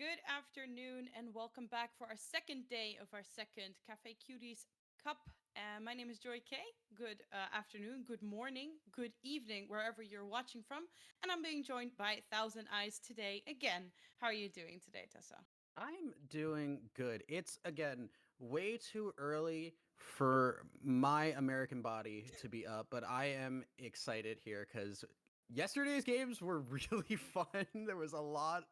Good afternoon and welcome back for our second day of our second Café Cuties Cup. My name is JoyK. Good afternoon, good morning, good evening, wherever you're watching from. And I'm being joined by Thousand Eyes today again. How are you doing today, Tessa? I'm doing good. It's again way too early for my American body to be up, but I am excited here because yesterday's games were really fun. There was a lot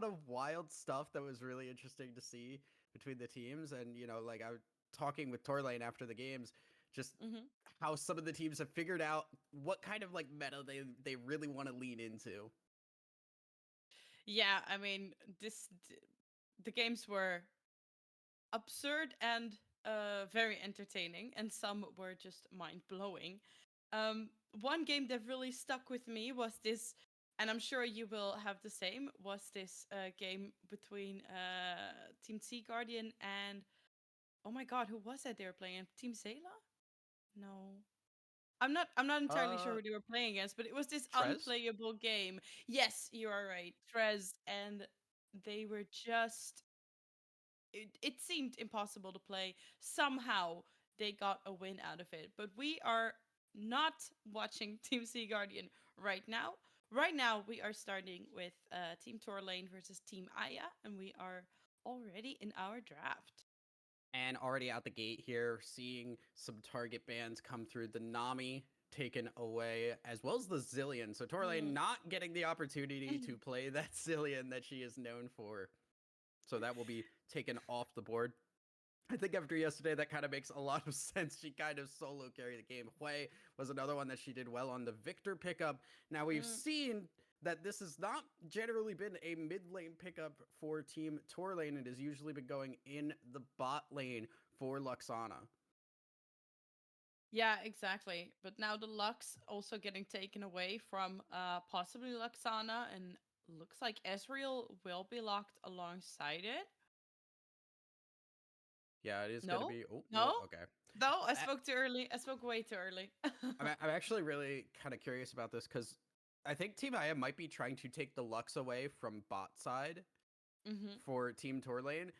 of wild stuff that was really interesting to see between the teams. And like I was talking with Torlane after the games, just Mm-hmm. how some of the teams have figured out what kind of like meta they really want to lean into. Yeah, I mean, the games were absurd and very entertaining, and some were just mind blowing. Um, One game that really stuck with me was this, and I'm sure you will have the same. Was this game between Team Sea Guardian and oh my god, who was it they were playing? Team Zela? No. I'm not entirely sure Uh who they were playing against, but it was this Trez? unplayable game. Yes, you are right. Trez, and they were just it seemed impossible to play. Somehow they got a win out of it. But we are not watching Team Sea Guardian right now. Right now, we are starting with Team Torlane versus Team Aya, and we are already in our draft. And already out the gate here, seeing some target bans come through. The Nami taken away, as well as the Zillion. So Torlane Mm. not getting the opportunity to play that Zillion that she is known for. So that will be taken off the board. I think after yesterday, that kind of makes a lot of sense. She kind of solo carried the game. Hui was another one that she did well on the Victor pickup. Now we've Mm. seen that this has not generally been a mid lane pickup for Team Tor lane. It has usually been going in the bot lane for Luxana. Yeah, exactly. But now the Lux also getting taken away from possibly Luxana, and looks like Ezreal will be locked alongside it. Yeah, it is going to No? be. Oh, no. No? Okay. No, I I, spoke too early. I spoke way too early. I'm actually really kind of curious about this because I think Team Aya might be trying to take the Lux away from bot side Hmm. for Team Tor lane,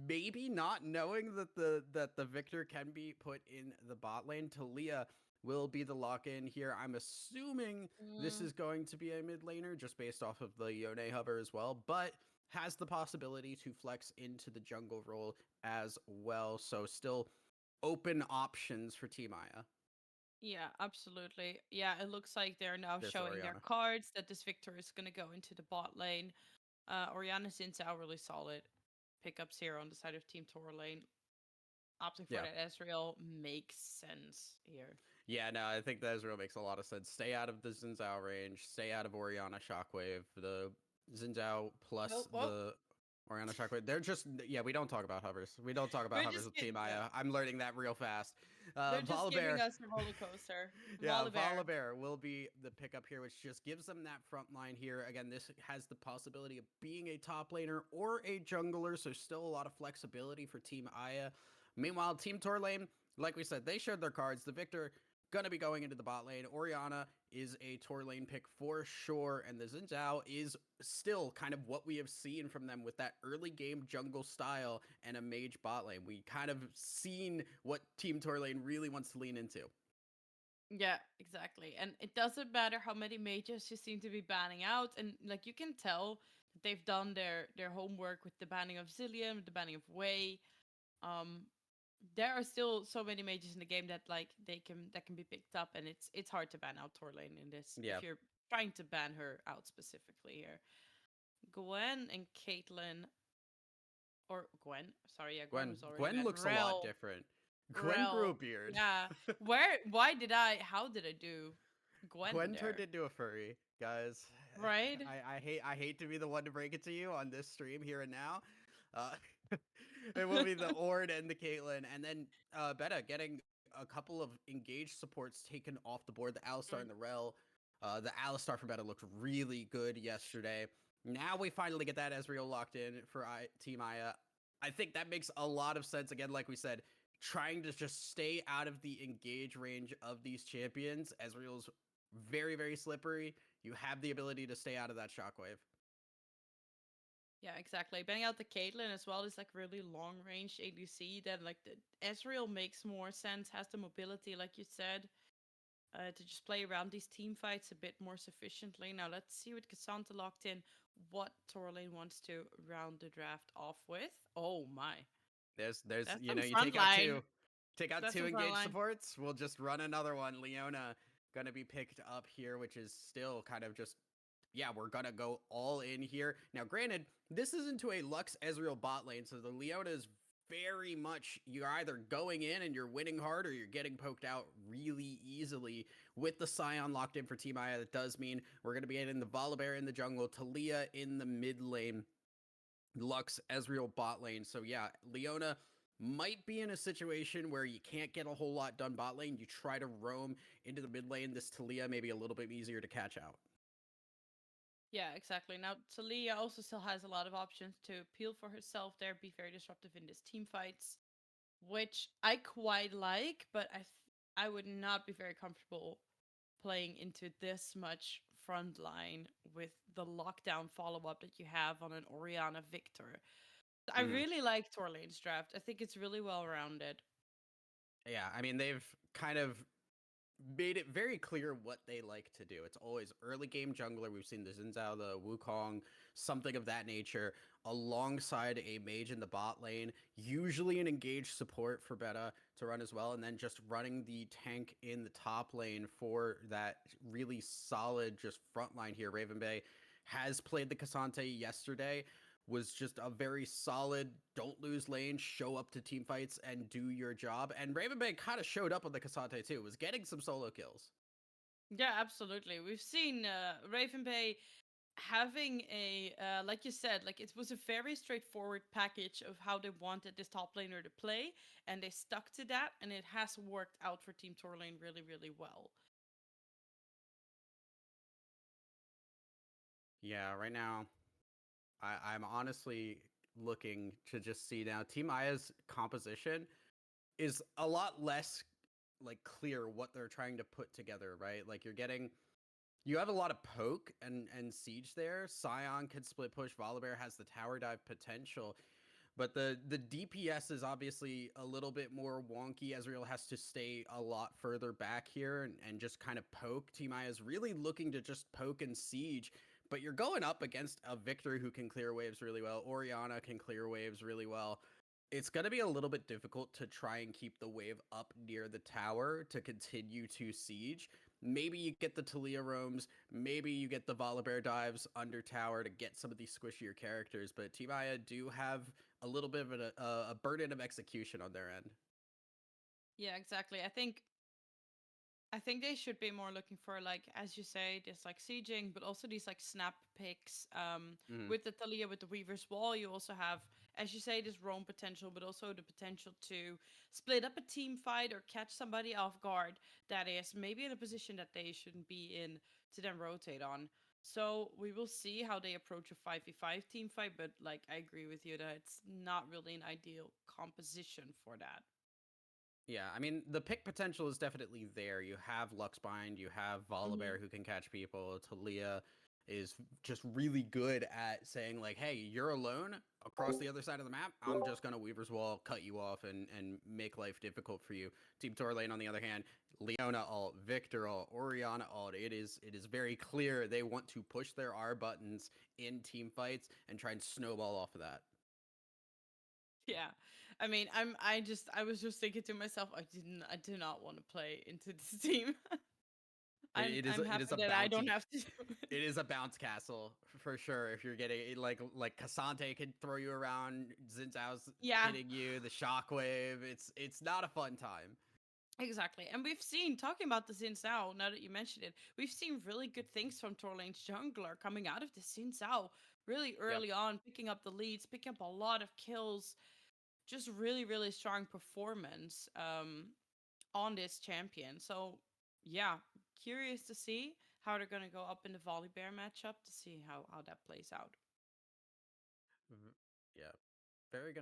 maybe not knowing that the victor can be put in the bot lane. Talia will be the lock in here. I'm assuming this Mm, is going to be a mid laner just based off of the Yone hover as well, but has the possibility to flex into the jungle role as well. So still open options for Team Aya. yeah, absolutely. Yeah, it looks like they're now There's showing their Oriana. cards that this Victor is going to go into the bot lane. Oriana Xin really solid pickups here on the side of Team Tor lane. Opting for Yeah. that Ezreal makes sense here. Yeah, no, I think that Ezreal makes a lot of sense. Stay out of the Zinzao range. Stay out of Oriana Shockwave. The Zinzao plus Whoa, whoa. the Oriana Shockwave. They're just, yeah, we don't talk about hovers. We don't talk about We're hovers just with Team yeah, Aya. I'm learning that real fast. they're just giving Volibear. us a roller coaster. Yeah, Volibear. Volibear will be the pickup here, which just gives them that front line here. Again, this has the possibility of being a top laner or a jungler, so still a lot of flexibility for Team Aya. Meanwhile, Team Tor lane, like we said, they showed their cards. The Victor gonna be going into the bot lane. Oriana is a Tor lane pick for sure, and the Xin Zhao is still kind of what we have seen from them with that early game jungle style and a mage bot lane. We kind of seen what Team Tor lane really wants to lean into. Yeah, exactly. And it doesn't matter how many mages you seem to be banning out, and like you can tell that they've done their homework with the banning of Zillion, the banning of Wei. Um, there are still so many mages in the game that like that can be picked up, and it's hard to ban out Torlane in this Yeah, if you're trying to ban her out specifically here. Gwen and Caitlyn, or Gwen, sorry, yeah, Gwen Gwen. was already Gwen banned. looks a lot different. Gwen grew a Rel, beard. yeah. How did I do Gwen Gwen turned there? into a furry, guys. Right? I hate to be the one to break it to you on this stream here and now. Uh, it will be the Ord and the Caitlyn, and then Beta getting a couple of engaged supports taken off the board. The Alistar Mm. and the Rel. The Alistar for Beta looked really good yesterday. Now we finally get that Ezreal locked in for Team Aya. I think that makes a lot of sense. Again, like we said, trying to just stay out of the engage range of these champions. Ezreal's very, very slippery. You have the ability to stay out of that shockwave. Yeah, exactly. Banning out the Caitlyn as well is like really long range ADC. Then like the Ezreal makes more sense, has the mobility, like you said, to just play around these team fights a bit more sufficiently. Now let's see with Cassandra locked in what Torlane wants to round the draft off with. Oh my, There's that's you some know, you front line. take out That's two some front engaged line. supports. We'll just run another one. Leona gonna be picked up here, which is still kind of just yeah, we're gonna go all in here. Now, granted, this is into a Lux Ezreal bot lane, so the Leona is very much you're either going in and you're winning hard or you're getting poked out really easily with the Scion locked in for Team Aya. That does mean we're going to be getting the Volibear in the jungle, Talia in the mid lane, Lux Ezreal bot lane. So yeah, Leona might be in a situation where you can't get a whole lot done bot lane. You try to roam into the mid lane. This Talia may be a little bit easier to catch out. Yeah, exactly. Now, Talia also still has a lot of options to appeal for herself there, be very disruptive in these team fights, which I quite like, but I would not be very comfortable playing into this much front line with the lockdown follow up that you have on an Oriana Victor. I Mm-hmm. really like Torlane's draft. I think it's really well rounded. Yeah, I mean they've kind of made it very clear what they like to do. It's always early game jungler. We've seen the Xin the Wukong, something of that nature, alongside a mage in the bot lane, usually an engaged support for Beta to run as well, and then just running the tank in the top lane for that really solid just front line here. Raven Bay has played the Cassante yesterday, was just a very solid don't lose lane, show up to team fights and do your job. And Ravenbank kind of showed up on the Kasante too, was getting some solo kills. Yeah, absolutely. We've seen Raven Bay having a like you said, like it was a very straightforward package of how they wanted this top laner to play, and they stuck to that, and it has worked out for Team Torlane really, really well. Yeah, right now I'm honestly looking to just see now Team Aya's composition is a lot less like clear what they're trying to put together, right? Like you have a lot of poke and siege there. Scion could split push. Volibear has the tower dive potential. But the DPS is obviously a little bit more wonky. Ezreal has to stay a lot further back here and just kind of poke. Team I is really looking to just poke and siege. But you're going up against a Victor who can clear waves really well. Oriana can clear waves really well. It's going to be a little bit difficult to try and keep the wave up near the tower to continue to siege. Maybe you get the Talia roams. Maybe you get the Volibear dives under tower to get some of these squishier characters. But Team Aya do have a little bit of a burden of execution on their end. Yeah, exactly. I think they should be more looking for, like, as you say, this like sieging, but also these like snap picks. Mm-hmm. With the Talia, with the Weaver's Wall, you also have, as you say, this roam potential, but also the potential to split up a team fight or catch somebody off guard that is maybe in a position that they shouldn't be in to then rotate on. So we will see how they approach a 5v5 team fight, but like I agree with you that it's not really an ideal composition for that. Yeah, I mean the pick potential is definitely there. You have Luxbind, you have Hmm. Volibear who can catch people. Talia is just really good at saying like, "Hey, you're alone across the other side of the map. I'm just gonna Weaver's Wall, cut you off, and make life difficult for you." Team Torlane, on the other hand, Leona ult, Victor ult, Oriana ult. It is very clear they want to push their R buttons in team fights and try and snowball off of that. Yeah. I mean, I was just thinking to myself, I do not want to play into this team. I'm It is happy a that I don't bounty. have to do it. It is a bounce castle for sure. If you're getting like Cassante can throw you around, Zinzao's Yeah, hitting you, the shockwave. It's not a fun time. exactly. And we've seen, talking about the Xin Zhao, now that you mentioned it, we've seen really good things from Torlane's jungler coming out of the Xin Zhao really Yep. early on, picking up the leads, picking up a lot of kills, just really, really strong performance on this champion. So yeah, curious to see how they're gonna go up in the Volibear matchup to see how that plays out. Mhm. Yeah. Very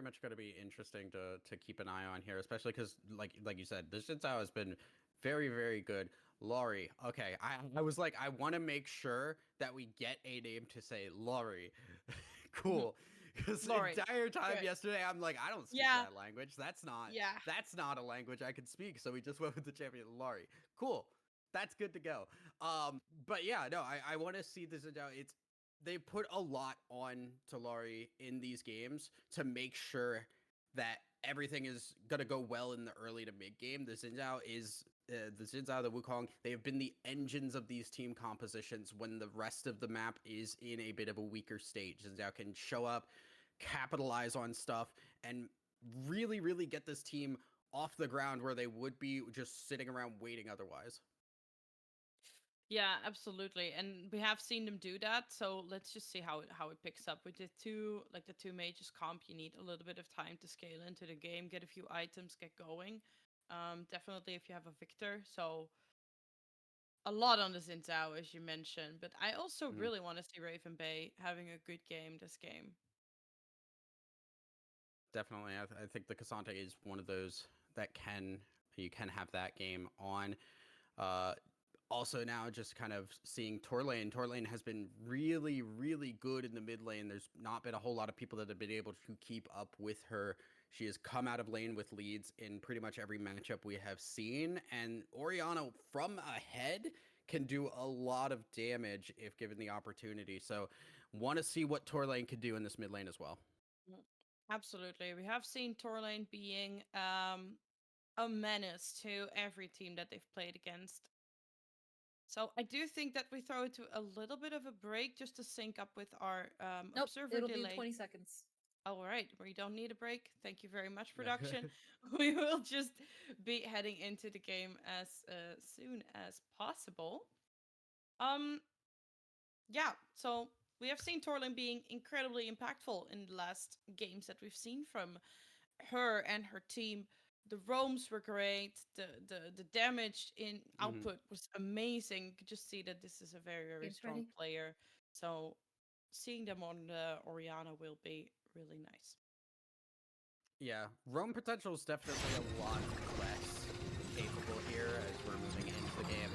much gonna be interesting to keep an eye on here, especially because like you said, this Jitao has been very good Laurie. Okay, I was like, I want to make sure that we get a name to say Laurie. Cool. Because the Lori. entire time Good. yesterday, I'm like, I don't speak Yeah. that language. Yeah. That's not a language I can speak. So we just went with the champion Laurie. Cool. That's good to go. But yeah, no, I want to see this. It's they put a lot on to Laurie in these games to make sure that everything is gonna go well in the early to mid game. The Xin the Wukong. They have been the engines of these team compositions when the rest of the map is in a bit of a weaker stage. Xin Zhao can show up, capitalize on stuff, and really get this team off the ground where they would be just sitting around waiting otherwise. Yeah, absolutely. And we have seen them do that. So let's just see how it picks up. With the two mages comp, you need a little bit of time to scale into the game, get a few items, get going. Definitely if you have a Victor. So a lot on the Xin Zhao, as you mentioned. But I also Mhm. really want to see Raven Bay having a good game this game. Definitely, I think the Cassante is one of those that you can have that game on. Uh, Also now just kind of seeing Torlane. Torlane has been really good in the mid lane. There's not been a whole lot of people that have been able to keep up with her. She has come out of lane with leads in pretty much every matchup we have seen, and Oriana from ahead can do a lot of damage if given the opportunity. So want to see what Torlane could do in this mid lane as well. Mm, absolutely. We have seen Torlane being a menace to every team that they've played against. So I do think that we throw it to a little bit of a break just to sync up with our Nope, observer it'll be delay. 20 seconds. All right, we don't need a break. Thank you very much, production. We will just be heading into the game as soon as possible. Um, yeah. So we have seen Torlin being incredibly impactful in the last games that we've seen from her and her team. The roams were great. The damage in Mhm. output was amazing. You could just see that this is a very Game's strong ready. player. So seeing them on the Oriana will be really nice. Yeah, roam potential is definitely a lot less capable here as we're moving into the game.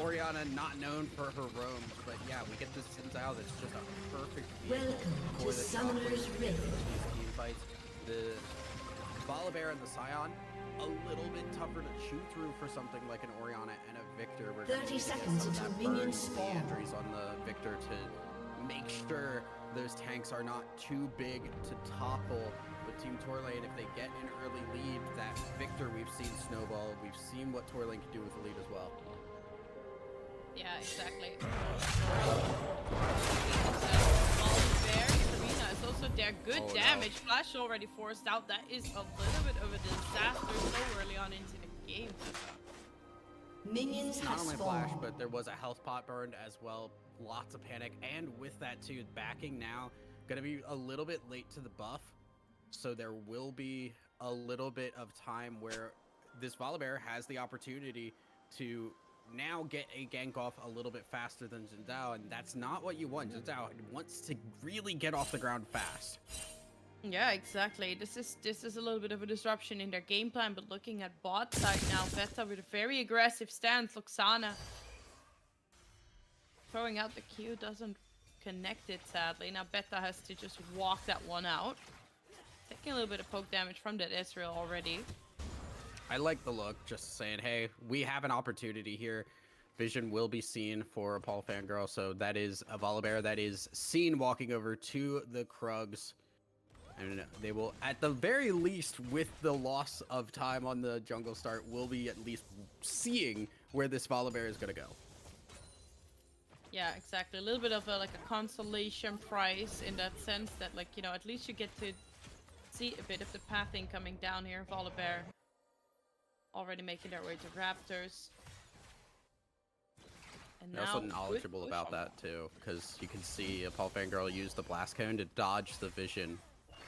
Oriana not known for her roams, but yeah, we get this Xin Zhao that's just a perfect vehicle Welcome for to the Summoner's shockwave Rift. these team fights. The Volibear and the Scion, a little bit tougher to chew through for something like an Oriana and a Victor. We're 30 seconds some of until that minions burn spawn. entries on the Victor to make sure those tanks are not too big to topple. But Team Torlane, if they get an early lead, that Victor we've seen snowball. We've seen what Torlane can do with the lead as well. Yeah, exactly. Karina is also there. Good damage. No. Flash already forced out. That is a little bit of a disaster so early on into the game. Minions Not have only Flash, spawned. but there was a health pot burned as well. Lots of panic. And with that too, backing now, going to be a little bit late to the buff. So there will be a little bit of time where this Volibear has the opportunity to now get a gank off a little bit faster than Xin Zhao, and that's not what you want. Xin Zhao wants to really get off the ground fast. Yeah, exactly. This is a little bit of a disruption in their game plan, but looking at bot side now, Beta with a very aggressive stance. Luxana throwing out the Q doesn't connect it, sadly. Now Beta has to just walk that one out. Taking a little bit of poke damage from that Ezreal already. I like the look, just saying, hey, we have an opportunity here. Vision will be seen for a Paul Fangirl, so that is a Volibear that is seen walking over to the Krugs. And they will, at the very least, with the loss of time on the jungle start, will be at least seeing where this Volibear is going to go. Yeah, exactly. A little bit of a consolation prize in that sense that, like, you know, at least you get to see a bit of the pathing coming down here. Volibear already making their way to Raptors. And They're now also knowledgeable about that too, because you can see Paul Fangirl use the blast cone to dodge the vision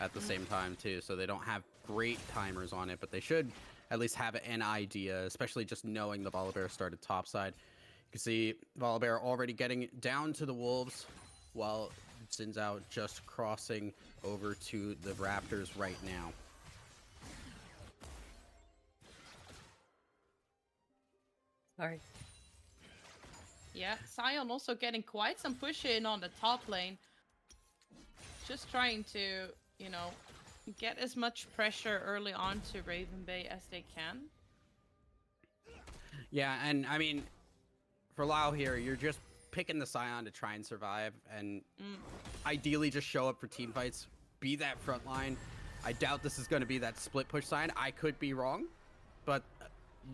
at the same time too, so they don't have great timers on it, but they should at least have an idea, especially just knowing the Volibear started topside. You can see Volibear already getting down to the Wolves, while Xin Zhao just crossing over to the Raptors right now. All right. Yeah, Sion also getting quite some push in on the top lane. Just trying to, you know, get as much pressure early on to Raven Bay as they can. Yeah, and I mean, for Lau here, you're just picking the Scion to try and survive, and ideally just show up for team fights, be that front line. I doubt this is going to be that split push sign. I could be wrong, but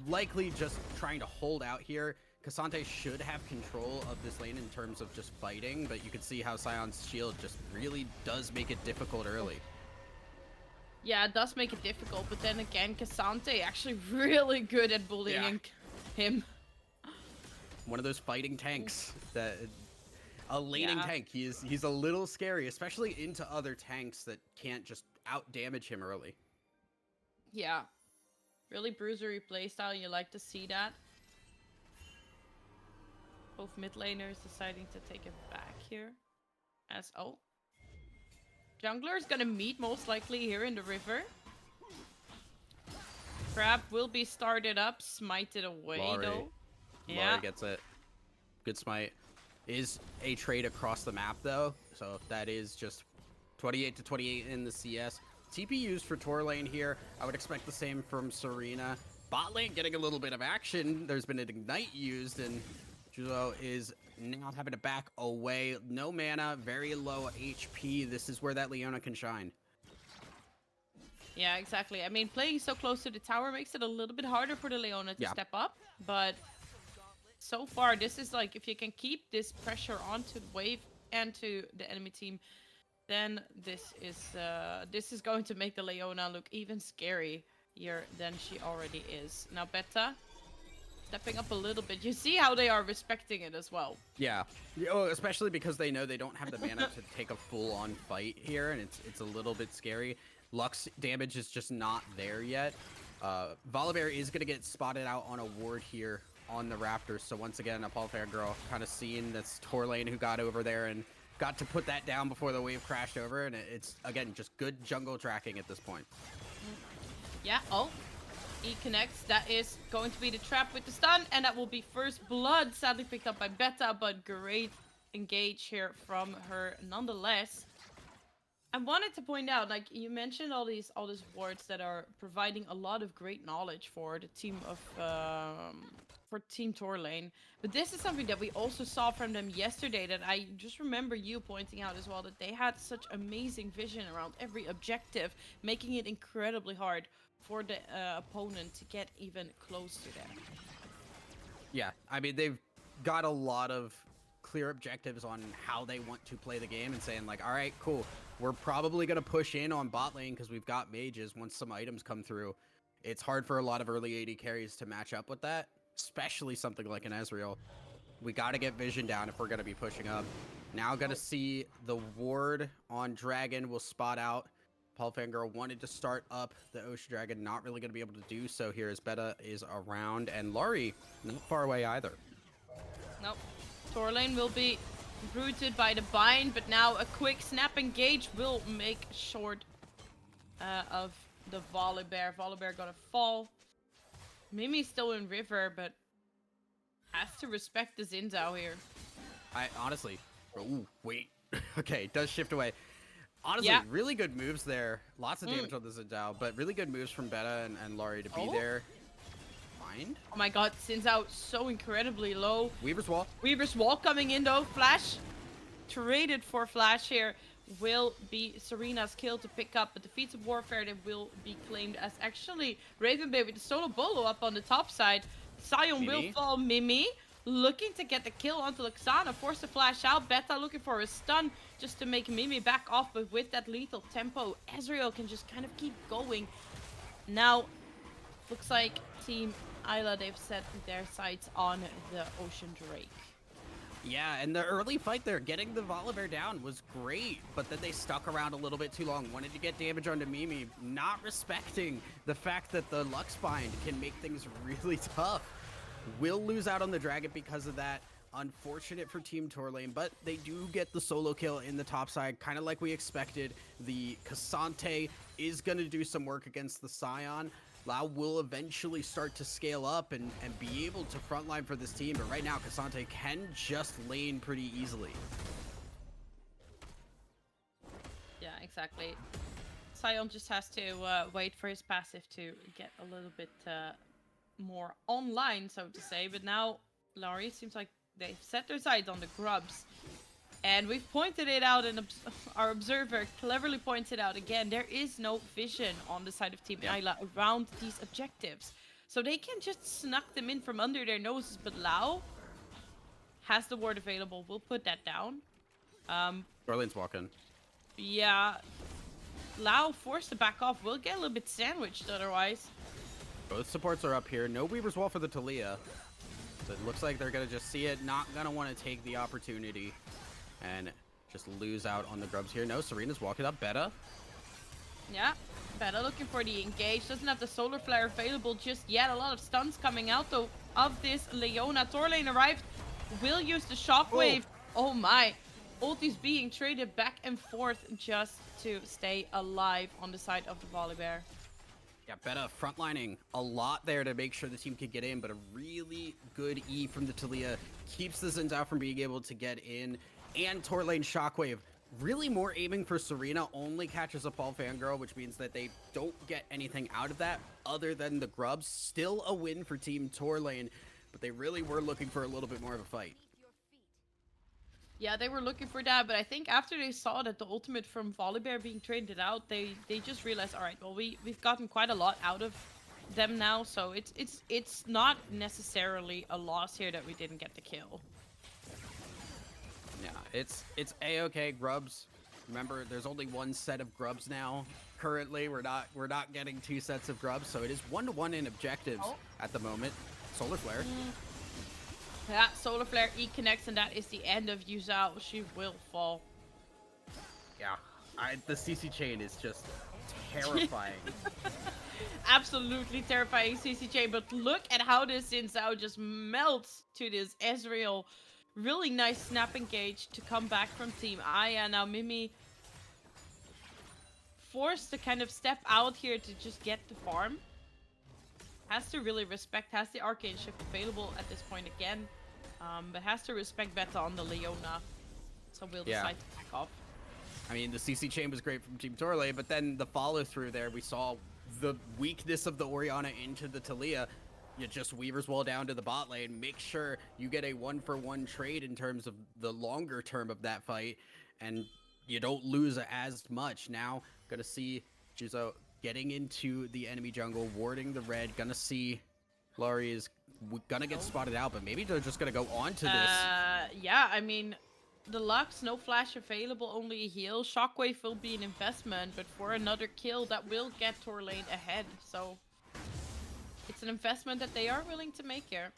likely just trying to hold out here. Cassante should have control of this lane in terms of just fighting, but you can see how Sion's shield just really does make it difficult early. Yeah, it does make it difficult, but then again, Cassante actually really good at bullying him. One of those fighting tanks that a laning Yeah. tank. He's a little scary, especially into other tanks that can't just out damage him early. Yeah. Really bruisery playstyle, you like to see that. Both mid laners deciding to take it back here. As Jungler is gonna meet most likely here in the river. Crab will be started up, smited away though. Yeah. Laurie gets it. Good smite. Is a trade across the map though, so that is just 28 to 28 in the CS. TP used for Tor lane here. I would expect the same from Serena. Bot lane getting a little bit of action. There's been an ignite used, and Juzo is now having to back away. No mana, very low HP. This is where that Leona can shine. Yeah, exactly. I mean, playing so close to the tower makes it a little bit harder for the Leona to step up, but so far, this is like, if you can keep this pressure onto the wave and to the enemy team, then this is going to make the Leona look even scarier than she already is. Now, Beta stepping up a little bit. You see how they are respecting it as well. Yeah, especially because they know they don't have the mana to take a full-on fight here, and it's a little bit scary. Lux damage is just not there yet. Volibear is going to get spotted out on a ward here on the Raptors. So once again, a Fangirl kind of seeing this Tor lane who got over there and got to put that down before the wave crashed over. And it's, again, just good jungle tracking at this point. Yeah, E connects. That is going to be the trap with the stun. And that will be first blood. Sadly picked up by Beta, but great engage here from her nonetheless. I wanted to point out, like you mentioned, all these wards that are providing a lot of great knowledge for the team of for Team Tor lane. But this is something that we also saw from them yesterday that I just remember you pointing out as well, that they had such amazing vision around every objective, making it incredibly hard for the opponent to get even close to them. Yeah, I mean, they've got a lot of clear objectives on how they want to play the game and saying like, all right, cool. We're probably going to push in on bot lane because we've got mages once some items come through. It's hard for a lot of early AD carries to match up with that, especially something like an Ezreal. We got to get vision down if we're going to be pushing up. Now going to see the ward on Dragon will spot out. Paul Fangirl wanted to start up the Ocean Dragon, not really going to be able to do so here as Beta is around, and Laurie not far away either. Nope. Tor lane will be rooted by the bind, but now a quick snap engage will make short of the Volibear. Volibear gonna fall. Mimi's still in river, but has to respect the Zinzao here. I honestly, ooh, wait. Okay, does shift away. Honestly, really good moves there. Lots of damage on the Zinzao, but really good moves from Beta and Laurie to be there. Bind? Oh my god, Zinzao so incredibly low. Weaver's Wall. Weaver's Wall coming in though. Flash traded for Flash here. Will be Serena's kill to pick up, but the Feats of Warfare that will be claimed as actually Raven Bay with the solo bolo up on the top side. Sion will fall. Mimi looking to get the kill onto Luxana, force the flash out. Beta looking for a stun just to make Mimi back off, but with that lethal tempo, Ezreal can just kind of keep going. Now, looks like Team Isla, they've set their sights on the Ocean Drake. Yeah, and the early fight there, getting the Volibear down was great, but then they stuck around a little bit too long, wanted to get damage onto Mimi, not respecting the fact that the Lux Bind can make things really tough. Will lose out on the Dragon because of that. Unfortunate for Team Tor lane, but they do get the solo kill in the top side, kind of like we expected. The Cassante is going to do some work against the Sion. Lau will eventually start to scale up and be able to frontline for this team. But right now, K'Sante can just lane pretty easily. Yeah, exactly. Sion just has to wait for his passive to get a little bit more online, so to say. But now, Laurie, seems like they've set their sights on the grubs. And we've pointed it out, and our observer cleverly points it out again. There is no vision on the side of Team Ayla around these objectives. So they can just snuck them in from under their noses. But Lau has the ward available. We'll put that down. Darlene's walking. Yeah. Lau forced to back off. We'll get a little bit sandwiched otherwise. Both supports are up here. No Weaver's Wall for the Taliyah. So it looks like they're going to just see it. Not going to want to take the opportunity. And just lose out on the grubs here. No, Serena's walking up. Beta. Yeah, Beta looking for the engage. Doesn't have the solar flare available just yet. A lot of stuns coming out though of this Leona. Torlane arrived. Will use the shockwave. Oh my. Ulti's being traded back and forth just to stay alive on the side of the Volibear. Yeah, Beta frontlining a lot there to make sure the team could get in, but a really good E from the Taliyah keeps the Zinzao from being able to get in. And Torlane Shockwave, really more aiming for Serena, only catches a fall Fangirl, which means that they don't get anything out of that other than the grubs. Still a win for Team Torlane, but they really were looking for a little bit more of a fight. Yeah, they were looking for that, but I think after they saw that the ultimate from Volibear being traded out, they just realized, all right, well, we've gotten quite a lot out of them now, so it's not necessarily a loss here that we didn't get the kill. Yeah, it's A-okay. Grubs. Remember, there's only one set of grubs now. Currently, we're not getting two sets of grubs, so it is 1-1 in objectives at the moment. Solar Flare. Yeah, Solar Flare E connects, and that is the end of Yuzao. She will fall. Yeah, the CC chain is just terrifying. Absolutely terrifying CC chain, but look at how this Yuzao just melts to this Ezreal. Really nice snap engage to come back from Team Aya. Now Mimi forced to kind of step out here to just get the farm. Has to really respect, has the Arcane Shift available at this point again. But has to respect Beta on the Leona. So we'll decide to back off. I mean, the CC chain was great from Team Torlane, but then the follow through there, we saw the weakness of the Orianna into the Taliyah. You just Weaver's Wall down to the bot lane. Make sure you get a 1-for-1 trade in terms of the longer term of that fight, and you don't lose as much. Now, gonna see Juzo getting into the enemy jungle, warding the red. Gonna see Laurie is gonna get spotted out, but maybe they're just gonna go on to this. Yeah, I mean, the Lux, no flash available, only a heal. Shockwave will be an investment, but for another kill, that will get Torlane ahead. So it's an investment that they are willing to make here.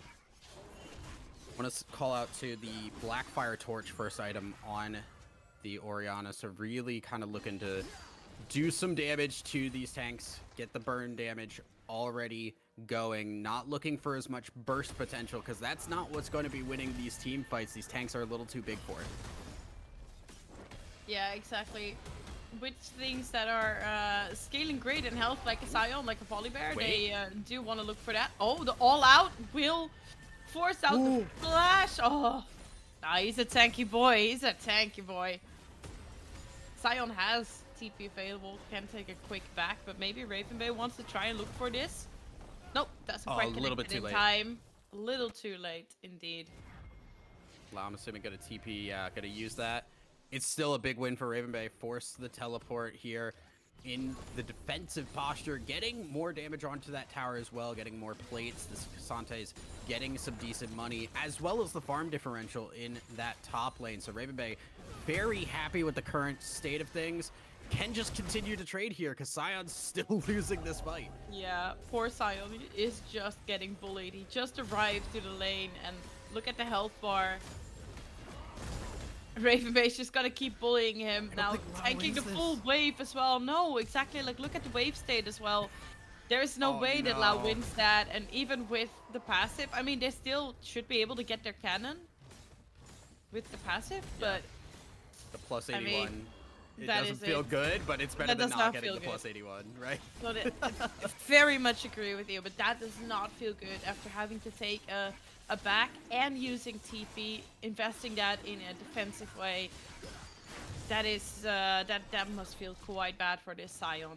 I want to call out to the Blackfire Torch first item on the Orianna. So really kind of looking to do some damage to these tanks, get the burn damage already going, not looking for as much burst potential, because that's not what's going to be winning these team fights. These tanks are a little too big for it. Yeah, exactly. With things that are scaling great in health, like a Sion, like a Volibear, they do want to look for that. Oh, the all-out will force out the flash. Oh, nah, he's a tanky boy. He's a tanky boy. Sion has TP available, can take a quick back, but maybe Ravenbay wants to try and look for this. Nope, doesn't quite connect in time. A little too late, indeed. Well, I'm assuming gonna TP, gonna use that. It's still a big win for Ravenbay. Force the teleport here in the defensive posture, getting more damage onto that tower as well, getting more plates. This K'Sante's getting some decent money, as well as the farm differential in that top lane. So Ravenbay very happy with the current state of things. Can just continue to trade here because Sion's still losing this fight. Yeah, poor Sion is just getting bullied. He just arrived to the lane and look at the health bar. Ravenbay's just gotta keep bullying him now, tanking the full wave as well. No, exactly, like look at the wave state as well. There's no way that Lau wins that, and even with the passive, I mean, they still should be able to get their cannon with the passive, but the plus 81. I mean, It That doesn't is it. feel good, but it's better That than does not not getting feel the good. plus 81, right? But I very much agree with you, but that does not feel good after having to take a back and using TP, investing that in a defensive way. That is that must feel quite bad for this Scion.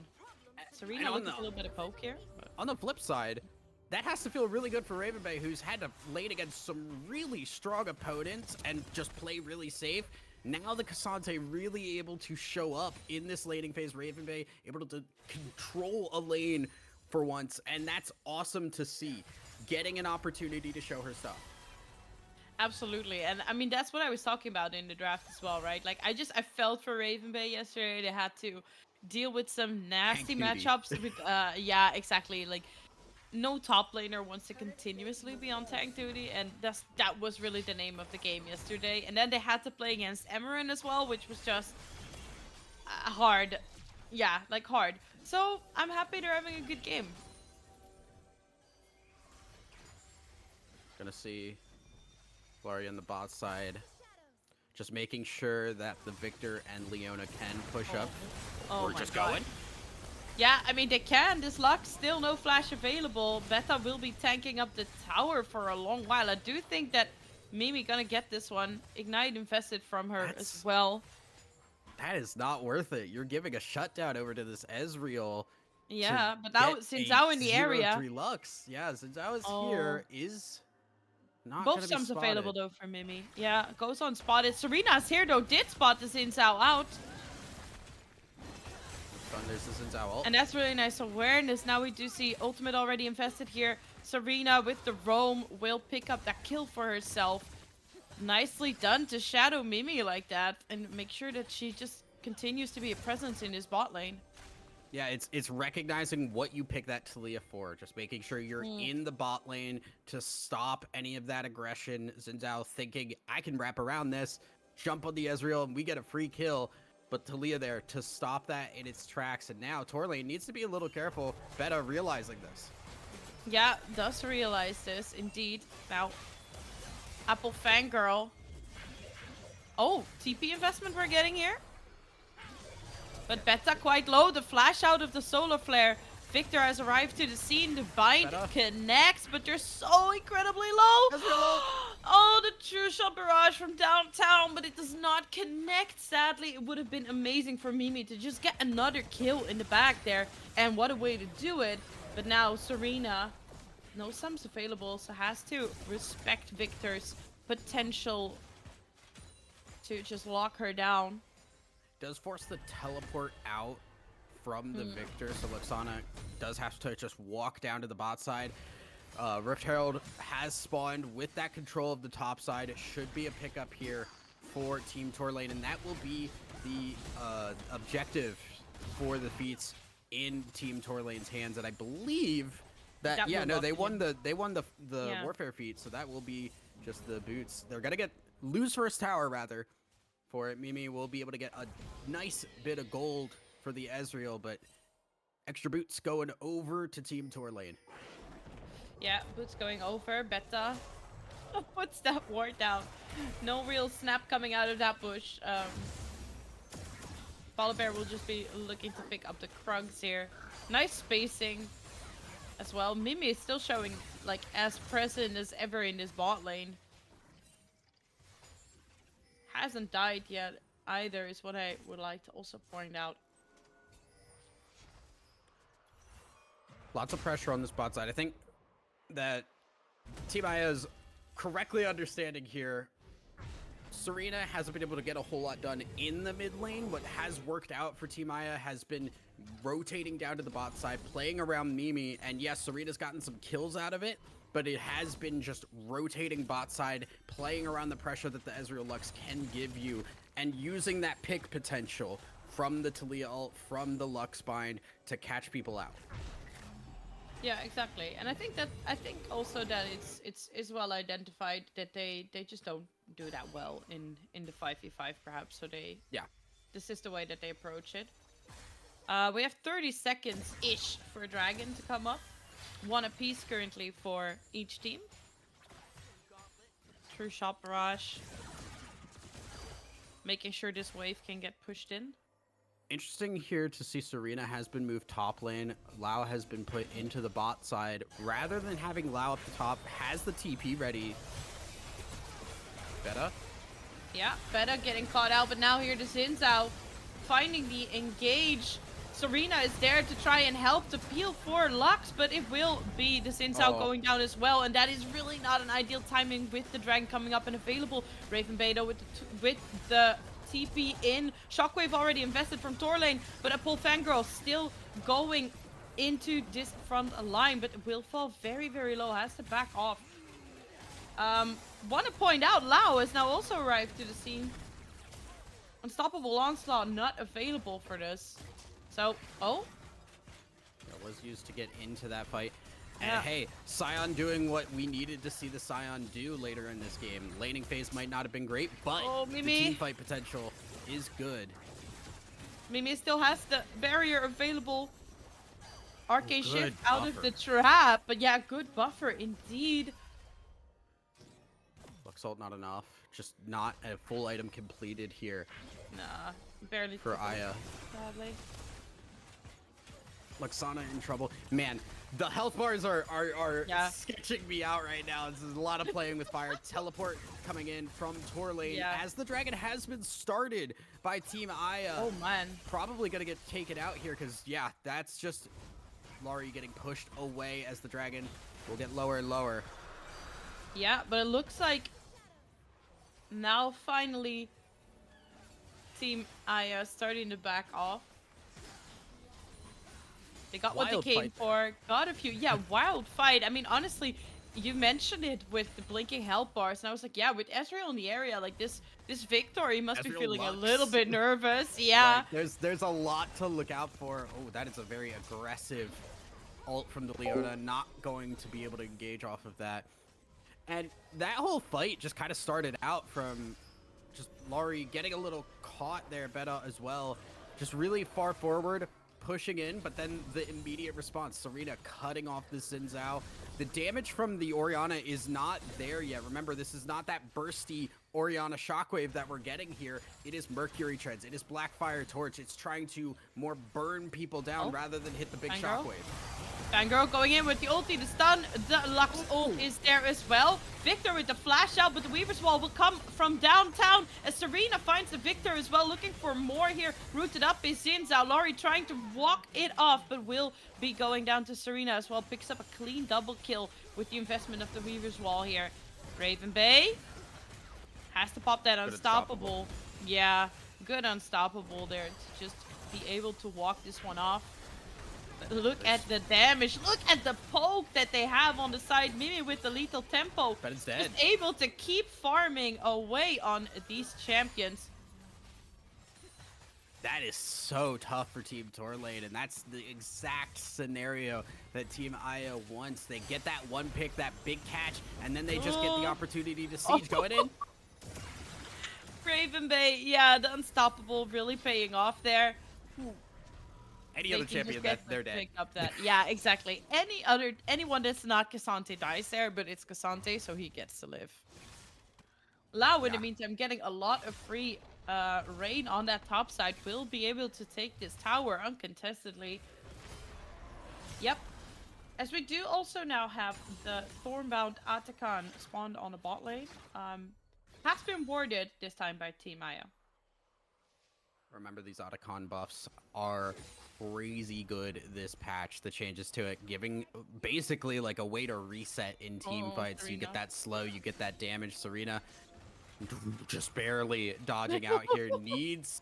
And Serena looking for a little bit of poke here. But on the flip side, that has to feel really good for Ravenbay, who's had to lane against some really strong opponents and just play really safe. Now the Cassante really able to show up in this laning phase. Ravenbay able to control a lane for once, and that's awesome to see. Getting an opportunity to show her stuff. absolutely, and I mean that's what I was talking about in the draft as well, right? Like I felt for Raven Bay yesterday. They had to deal with some Tank nasty duty. matchups with yeah, exactly. Like no top laner wants to continuously be on tank duty, and that was really the name of the game yesterday. And then they had to play against Emerin as well, which was just hard. Yeah, like hard. So I'm happy they're having a good game. Gonna see Flurry on the bot side. Just making sure that the Victor and Leona can push up. Oh We're my just God. going. Yeah, I mean, they can. This luck, still no flash available. Beta will be tanking up the tower for a long while. I do think that Mimi gonna get this one. Ignite infested from her as well. That is not worth it. You're giving a shutdown over to this Ezreal to Yeah, but now get since a Zhao in the area, 0-3 Lux. Yeah, since I was oh, here is not both gonna be sums available spotted. though for Mimi. Yeah, goes unspotted. Serena's here though, did spot the Xin Zhao out. Thunders is in Zao. And that's really nice awareness. Now we do see Ultimate already invested here. Serena with the roam will pick up that kill for herself. Nicely done to shadow Mimi like that and make sure that she just continues to be a presence in his bot lane. Yeah, it's recognizing what you pick that Talia for. Just making sure you're in the bot lane to stop any of that aggression. Xin thinking, I can wrap around this, jump on the Ezreal, and we get a free kill. But Talia there to stop that in its tracks. And now Torlane needs to be a little careful. Beta realizing this. Yeah, does realize this indeed. Now, Apple Fangirl. Oh, TP investment we're getting here. But Beta quite low. The flash out of the solar flare. Victor has arrived to the scene. The bind connects, but they're so incredibly low. Oh, the true shot barrage from downtown, but it does not connect. Sadly, it would have been amazing for Mimi to just get another kill in the back there. And what a way to do it. But now Serena, no sums available, so has to respect Victor's potential to just lock her down. Does force the teleport out from the Victor, so Luxana does have to just walk down to the bot side. Rift Herald has spawned with that control of the top side. It should be a pickup here for Team Torlane, and that will be the objective for the feats in Team Torlane's hands. And I believe that they won the warfare feat, so that will be just the boots. They're gonna lose first tower rather. For it, Mimi will be able to get a nice bit of gold for the Ezreal, but extra boots going over to Team Torlane. Yeah, boots going over. Beta puts that ward down. No real snap coming out of that bush. Bear will just be looking to pick up the Krugs here. Nice spacing as well. Mimi is still showing like as present as ever in this bot lane. Hasn't died yet either is what I would like to also point out. Lots of pressure on this bot side. I think that Team Aya is correctly understanding here. Serena hasn't been able to get a whole lot done in the mid lane. What has worked out for Team Aya has been rotating down to the bot side, playing around Mimi, and yes, Serena's gotten some kills out of it, but it has been just rotating bot side, playing around the pressure that the Ezreal Lux can give you, and using that pick potential from the Talia ult, from the Lux bind to catch people out. Yeah, exactly. And I think also that it's well identified that they just don't do that well in the 5v5 perhaps. So this is the way that they approach it. We have 30 seconds-ish for a dragon to come up. One apiece currently for each team. True shot barrage. Making sure this wave can get pushed in. Interesting here to see Serena has been moved top lane. Lao has been put into the bot side. Rather than having Lao up the top, has the TP ready. Beta? Yeah, Beta getting caught out, but now here to Xin Zhao finding the engage. Serena is there to try and help to peel for Lux, but it will be the Xin Zhao going down as well, and that is really not an ideal timing with the Dragon coming up and available. Raven Beta with the TP in. Shockwave already invested from Tor lane, but a Pull Fangirl still going into this front line, but will fall very, very low, has to back off. Want to point out, Lao has now also arrived to the scene. Unstoppable Onslaught not available for this. So, That was used to get into that fight. And yeah. hey, Sion doing what we needed to see the Sion do later in this game. Laning phase might not have been great, but the team fight potential is good. Mimi still has the barrier available. Arcane Shift out buffer. of the trap. But yeah, good buffer indeed. Luxalt not enough. Just not a full item completed here. Nah, barely for Aya. Sadly. Luxana in trouble. Man, the health bars are sketching me out right now. This is a lot of playing with fire. Teleport coming in from Tor lane as the Dragon has been started by Team Aya. Oh, man. Probably going to get taken out here because, yeah, that's just Laurie getting pushed away as the Dragon will get lower and lower. Yeah, but it looks like now finally Team Aya starting to back off. They got what they came for, got a few, wild fight. I mean, honestly, you mentioned it with the blinking health bars, and I was like, yeah, with Ezreal in the area, like this victory must be feeling a little bit nervous. Yeah. Like, there's a lot to look out for. Oh, that is a very aggressive ult from the Leona, not going to be able to engage off of that. And that whole fight just kind of started out from just Laurie getting a little caught there, Beta as well. Just really far forward, pushing in, but then the immediate response, Serena cutting off the Xin Zhao. The damage from the Orianna is not there yet. Remember, this is not that bursty Orianna shockwave that we're getting here. It is Mercury Treads. It is Blackfire Torch. It's trying to more burn people down rather than hit the big shockwave. Fangirl going in with the ulti, the stun, the Lux ult is there as well. Victor with the flash out, but the Weaver's Wall will come from downtown as Serena finds the Victor as well, looking for more here. Rooted up is Xin Zhao. Laurie trying to walk it off, but will be going down to Serena as well. Picks up a clean double kill with the investment of the Weaver's Wall here. Raven Bay has to pop that unstoppable. Yeah, good unstoppable there to just be able to walk this one off. Look at the damage. Look at the poke that they have on the side. Mimi with the lethal tempo. But it's dead. Just able to keep farming away on these champions. That is so tough for Team Tor lane, and that's the exact scenario that Team Aya wants. They get that one pick, that big catch, and then they just get the opportunity to siege going in. Raven Bay, yeah, the unstoppable really paying off there. Any other champion, they're dead. Up that. Yeah, exactly. Anyone that's not Cassante dies there, but it's Cassante, so he gets to live. Lao, in the meantime, getting a lot of free rain on that top side, will be able to take this tower uncontestedly. Yep. As we do also now have the Thornbound Atakan spawned on the bot lane. Has been warded this time by Team Aya. Remember, these Otacon buffs are crazy good this patch. The changes to it, giving basically like a way to reset in team fights. Serena. You get that slow, you get that damage. Serena just barely dodging out here. needs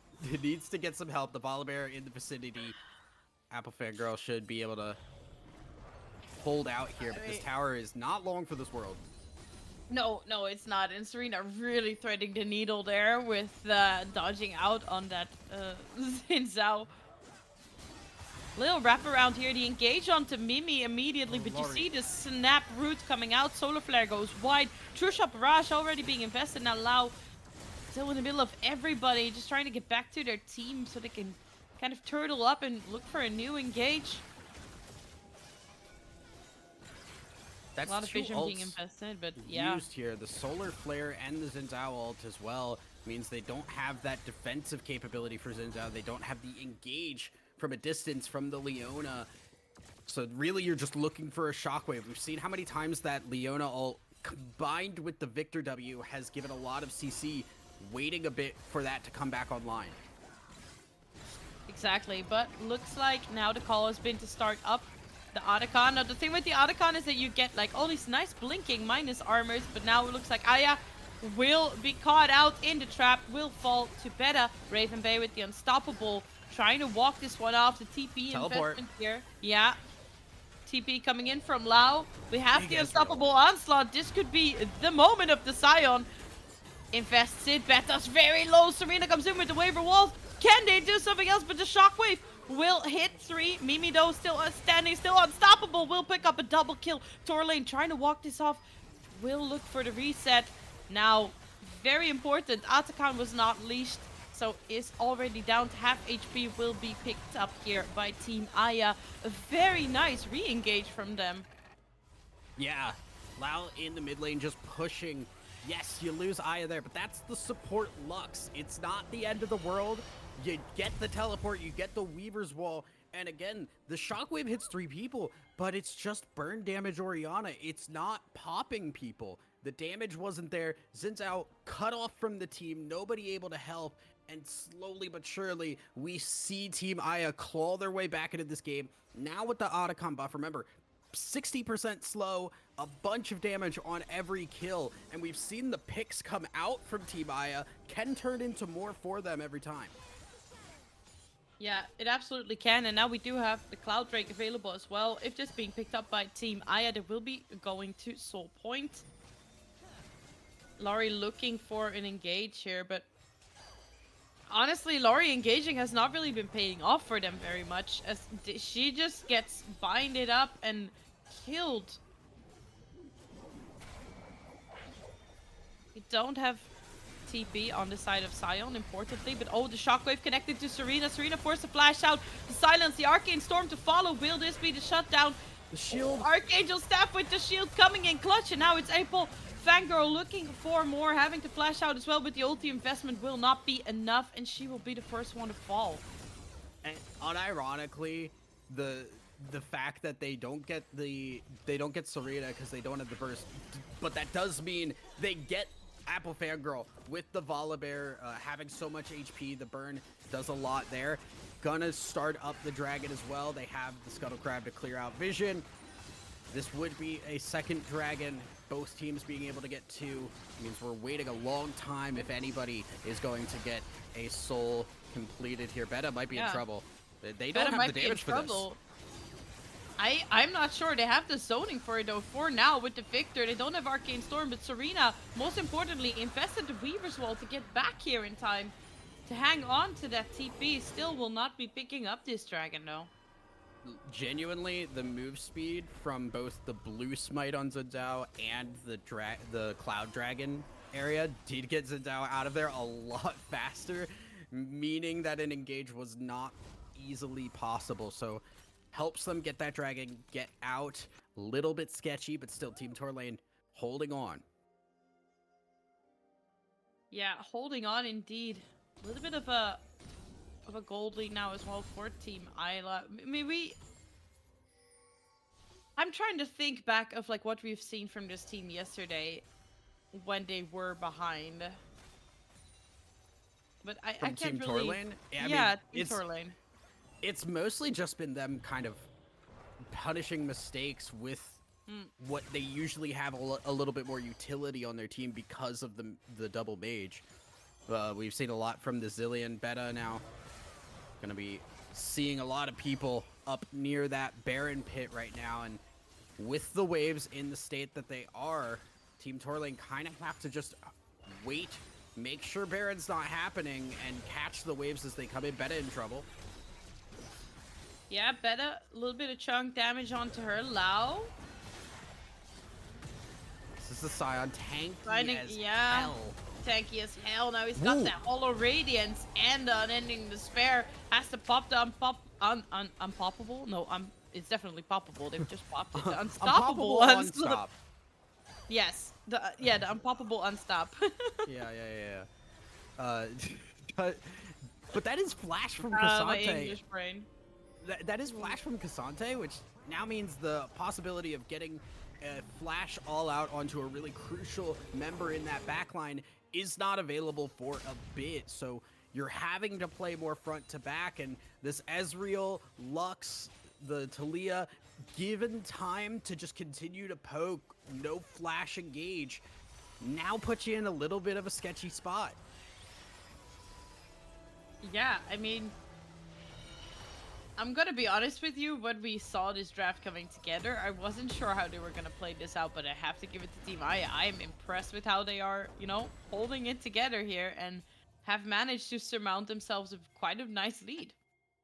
to get some help. The Volibear in the vicinity. Apple Fangirl should be able to hold out here, but this tower is not long for this world. No, it's not. And Serena really threading the needle there with dodging out on that Xin Zhao. Little wraparound here. The engage onto Mimi immediately, but you see the snap root coming out. Solar Flare goes wide. True Shot Barrage already being invested. Now Lao still in the middle of everybody, just trying to get back to their team so they can kind of turtle up and look for a new engage. That's a lot of vision being invested, but yeah. Used here, the Solar Flare and the Xin Zhao ult as well. Means they don't have that defensive capability for Zinzao. They don't have the engage from a distance from the Leona. So really, you're just looking for a shockwave. We've seen how many times that Leona ult combined with the Victor W has given a lot of CC waiting a bit for that to come back online. Exactly, but looks like now the call has been to start up the Otacon. Now the thing with the Otacon is that you get like all these nice blinking minus armors, but now it looks like Aya will be caught out in the trap, will fall to Beta. Raven Bay with the unstoppable, trying to walk this one off. The TP Teleport. investment here. Yeah. TP coming in from Lao. We have Big the Ezreal. unstoppable onslaught. This could be the moment of the Sion. Invests it. Beta's very low. Serena comes in with the waiver walls. Can they do something else? But the shockwave will hit 3. Mimi though still standing, still unstoppable. Will pick up a double kill. Torlane trying to walk this off. Will look for the reset. Now, very important. Atakan was not leashed, so is already down to half HP. Will be picked up here by Team Aya. A very nice re-engage from them. Yeah, Lao in the mid lane just pushing. Yes, you lose Aya there, but that's the support Lux. It's not the end of the world. You get the teleport, you get the Weaver's Wall, and again, the shockwave hits 3 people, but it's just burn damage Orianna. It's not popping people. The damage wasn't there. Zinzao cut off from the team, nobody able to help, and slowly but surely, we see Team Aya claw their way back into this game. Now with the Otacon buff, remember, 60% slow, a bunch of damage on every kill, and we've seen the picks come out from Team Aya can turn into more for them every time. Yeah, it absolutely can, and now we do have the Cloud Drake available as well. If just being picked up by Team Aya, they will be going to Soul Point. Laurie looking for an engage here, but honestly, Laurie engaging has not really been paying off for them very much, as she just gets binded up and killed. We don't have TP on the side of Sion, importantly, but oh, the shockwave connected to Serena. Serena forced to flash out to silence the Arcane Storm to follow. Will this be the shutdown? The shield. Archangel Staff with the shield coming in clutch, and now it's April. Fangirl looking for more, having to flash out as well, but the ulti investment will not be enough, and she will be the first one to fall. And unironically, the fact that they don't get Serena because they don't have the burst, but that does mean they get Apple Fangirl with the Volibear having so much HP. The burn does a lot there. Gonna start up the dragon as well. They have the Scuttle Crab to clear out vision. This would be a second dragon. Both teams being able to get 2 means we're waiting a long time if anybody is going to get a soul completed here. Beta might be in trouble. They don't have the damage for this. I'm not sure. They have the zoning for it though. For now with the Victor, they don't have Arcane Storm, but Serena, most importantly, invested the Weaver's Wall to get back here in time to hang on to that TP. Still will not be picking up this dragon though. Genuinely, the move speed from both the blue smite on Zinzao and the Cloud Dragon area did get Zinzao out of there a lot faster, meaning that an engage was not easily possible. So helps them get that dragon, get out. Little bit sketchy, but still Team Torlane holding on. Yeah, holding on indeed. A little bit of a gold lead now as well for Team Isla. I mean, I'm trying to think back of like what we've seen from this team yesterday when they were behind. But I can't Team really... Torlane? Yeah, Team Torlane. It's mostly just been them kind of punishing mistakes with what they usually have a little bit more utility on their team because of the double mage. We've seen a lot from the Zillion Beta now. Gonna be seeing a lot of people up near that Baron pit right now, and with the waves in the state that they are, Team Torlane kind of have to just wait, make sure Baron's not happening, and catch the waves as they come in. Beta in trouble. Yeah, Beta, a little bit of chunk damage onto her. Lao. This is the Scion, tanky as hell. Tanky as hell. Now he's got that Hollow Radiance and Unending Despair. Has to pop the unpoppable. No, it's definitely poppable. They've just popped it. The unstoppable unstop. Yes, the unpoppable unstop. Yeah. Uh, but, but that is flash from My Cassante. English brain. That is flash from Cassante, which now means the possibility of getting a flash all out onto a really crucial member in that backline is not available for a bit. So you're having to play more front to back, and this Ezreal, Lux, the Talia, given time to just continue to poke, no flash engage, now puts you in a little bit of a sketchy spot. Yeah, I mean, I'm gonna be honest with you, when we saw this draft coming together, I wasn't sure how they were gonna play this out, but I have to give it to Team Aya. I am impressed with how they are, you know, holding it together here and have managed to surmount themselves with quite a nice lead.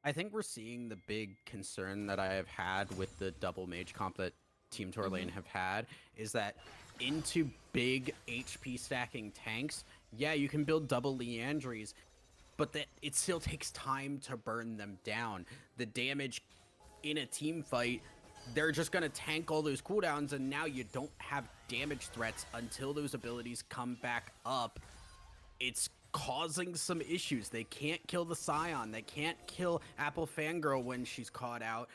I think we're seeing the big concern that I have had with the double mage comp that Team Torlane have had is that into big HP stacking tanks, yeah, you can build double Leandries, but that it still takes time to burn them down. The damage in a team fight, they're just going to tank all those cooldowns, and now you don't have damage threats until those abilities come back up. It's causing some issues. They can't kill the Scion. They can't kill Apple Fangirl when she's caught out.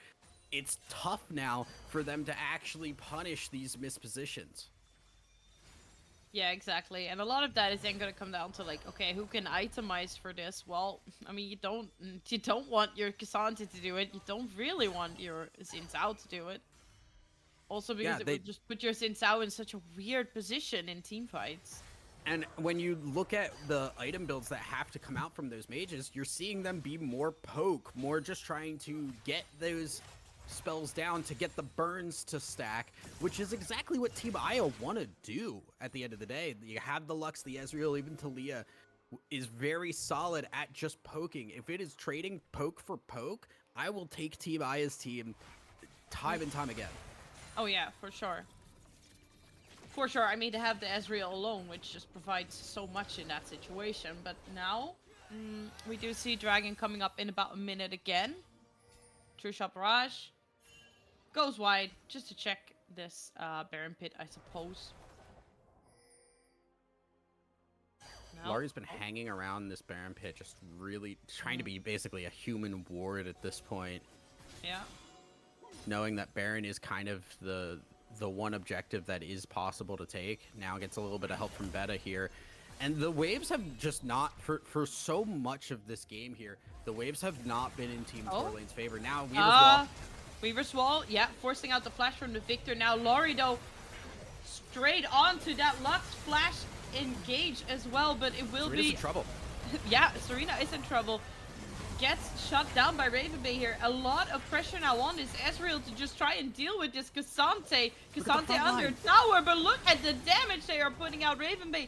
It's tough now for them to actually punish these mispositions. Yeah, exactly. And a lot of that is then going to come down to like, okay, who can itemize for this? Well, I mean, you don't want your Cassandra to do it. You don't really want your Xin Zhao to do it. Also because Yeah, it they would just put your Xin Zhao in such a weird position in team fights. And when you look at the item builds that have to come out from those mages, you're seeing them be more poke, more just trying to get those spells down to get the burns to stack, which is exactly what Team Aya want to do at the end of the day. You have the Lux, the Ezreal, even Talia is very solid at just poking. If it is trading poke for poke, I will take Team Aya's team time and time again. Oh yeah, for sure. For sure, I mean, to have the Ezreal alone, which just provides so much in that situation. But now, we do see Dragon coming up in about a minute again. True Shot Barrage. Goes wide, just to check this Baron Pit, I suppose. No. Laurie's been hanging around this Baron Pit, just really trying to be basically a human ward at this point. Yeah. Knowing that Baron is kind of the one objective that is possible to take. Now gets a little bit of help from Beta here. And the waves have just not, for so much of this game here, the waves have not been in Team Torlane's favor. Now Weaver's Wall. Weaver's Wall, yeah, forcing out the flash from the Victor. Now Laurie, though, straight onto that Lux flash engage as well, but it will Serena's in trouble. Yeah, Serena is in trouble. Gets shut down by Ravenbay here. A lot of pressure now on this Ezreal to just try and deal with this Cassante. Cassante under tower, but look at the damage they are putting out. Ravenbay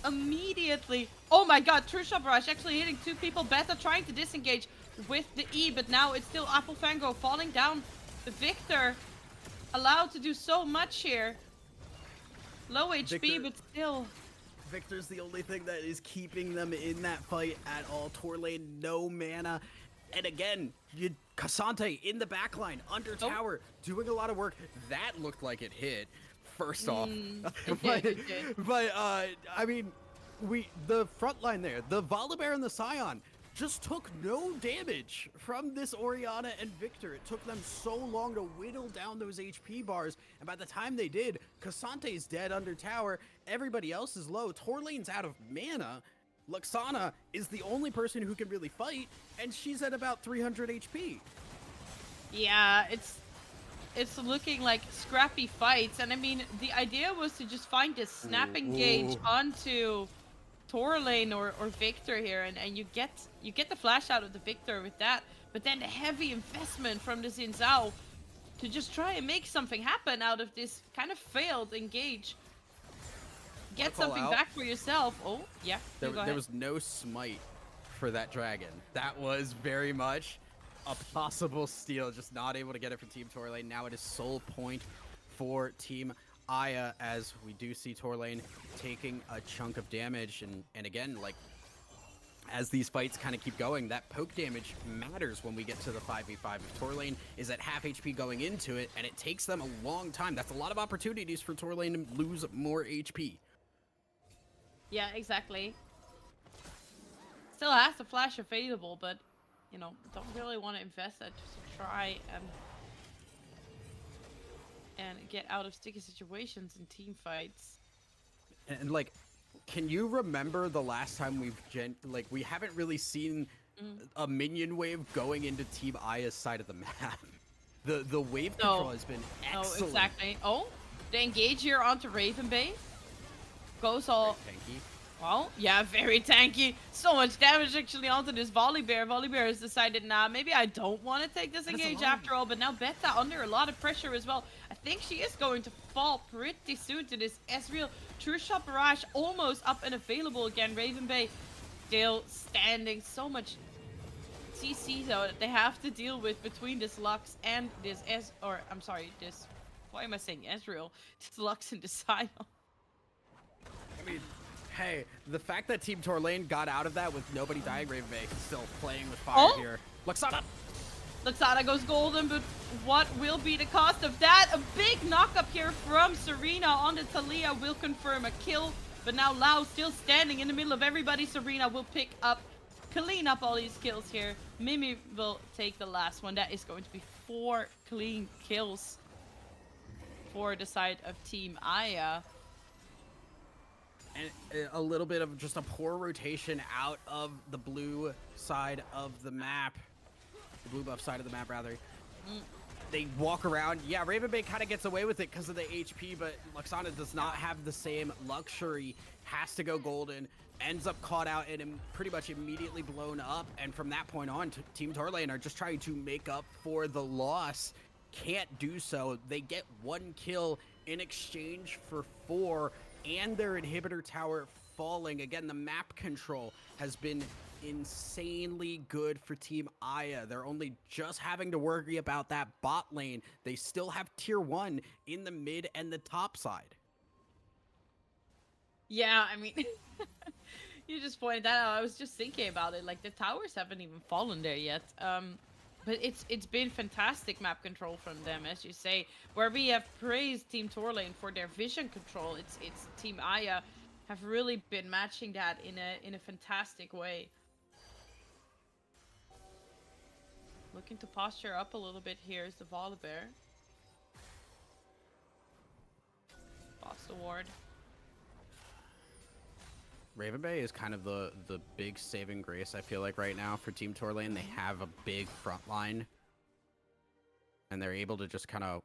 immediately. Oh my god, True Shot Barrage actually hitting two people. Beta trying to disengage with the E, but now it's still Apple Fango falling down. The Victor allowed to do so much here. Low HP, Victor, but still. Victor's the only thing that is keeping them in that fight at all. Torlane, no mana. And again, Cassante in the backline, under tower, doing a lot of work. That looked like it hit, first off. But I mean, the front line there, the Volibear and the Scion just took no damage from this Orianna and Victor. It took them so long to whittle down those HP bars, and by the time they did, Cassante's dead under tower, everybody else is low, Torlane's out of mana, Luxana is the only person who can really fight, and she's at about 300 HP. Yeah, it's looking like scrappy fights, and I mean, the idea was to just find this snap engage onto Torlane or Victor here, and you get the flash out of the Victor with that, but then the heavy investment from the Xin Zhao to just try and make something happen out of this kind of failed engage. Get something back for yourself. Oh, yeah. There was no smite for that dragon. That was very much a possible steal, just not able to get it from Team Torlane. Now it is sole point for Team Aya, as we do see Torlane taking a chunk of damage, and again, like, as these fights kind of keep going, that poke damage matters when we get to the 5v5. If Torlane is at half HP going into it, and it takes them a long time, that's a lot of opportunities for Torlane to lose more HP. Yeah, exactly. Still has the flash available, but don't really want to invest that just to try and get out of sticky situations in team fights. And like, can you remember the last time we haven't really seen Mm. a minion wave going into Team Aya's side of the map? The wave control No, has been no, excellent. exactly. Oh, the engage here onto Raven Bay goes Very all. tanky. Well, yeah, very tanky. So much damage actually onto this Volley Bear. Volley Bear has decided, nah, maybe I don't want to take this That is a engage lot of. after all. But now Beta under a lot of pressure as well. I think she is going to fall pretty soon to this Ezreal. True Shot Barrage almost up and available again. Raven Bay still standing. So much CC though that they have to deal with between this Lux and this I'm sorry, this. Why am I saying Ezreal? This Lux and this Sion. I mean, hey, the fact that Team Torlane got out of that with nobody dying, Raven Bay still playing with fire Oh, here. Luxana. Luxana goes golden, but what will be the cost of that? A big knock up here from Serena on the Talia will confirm a kill. But now Lau still standing in the middle of everybody. Serena will clean up all these kills here. Mimi will take the last one. That is going to be 4 clean kills for the side of Team Aya. And a little bit of just a poor rotation out of the blue side of the map. The blue buff side of the map, rather. They walk around. Yeah, Raven Bay kind of gets away with it because of the HP, but Luxana does not have the same luxury. Has to go golden. Ends up caught out and pretty much immediately blown up. And from that point on, Team Torlane are just trying to make up for the loss. Can't do so. They get 1 kill in exchange for 4, and their inhibitor tower falling. Again, the map control has been insanely good for Team Aya. They're only just having to worry about that bot lane. They still have tier 1 in the mid and the top side. Yeah, I mean, you just pointed that out. I was just thinking about it. Like the towers haven't even fallen there yet. But it's been fantastic map control from them, as you say. Where we have praised Team Torlane for their vision control, it's Team Aya have really been matching that in a fantastic way. Looking to posture up a little bit here is the Volibear. Boss award. Raven Bay is kind of the big saving grace, I feel like, right now for Team Torlane. They have a big front line, and they're able to just kind of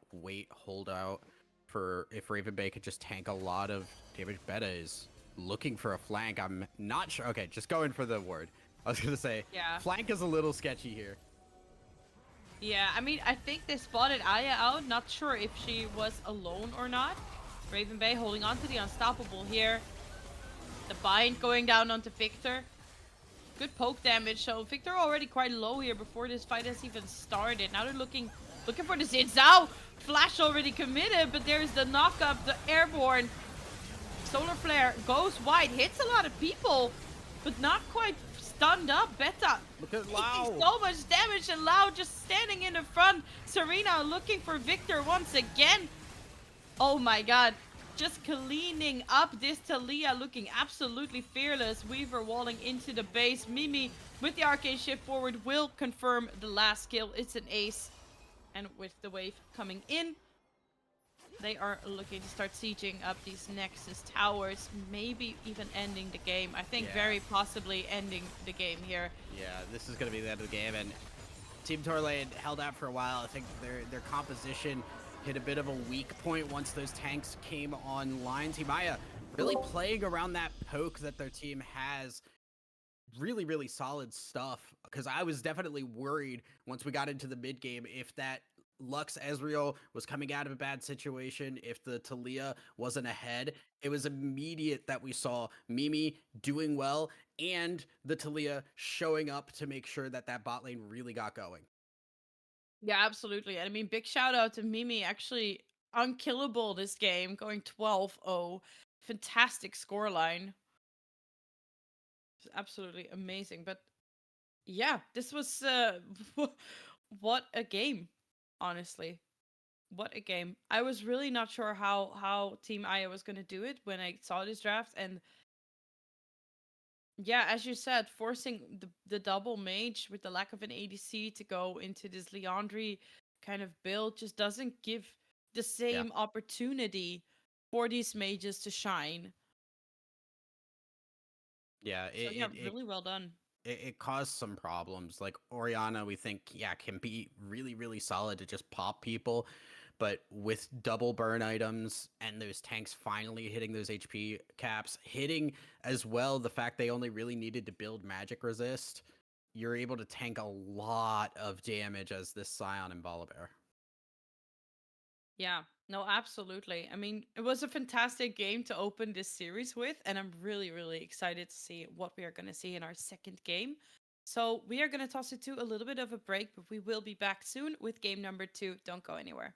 hold out for if Raven Bay could just tank a lot of damage. Beta is looking for a flank. I'm not sure. Okay, just going for the ward. I was going to say, Yeah. flank is a little sketchy here. Yeah, I mean, I think they spotted Aya out. Not sure if she was alone or not. Raven Bay holding on to the unstoppable here. The bind going down onto Victor. Good poke damage. So Victor already quite low here before this fight has even started. Now they're looking for the Xin Zhao. Flash already committed, but there's the knock up, the airborne. Solar Flare goes wide, hits a lot of people, but not quite stunned up. Beta Look at taking Lau. so much damage, and Lau just standing in the front. Serena looking for Victor once again. Oh my god. Just cleaning up this Talia, looking absolutely fearless. Weaver walling into the base. Mimi with the arcane shift forward will confirm the last kill. It's an ace. And with the wave coming in, they are looking to start sieging up these Nexus towers. Maybe even ending the game. I think very possibly ending the game here. Yeah, this is going to be the end of the game. And Team Torlane held out for a while. I think their composition hit a bit of a weak point once those tanks came online. Team Aya really playing around that poke that their team has. Really, really solid stuff. Because I was definitely worried once we got into the mid game if that Lux Ezreal was coming out of a bad situation, if the Talia wasn't ahead. It was immediate that we saw Mimi doing well and the Talia showing up to make sure that that bot lane really got going. Yeah, absolutely. And I mean, big shout out to Mimi, actually unkillable this game, going 12-0. Fantastic scoreline. It's absolutely amazing. But yeah, this was what a game, honestly. What a game. I was really not sure how Team Aya was going to do it when I saw this draft, and Yeah, as you said, forcing the double mage with the lack of an ADC to go into this Leandry kind of build just doesn't give the Yeah. same opportunity for these mages to shine. Yeah, So yeah, really well done. it caused some problems. Like Oriana, we think, yeah, can be really, really solid to just pop people. But with double burn items and those tanks finally hitting those HP caps, hitting as well the fact they only really needed to build magic resist, you're able to tank a lot of damage as this Scion and Volibear. Yeah, no, absolutely. I mean, it was a fantastic game to open this series with, and I'm really, really excited to see what we are going to see in our second game. So, we are going to toss it to a little bit of a break, but we will be back soon with game number 2. Don't go anywhere.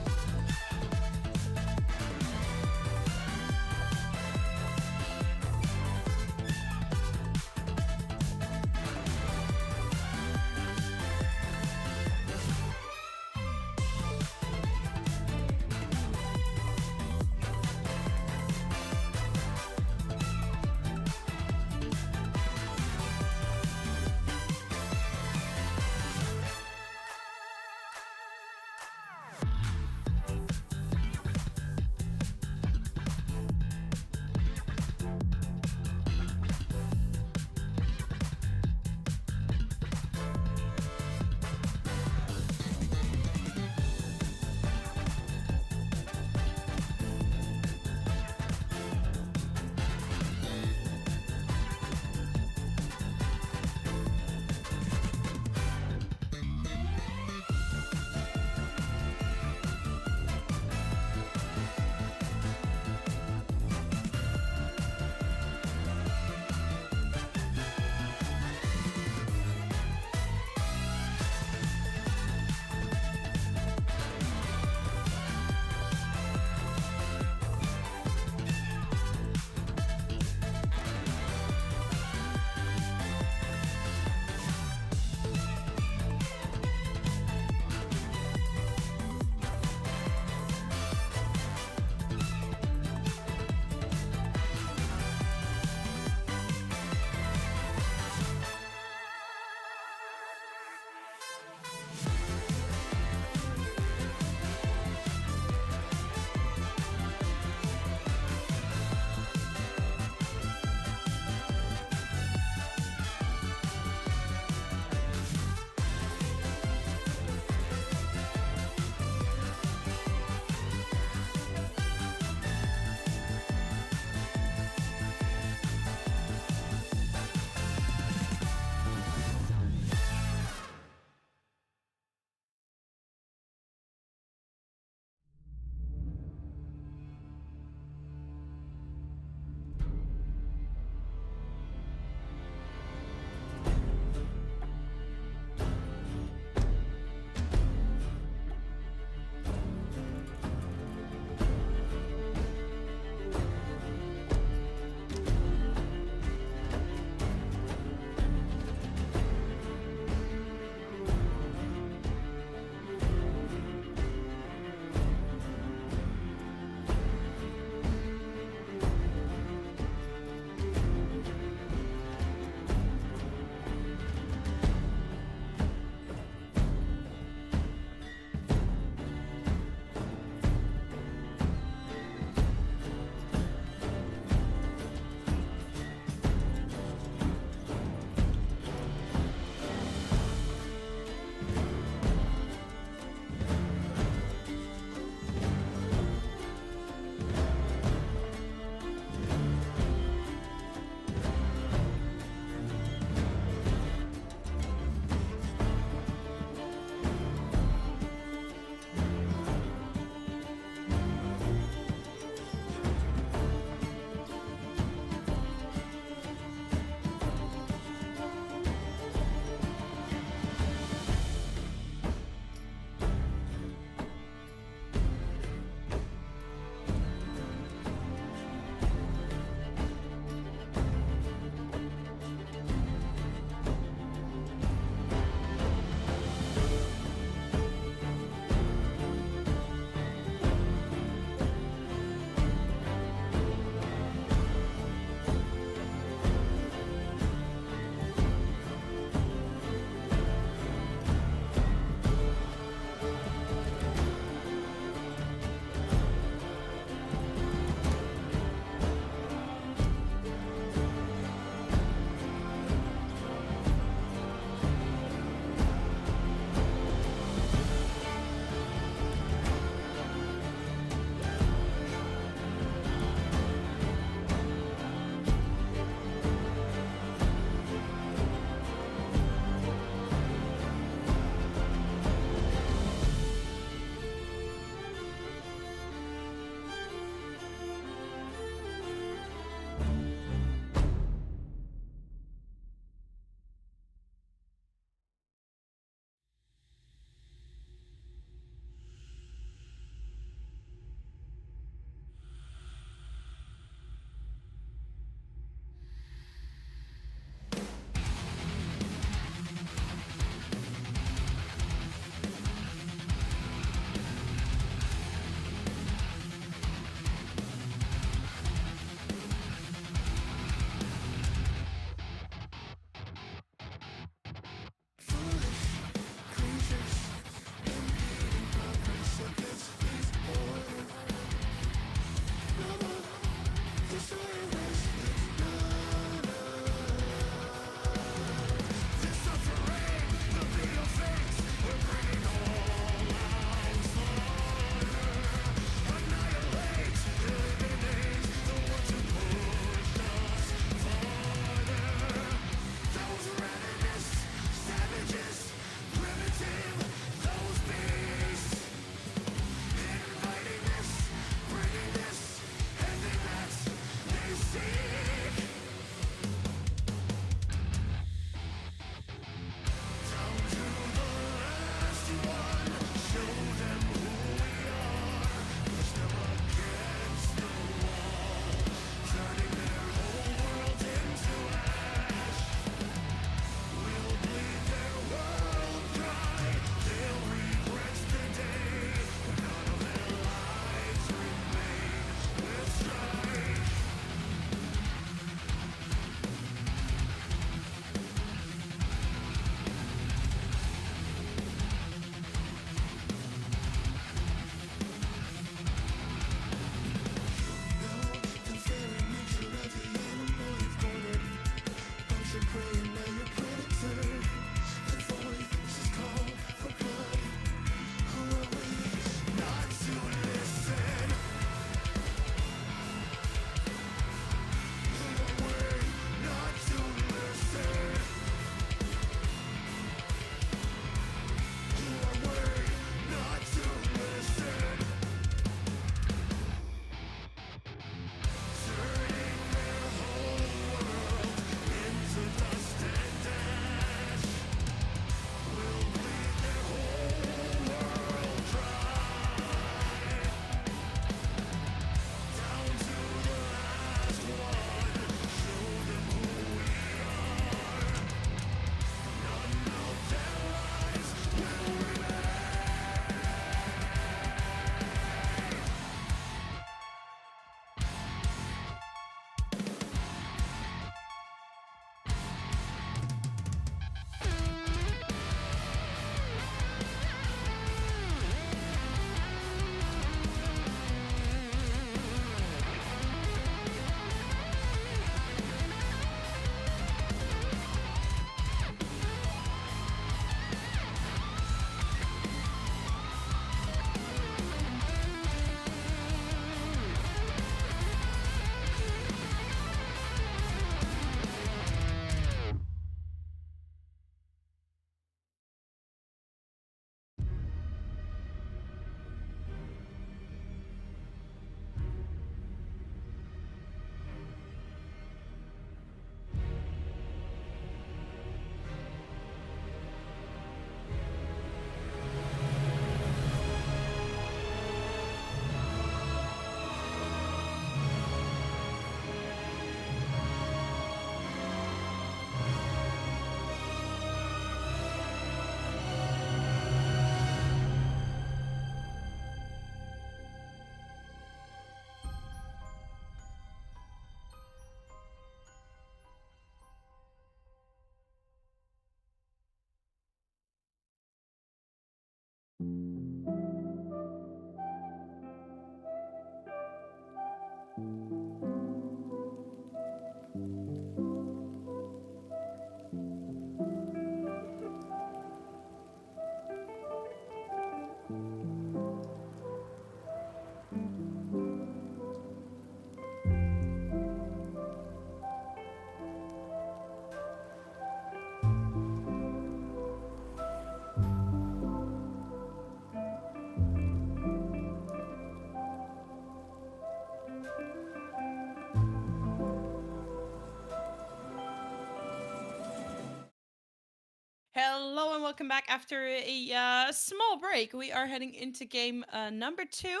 welcome back after a small break. We are heading into game number 2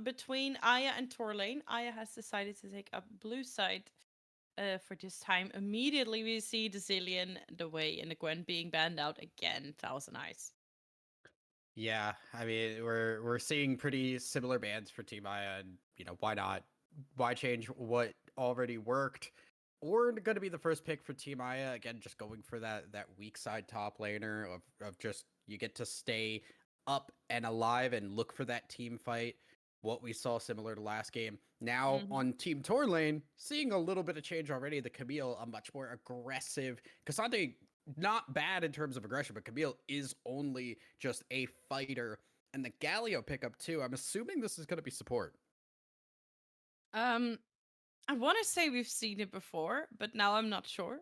between Aya and Torlane. Aya has decided to take up blue side for this time. Immediately, we see the Zillion, the Way, and the Gwen being banned out again. Thousand Eyes. Yeah, I mean we're seeing pretty similar bans for Team Aya, and why not? Why change what already worked? Or going to be the first pick for Team Aya again, just going for that weak side top laner of just you get to stay up and alive and look for that team fight. What we saw similar to last game. Now Mm-hmm. on Team Tor lane, seeing a little bit of change already. The Camille, a much more aggressive. Cassandre, not bad in terms of aggression, but Camille is only just a fighter. And the Galio pickup too. I'm assuming this is going to be support. Um, I want to say we've seen it before, but now I'm not sure.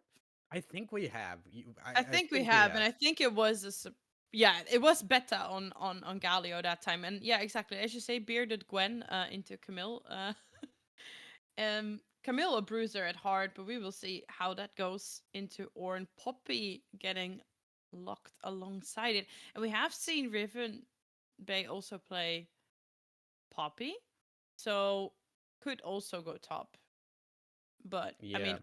I think we have. I I think we think we have, and have. I think it was yeah, it was beta on Galio that time, and yeah, exactly as you say, bearded Gwen into Camille. Camille a bruiser at heart, but we will see how that goes into Orn. Poppy getting locked alongside it, and we have seen Riven Bay also play Poppy, so could also go top. But I Yeah. mean,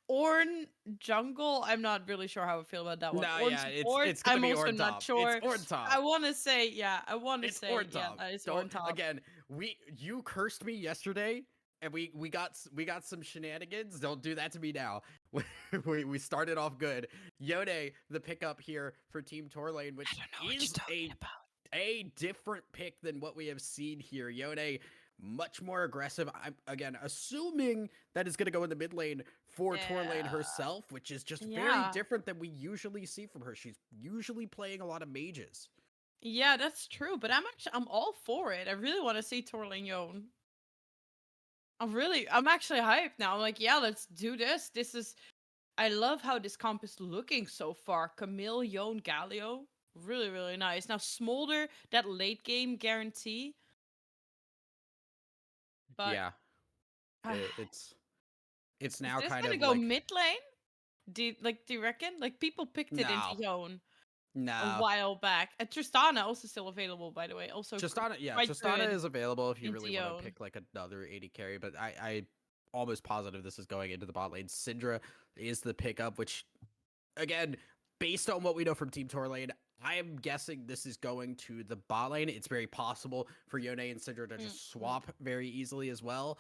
Orn jungle. I'm not really sure how I feel about that one. No, Orn yeah, support. it's gonna I'm be also Orn not top. It's sure. Orn I top. want to say, yeah. I want to It's say, Orn yeah, top. that is Don't Orn top. again. You cursed me yesterday, and we got some shenanigans. Don't do that to me now. We started off good. Yone, the pickup here for Team Torlane, I which don't know what you're is talking about. a different pick than what we have seen here. Yone, much more aggressive. I'm again assuming that is going to go in the mid lane for Torlane Yeah, herself, which is just very yeah, different than we usually see from her. She's usually playing a lot of mages. yeah. That's true. But I'm all for it. I really want to see Torlignon. I'm actually hyped now. I'm like, yeah, let's do this. I love how this comp is looking so far. Camille, Yon, Galio. Really, really nice. Now, Smolder, that late game guarantee. But Yeah, uh, it's it's is now this kind gonna of go like mid lane? Do you reckon? Like, people picked it into no, Yon a no. while back. And Tristana also still available, by the way. Also Tristana, yeah, quite Tristana good is available if you into really want to Yon. pick like another 80 carry, but I almost positive this is going into the bot lane. Syndra is the pickup, which again, based on what we know from Team Torlane, I am guessing this is going to the bot lane. It's very possible for Yone and Syndra to just Mm-hmm. swap very easily as well.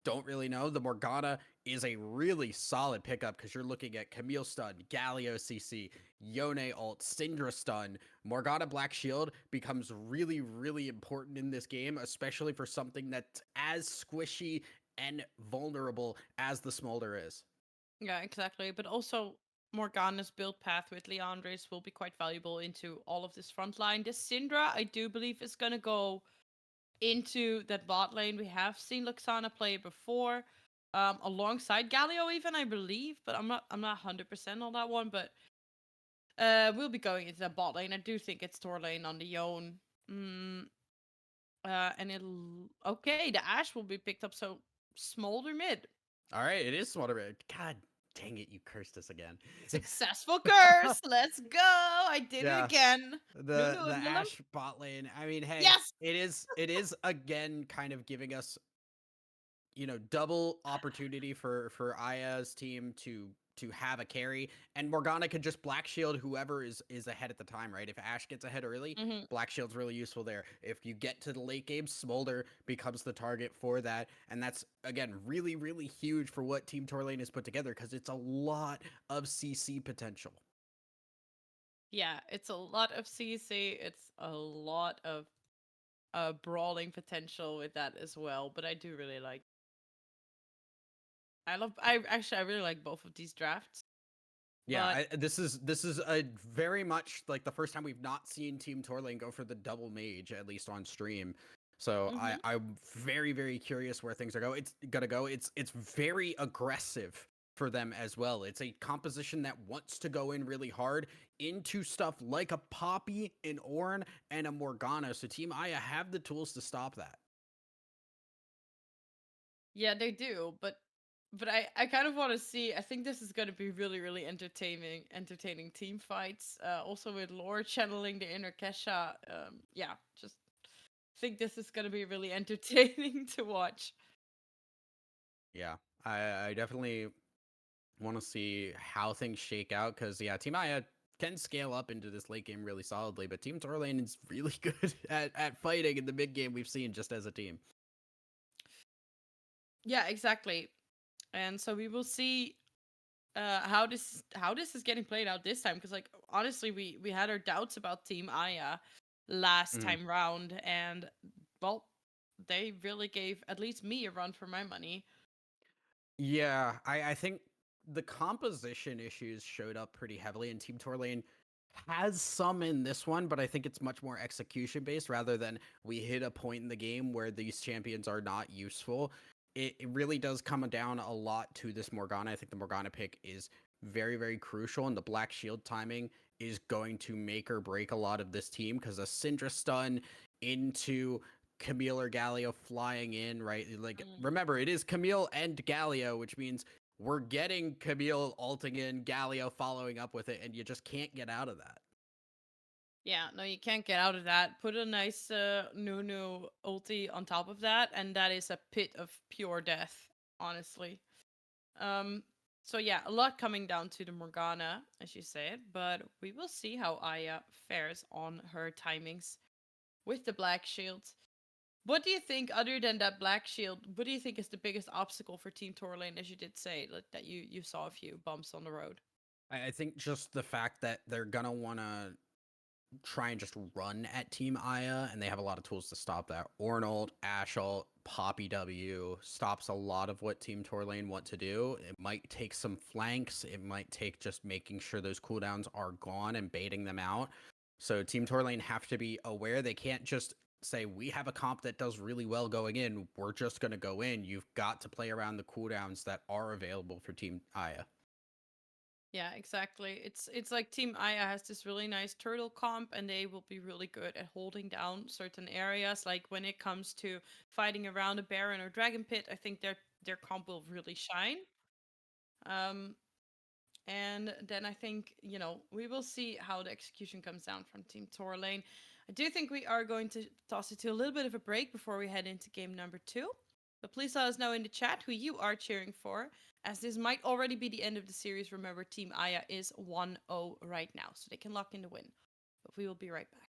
Don't really know. The Morgana is a really solid pickup because you're looking at Camille stun, Galio CC, Yone ult, Syndra stun. Morgana Black Shield becomes really, really important in this game, especially for something that's as squishy and vulnerable as the Smolder is. Yeah, exactly. But also, Morgana's build path with Leandris will be quite valuable into all of this front line. This Syndra, I do believe, is gonna go into that bot lane. We have seen Luxana play it before, alongside Galio, even I believe, but I'm not 100% on that one. But we'll be going into that bot lane. I do think it's Tor lane on the Yone. Mm, and it'll okay. The Ash will be picked up. So Smolder mid. All right, it is Smolder. God dang it, you cursed us again. Successful curse. Let's go. I did it Yeah, again. the Willem. Ash bot lane. I mean, hey, Yes. it is again kind of giving us double opportunity for Aya's team to have a carry, and Morgana could just Black Shield whoever is ahead at the time, right? If Ash gets ahead early, Hmm. Black Shield's really useful there. If you get to the late game, Smolder becomes the target for that, and that's again really really huge for what Team Torlane has put together because it's a lot of CC potential. Yeah, it's a lot of CC. It's a lot of brawling potential with that as well. But I do really like. I really like both of these drafts. Yeah, But this is a very much like the first time we've not seen Team Torlane go for the double mage at least on stream. So hmm I'm very very curious where things are go. It's gonna go. It's very aggressive for them as well. It's a composition that wants to go in really hard into stuff like a Poppy, an Ornn, and a Morgana. So Team Aya have the tools to stop that. yeah, they do. But but I kind of want to see. I think this is going to be really, really entertaining team fights. Also with lore channeling the inner Kesha. Yeah, just think this is going to be really entertaining to watch. Yeah, I definitely want to see how things shake out because yeah, Team Aya can scale up into this late game really solidly, but Team Torlane is really good at fighting in the mid game we've seen just as a team. Yeah, exactly. And so we will see how this is getting played out this time, because like honestly we had our doubts about Team Aya last Mm. time round, and well, they really gave at least me a run for my money. Yeah, I think the composition issues showed up pretty heavily, and Team Torlane has some in this one, but I think it's much more execution based rather than we hit a point in the game where these champions are not useful. It really does come down a lot to this Morgana. I think the Morgana pick is very, very crucial, and the Black Shield timing is going to make or break a lot of this team because a Syndra stun into Camille or Galio flying in, right? Like, Mm. remember, it is Camille and Galio, which means we're getting Camille ulting in, Galio following up with it, and you just can't get out of that. Yeah, no, you can't get out of that. Put a nice Nunu ulti on top of that, and that is a pit of pure death, honestly. Um, so yeah, a lot coming down to the Morgana, as you said, but we will see how Aya fares on her timings with the Black Shield. What do you think, other than that Black Shield, what do you think is the biggest obstacle for Team Torlane, as you did say, like, that you saw a few bumps on the road? I think just the fact that they're gonna want to try and just run at Team Aya, and they have a lot of tools to stop that. Ornold, Ashel, Poppy W stops a lot of what Team Torlane want to do. It might take some flanks. It might take just making sure those cooldowns are gone and baiting them out. So Team Torlane have to be aware. They can't just say, we have a comp that does really well going in. We're just going to go in. You've got to play around the cooldowns that are available for Team Aya. Yeah, exactly. It's like Team Aya has this really nice turtle comp, and they will be really good at holding down certain areas. Like when it comes to fighting around a Baron or Dragon Pit, I think their comp will really shine. Um, and then I think, we will see how the execution comes down from Team Torlane. I do think we are going to toss it to a little bit of a break before we head into game number 2. But please let us know in the chat who you are cheering for, as this might already be the end of the series. Remember, Team Aya is 1-0 right now, so they can lock in the win. But we will be right back.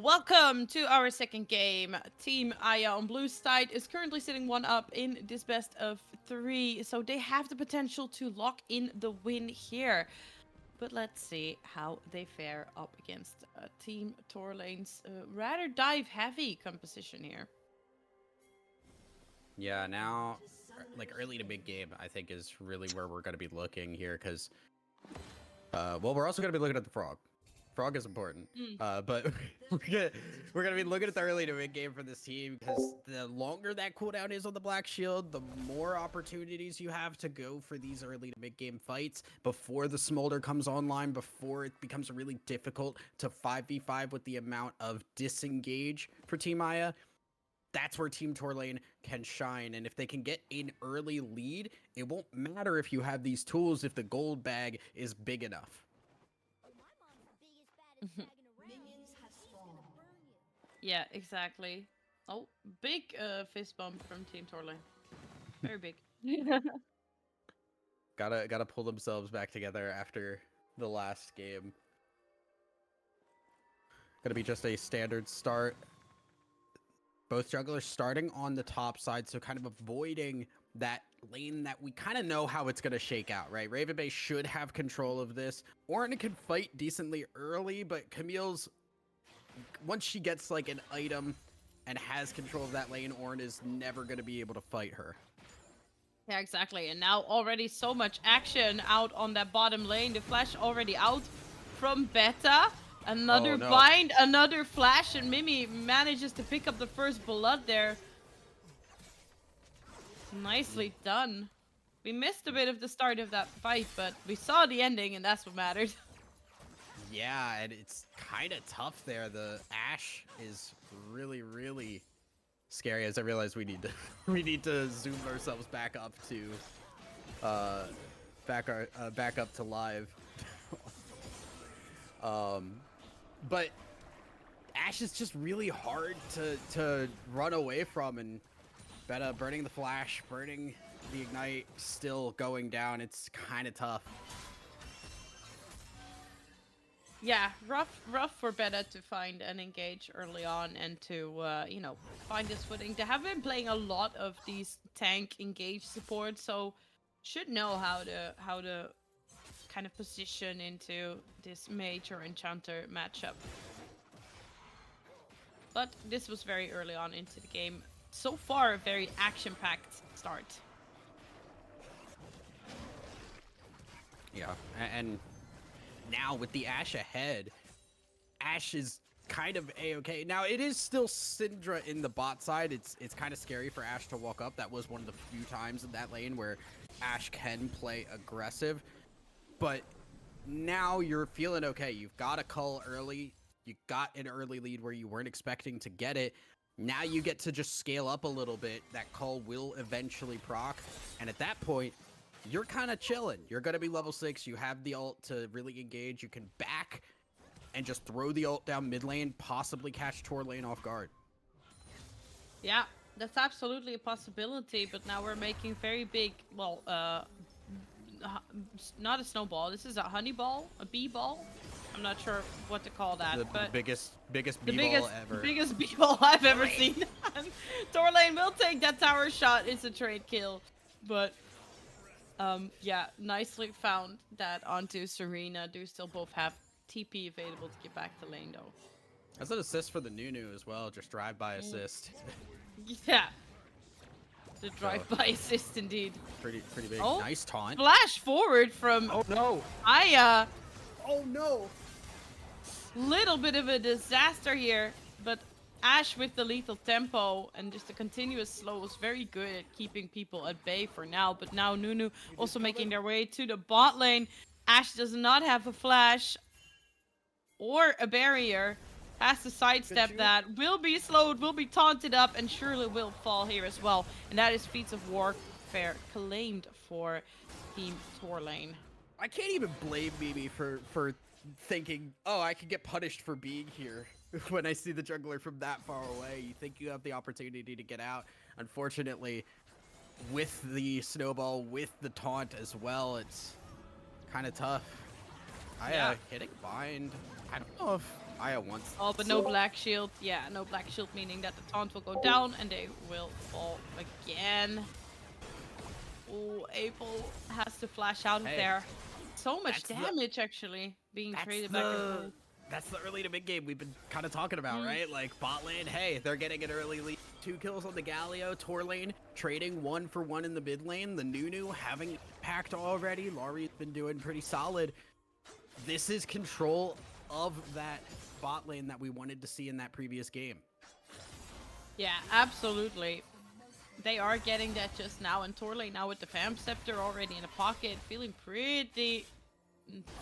welcome to our second game. Team Aya on blue side is currently sitting one up in this best of 3, so they have the potential to lock in the win here. But let's see how they fare up against Team Torlane's rather dive-heavy composition here. Yeah, now, like, early to mid game, I think is really where we're going to be looking here, because, well, we're also going to be looking at the frog. Frog is important, but we're gonna be looking at the early to mid game for this team, because the longer that cooldown is on the Black Shield, the more opportunities you have to go for these early to mid game fights before the Smolder comes online, before it becomes really difficult to 5v5 with the amount of disengage for Team Aya. That's where Team Torlane can shine, and if they can get an early lead, it won't matter if you have these tools if the gold bag is big enough. Yeah, exactly. Oh, big fist bump from Team Torlane. Very big. Gotta pull themselves back together after the last game. Gonna be just a standard start. Both jugglers starting on the top side, so kind of avoiding that lane that we kind of know how it's going to shake out, right? Raven Bay should have control of this. Ornn can fight decently early, but Camille's, once she gets like an item and has control of that lane, Ornn is never going to be able to fight her. Yeah, exactly. And now already so much action out on that bottom lane. The flash already out from Beta. Another bind, another flash, and Mimi manages to pick up the first blood there. Nicely done. We missed a bit of the start of that fight, but we saw the ending, and that's what mattered. Yeah, and it's kind of tough there. The Ashe is really, really scary. As I realize we need to zoom ourselves back up to back up to live. But Ashe is just really hard to run away from, and Beta burning the flash, burning the ignite, still going down. It's kind of tough. Yeah, rough for Beta to find and engage early on, and to you know, find his footing. They have been playing a lot of these tank engage support, so should know how to kind of position into this mage or enchanter matchup. But this was very early on into the game. So far, a very action-packed start. Yeah, and now with the Ashe ahead, Ashe is kind of a-okay. Now, it is still Syndra in the bot side. It's kind of scary for Ashe to walk up. That was one of the few times in that lane where Ashe can play aggressive. But now you're feeling okay. You've got a cull early. You got an early lead where you weren't expecting to get it. Now you get to just scale up a little bit. That cull will eventually proc. And at that point, you're kind of chilling. You're going to be level 6. You have the ult to really engage. You can back and just throw the ult down mid lane, possibly catch Torlane off guard. Yeah, that's absolutely a possibility, but now we're making very big, well, not a snowball. This is a honey ball, a bee ball. I'm not sure what to call that, but the biggest bee ball ever. The biggest bee ball I've ever seen. Torlane will take that tower shot. It's a trade kill, but yeah, nicely found that onto Serena. Do still both have TP available to get back to lane though. That's an assist for the Nunu as well. Just drive-by assist. Yeah. The drive-by assist, indeed. Pretty big. Oh, nice taunt. Flash forward from Aya. Oh no! Little bit of a disaster here, but Ashe with the lethal tempo and just the continuous slow was very good at keeping people at bay for now. But now Nunu also making their way to the bot lane. Ashe does not have a flash or a barrier. Has to sidestep that. Will be slowed, will be taunted up, and surely will fall here as well. And that is Feats of Warfare claimed for Team Torlane. I can't even blame Mimi for thinking, oh, I could get punished for being here. When I see the jungler from that far away, you think you have the opportunity to get out. Unfortunately, with the snowball, with the taunt as well, it's kind of tough. Hitting bind. I don't know if Aya wants Oh, but no black shield. Yeah, no black shield, meaning that the taunt will go down and they will fall again. Oh, April has to flash out of Hey, there. So much that's the damage, actually, being that's traded back and the forth. that's the early to mid game we've been kind of talking about, Mm. right? Like bot lane, hey, they're getting an early lead. 2 kills on the Galio. Tor lane trading 1 for 1 in the mid lane. The Nunu having impact already. Laurie's been doing pretty solid. This is control of that bot lane that we wanted to see in that previous game. Yeah, absolutely. They are getting that just now, and Torley now with the Fam Scepter already in the pocket, feeling pretty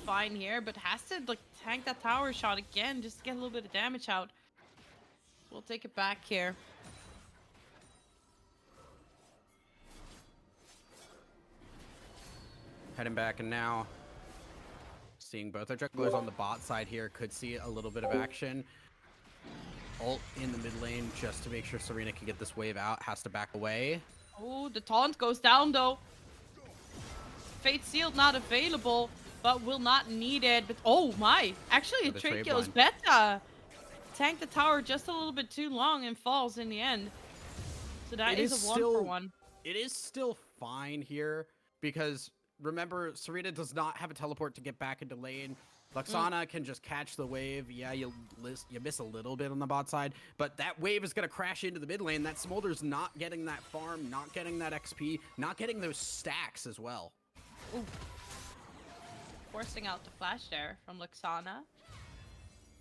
fine here, but has to like tank that tower shot again just to get a little bit of damage out. We'll take it back here. Heading back, and now seeing both our junglers on the bot side here could see a little bit of action. Ult in the mid lane just to make sure Serena can get this wave out. Has to back away. Oh, the taunt goes down though. Fate Sealed not available, but will not need it. But oh my, actually a trade kills Beta. Tanked the tower just a little bit too long and falls in the end. So that is a 1-for-1. It is still fine here because remember, Serena does not have a teleport to get back into lane. Luxana can just catch the wave. Yeah, you miss a little bit on the bot side, but that wave is going to crash into the mid lane. That Smolder's not getting that farm, not getting that XP, not getting those stacks as well. Ooh. Forcing out the flash there from Luxana.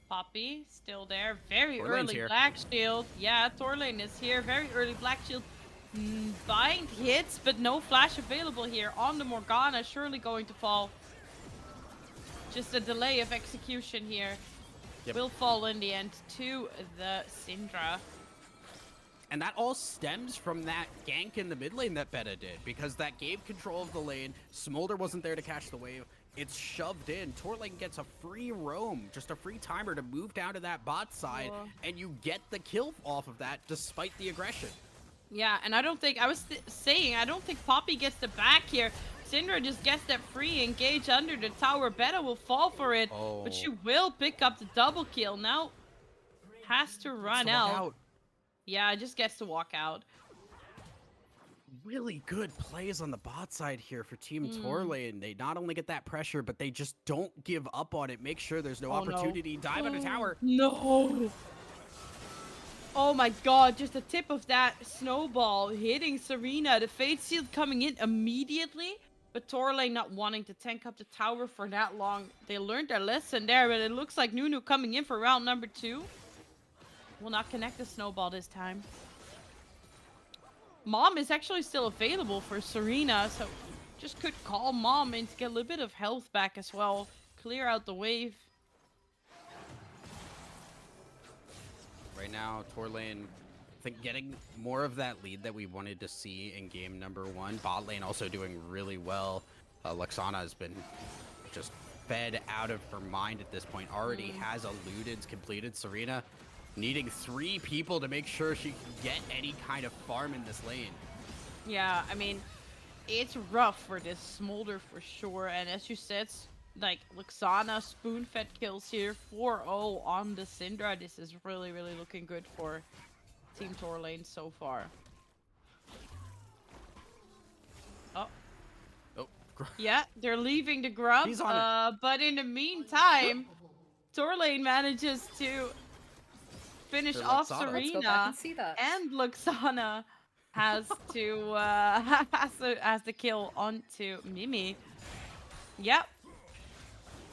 Poppy still there. Very early black shield. Yeah, Torlane is here. Very early black shield. Bind hits, but no flash available here on the Morgana. Surely going to fall. Just a delay of execution here. Yep. Will fall in the end to the Syndra. And that all stems from that gank in the mid lane that Beta did, because that gave control of the lane. Smolder wasn't there to catch the wave. It's shoved in. Torlane gets a free roam, just a free timer to move down to that bot side, and you get the kill off of that despite the aggression. Yeah, and I don't think, I was saying, I don't think Poppy gets the back here. Syndra just gets that free engage under the tower. Beta will fall for it, but she will pick up the double kill. Now has to run out. Yeah, just gets to walk out. Really good plays on the bot side here for Team Torlane. They not only get that pressure, but they just don't give up on it. Make sure there's no opportunity. Dive on the tower. No. Oh my god, just the tip of that snowball hitting Serena. The Fate Shield coming in immediately. But Torlane not wanting to tank up the tower for that long. They learned their lesson there, but it looks like Nunu coming in for round number 2. Will not connect the snowball this time. Mom is actually still available for Serena, so just could call Mom in to get a little bit of health back as well. Clear out the wave. Right now, Torlane, I think, getting more of that lead that we wanted to see in game number 1. Bot lane also doing really well. Luxana has been just fed out of her mind at this point. Already has eluded, completed. Serena needing 3 people to make sure she can get any kind of farm in this lane. Yeah, I mean, it's rough for this Smolder for sure. And as you said, like, Luxana spoon-fed kills here. 4-0 on the Syndra. This is really, really looking good for Team Torlane so far. Oh. Oh. Yeah, they're leaving the grub. He's on it. But in the meantime, Torlane manages to finish off Serena, and Luxana has to has the kill onto Mimi. Yep.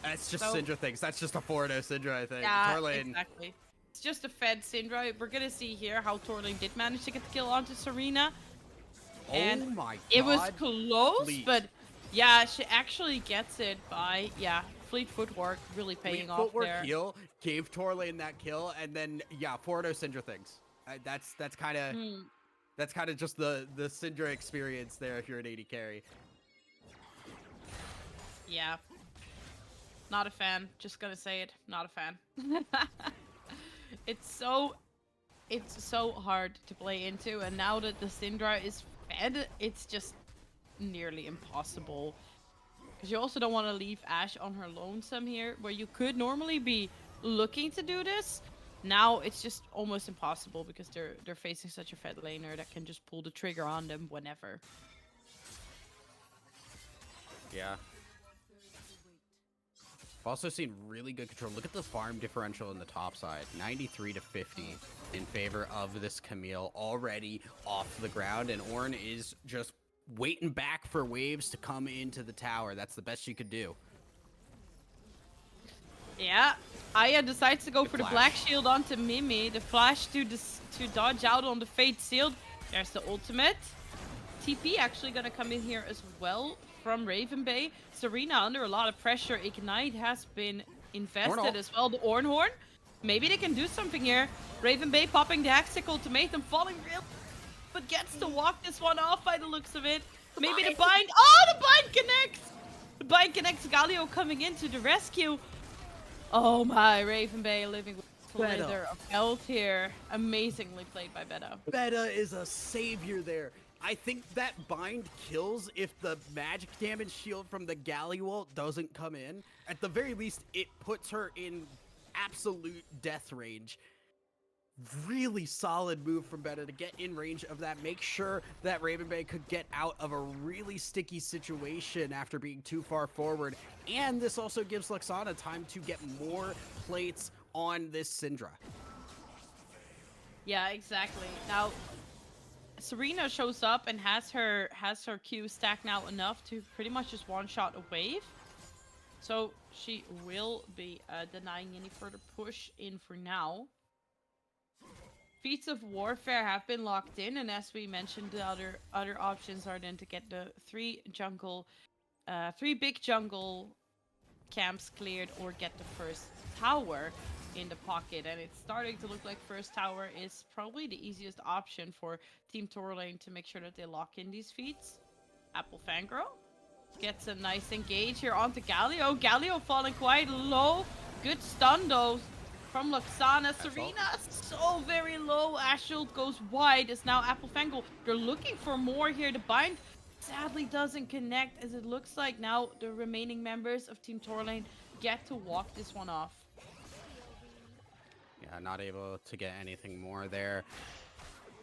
That's just Syndra things. That's just a 4-0 Syndra, I think. Yeah, Torlane. Exactly. It's just a fed Syndra. We're gonna see here how Torlane did manage to get the kill onto Serena. And oh my god. It was close, but yeah, she actually gets it by, fleet footwork really paying off there. Heal gave Torlane that kill, and then 4-0 Syndra things. That's kind of just the Syndra experience there if you're an AD carry. Yeah. Not a fan. Just gonna say it. Not a fan. It's so hard to play into, and now that the Syndra is fed, it's just nearly impossible. Because you also don't want to leave Ashe on her lonesome here, where you could normally be looking to do this. Now it's just almost impossible because they're facing such a fed laner that can just pull the trigger on them whenever. Yeah. I've also seen really good control. Look at the farm differential in the top side. 93 to 50 in favor of this Camille, already off the ground. And Ornn is just waiting back for waves to come into the tower. That's the best she could do. Yeah, Aya decides to go Good for the flash. black shield onto Mimi. The flash to dodge out on the Fate Shield. There's the ultimate. TP actually gonna come in here as well from Raven Bay. Serena under a lot of pressure. Ignite has been invested as well. The Ornhorn. Maybe they can do something here. Raven Bay popping the Hexic ultimatum, falling real, but gets to walk this one off by the looks of it. Maybe the bind. Oh, the bind connects! The bind connects. Galio coming in to the rescue. Oh my, Raven Bay living with slither of health here. Amazingly played by Beta. Beta is a savior there. I think that bind kills if the magic damage shield from the Galliwalt doesn't come in. At the very least, it puts her in absolute death range. Really solid move from Beta to get in range of that. Make sure that Raven Bay could get out of a really sticky situation after being too far forward. And this also gives Luxana time to get more plates on this Syndra. Yeah, exactly. Now, Serena shows up and has her Q stacked now enough to pretty much just one-shot a wave. So she will be denying any further push in for now. Feats of Warfare have been locked in, and as we mentioned, the other options are then to get the three big jungle camps cleared or get the first tower in the pocket. And it's starting to look like first tower is probably the easiest option for Team Torlane to make sure that they lock in these feats. Apple Fangirl gets a nice engage here onto Galio. Galio falling quite low. Good stun though from Luxana. Serena so very low. Ashield goes wide. It's now Apple Fangirl. They're looking for more here. The bind sadly doesn't connect, as it looks like now the remaining members of Team Torlane get to walk this one off. Yeah, not able to get anything more there.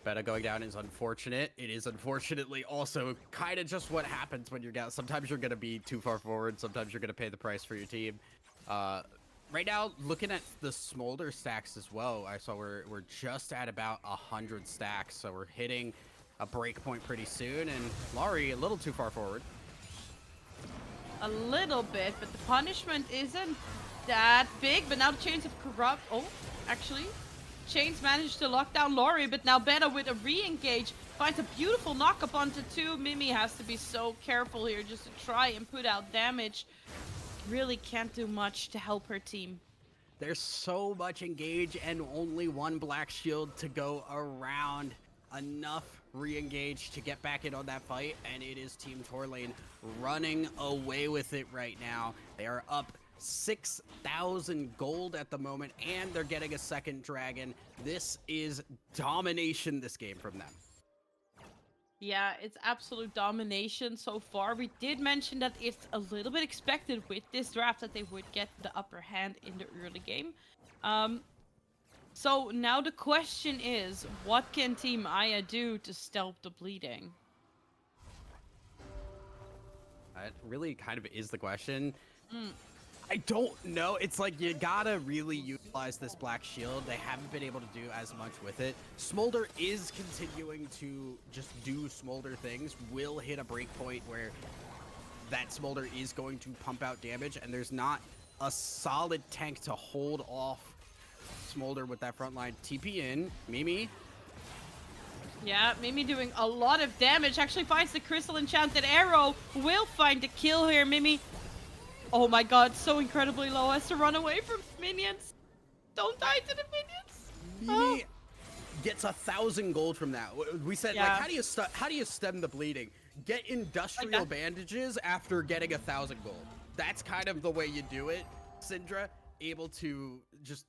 Beta going down is unfortunate. It is unfortunately also kind of just what happens when you're down. Sometimes you're going to be too far forward. Sometimes you're going to pay the price for your team. Right now, looking at the Smolder stacks as well, I saw we're just at about 100 stacks. So we're hitting a break point pretty soon. And Laurie, a little too far forward. A little bit, but the punishment isn't that big. But now the Chains of Corrupt... Oh, actually... Chains managed to lock down Laurie, but now Beta with a re-engage finds a beautiful knock-up onto two. Mimi has to be so careful here just to try and put out damage. Really can't do much to help her team. There's so much engage and only one black shield to go around. Enough re-engage to get back in on that fight, and it is Team Torlane running away with it right now. They are up 6,000 gold at the moment, and they're getting a second dragon. This is domination this game from them. Yeah, it's absolute domination so far. We did mention that it's a little bit expected with this draft that they would get the upper hand in the early game. So now the question is, what can Team Aya do to stop the bleeding? That really kind of is the question. I don't know. It's like you gotta really utilize this black shield. They haven't been able to do as much with it. Smolder is continuing to just do Smolder things. Will hit a break point where that Smolder is going to pump out damage, and there's not a solid tank to hold off Smolder with that front line. TP in, Mimi. Yeah, Mimi doing a lot of damage. Actually finds the Crystal Enchanted Arrow. Will find the kill here, Mimi. Oh my god, so incredibly low. Has to run away from minions. Don't die to the minions. Mimi gets 1,000 gold from that. We said, like, how do you stem the bleeding? Get industrial bandages after getting 1,000 gold. That's kind of the way you do it. Syndra able to just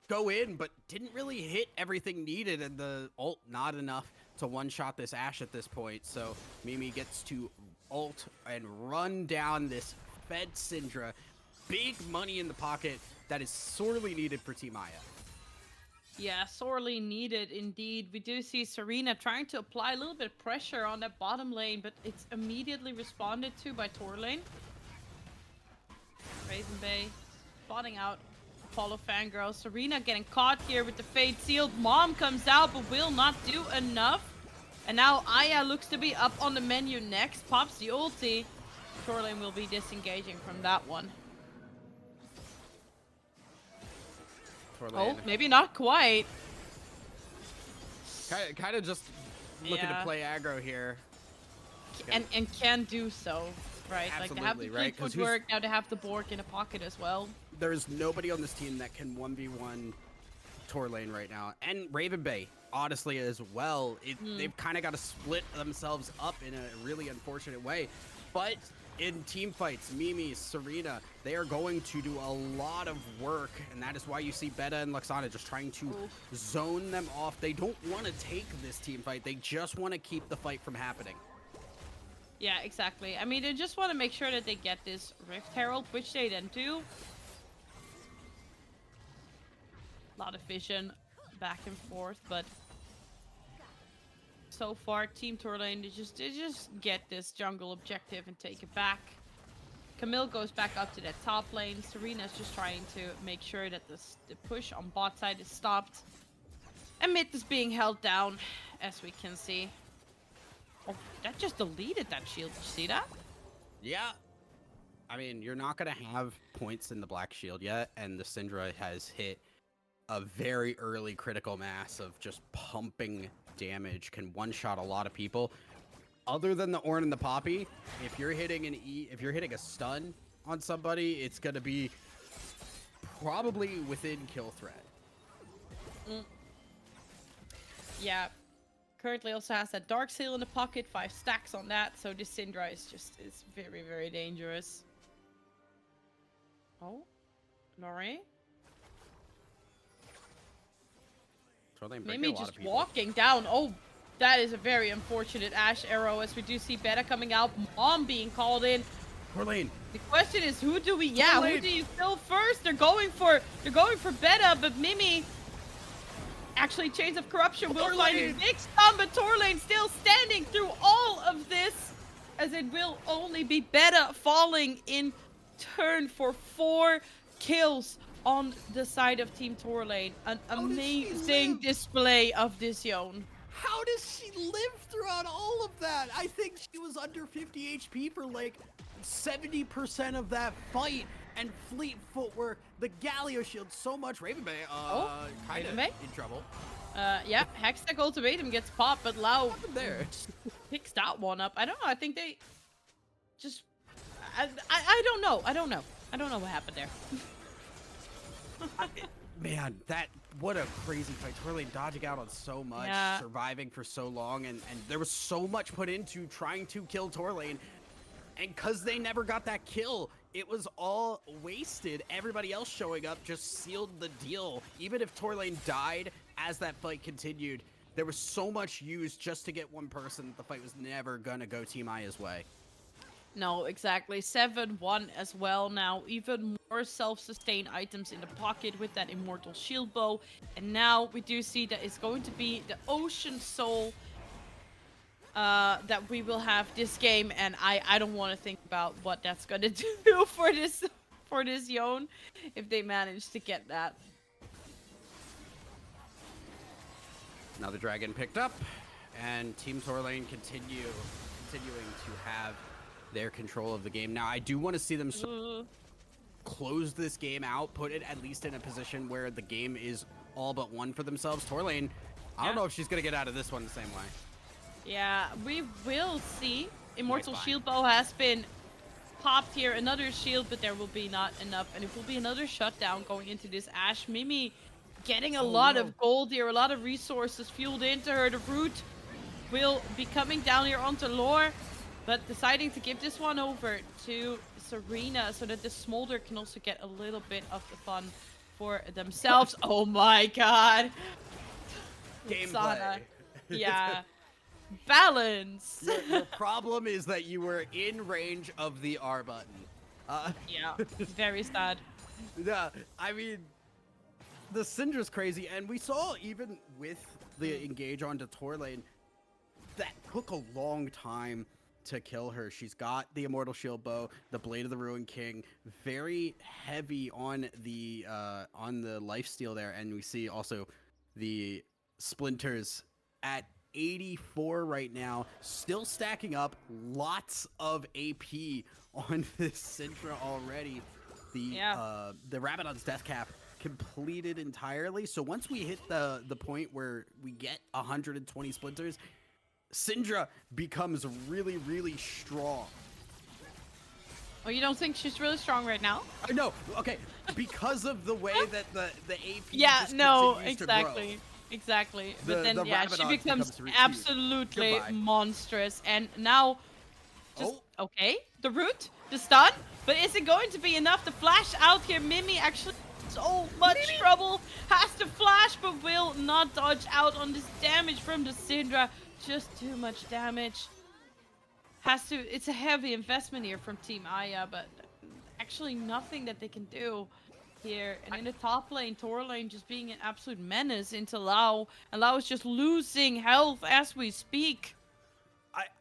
go in, but didn't really hit everything needed, and the ult not enough to one-shot this Ashe at this point. So Mimi gets to ult and run down this fed Syndra. Big money in the pocket that is sorely needed for Team Aya. Yeah, sorely needed indeed. We do see Serena trying to apply a little bit of pressure on that bottom lane, but it's immediately responded to by Torlane. Raven Bay spotting out Apollo Fangirl. Serena getting caught here with the Fade Sealed. Mom comes out but will not do enough. And now Aya looks to be up on the menu next. Pops the ulti. Torlane will be disengaging from that one. Torlane. Oh, maybe not quite. Kind of just looking to play aggro here. And can do so, right? Absolutely, like they have the right? good footwork, now they have the Bork in a pocket as well. There's nobody on this team that can 1v1 Torlane right now. And Raven Bay, honestly, as well. They've kind of got to split themselves up in a really unfortunate way. But in team fights, Mimi, Serena, they are going to do a lot of work, and that is why you see Beta and Luxana just trying to zone them off. They don't want to take this team fight. They just want to keep the fight from happening. Yeah, exactly. I mean, they just want to make sure that they get this Rift Herald, which they then do. A lot of vision back and forth, but so far, Team Torlane, they just get this jungle objective and take it back. Camille goes back up to that top lane. Serena's just trying to make sure that the push on bot side is stopped. And mid is being held down, as we can see. Oh, that just deleted that shield. Did you see that? Yeah. I mean, you're not going to have points in the Black Shield yet, and the Syndra has hit a very early critical mass of just pumping damage, can one-shot a lot of people. Other than the Ornn and the Poppy, if you're hitting if you're hitting a stun on somebody, it's going to be probably within kill threat. Yeah. Currently also has that Dark Seal in the pocket, 5 stacks on that, so this Syndra is very, very dangerous. Oh, Lorraine? Mimi just walking down. Oh, that is a very unfortunate Ashe arrow, as we do see Beta coming out, Mom being called in. Torlane. The question is, who do we, who do you kill first? They're going for Beta, but Mimi. Actually, Chains of Corruption will find a big stun, but Torlane still standing through all of this, as it will only be Beta falling in turn for 4 kills on the side of Team Torlane. An amazing display of this Yone. How does she live throughout all of that? I think she was under 50 HP for like 70% of that fight. And fleet footwork, the Galio shield, so much. Raven Bay, kind of in trouble. Yeah, Hextech ultimatum gets popped, but Lau there picks that one up. I don't know. I think they just, I don't know. I don't know what happened there. Man, what a crazy fight. Torlane dodging out on so much, surviving for so long, and there was so much put into trying to kill Torlane. And because they never got that kill, it was all wasted. Everybody else showing up just sealed the deal. Even if Torlane died as that fight continued, there was so much used just to get one person that the fight was never gonna go Team Aya's way. No, exactly. 7-1 as well now. Even more self-sustained items in the pocket with that Immortal Shield Bow. And now we do see that it's going to be the Ocean Soul that we will have this game, and I don't want to think about what that's gonna do for this Yone if they manage to get that. Another dragon picked up, and Team Torlane continuing to have their control of the game. Now I do want to see them close this game out, put it at least in a position where the game is all but won for themselves. Torlane, I don't know if she's gonna get out of this one the same way. Yeah, we will see. Immortal Shield Bow has been popped here. Another shield, but there will be not enough. And it will be another shutdown going into this Ashe. Mimi getting a lot of gold here, a lot of resources fueled into her. The root will be coming down here onto Lore, but deciding to give this one over to Serena so that the Smolder can also get a little bit of the fun for themselves. Oh my god. Gameplay. Yeah. Balance. Your problem is that you were in range of the R button. Yeah, very sad. Yeah, I mean, the Syndra's crazy, and we saw even with the engage onto Tor lane, that took a long time to kill her. She's got the Immortal Shield Bow, the Blade of the Ruined King, very heavy on the lifesteal there, and we see also the Splinters at 84 right now, still stacking up lots of AP on this Syndra already. Yeah. The Rabadon's death cap completed entirely. So once we hit the point where we get 120 Splinters, Syndra becomes really, really strong. Oh, you don't think she's really strong right now? I know. Okay, because of the way that the AP Yeah, just no, continues exactly. to grow. Exactly. But then, The yeah, she Rabadon becomes huge. absolutely Goodbye. monstrous. And now, just, Oh, okay, the root, the stun. But is it going to be enough to flash out here? Mimi actually so much trouble. Has to flash, but will not dodge out on this damage from the Syndra. Just too much damage. Has to, it's a heavy investment here from Team Aya, but actually nothing that they can do here. And in the top lane, Tor lane just being an absolute menace into Lau. And Lau is just losing health as we speak.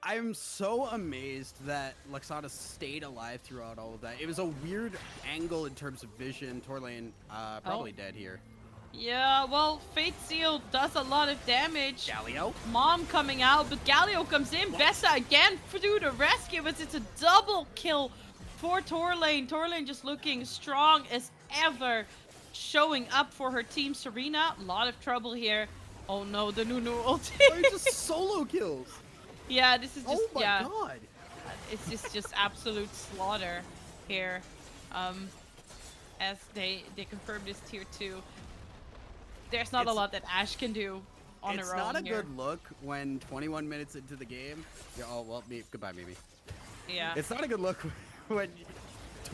I'm so amazed that Luxana stayed alive throughout all of that. It was a weird angle in terms of vision. Tor lane probably dead here. Yeah, well, Fate Seal does a lot of damage. Galio? Mom coming out, but Galio comes in. Vesa again through the rescue, but it's a double kill for Tor lane. Tor lane just looking strong as ever. Showing up for her team. Serena, a lot of trouble here. Oh no, the Nunu ulti. Oh, he just solo kills. Yeah, this is just, Oh my yeah. god. It's just absolute slaughter here. As they confirm this tier 2. There's not a lot that Ashe can do on her own. It's not a here. good look when 21 minutes into the game. Oh well, goodbye, Mimi. Yeah. It's not a good look when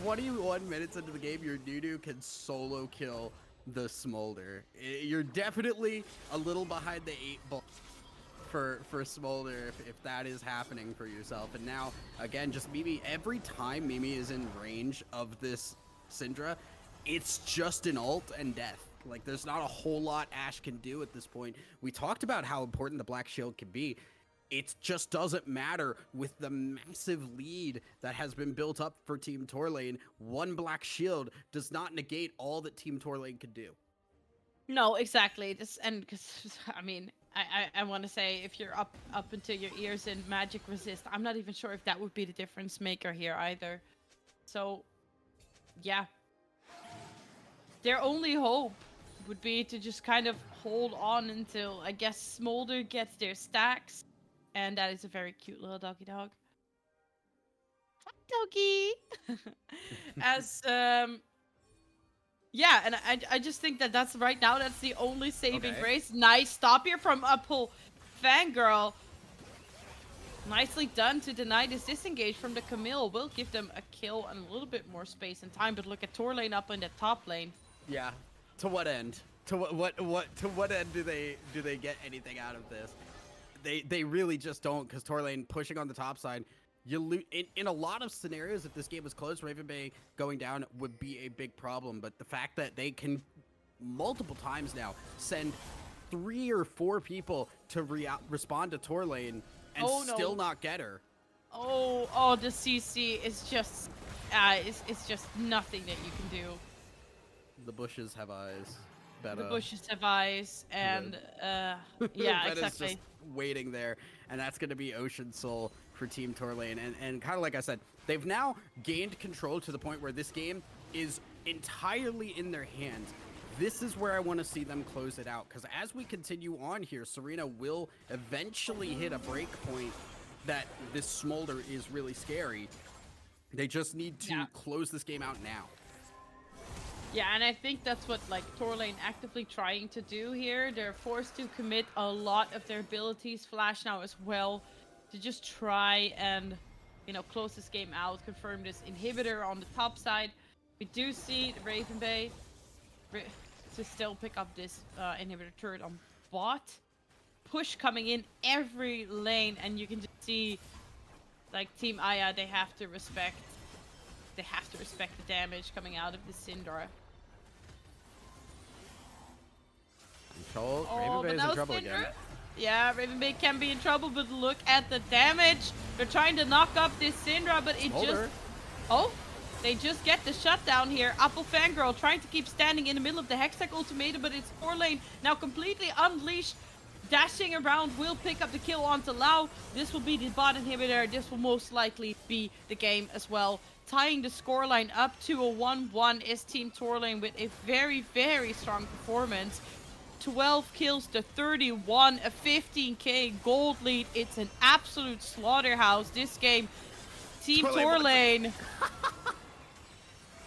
21 minutes into the game, your Nunu can solo kill the Smolder. You're definitely a little behind the 8 ball for Smolder if that is happening for yourself. And now, again, just Mimi, every time Mimi is in range of this Syndra, it's just an ult and death. Like, there's not a whole lot Ashe can do at this point. We talked about how important the Black Shield can be. It just doesn't matter with the massive lead that has been built up for Team Tor lane. One Black Shield does not negate all that Team Tor lane can do. No, exactly. Because I mean, I want to say if you're up until your ears in magic resist, I'm not even sure if that would be the difference maker here either. So, yeah, their only hope would be to just kind of hold on until, I guess, Smolder gets their stacks. And that is a very cute little doggy dog. Hi, doggy! As, yeah, and I just think that that's right now, that's the only saving grace. Nice stop here from Uphill Fangirl. Nicely done to deny this disengage from the Camille. Will give them a kill and a little bit more space and time. But look at Tor lane up in the top lane. Yeah. To what end? To what end do they get anything out of this? They really just don't, because Tor lane pushing on the top side. You in a lot of scenarios, if this game was close, Raven Bay going down would be a big problem. But the fact that they can multiple times now send 3 or 4 people to respond to Tor lane and still not get her. Oh, the CC is just, it's just nothing that you can do. The bushes have eyes. The bushes have eyes, and yeah, exactly. Just waiting there, and that's going to be Ocean Soul for Team Tor lane. And kind of like I said, they've now gained control to the point where this game is entirely in their hands. This is where I want to see them close it out, because as we continue on here, Serena will eventually hit a break point that this Smolder is really scary. They just need to close this game out now. Yeah, and I think that's what, like, Tor lane actively trying to do here. They're forced to commit a lot of their abilities, Flash now as well, to just try and, you know, close this game out, confirm this inhibitor on the top side. We do see the Raven Bay to still pick up this inhibitor turret on bot. Push coming in every lane, and you can just see, like, Team Aya, they have to respect They have to respect the damage coming out of the Syndra. Control. Raven Oh, Bay but is in now trouble Syndra. again. Yeah, Raven Bay can be in trouble, but look at the damage. They're trying to knock up this Syndra, but it just... Oh, they just get the shutdown here. Apple Fangirl trying to keep standing in the middle of the Hextech ultimatum, but it's Torlane now completely unleashed. Dashing around will pick up the kill onto Lau. This will be the bot inhibitor. This will most likely be the game as well. Tying the scoreline up to a 1-1 is Team Torlane with a very, very strong performance. 12 kills to 31, a 15k gold lead. It's an absolute slaughterhouse this game. Team Torlane.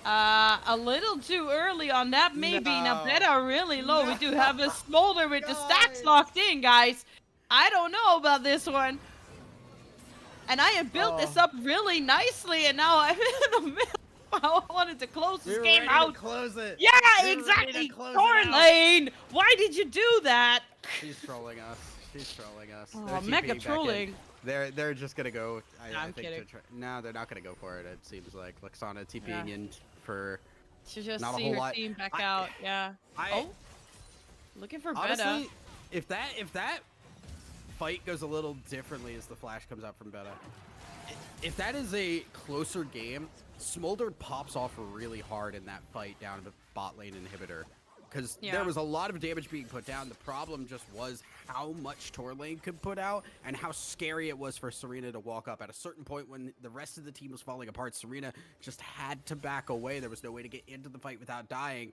A little too early on that, maybe. No. Now, Beta really low. No. We do have a Smolder with the stacks Guys. locked in, guys. I don't know about this one. And I have built this up really nicely, and now I'm in the middle. I wanted to close this game out. To close it. Yeah, exactly. Torlane, why did you do that? She's trolling us. She's trolling us. Oh, mega trolling. They're just gonna go. I'm kidding. No, they're not gonna go for it. It seems like Luxana TPing in for. To just not a see whole her lot. team back out. Yeah. Looking for Beta. Honestly, if that fight goes a little differently as the flash comes out from Beta, if that is a closer game, Smolder pops off really hard in that fight down to the bot lane inhibitor. Because there was a lot of damage being put down. The problem just was how much Torlane could put out and how scary it was for Serena to walk up. At a certain point when the rest of the team was falling apart, Serena just had to back away. There was no way to get into the fight without dying.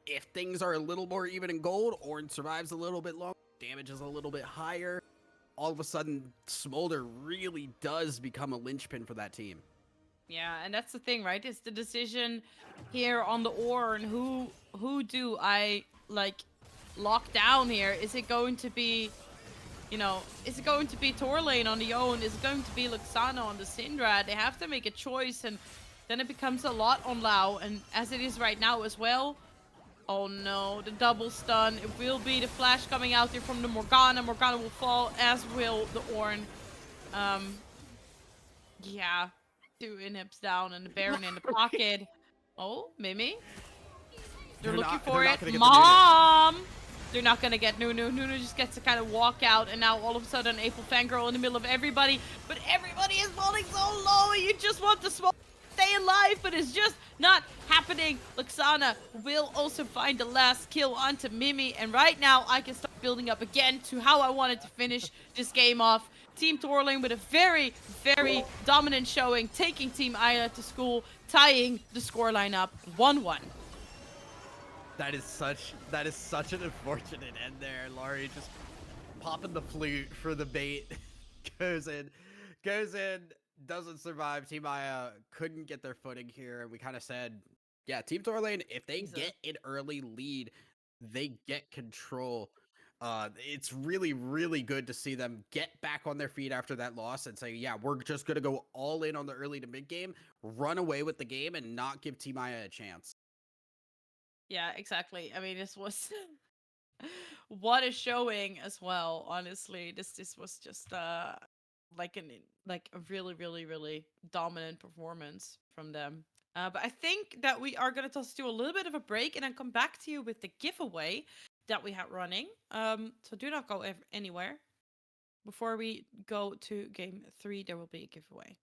If things are a little more even in gold, Ornn survives a little bit longer, damage is a little bit higher, all of a sudden Smolder really does become a linchpin for that team. Yeah, and that's the thing, right? It's the decision here on the Ornn. Who do I like lock down here? Is it going to be, is it going to be Torlane on the own? Is it going to be Luxana on the Syndra? They have to make a choice, and then it becomes a lot on Lau. And as it is right now as well. Oh no, the double stun. It will be the flash coming out here from the Morgana. Morgana will fall, as will the Ornn. Yeah. 2 inhibs down and the Baron in the pocket. Oh, Mimi. They're looking for it. Mom! They're not gonna get Nunu. Nunu just gets to kind of walk out, and now all of a sudden April Fangirl in the middle of everybody. But everybody is falling so low, and you just want the smoke to stay alive, but it's just not happening. Luxana will also find the last kill onto Mimi, and right now I can start building up again to how I wanted to finish this game off. Team Torlane with a very, very dominant showing, taking Team Aya to school, tying the scoreline up 1-1. That is such an unfortunate end there. Laurie just popping the flute for the bait. goes in, doesn't survive. Team Aya couldn't get their footing here, and we kind of said, yeah, Team Torlane, if they get an early lead, they get control. It's really, really good to see them get back on their feet after that loss and say, yeah, we're just going to go all in on the early to mid game, run away with the game, and not give Team Aya a chance. Yeah, exactly. I mean, this was what a showing as well. Honestly, this was just like a really, really, really dominant performance from them. But I think that we are gonna just do a little bit of a break and then come back to you with the giveaway that we have running. So do not go anywhere. Before we go to game 3, there will be a giveaway.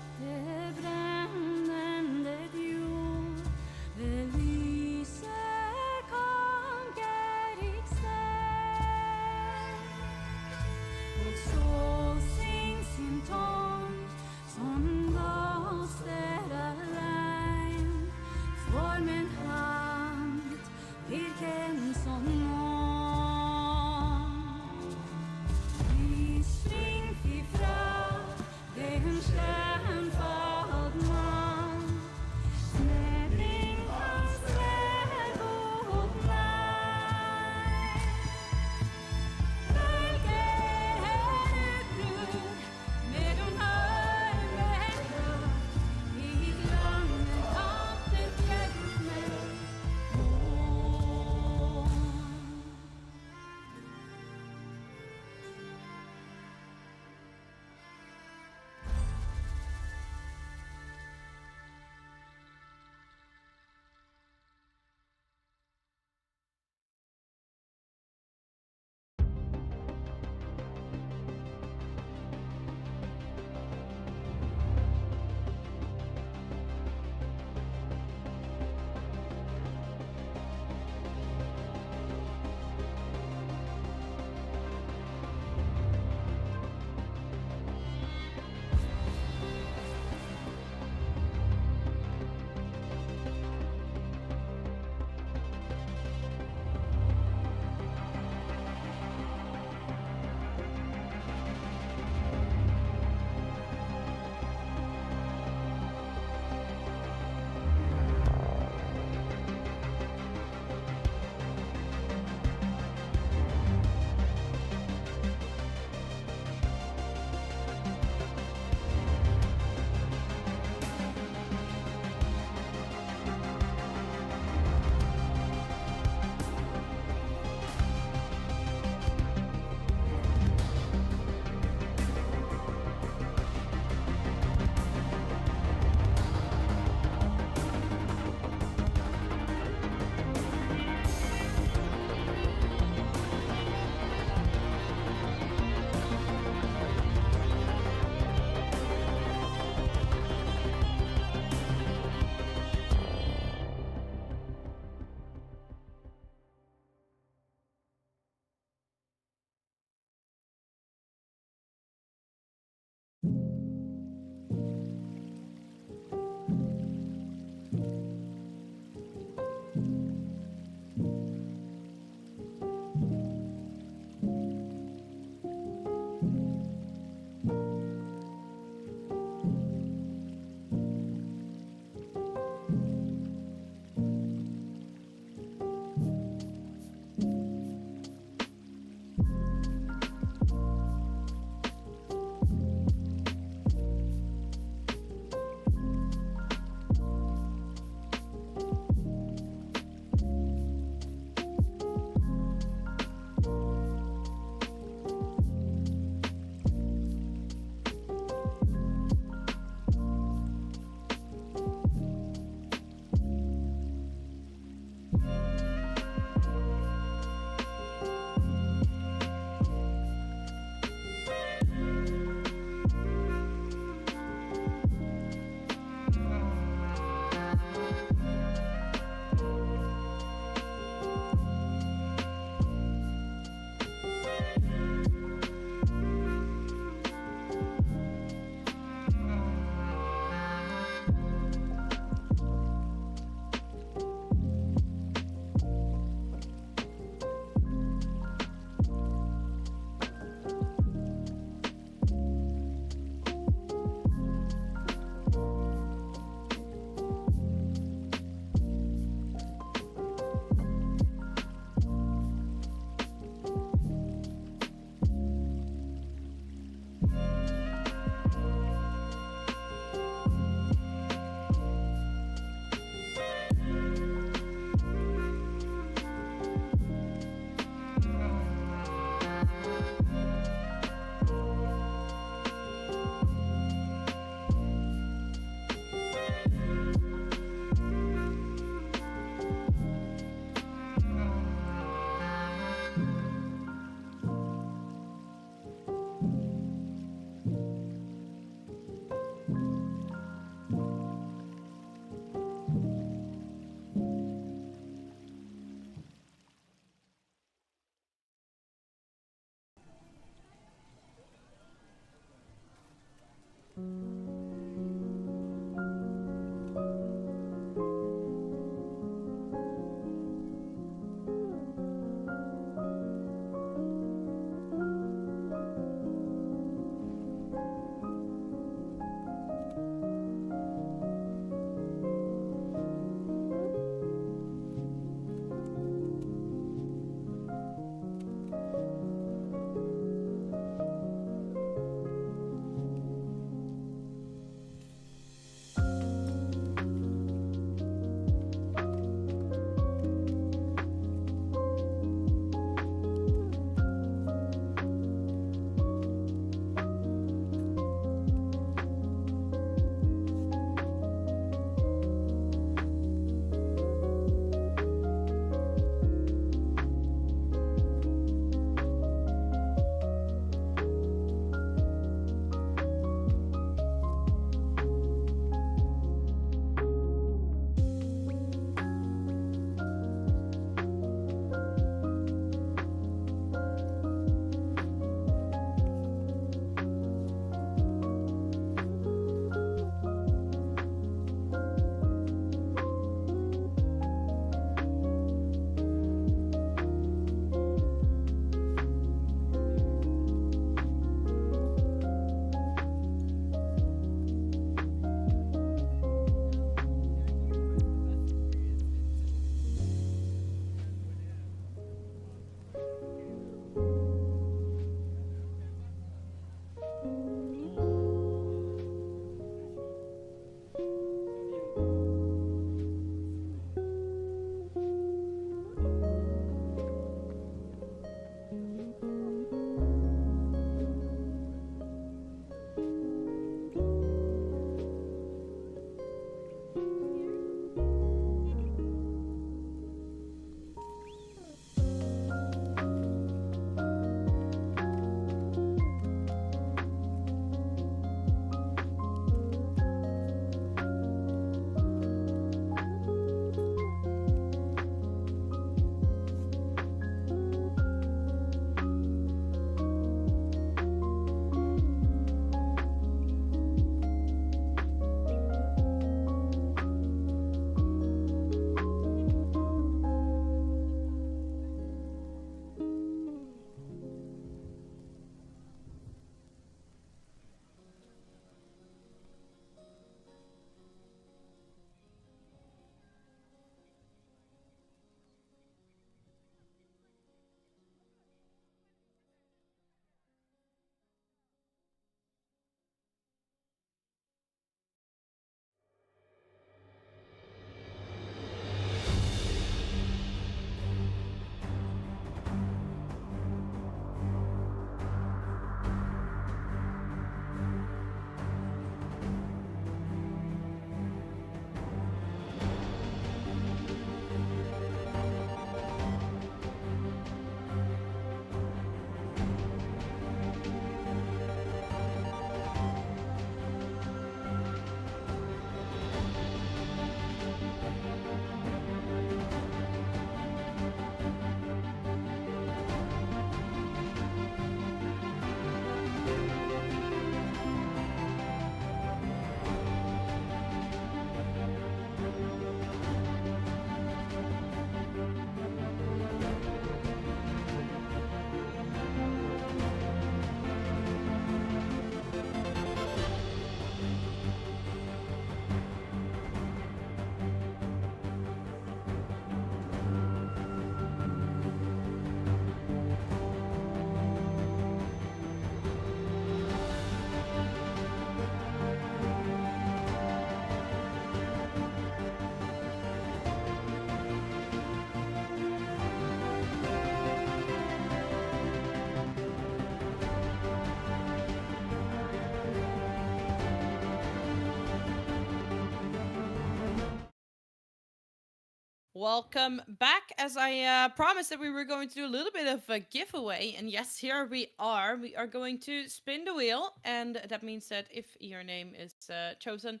Welcome back. As I promised that we were going to do a little bit of a giveaway, and yes, here we are. We are going to spin the wheel, and that means that if your name is chosen,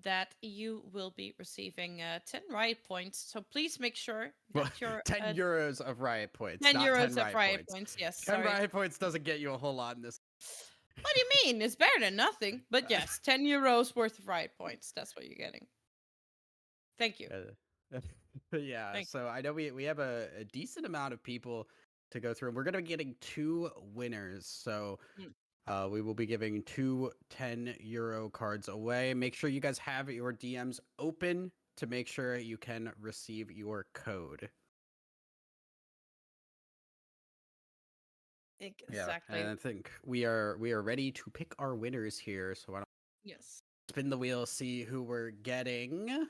that you will be receiving 10 riot points. So please make sure Well, that you're 10 euros of riot points, 10 not 10 euros of riot riot points. points. Yes, 10 sorry. riot points doesn't get you a whole lot in this. What do you mean? It's better than nothing. But yes, 10 euros worth of riot points. That's what you're getting. Thank you. Yeah, Thank so I know we have a decent amount of people to go through. We're going to be getting two winners. So you. we will be giving two 10 euro cards away. Make sure you guys have your DMs open to make sure you can receive your code. Yeah, Exactly. and I think we are ready to pick our winners here. So why don't Yes. spin the wheel, see who we're getting.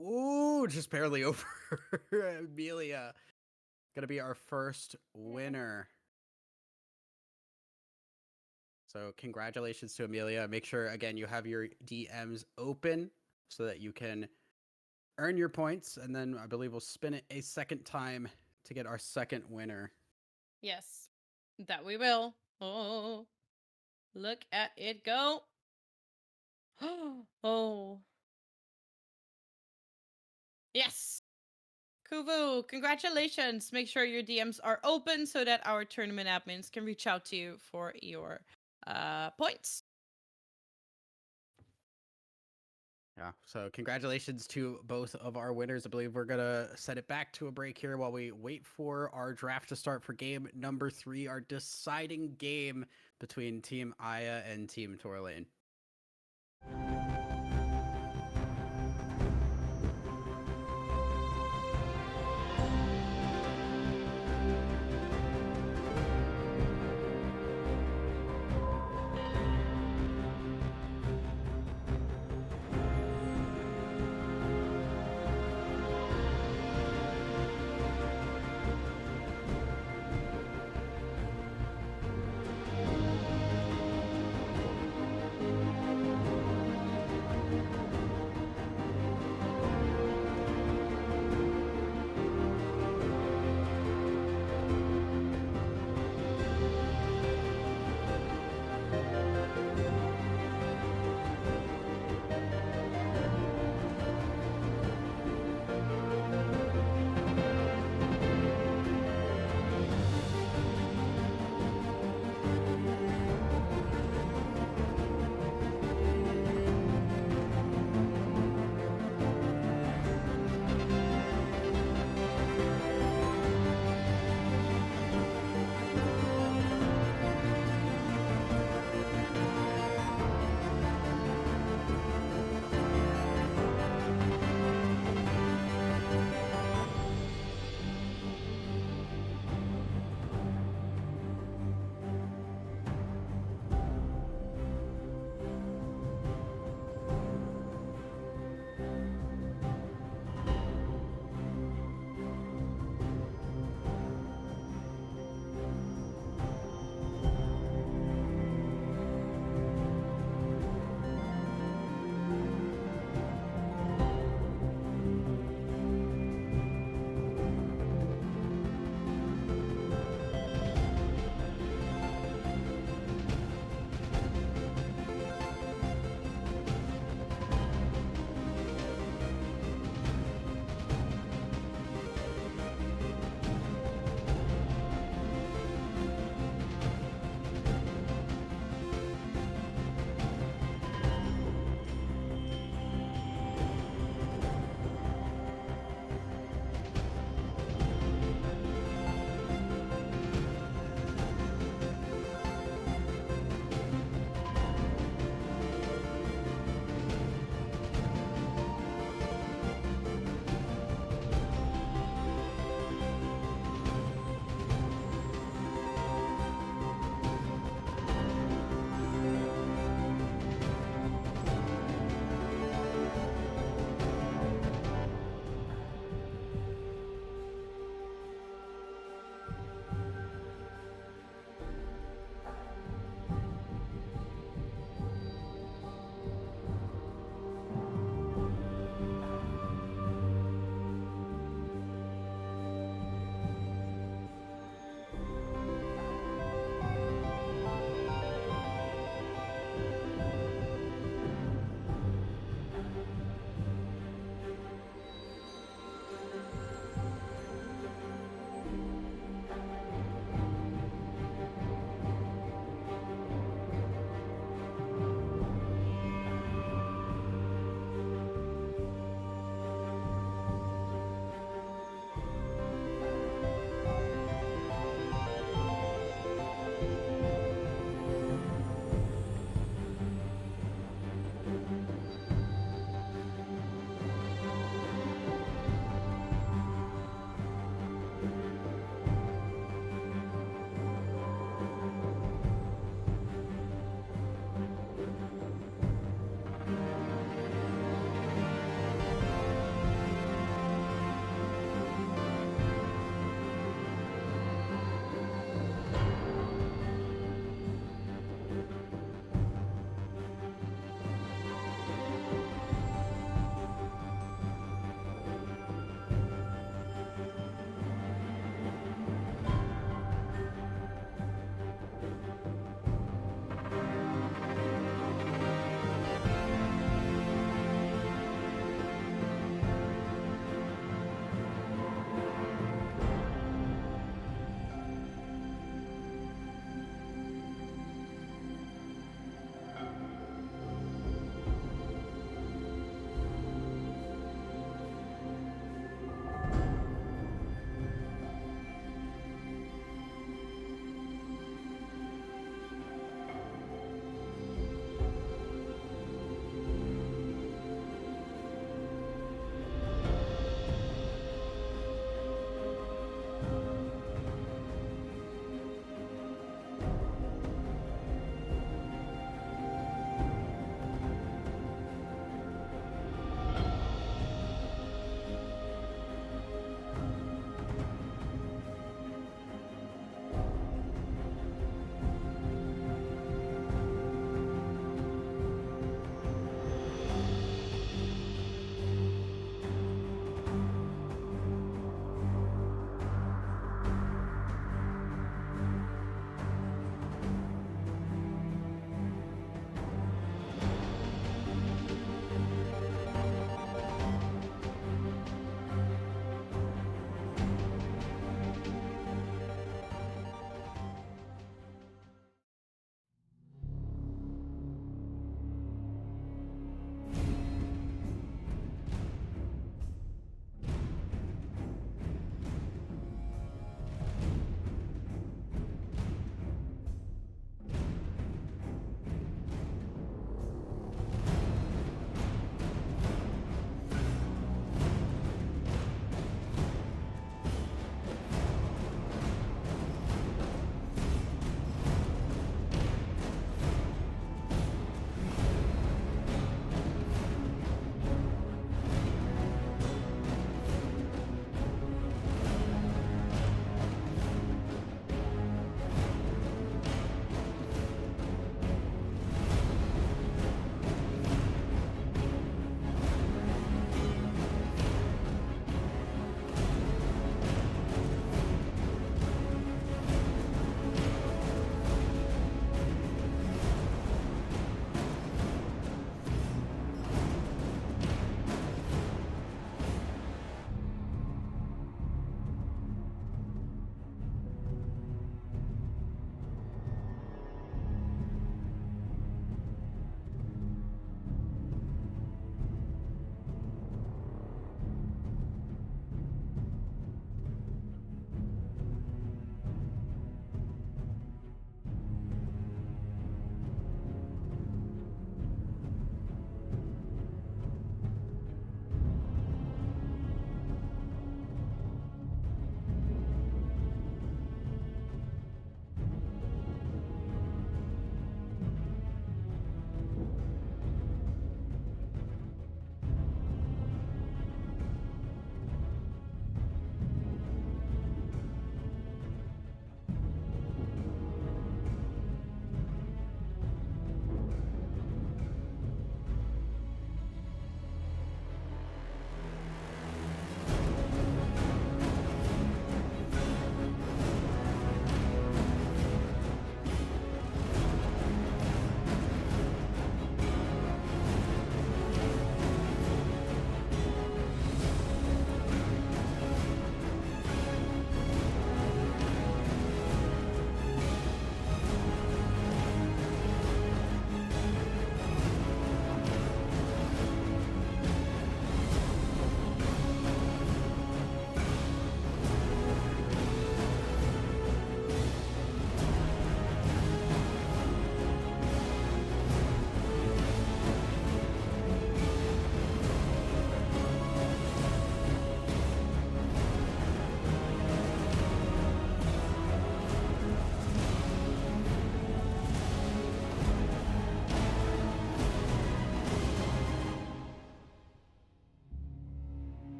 Ooh, just barely over. Amelia gonna be our first winner. So congratulations to Amelia. Make sure again you have your DMs open so that you can earn your points, and then I believe we'll spin it a second time to get our second winner. Yes. That we will. Oh, look at it go. Oh. Yes. Kuvu, congratulations. Make sure your DMs are open so that our tournament admins can reach out to you for your points. Yeah. So congratulations to both of our winners. I believe we're gonna set it back to a break here while we wait for our draft to start for game number 3, our deciding game between Team Aya and Team Torlane.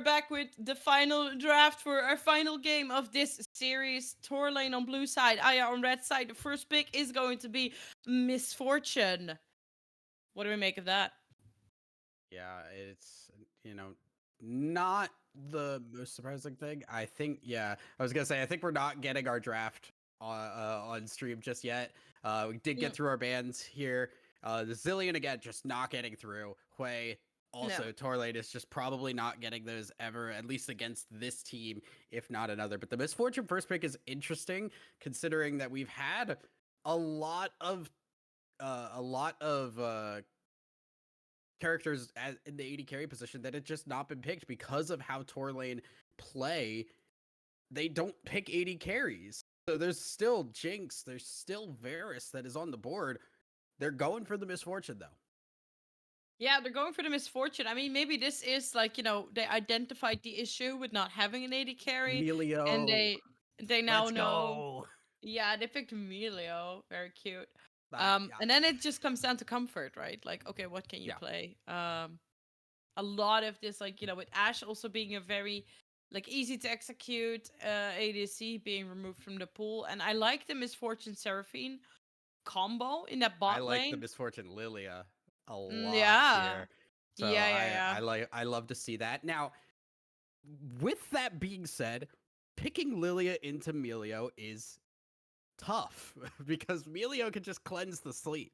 back with the final draft for our final game of this series. Tor lane on blue side, Aya on red side. The first pick is going to be Misfortune. What do we make of that? Yeah, it's not the most surprising thing. I think I was gonna say I think we're not getting our draft on stream just yet. We did Mm, get through our bans here. The Zillion again just not getting through. Hui no. also Torlade is just probably not getting those ever, at least against this team, if not another. But the Misfortune first pick is interesting considering that we've had a lot of characters in the AD carry position that had just not been picked because of how Tor lane play. They don't pick AD carries. So there's still Jinx, there's still Varus that is on the board. They're going for the Misfortune though. Yeah, they're going for the Misfortune. I mean, maybe this is like, they identified the issue with not having an AD carry, and Melio, they now let's know. go. Yeah, they picked Emilio. Very cute. Yeah, And then it just comes down to comfort, right? Like, okay, what can you yeah. play? A lot of this, like, with Ashe also being a very like easy to execute ADC being removed from the pool. And I like the Misfortune Seraphine combo in that I bot like the lane. Misfortune Lilia a lot Yeah. here. So Yeah, yeah, yeah. I love to see that. Now, with that being said, picking Lilia into Melio is tough because Melio can just cleanse the sleep.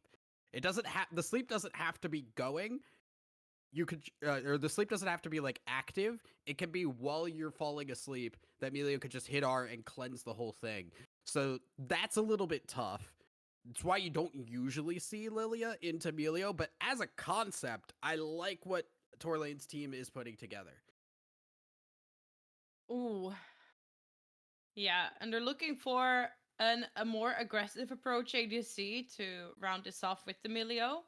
It doesn't have the sleep doesn't have to be going. You could or the sleep doesn't have to be like active. It can be while you're falling asleep that Melio could just hit R and cleanse the whole thing. So that's a little bit tough. It's why you don't usually see Lilia into Melio, but as a concept, I like what Torlane's team is putting together. Ooh. Yeah, and they're looking for a more aggressive approach ADC to round this off with the Milio.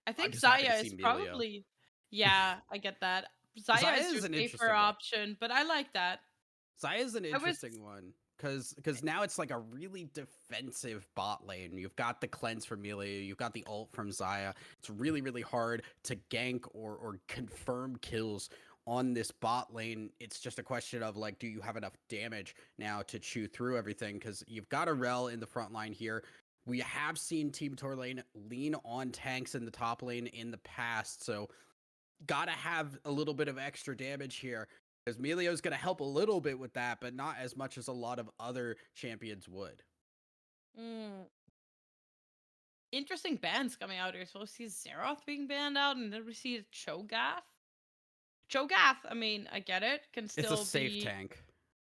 I I'm think just happy to Zaya see is Melio. probably. Yeah, I get that. Zaya Zaya is your is an safer interesting one. option, but I like that. Zaya's an I was. interesting one because now it's like a really defensive bot lane. You've got the cleanse from Melia, you've got the ult from Zaya. It's really hard to gank or confirm kills on this bot lane. It's just a question of like, do you have enough damage now to chew through everything? Because you've got a Rel in the front line here. We have seen Team Tor lane lean on tanks in the top lane in the past, so gotta have a little bit of extra damage here because Melio's gonna help a little bit with that, but not as much as a lot of other champions would. Mm, interesting bans coming out here. So we see Zeroth being banned out, and then we see Cho'Gath. Cho'Gath, I mean, I get it. Can It's a still safe be. tank.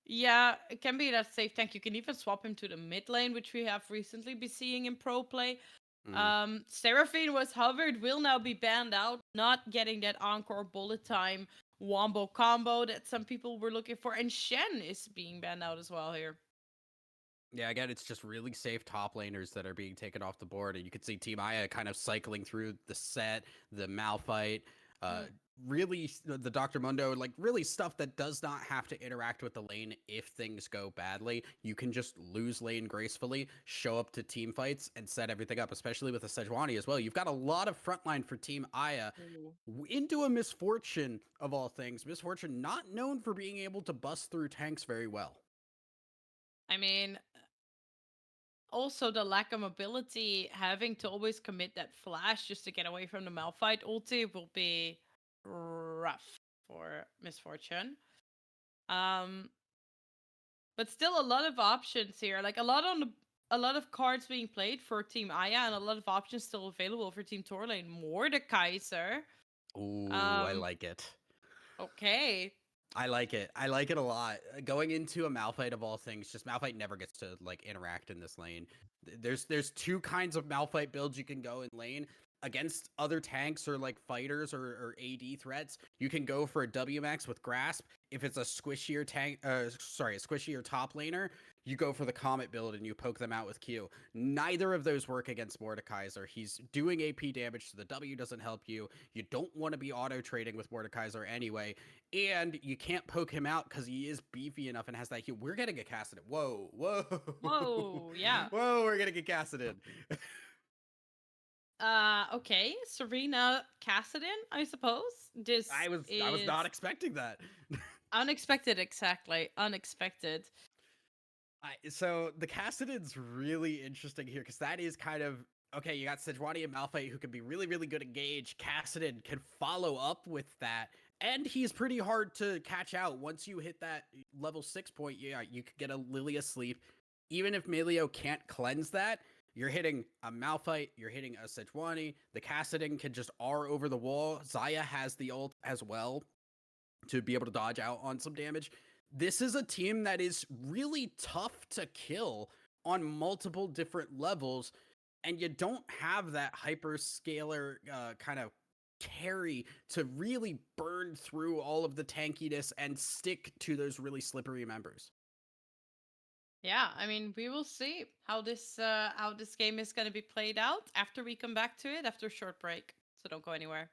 Yeah, it can be that safe tank. You can even swap him to the mid lane, which we have recently been seeing in pro play. Mm. Seraphine was hovered, will now be banned out, not getting that encore bullet time wombo combo that some people were looking for. And Shen is being banned out as well here. Yeah, again, it's just really safe top laners that are being taken off the board, and you can see Team Aya kind of cycling through the set, the Malphite, uh, Mm. really the Dr. Mundo, like really stuff that does not have to interact with the lane if things go badly. You can just lose lane gracefully, show up to team fights, and set everything up, especially with a Sejuani as well. You've got a lot of frontline for Team Aya Ooh. into a Misfortune of all things. Misfortune not known for being able to bust through tanks very well. I mean, also the lack of mobility, having to always commit that flash just to get away from the Malphite ulti will be rough for Misfortune. Um, but still a lot of options here. Like a lot of cards being played for Team Aya and a lot of options still available for Team Torlane. Mordekaiser. Ooh, I Um, like it. okay. I like it. I like it a lot. Going into a Malphite of all things, just Malphite never gets to like interact in this lane. There's two kinds of Malphite builds you can go in lane against other tanks or like fighters or AD threats. You can go for a W max with grasp. If it's a squishier tank, sorry, a squishier top laner, you go for the Comet build and you poke them out with Q. Neither of those work against Mordekaiser. He's doing AP damage, so the W doesn't help you. You don't want to be auto trading with Mordekaiser anyway, and you can't poke him out because he is beefy enough and has that heal. We're gonna get casted. Whoa. Whoa, yeah. Whoa, we're gonna get casted. Okay, Serena Cassidy, I suppose. This I was not is expecting that. unexpected, exactly. Unexpected. So the Cassidon's really interesting here because that is kind of okay. You got Sejuani and Malphite who can be really, really good at gauge. Cassidon can follow up with that, and he's pretty hard to catch out. Once you hit that level 6 point, yeah, you could get a Lily asleep. Even if Melio can't cleanse that, you're hitting a Malphite, you're hitting a Sejuani. The Cassidon can just R over the wall. Zaya has the ult as well to be able to dodge out on some damage. This is a team that is really tough to kill on multiple different levels, and you don't have that hyperscaler kind of carry to really burn through all of the tankiness and stick to those really slippery members. Yeah, I mean, we will see how this game is going to be played out after we come back to it after a short break. So don't go anywhere.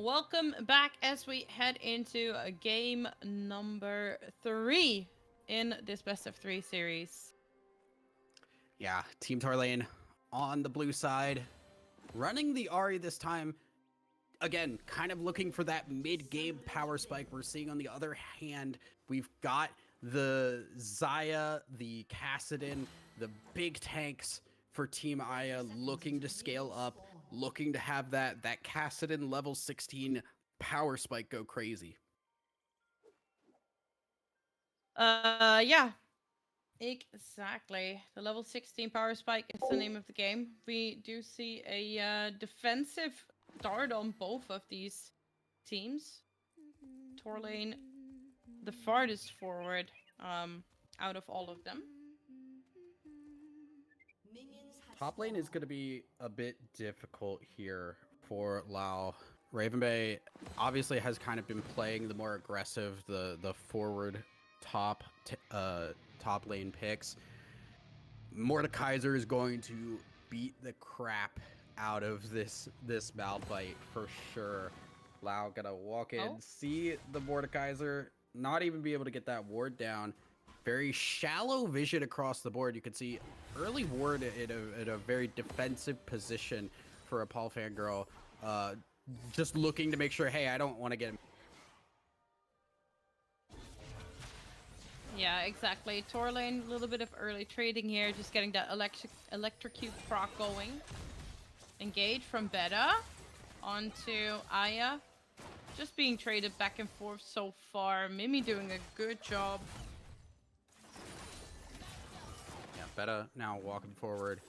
Welcome back as we head into game number 3 in this best of 3 series. Yeah, Team Torlane on the blue side, running the Ari this time. Again, kind of looking for that mid-game power spike. We're seeing on the other hand, we've got the Zaya, the Kassadin, the big tanks for Team Aya looking to scale up, looking to have that Kassadin level 16 power spike go crazy. Yeah, exactly. The level 16 power spike is the name of the game. We do see a defensive dart on both of these teams. Torlane, the farthest forward out of all of them. Top lane is going to be a bit difficult here for Lao. Raven Bay obviously has kind of been playing the more aggressive, the forward top top lane picks. Mordekaiser is going to beat the crap out of this Malphite for sure. Lao gonna walk in, see the Mordekaiser, not even be able to get that ward down. Very shallow vision across the board. You can see early ward in a very defensive position for a Paul fangirl. Just looking to make sure, hey, I don't want to get him. Yeah, exactly. Torlane, a little bit of early trading here, just getting that electrocute proc going. Engage from Beta onto Aya. Just being traded back and forth so far. Mimi doing a good job. Yeah, Beta now walking forward.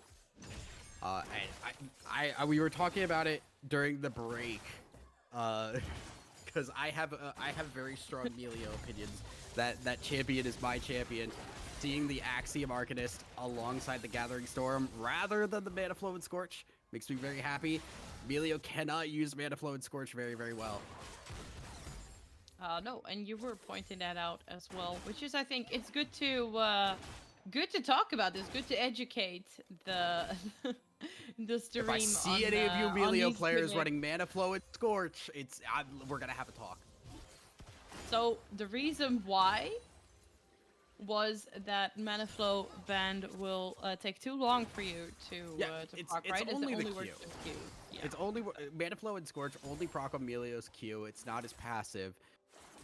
We were talking about it during the break, because I have very strong Melio opinions. That champion is my champion. Seeing the Axiom Arcanist alongside the Gathering Storm rather than the Mana Flow and Scorch makes me very happy. Melio cannot use Mana Flow and Scorch very, very well. No, and you were pointing that out as well, which is, I think, it's good to talk about this. Good to educate the the stream. If I see any of you Melio players running Mana Flow and Scorch, we're gonna have a talk. So the reason why was that Mana Flow band will take too long for you to proc, right? It's only the Q. Yeah. It's only Mana Flow and Scorch only proc on Melio's Q. It's not as passive,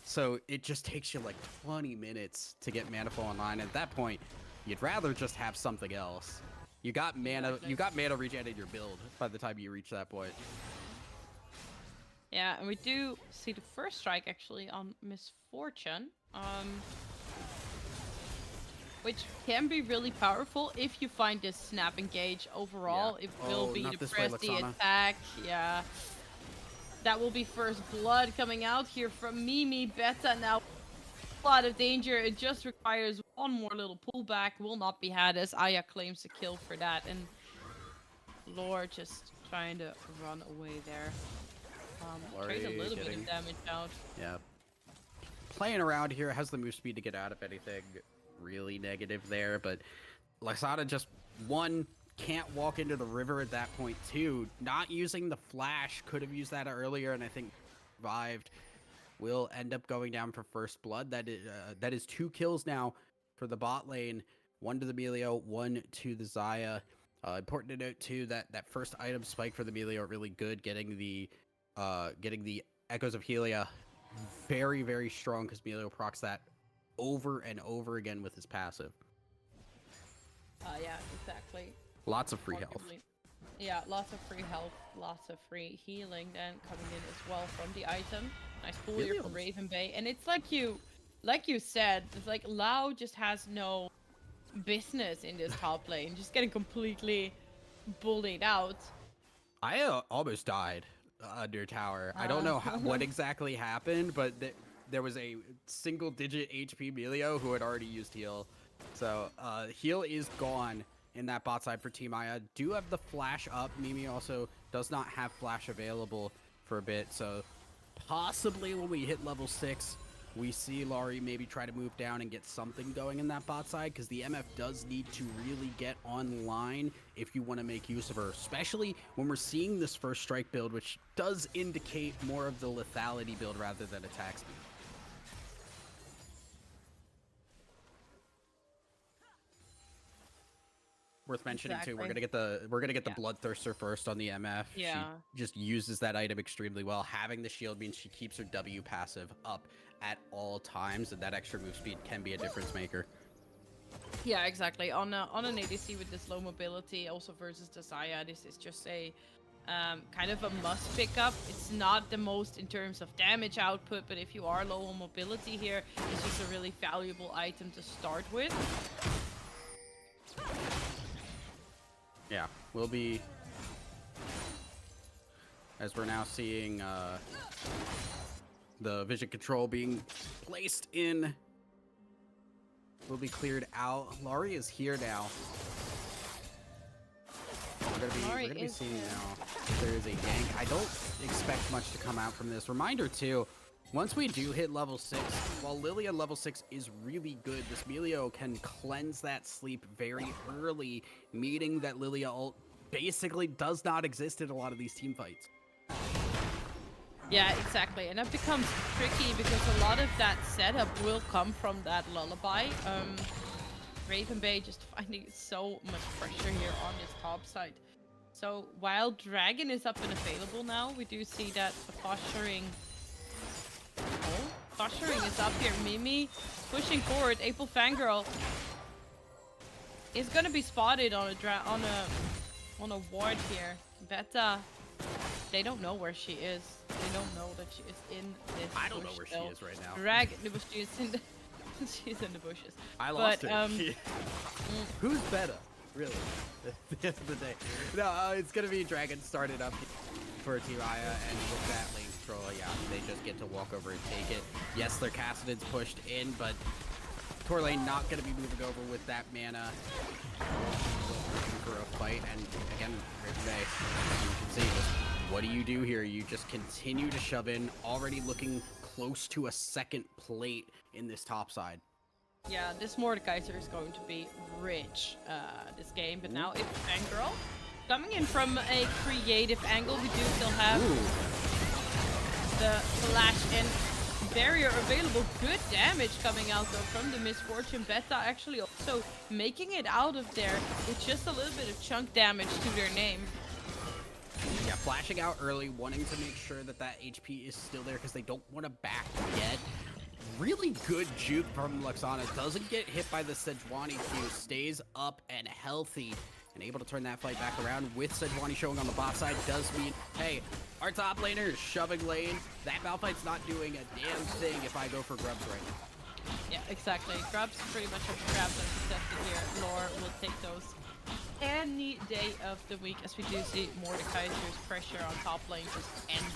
so it just takes you like 20 minutes to get Mana Flow online. At that point, you'd rather just have something else. You got mana. Exactly. You got mana regen in your build by the time you reach that point. Yeah, and we do see the first strike actually on Misfortune, which can be really powerful if you find this snap engage. Overall, it will be to press the attack. Yeah, that will be first blood coming out here from Mimi. Beta now a lot of danger. It just requires one more little pullback. Will not be had as Aya claims the kill for that, and Lore just trying to run away there. Trade a little bit of damage out. Yeah. Playing around here, has the move speed to get out of anything really negative there, but Lysada just, one, can't walk into the river at that point, two, not using the flash, could have used that earlier, and I think survived. Will end up going down for first blood. That is 2 kills now for the bot lane. 1 to the Melio, 1 to the Zaya. Important to note too that first item spike for the Melio really good, getting the Echoes of Helia very, very strong because Melio procs that over and over again with his passive. Yeah, exactly. Lots of free health. Yeah, lots of free health, lots of free healing then coming in as well from the item. Nice pull here from Raven Bay. And it's like you said, it's like Lao just has no business in this top lane. Just getting completely bullied out. I almost died under tower. I don't know what exactly happened, but there was a single-digit HP Melio who had already used heal. So heal is gone in that bot side for Team Aya. Do have the flash up. Mimi also does not have flash available for a bit. So possibly when we hit level 6, we see Laurie maybe try to move down and get something going in that bot side, because the MF does need to really get online if you want to make use of her, especially when we're seeing this first strike build, which does indicate more of the lethality build rather than attack speed. Worth mentioning too, we're gonna get the Bloodthirster first on the MF. Yeah. She just uses that item extremely well. Having the shield means she keeps her W passive up at all times, and that extra move speed can be a difference maker. Yeah, exactly. On an ADC with this low mobility, also versus the Xayah, this is just a kind of a must pick up. It's not the most in terms of damage output, but if you are low on mobility here, it's just a really valuable item to start with. Yeah, we'll be, as we're now seeing the vision control being placed in, will be cleared out. Laurie is here now. We're gonna be seeing now if there is a gank. I don't expect much to come out from this. Reminder too, once we do hit level 6, while Lilia level 6 is really good, this Melio can cleanse that sleep very early, meaning that Lilia ult basically does not exist in a lot of these team fights. Yeah, exactly. And that becomes tricky because a lot of that setup will come from that lullaby. Raven Bay just finding so much pressure here on this top side. So while Dragon is up and available now, we do see that the posturing is up here. Mimi pushing forward. April Fangirl is gonna be spotted on a ward here. Beta, they don't know where she is. They don't know that she is in this. I don't know where she is right now. Dragon, she's in the she's in the bushes. I lost her. Who's Beta? Really? At the end of the day. No, it's gonna be Dragon started up for Team Aya, and with that lane control, yeah, they just get to walk over and take it. Yes, their Cassidon's pushed in, but Tor lane not gonna be moving over with that mana. Looking for a fight, and again, Raven Bay, you can see just what do you do here? You just continue to shove in, already looking close to a second plate in this top side. Yeah, this Mordekaiser is going to be rich this game, but now it's Fangirl coming in from a creative angle. We do still have the flash and barrier available. Good damage coming out though from the Misfortune. Beta actually also making it out of there with just a little bit of chunk damage to their name. Yeah, flashing out early, wanting to make sure that that HP is still there because they don't want to back yet. Really good juke from Luxana. Doesn't get hit by the Sejuani Q. Stays up and healthy and able to turn that fight back around with Sejuani showing on the bot side. Does mean, hey, our top laner is shoving lane. That Malphite's not doing a damn thing if I go for Grubs right now. Yeah, exactly. Grubs pretty much have grabbed and protected here. Lore will take those any day of the week, as we do see Mordekaiser's pressure on top lane just endless.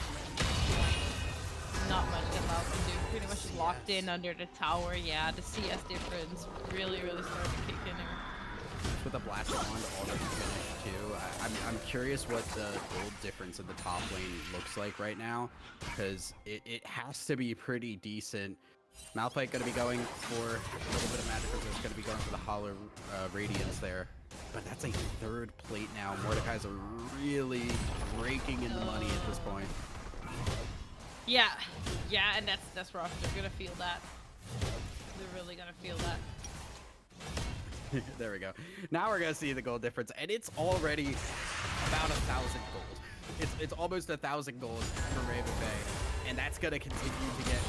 Not much that Lau can do. Pretty much locked in under the tower. Yeah, the CS difference really started to kick in here. With a blasting wand already finished too. I'm curious what the gold difference in the top lane looks like right now, because it has to be pretty decent. Malphite going to be going for a little bit of magic resist, going to be going for the hollow radiance there. But that's a third plate now. Mordekaiser really raking in the money at this point. Yeah, and that's rough. They're gonna feel that. They're really gonna feel that. There we go. Now we're gonna see the gold difference, and it's already about 1,000 gold. It's almost 1,000 gold for Raven Bay, and that's gonna continue to get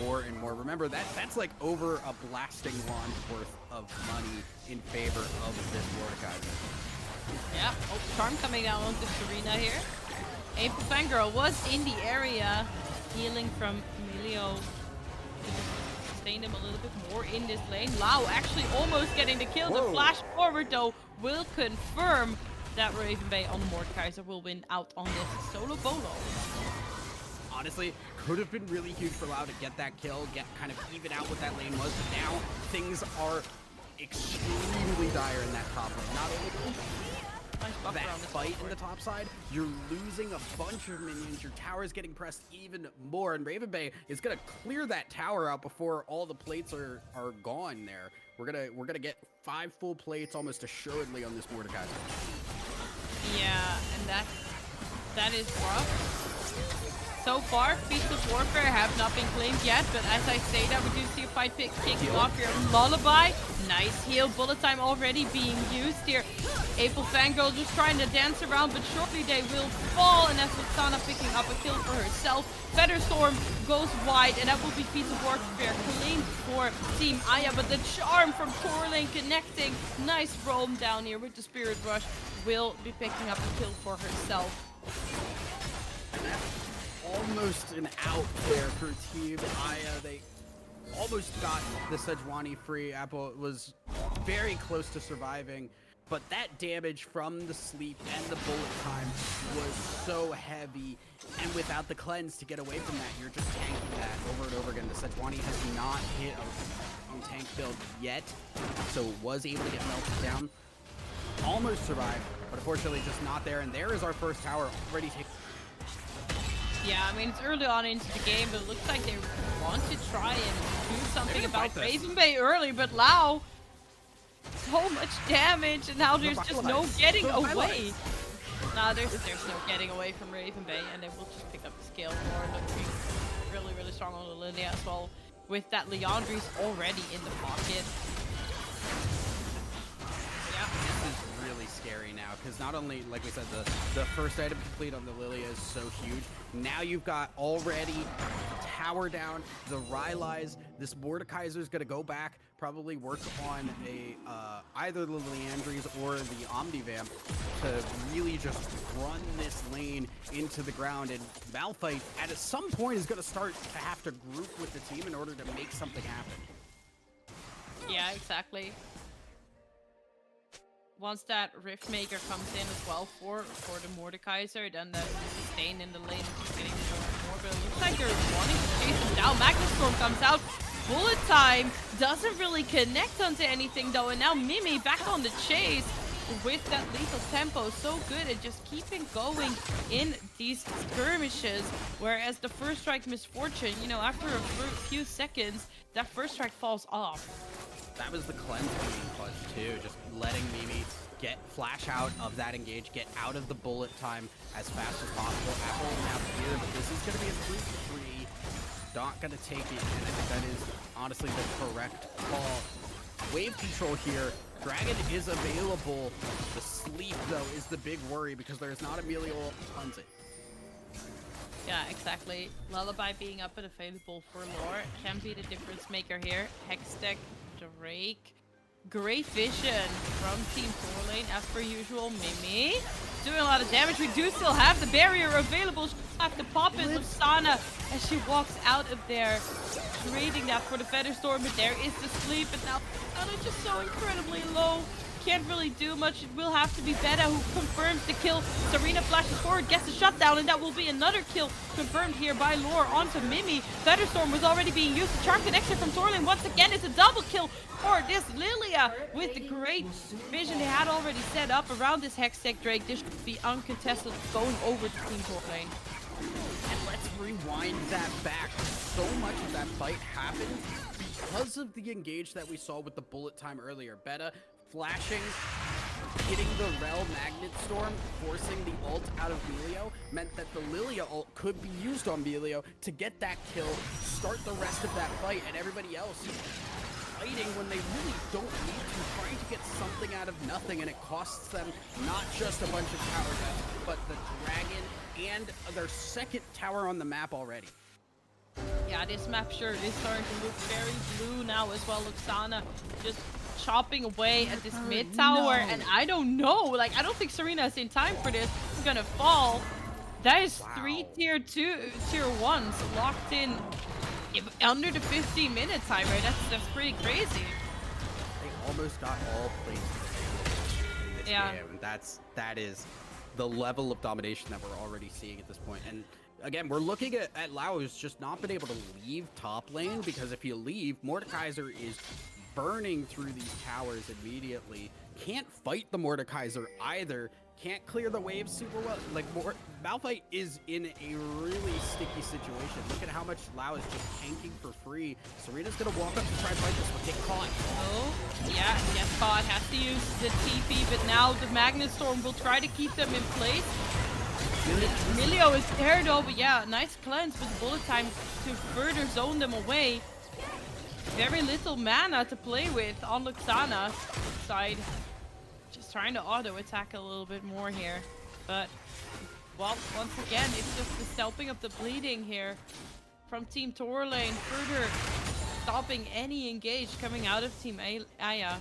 more and more. Remember that's like over a blasting wand worth of money in favor of this Mordekaiser. Yeah. Oh, Charm coming down onto Serena here. April Fangirl was in the area, healing from Melio. Sustain him a little bit more in this lane. Lau actually almost getting the kill. Whoa. The flash forward though will confirm that Raven Bay on Mordekaiser will win out on this solo bolo. Honestly, could have been really huge for Lau to get that kill, get kind of even out what that lane was, but now things are extremely dire in that top lane. Not only Nice buffer that on this fight in board. the top side, you're losing a bunch of minions. Your tower is getting pressed even more, and Raven Bay is gonna clear that tower out before all the plates are gone. There, we're gonna get 5 full plates almost assuredly on this Mordekaiser. Yeah, and that is rough. So far, Feast of Warfare have not been claimed yet, but as I say that, we do see a fight kicking off here. Lullaby, nice heal. Bullet time already being used here. April Fangirl just trying to dance around, but shortly they will fall, and that's Luxana picking up a kill for herself. Featherstorm goes wide, and that will be Feast of Warfare claimed for Team Aya, but the charm from Torlane connecting. Nice roam down here with the Spirit Rush. Will be picking up a kill for herself. Almost an out there for Team Aya. They almost got the Sejuani free. Apple was very close to surviving, but that damage from the sleep and the bullet time was so heavy. And without the cleanse to get away from that, you're just tanking that over and over again. The Sejuani has not hit a tank build yet, so was able to get melted down. Almost survived, but unfortunately just not there. And there is our first tower already taken. Yeah, I mean, it's early on into the game, but it looks like they want to try and do something about Raven Bay early, but Lau, so much damage, and now there's just no getting away. Nah, there's no getting away from Raven Bay, and they will just pick up the skill more, looking really, really strong on the Lilia as well, with that Leandri's already in the pocket. This is really scary now, because not only, like we said, the first item complete on the Lilia is so huge. Now you've got already the tower down, the Rylai's. This Mordekaiser's going to go back, probably work on a either the Leandries or the Omnivamp to really just run this lane into the ground. And Malphite, at some point, is going to start to have to group with the team in order to make something happen. Yeah, exactly. Once that Rift Maker comes in as well for the Mordekaiser, then the sustain in the lane is getting more and more. But it looks like they're wanting to chase him down. Magnus Storm comes out. Bullet time doesn't really connect onto anything though, and now Mimi back on the chase with that lethal tempo. So good at just keeping going in these skirmishes. Whereas the first strike Misfortune, you know, after a few seconds, that first strike falls off. That was the cleanse being clutch too, just letting Mimi get flash out of that engage, get out of the bullet time as fast as possible. Apple now here, but this is going to be a 3-3. Not going to take it, and I think that is honestly the correct call. Wave control here. Dragon is available. The sleep, though, is the big worry because there is not Emilio to cleanse it. Yeah, exactly. Lullaby being up and available for lore can be the difference maker here. Hextech, Drake. Great vision from Team Torlane as per usual. Mimi doing a lot of damage. We do still have the barrier available. She'll have to pop in Luxana as she walks out of there, trading that for the Featherstorm. But there is the sleep, and now Luxana just so incredibly low. Can't really do much. It will have to be Beta who confirms the kill. Serena flashes forward, gets a shutdown, and that will be another kill confirmed here by Lore onto Mimi. Featherstorm was already being used. The charm connection from Torlane once again is a double kill for this Lilia with the great vision they had already set up around this Hextech Drake. This should be uncontested going over to Team Torlane. And let's rewind that back. So much of that fight happened because of the engage that we saw with the bullet time earlier. Beta flashing, hitting the Rel Magnet Storm, forcing the ult out of Melio, meant that the Lilia ult could be used on Melio to get that kill, start the rest of that fight, and everybody else fighting when they really don't need to, trying to get something out of nothing, and it costs them not just a bunch of tower deaths, but the dragon and their second tower on the map already. Yeah, this map sure is starting to look very blue now as well. Luxana just chopping away at this mid tower, and I don't know, like, I don't think Serena is in time for this. It's gonna fall. That is three tier 1s locked in under the 15-minute timer. That's pretty crazy. They almost got all plates in this game. That is the level of domination that we're already seeing at this point. And again, we're looking at Lau, who's just not been able to leave top lane, because if you leave, Mordekaiser is burning through these towers immediately. Can't fight the Mordekaiser either. can't clear the waves super well. Like, Malphite is in a really sticky situation. Look at how much Lau is just tanking for free. Serena's gonna walk up to try and fight this one, get caught. Oh, yeah, gets caught, has to use the TP, but now the Magnet Storm will try to keep them in place. Emilio is there though, but yeah, nice cleanse with bullet time to further zone them away. Very little mana to play with on Luxana's side. Just trying to auto attack a little bit more here. But, well, once again, it's just the stopping of the bleeding here from Team Torlane, further stopping any engage coming out of Team Aya.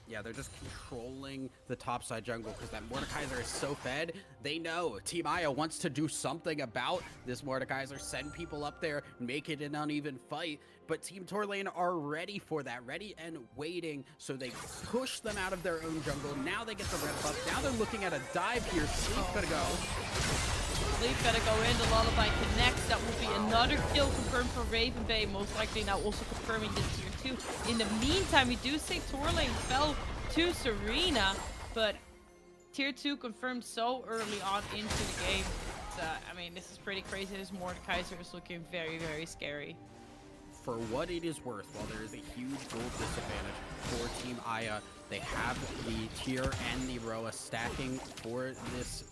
Yeah, they're just controlling the top side jungle because that Mordekaiser is so fed. They know Team Aya wants to do something about this Mordekaiser, send people up there, make it an uneven fight. But Team Torlane are ready for that, ready and waiting. So they push them out of their own jungle. Now they get the red buff. Now they're looking at a dive here. Sleep gotta go. Sleep gotta go in. The Lullaby connects. That will be another kill confirmed for Raven Bay. Most likely now also confirming this tier 2. In the meantime, we do see Torlane fell to Serena, but tier 2 confirmed so early on into the game. I mean, this is pretty crazy. This Mordekaiser is looking very, very scary. For what it is worth, while there is a huge gold disadvantage for Team Aya, they have the tier and the Roa stacking for this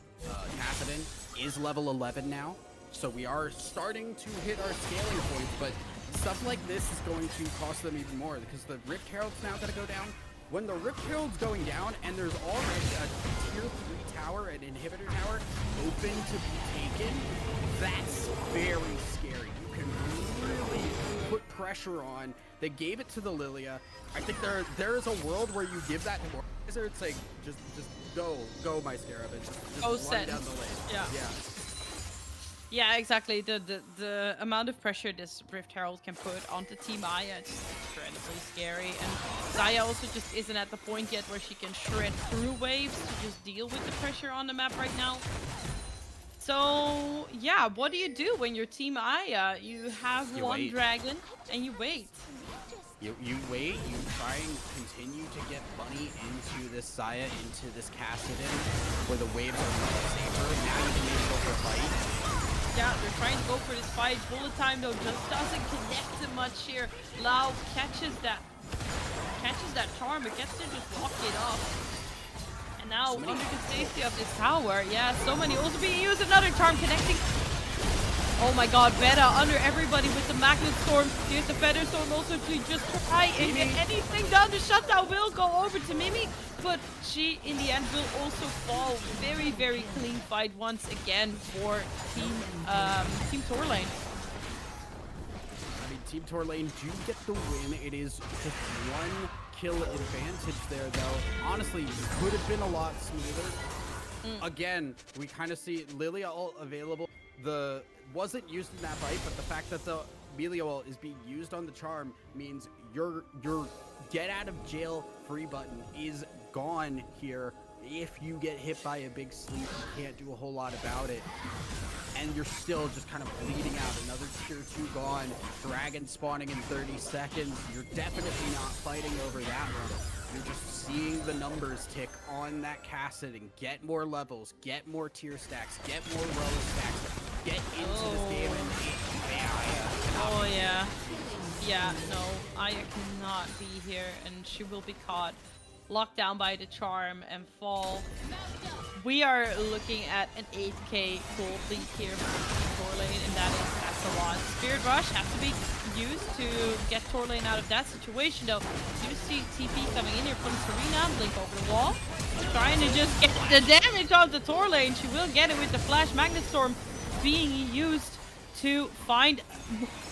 Kassadin is level 11 now. So we are starting to hit our scaling points, but stuff like this is going to cost them even more because the Rift Herald's now going to go down. When the Rift Herald's going down and there's already a tier 3 tower, an inhibitor tower, open to be taken, that's very scary. You can really put pressure on. They gave it to the Lilia. I think there is a world where you give that to Mordekaiser. It's like just go my Scarab, and just run down the lane. Yeah, exactly. The amount of pressure this Rift Herald can put onto Team Aya is incredibly scary. And Xayah also just isn't at the point yet where she can shred through waves to just deal with the pressure on the map right now. So, yeah, what do you do when you're Team Aya? You have one dragon and you wait. You wait, you try and continue to get money into this Xayah, into this Kassadin, where the waves are much safer. Now you can maybe go for a fight. Yeah, they're trying to go for this fight. Bullet time though just doesn't connect to much here. Lau catches that charm, but gets to just walk it off. And now under the safety of this tower, yeah, so many also being used. Another charm connecting. Oh my god, Beta under everybody with the Magnet Storm. Here's the Feather Storm also to just try and get anything done. The shutdown will go over to Mimi, but she in the end will also fall. Very, very clean fight once again for Team Torlane. I mean, Team Torlane do get the win. It is just one kill advantage there, though. Honestly, could have been a lot smoother. Again, we kind of see Lilia ult available. Wasn't used in that fight, but the fact that the Amelia ult is being used on the charm means your get out of jail free button is gone here. If you get hit by a big sleep, you can't do a whole lot about it. And you're still just kind of bleeding out. Another tier 2 gone. Dragon spawning in 30 seconds. You're definitely not fighting over that one. You're just seeing the numbers tick on that Kassadin. Get more levels, get more tier stacks, get more row stacks, get into this game and oh yeah. Yeah, no, Aya cannot be here and she will be caught. Locked down by the charm and fall. We are looking at an 8k gold lead here for Team Torlane, and that's a lot. Spirit Rush has to be used to get Torlane out of that situation though. You see TP coming in here from Serena, blink over the wall. Trying to just get the damage on the Torlane. She will get it with the Flash Magnet Storm being used to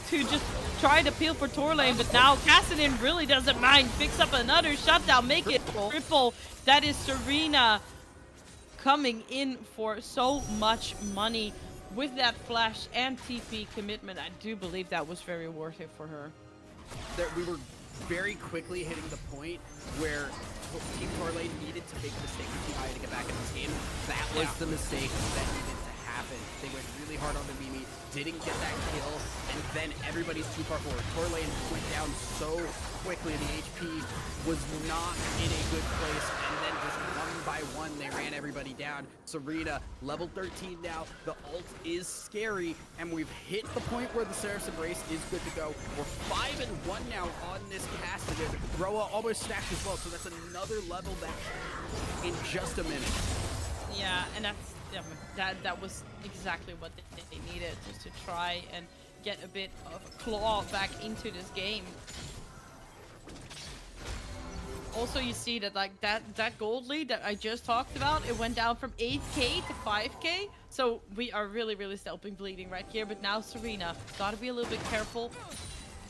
just try to peel for Torlane, but now Kassadin really doesn't mind. Picks up another shutdown, make it triple. That is Serena coming in for so much money with that flash and TP commitment. I do believe that was very worth it for her. We were very quickly hitting the point where Team Torlane needed to make a mistake with Team Aya to get back in this game. That was the mistake that needed to happen. happened. They went really hard on the Mimi, didn't get that kill, and then everybody's too far forward. Torlane went down so quickly. The HP was not in a good place, and then just one by one, they ran everybody down. Serena, level 13 now. The ult is scary, and we've hit the point where the Seraph's Embrace is good to go. We're 5-1 now on this Cassidy. Roa almost stacked as well, so that's another level back in just a minute. Yeah, and that was exactly what they needed, just to try and get a bit of a claw back into this game. Also, you see that like that gold lead that I just talked about, it went down from 8k to 5k. So we are really stopping bleeding right here. But now Serena, gotta be a little bit careful.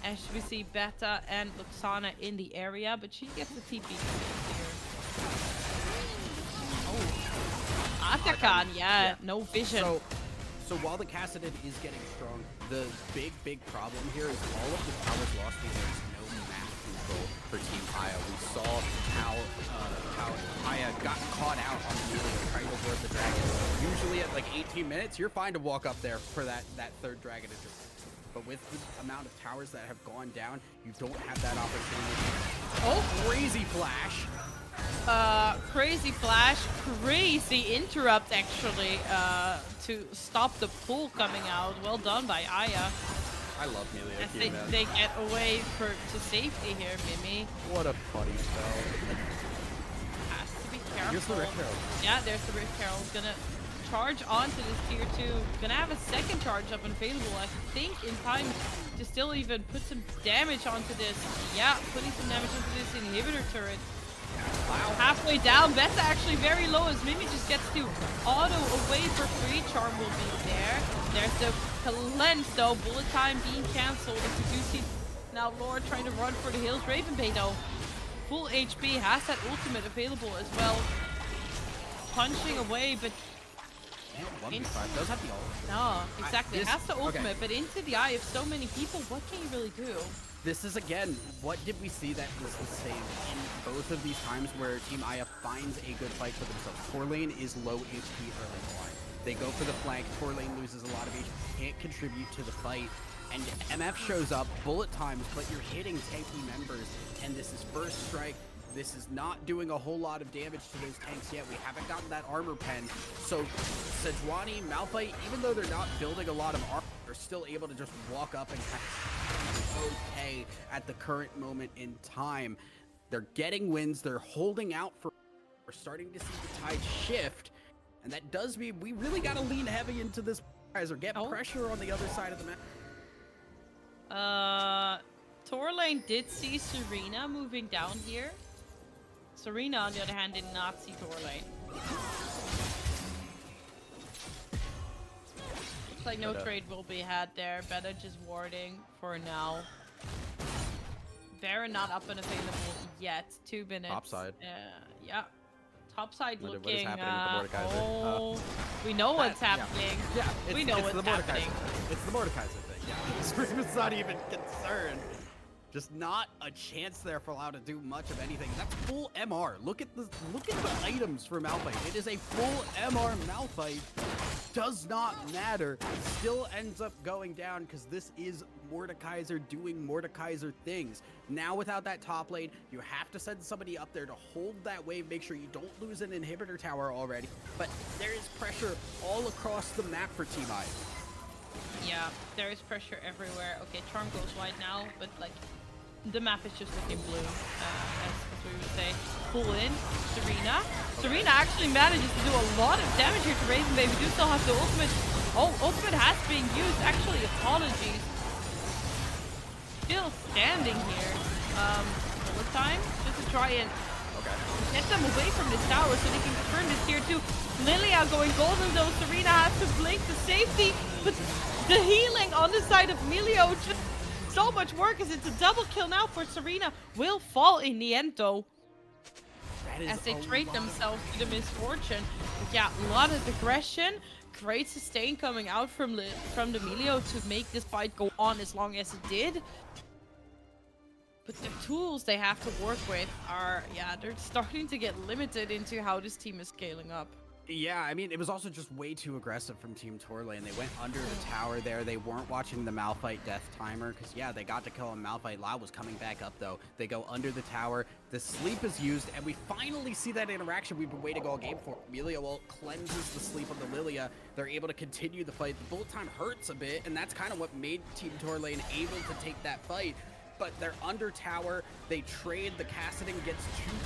As we see Beta and Luxana in the area, but she gets the TP here. Oh, Atakan, yeah, no vision. So while the Cassidid is getting strong, the big problem here is all of the towers lost because there's no map control for Team Aya. We saw how Aya got caught out on the melee trying to board the dragon. Usually at like 18 minutes, you're fine to walk up there for that third dragon. But with the amount of towers that have gone down, you don't have that opportunity. Oh, crazy flash. Crazy flash, crazy interrupt actually, to stop the pull coming out. Well done by Aya. I love Melee here, man. They get away to safety here, Mimi. What a funny spell. Has to be careful. Here's the Rift Herald. Yeah, there's the Rift Herald. Gonna charge onto this tier 2. Gonna have a second charge up and available, I think, in time to still even put some damage onto this. Yeah, putting some damage onto this inhibitor turret. Wow. Halfway down, Beta actually very low as Mimi just gets to auto away for free. Charm will be there. There's the cleanse though, bullet time being cancelled. As you do see now Lord trying to run for the hills. Ravenbay though, full HP, has that ultimate available as well. Punching away, but... does have the ult. No, exactly. It has the ultimate, but into the eye of so many people, what can you really do? This is, again, what did we see that was the same in both of these times where Team Aya finds a good fight for themselves? Torlane is low HP early in the line. They go for the flank. Torlane loses a lot of HP, can't contribute to the fight. And MF shows up, bullet times, but you're hitting tanky members. And this is first strike. This is not doing a whole lot of damage to those tanks yet. We haven't gotten that armor pen. So Sejuani, Malphite, even though they're not building a lot of armor, they're still able to just walk up and okay at the current moment in time. They're getting wins. They're holding out for... We're starting to see the tide shift. And that does mean we really got to lean heavy into this guys or get pressure on the other side of the map. Torlane did see Serena moving down here. Serena, on the other hand, did not see Torlane. Looks like no trade will be had there. Better just warding for now. Baron not up and available yet. 2 minutes. Topside. Yeah. Topside looking. What is happening with the Mordekaiser? We know what's happening. Yeah, we know what's happening. It's the Mordekaiser thing. Yeah, Scream's not even concerned. Just not a chance there for Lau to do much of anything. That's full MR. Look at the items for Malphite. It is a full MR Malphite. Does not matter. Still ends up going down because this is Mordekaiser doing Mordekaiser things. Now without that top lane, you have to send somebody up there to hold that wave, make sure you don't lose an inhibitor tower already. But there is pressure all across the map for Team Aya. Yeah, there is pressure everywhere. Okay, Charm goes wide now, but like the map is just looking blue, as we would say. Pull in, Serena. Serena actually manages to do a lot of damage here to Ravenbay. We do still have the ultimate. Oh, ultimate has been used. Actually, apologies. Still standing here. Bullet time, just to try and get them away from this tower so they can turn this tier 2. Lilia going golden though. Serena has to blink to safety, but the healing on the side of Emilio just so much work as it's a double kill now for Serena. Will fall in the end though, as they trade themselves to the misfortune. But yeah, a lot of aggression. Great sustain coming out from the Emilio to make this fight go on as long as it did. But the tools they have to work with are, yeah, they're starting to get limited into how this team is scaling up. Yeah, I mean, it was also just way too aggressive from Team Torlane. They went under the tower there. They weren't watching the Malphite death timer because, yeah, they got to kill him. Malphite. Lao was coming back up, though. They go under the tower. The sleep is used, and we finally see that interaction we've been waiting all game for. Amelia ult cleanses the sleep of the Lilia. They're able to continue the fight. The bullet time hurts a bit, and that's kind of what made Team Torlane able to take that fight. But they're under tower, they trade, the Kassadin gets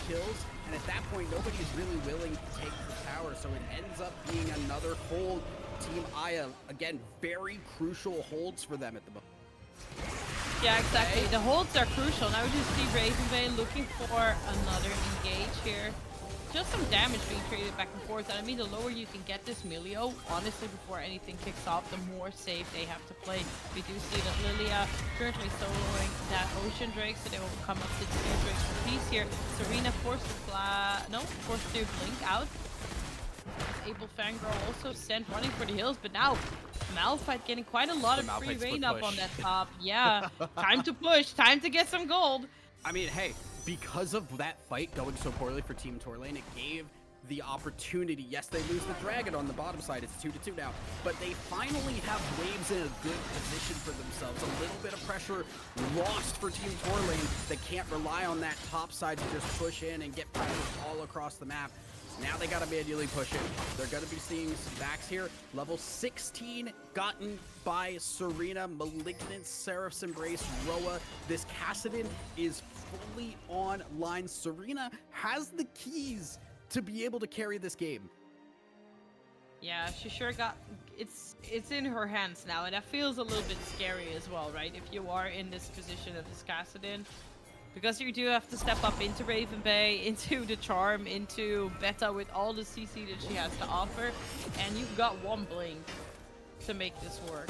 2 kills, and at that point, nobody is really willing to take the tower, so it ends up being another hold. Team Aya, again, very crucial holds for them at the moment. Yeah, exactly. The holds are crucial. Now we just see Ravenbane looking for another engage here. Just some damage being traded back and forth. And I mean, the lower you can get this Milio, honestly, before anything kicks off, the more safe they have to play. We do see that Lilia currently soloing that Ocean Drake, so they will come up to the 2 Drakes for peace here. Serena forced to blink out. Able Fangirl also sent running for the hills, but now Malphite getting quite a lot of free reign up on that top. Yeah, time to push, time to get some gold. I mean, hey, because of that fight going so poorly for Team Torlane, it gave the opportunity. Yes, they lose the dragon on the bottom side. It's 2-2 now, but they finally have waves in a good position for themselves. A little bit of pressure lost for Team Torlane. They can't rely on that top side to just push in and get pressure all across the map. Now they gotta manually push it. They're gonna be seeing some backs here. Level 16 gotten by Serena, Malignant, Seraph's Embrace, Roa. This Kassadin is fully online. Serena has the keys to be able to carry this game. Yeah, she sure got it's in her hands now, and that feels a little bit scary as well, right? If you are in this position of this Kassadin. Because you do have to step up into Raven Bay, into the Charm, into Beta with all the CC that she has to offer. And you've got 1 blink to make this work.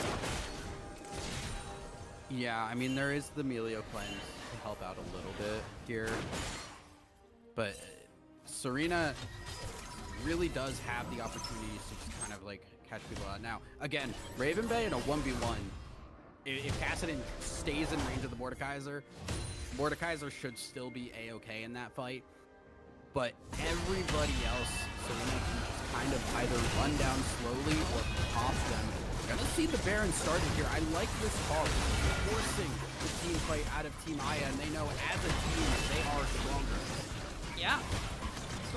Yeah, I mean, there is the Melio cleanse to help out a little bit here. But Serena really does have the opportunities to just kind of, like, catch people out. Now, again, Raven Bay in a 1v1, if Kassadin stays in range of the Mordekaiser should still be a-okay in that fight, but everybody else, Serena can just kind of either run down slowly or pop them. Gonna see the Baron started here. I like this call. Forcing the team fight out of Team Aya, and they know as a team they are stronger. Yeah.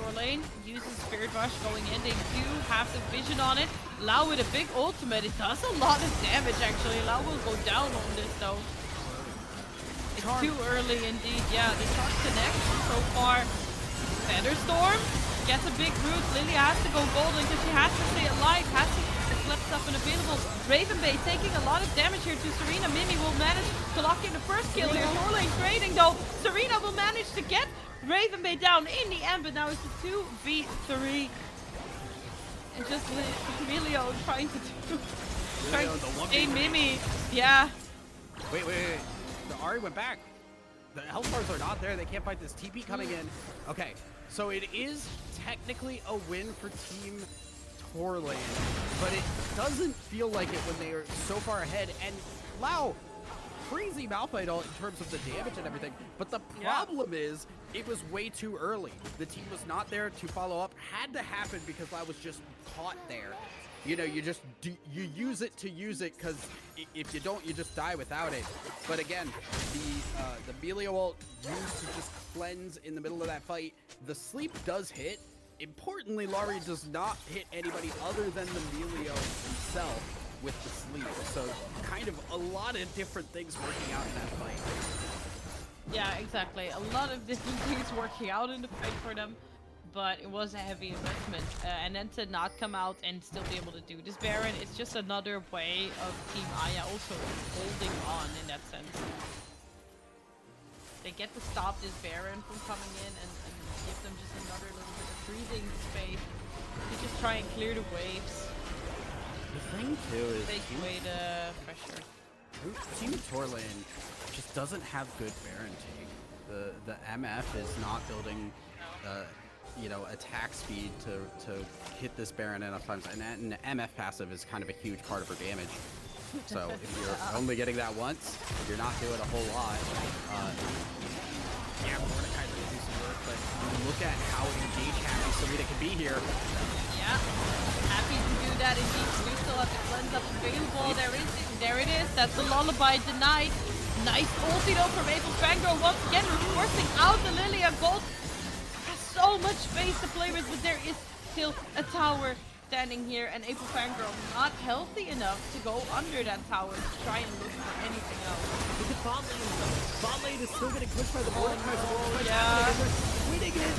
Torlane uses Spirit Rush going in. They do have the vision on it. Lao with a big ultimate. It does a lot of damage actually. Lao will go down on this though. It's too early indeed. Yeah, the charge connects so far. Thunderstorm gets a big root. Lilia has to go golden because she has to stay alive. Has to flip stuff unavailable. Ravenbay taking a lot of damage here to Serena. Mimi will manage to lock in the first kill here. Torlane trading though. Serena will manage to get Ravenbay down in the end, but now it's a 2v3. And just Emilio trying to stay Mimi. Yeah. Wait. The Ahri went back. The health bars are not there. They can't fight this TP coming in. Okay, so it is technically a win for Team Torlane, but it doesn't feel like it when they are so far ahead. And Lao, crazy Malphite ult in terms of the damage and everything. But the problem is, it was way too early. The team was not there to follow up. Had to happen because Lao was just caught there. You know, you use it to use it, because if you don't, you just die without it. But again, the Melio ult used to just cleanse in the middle of that fight. The sleep does hit. Importantly, Laurie does not hit anybody other than the Melio himself with the sleep. So kind of a lot of different things working out in that fight. Yeah, exactly. A lot of different things working out in the fight for them. But it was a heavy investment, and then to not come out and still be able to do this Baron, it's just another way of Team Aya also holding on in that sense. They get to stop this Baron from coming in and give them just another little bit of breathing space to just try and clear the waves. The thing too is take away the pressure. Team Torlane just doesn't have good Baron take. The MF is not building you know, attack speed to hit this Baron enough times, and the MF passive is kind of a huge part of her damage. So if you're only getting that once, you're not doing a whole lot. Yeah, Mordekaiser will do some work, but you look at how engaged Happy Serena can be here. Yeah, happy to do that indeed. We still have the cleanse up available. There it is. That's the lullaby denied. Nice ulti though from Maple Fangirl once again, forcing out the Lilia. Gold has so much space to play with, but there is still a tower standing here, and April Fangirl not healthy enough to go under that tower to try and look for anything else. Look at bot lane. Bot lane is still getting pushed by the Mordekaiser. Yeah. They're winning it.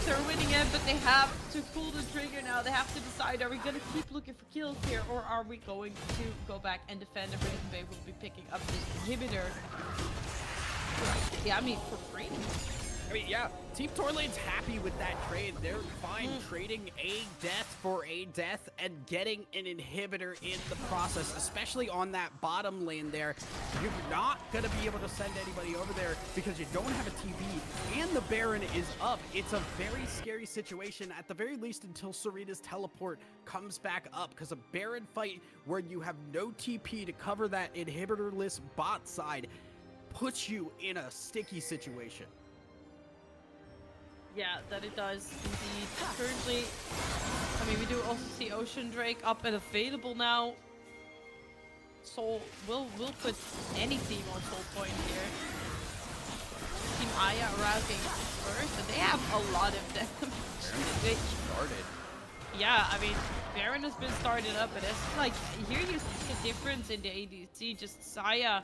They're winning it, but they have to pull the trigger now. They have to decide, are we going to keep looking for kills here, or are we going to go back and defend? And Rhythm Bay will be picking up this inhibitor. Yeah, I mean, for free. I mean, yeah, Team Torlane's happy with that trade. They're fine trading a death for a death and getting an inhibitor in the process, especially on that bottom lane there. You're not going to be able to send anybody over there because you don't have a TP and the Baron is up. It's a very scary situation, at the very least until Serena's teleport comes back up, because a Baron fight where you have no TP to cover that inhibitorless bot side puts you in a sticky situation. Yeah, that it does indeed. Currently, I mean, we do also see Ocean Drake up and available now. So we'll put any team on Soul Point here. Team Aya arriving first, and they have a lot of damage. Started. Yeah, I mean, Baron has been started up, but it's like, here you see the difference in the ADC. Just Saya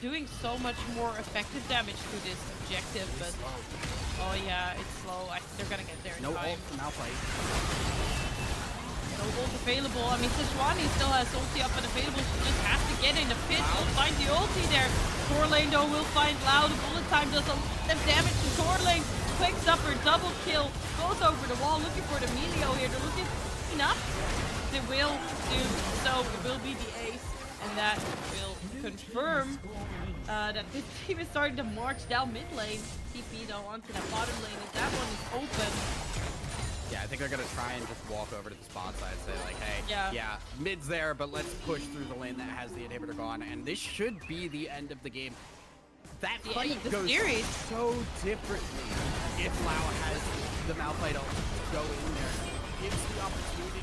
doing so much more effective damage to this objective, but oh yeah, it's slow. They're gonna get there in no time. ult from Malphite. No ult available. I mean, Sejuani still has ulti up and available. She just has to get in the pit. Will find the ulti there. Torlane though will find Lau. The bullet time does a lot of damage to Torlane. Picks up her double kill. Goes over the wall looking for the Melio here. They're looking enough. They will do so. It will be the ace. And that will confirm that this team is starting to march down mid lane. TP though onto that bottom lane, and that one is open. Yeah, I think they're gonna try and just walk over to the spot side and say like, hey, yeah, mid's there, but let's push through the lane that has the inhibitor gone, and this should be the end of the game. That fight goes so differently if Lau has the Malphite ult go in there. It gives the opportunity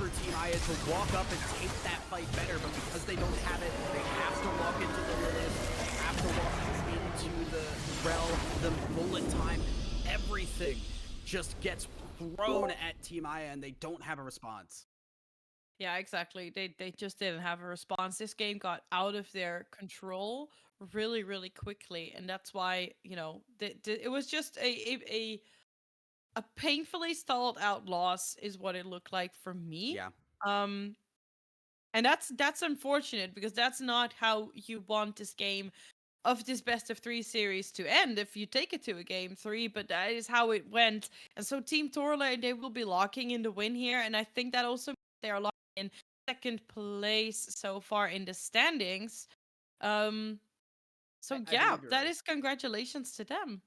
for Team Aya to walk up and take that fight better, but because they don't have it, they have to walk into the Lilith, they have to walk into the Rel, the bullet time, everything just gets thrown at Team Aya and they don't have a response. Yeah, exactly. They just didn't have a response. This game got out of their control really, really quickly, and that's why, you know, it was just a painfully stalled out loss is what it looked like for me. Yeah. And that's unfortunate, because that's not how you want this game of this best of 3 series to end if you take it to a game 3, but that is how it went. And so Team Torlane, they will be locking in the win here, and I think that also they are locking in second place so far in the standings. So yeah, that is congratulations to them.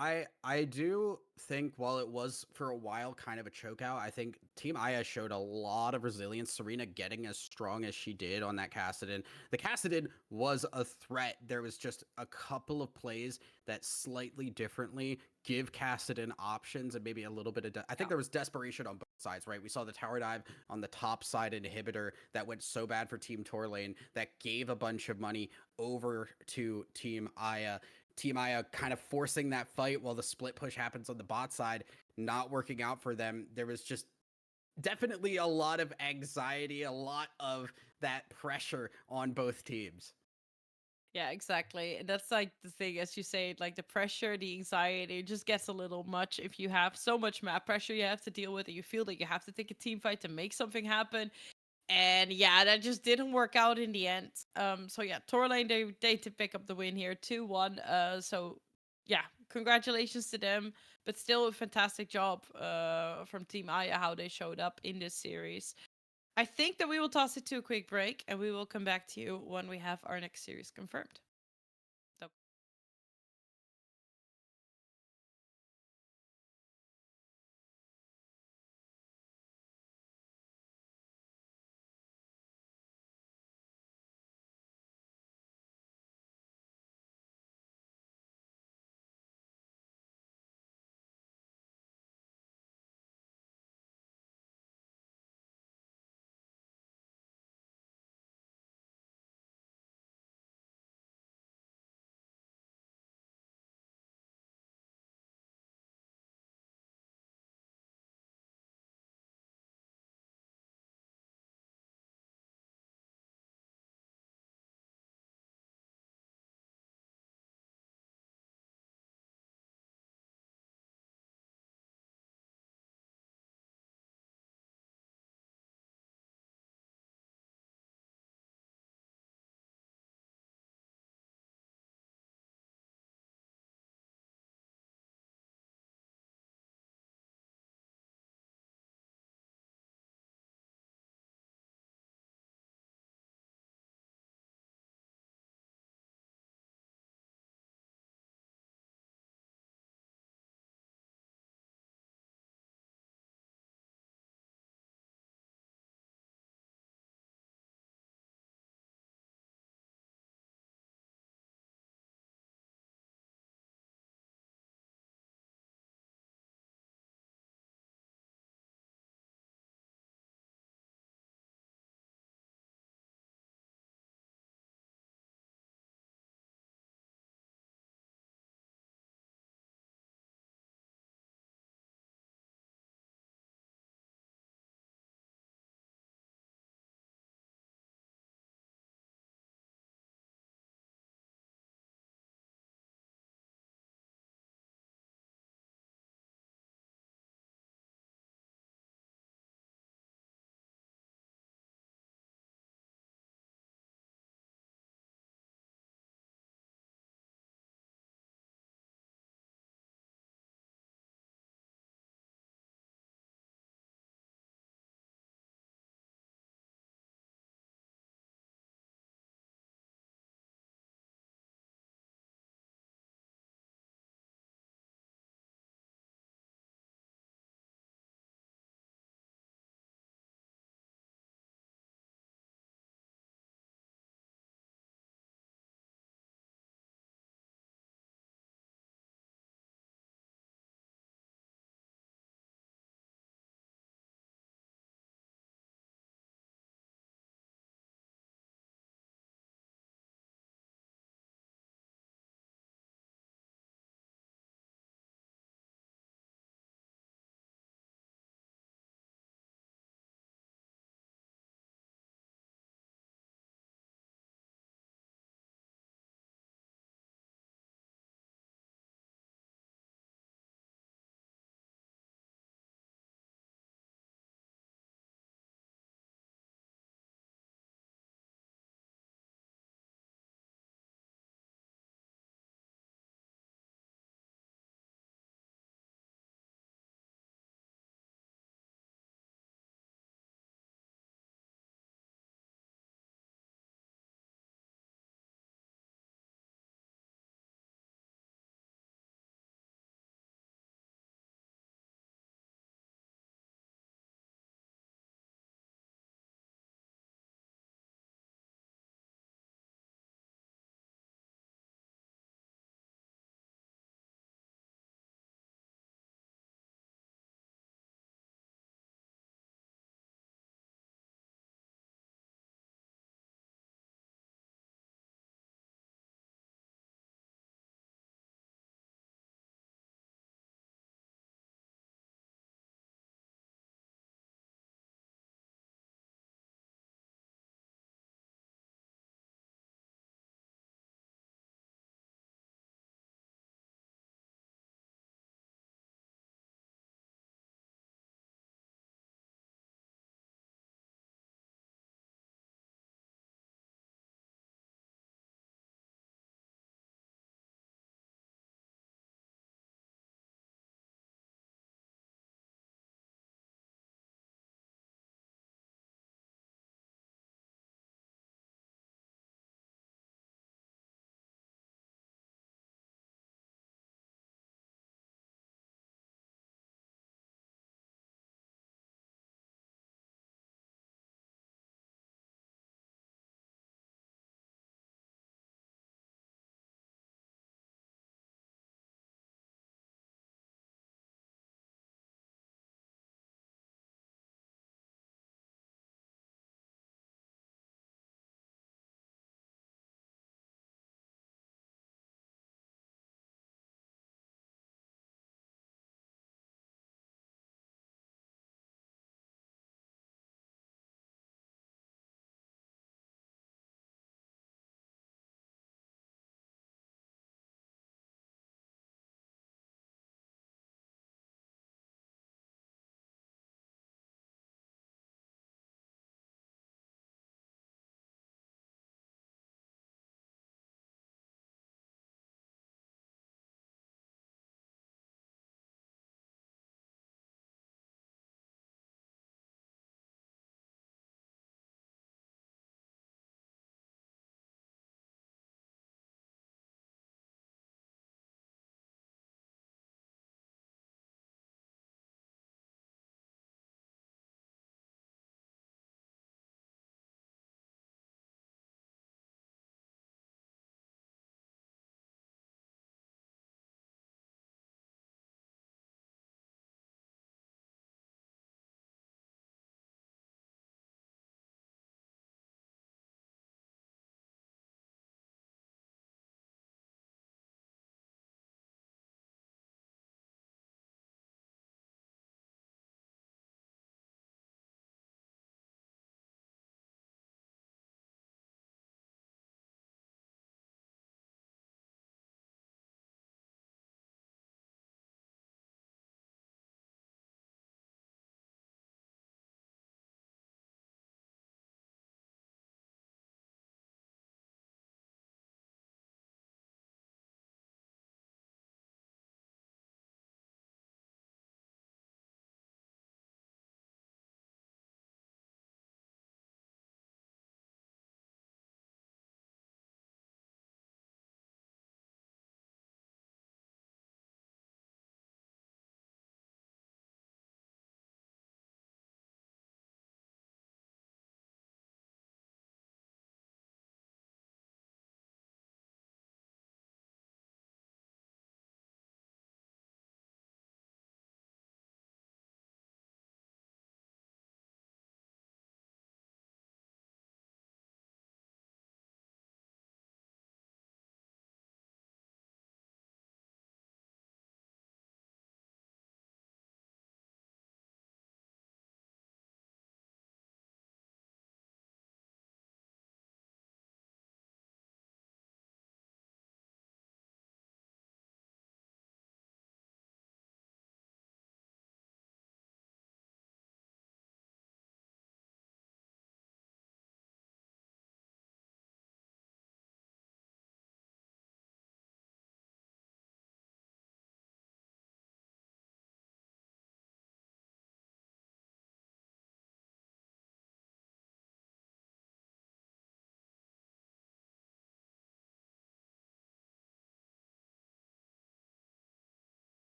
I do think while it was for a while kind of a chokeout, I think Team Aya showed a lot of resilience. Serena getting as strong as she did on that Kassadin. The Kassadin was a threat. There was just a couple of plays that slightly differently give Kassadin options and maybe a little bit of... I think there was desperation on both sides, right? We saw the tower dive on the top side inhibitor that went so bad for Team Torlane that gave a bunch of money over to Team Aya. Team Aya kind of forcing that fight while the split push happens on the bot side, not working out for them. There was just definitely a lot of anxiety, a lot of that pressure on both teams. Yeah, exactly. And that's like the thing, as you say, like the pressure, the anxiety just gets a little much if you have so much map pressure you have to deal with, and you feel that you have to take a team fight to make something happen. And yeah, that just didn't work out in the end. So yeah, Torlane, they to pick up the win here, 2-1. So yeah, congratulations to them. But still a fantastic job from Team Aya, how they showed up in this series. I think that we will toss it to a quick break, and we will come back to you when we have our next series confirmed.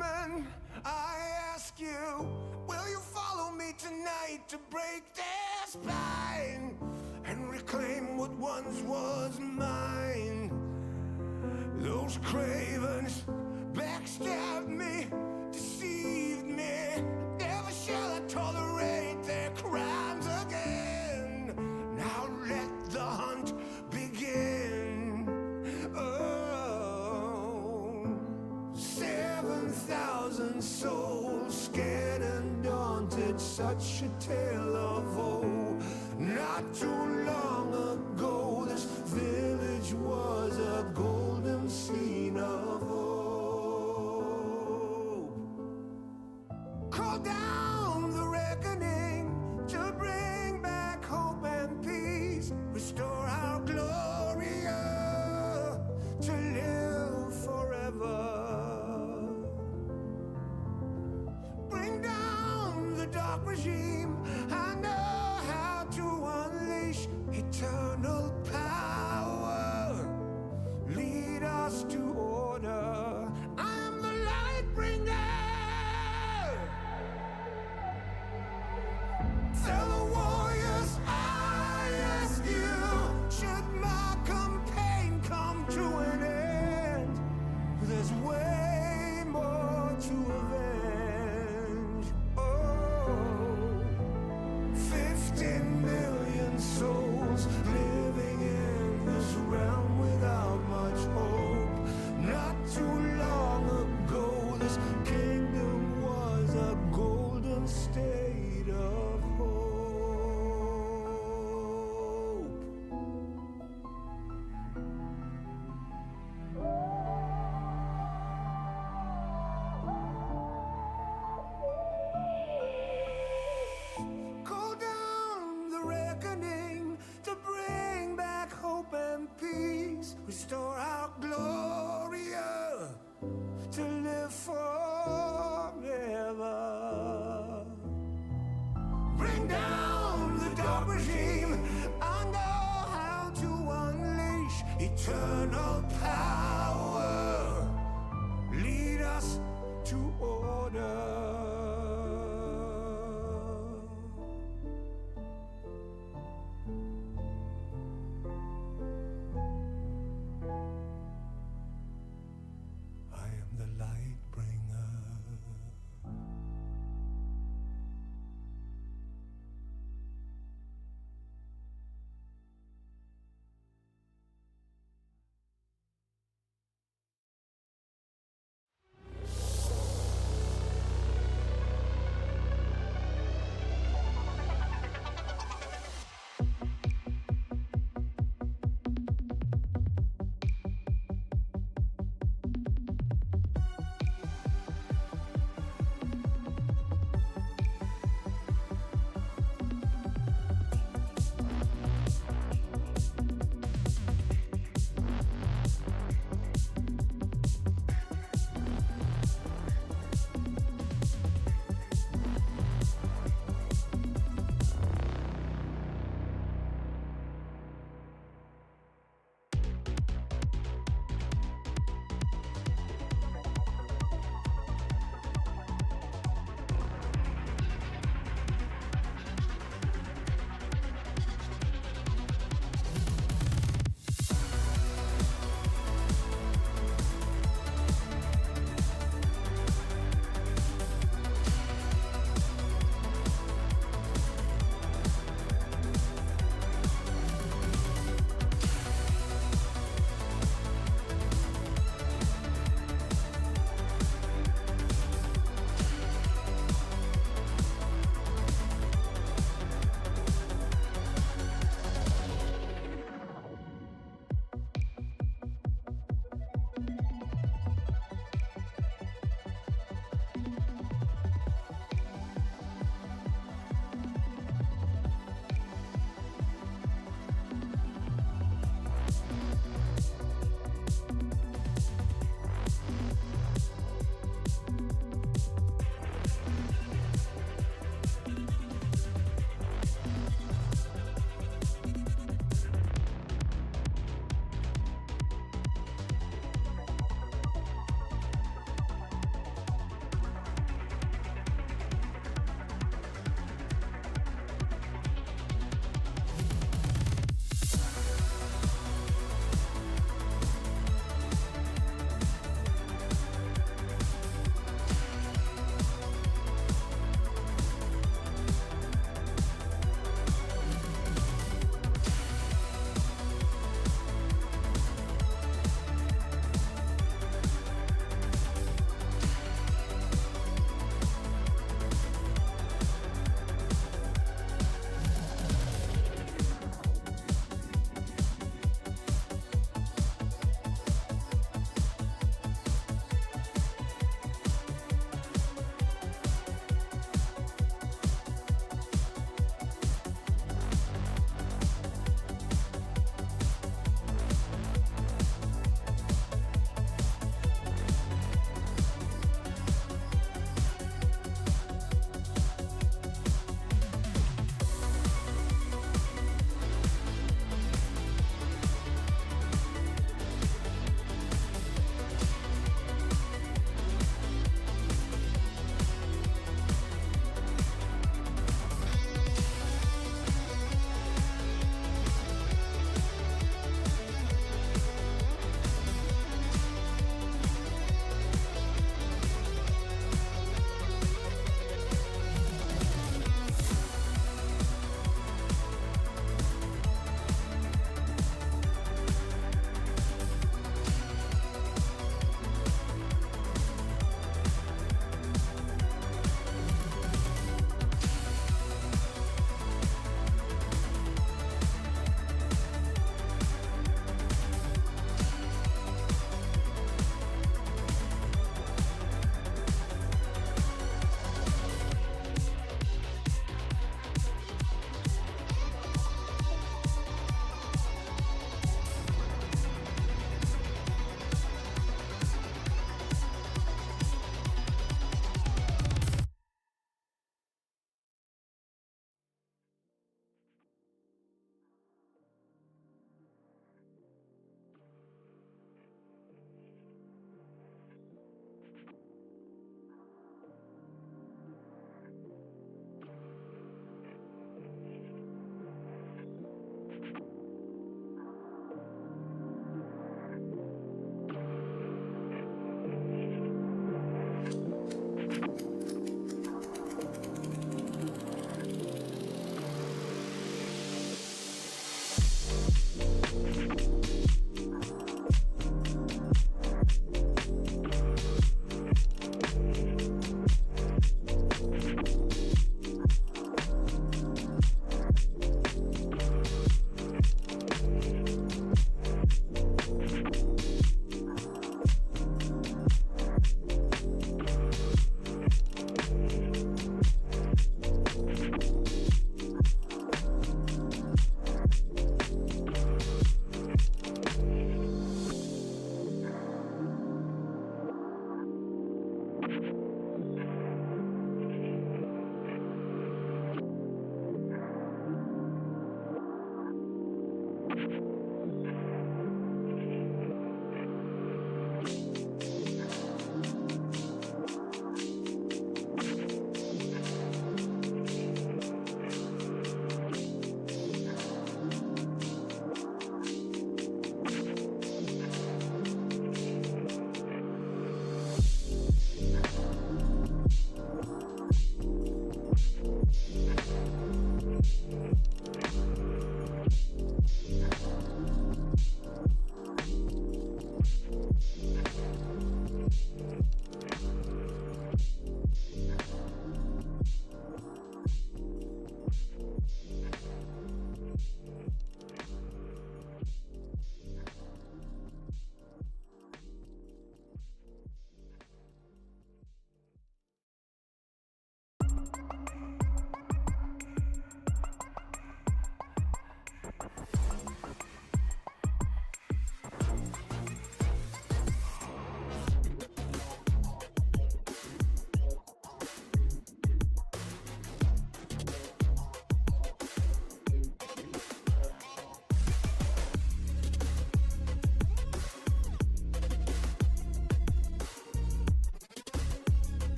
woman, I ask you, will you follow me tonight to break their spine and reclaim what once was mine? Those cravens backstabbed me, deceived me. Never shall I tolerate their crimes again. Now let the hunt begin. Oh, 7,000 souls scared and daunted, such a tale of woe. Not too long ago, this village was a golden scene of hope. Call down the reckoning to bring back hope and peace. Restore our glory to live forever. Bring down the dark regime. I know how to unleash eternal power. Lead us to order. I am the light bringer. Fellow warriors, I ask you, should my campaign come to an end, there's way more to avenge. Oh, 15 million souls living in this realm without much hope. Not too long ago, this kingdom was a golden state of hope. Call down the reckoning to bring back hope and peace. Restore our glory to live forever. Bring down the dark regime. I know how to unleash eternal power. Lead us to order. I am the light bringer.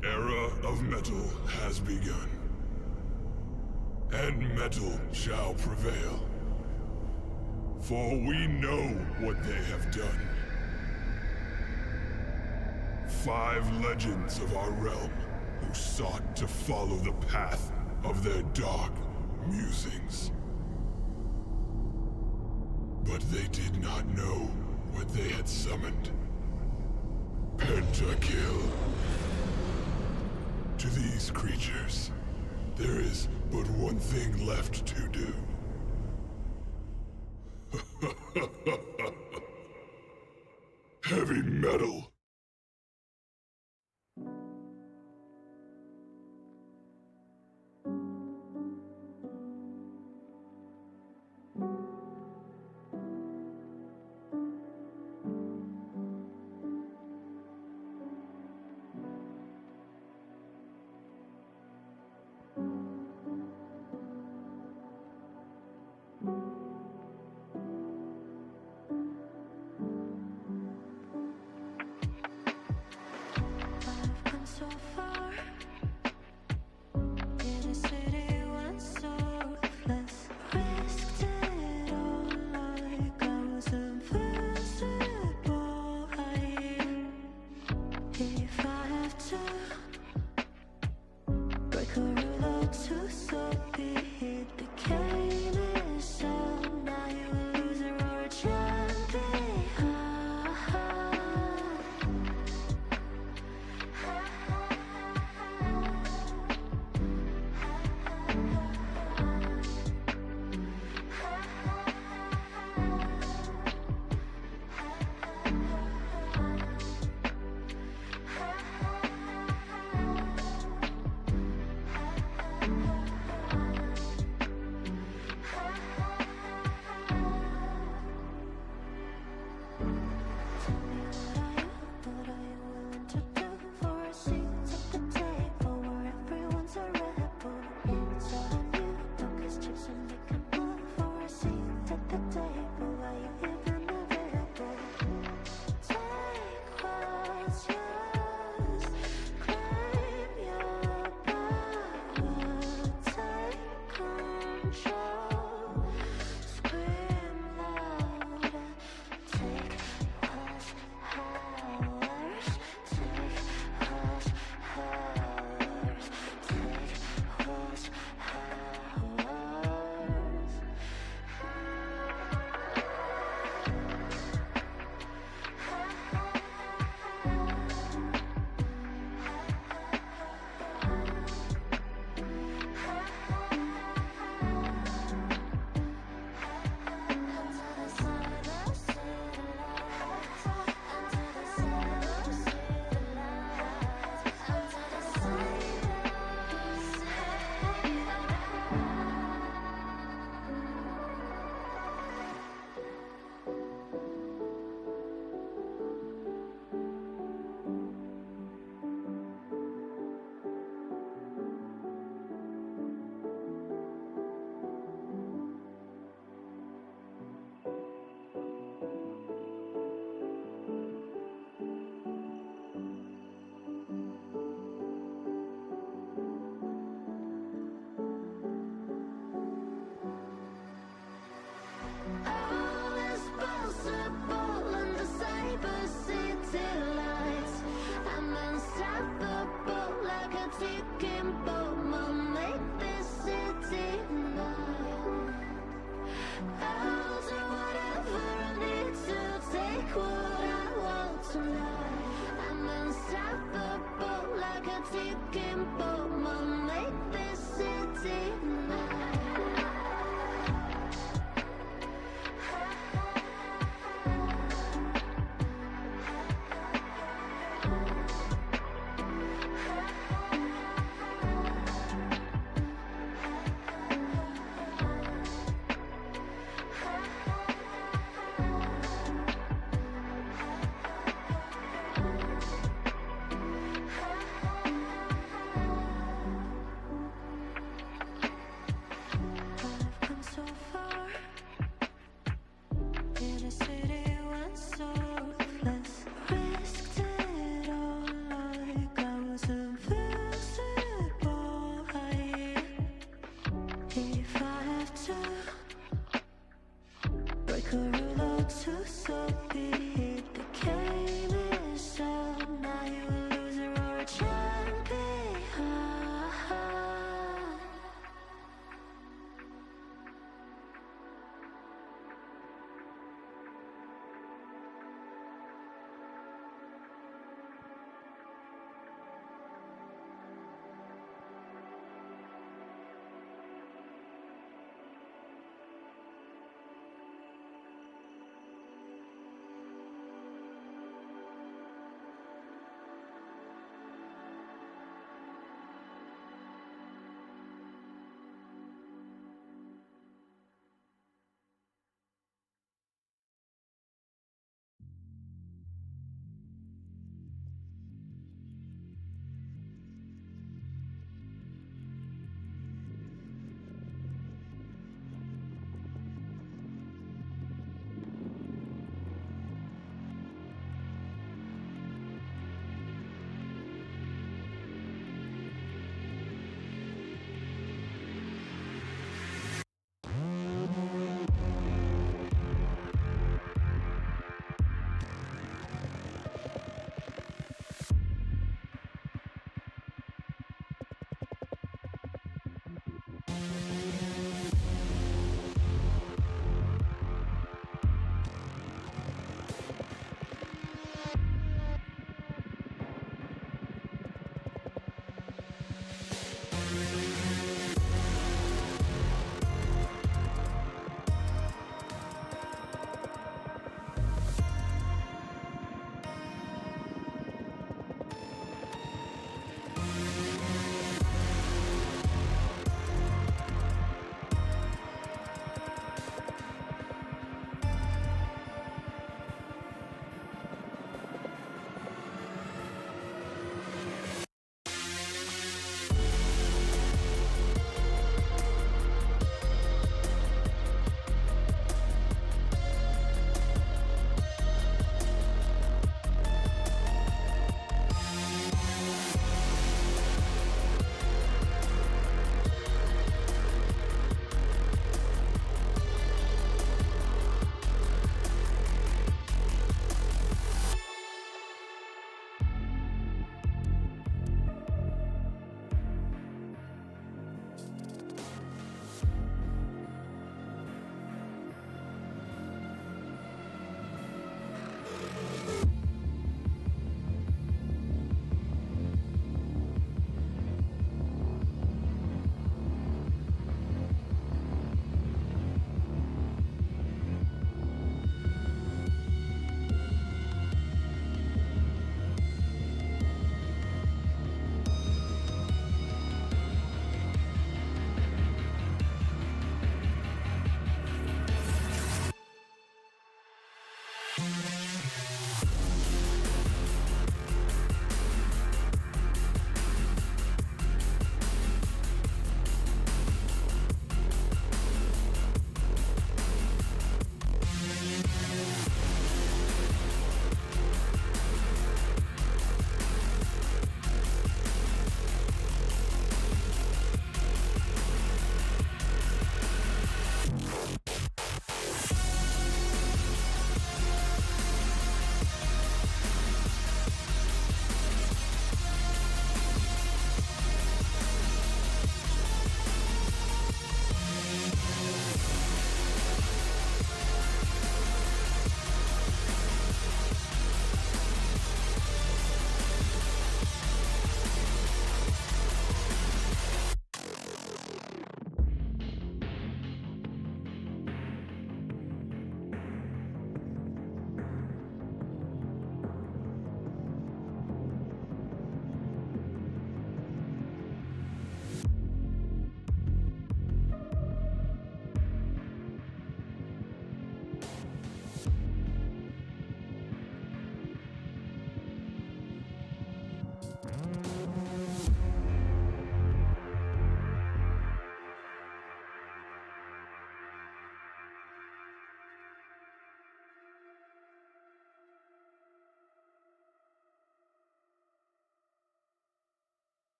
The era of metal has begun, and metal shall prevail. For we know what they have done. 5 legends of our realm who sought to follow the path of their dark musings. But they did not know what they had summoned. Pentakill. To these creatures, there is but one thing left to do. Heavy metal. I've come so far. In a city once so ruthless, risked it all like I was invincible. If I have to break a rule or two, so be it. Became a song. Now you a loser or a champion. What are you willing to do for a seat at the table where everyone's a rebel? It's all on you, don't kiss chips and make a move for a seat at the table. Are you even available? Take what's yours, claim your power, take control, scream louder, take what's ours, take what's ours, take what's all is possible under cyber city lights. I'm unstoppable like a ticking bomb. I'll make this city mine. I'll do whatever I need to take what I want tonight. I'm unstoppable like a ticking bomb. I'll make this city mine.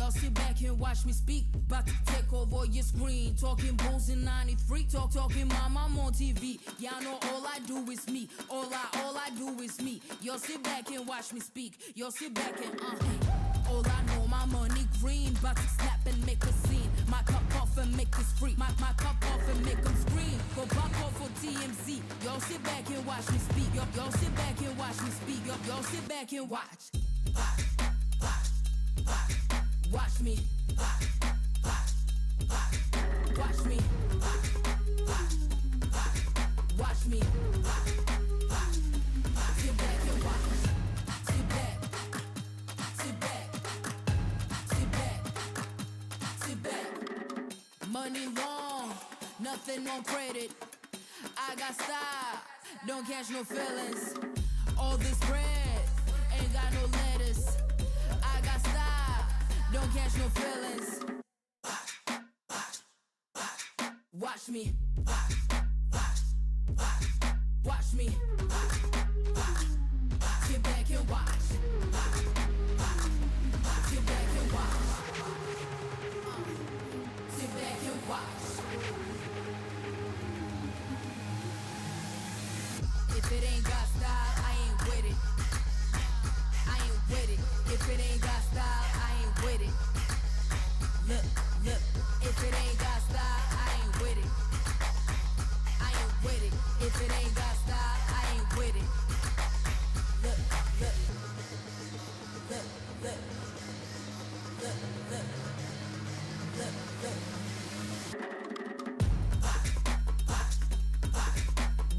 Y'all sit back and watch me speak. About to take over your screen. Talking bulls in 93. Talking mom, I'm on TV. Y'all know all I do is me. All I do is me. Y'all sit back and watch me speak. Y'all sit back and all I know, my money green. About to snap and make a scene. My cup off and make this free. My cup off and make them scream. Go pop off for TMZ. Y'all sit back and watch me speak. Y'all sit back and watch me speak. Y'all sit back and watch. Watch me. Watch me. Watch me. Sit back and watch. Sit back. Sit back. Sit back. Sit back. Money long, nothing on credit. I got style, don't catch no feelings. All this bread ain't got no lettuce. I got style, don't catch no feelings. Watch me. Watch me. Sit back and watch. Sit back and watch. Sit back and watch. If it ain't got style, I ain't with it. I ain't with it. If it ain't got style, I ain't with it. Look. If it ain't got style, I ain't with it. I ain't with it. If it ain't got style, I ain't with it. Look.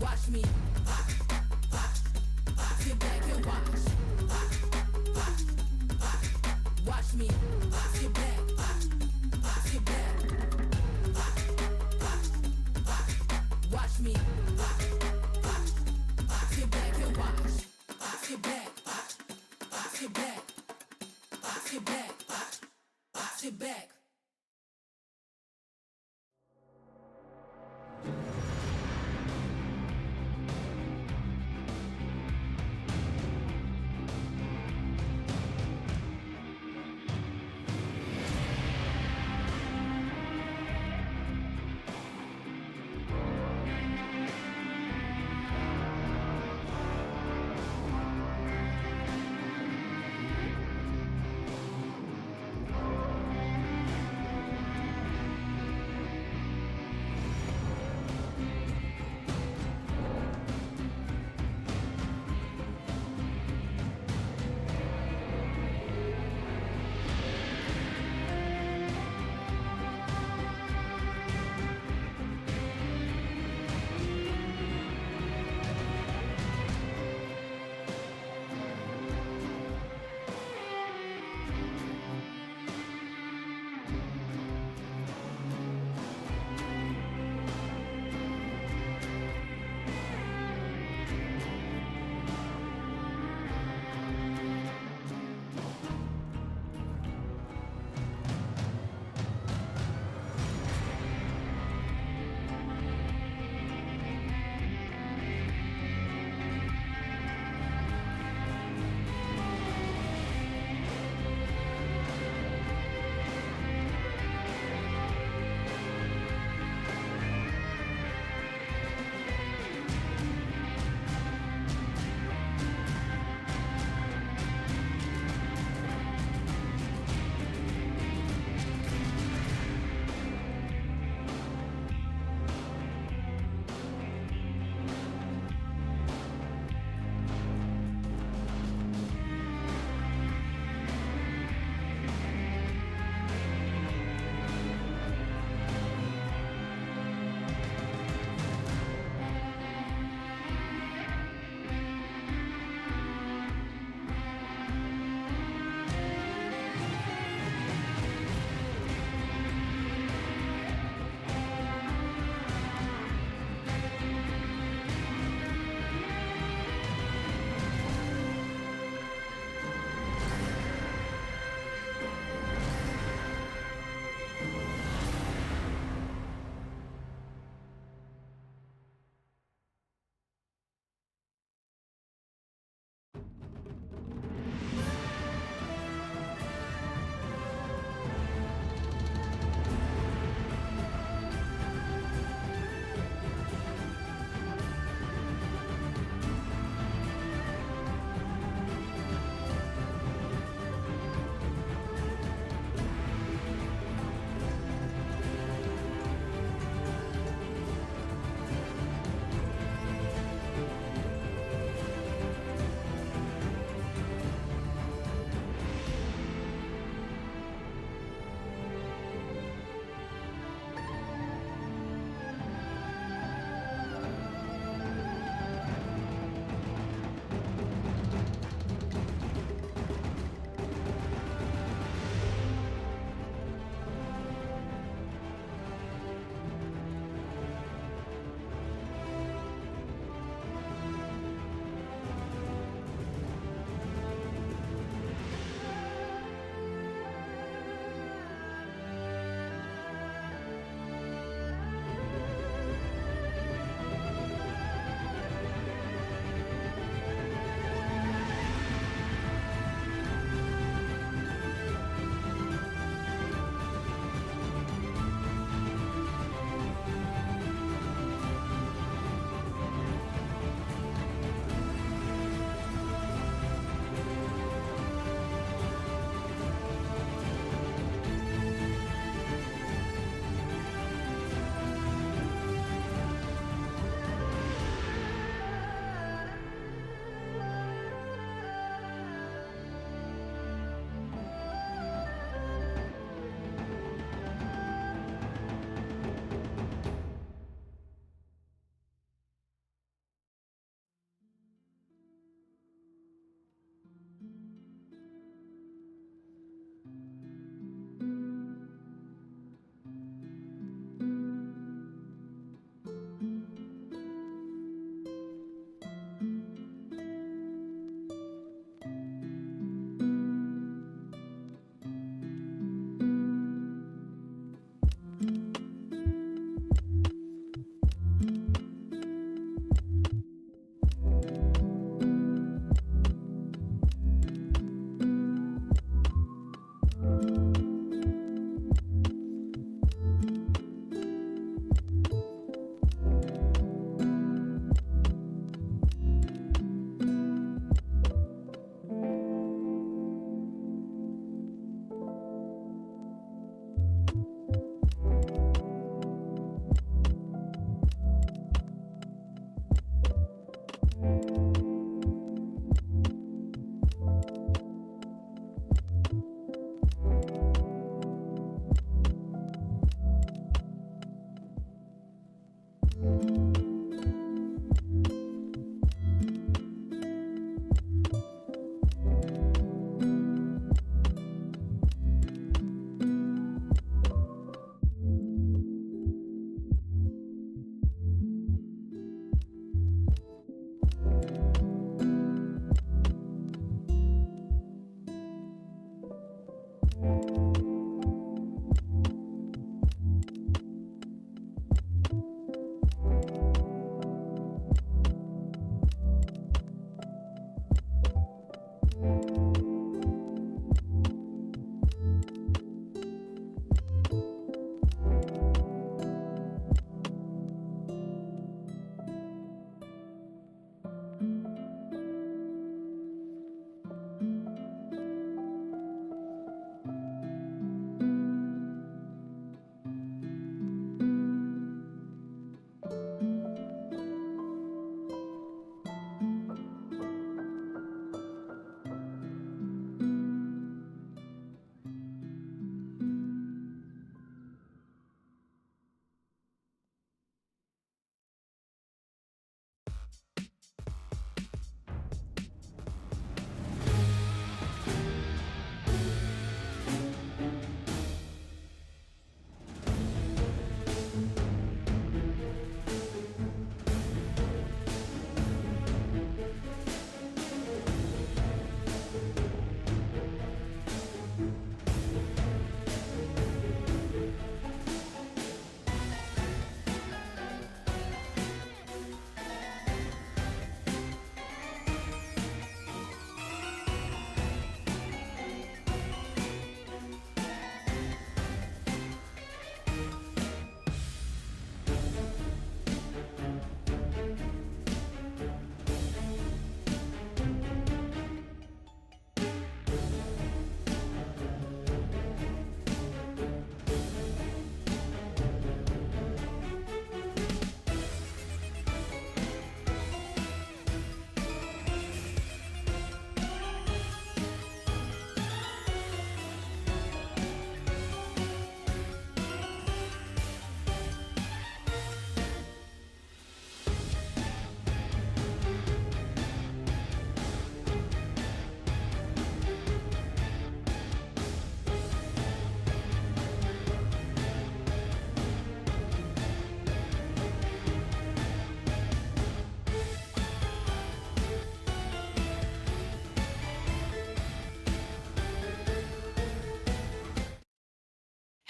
Watch me. Sit back and watch.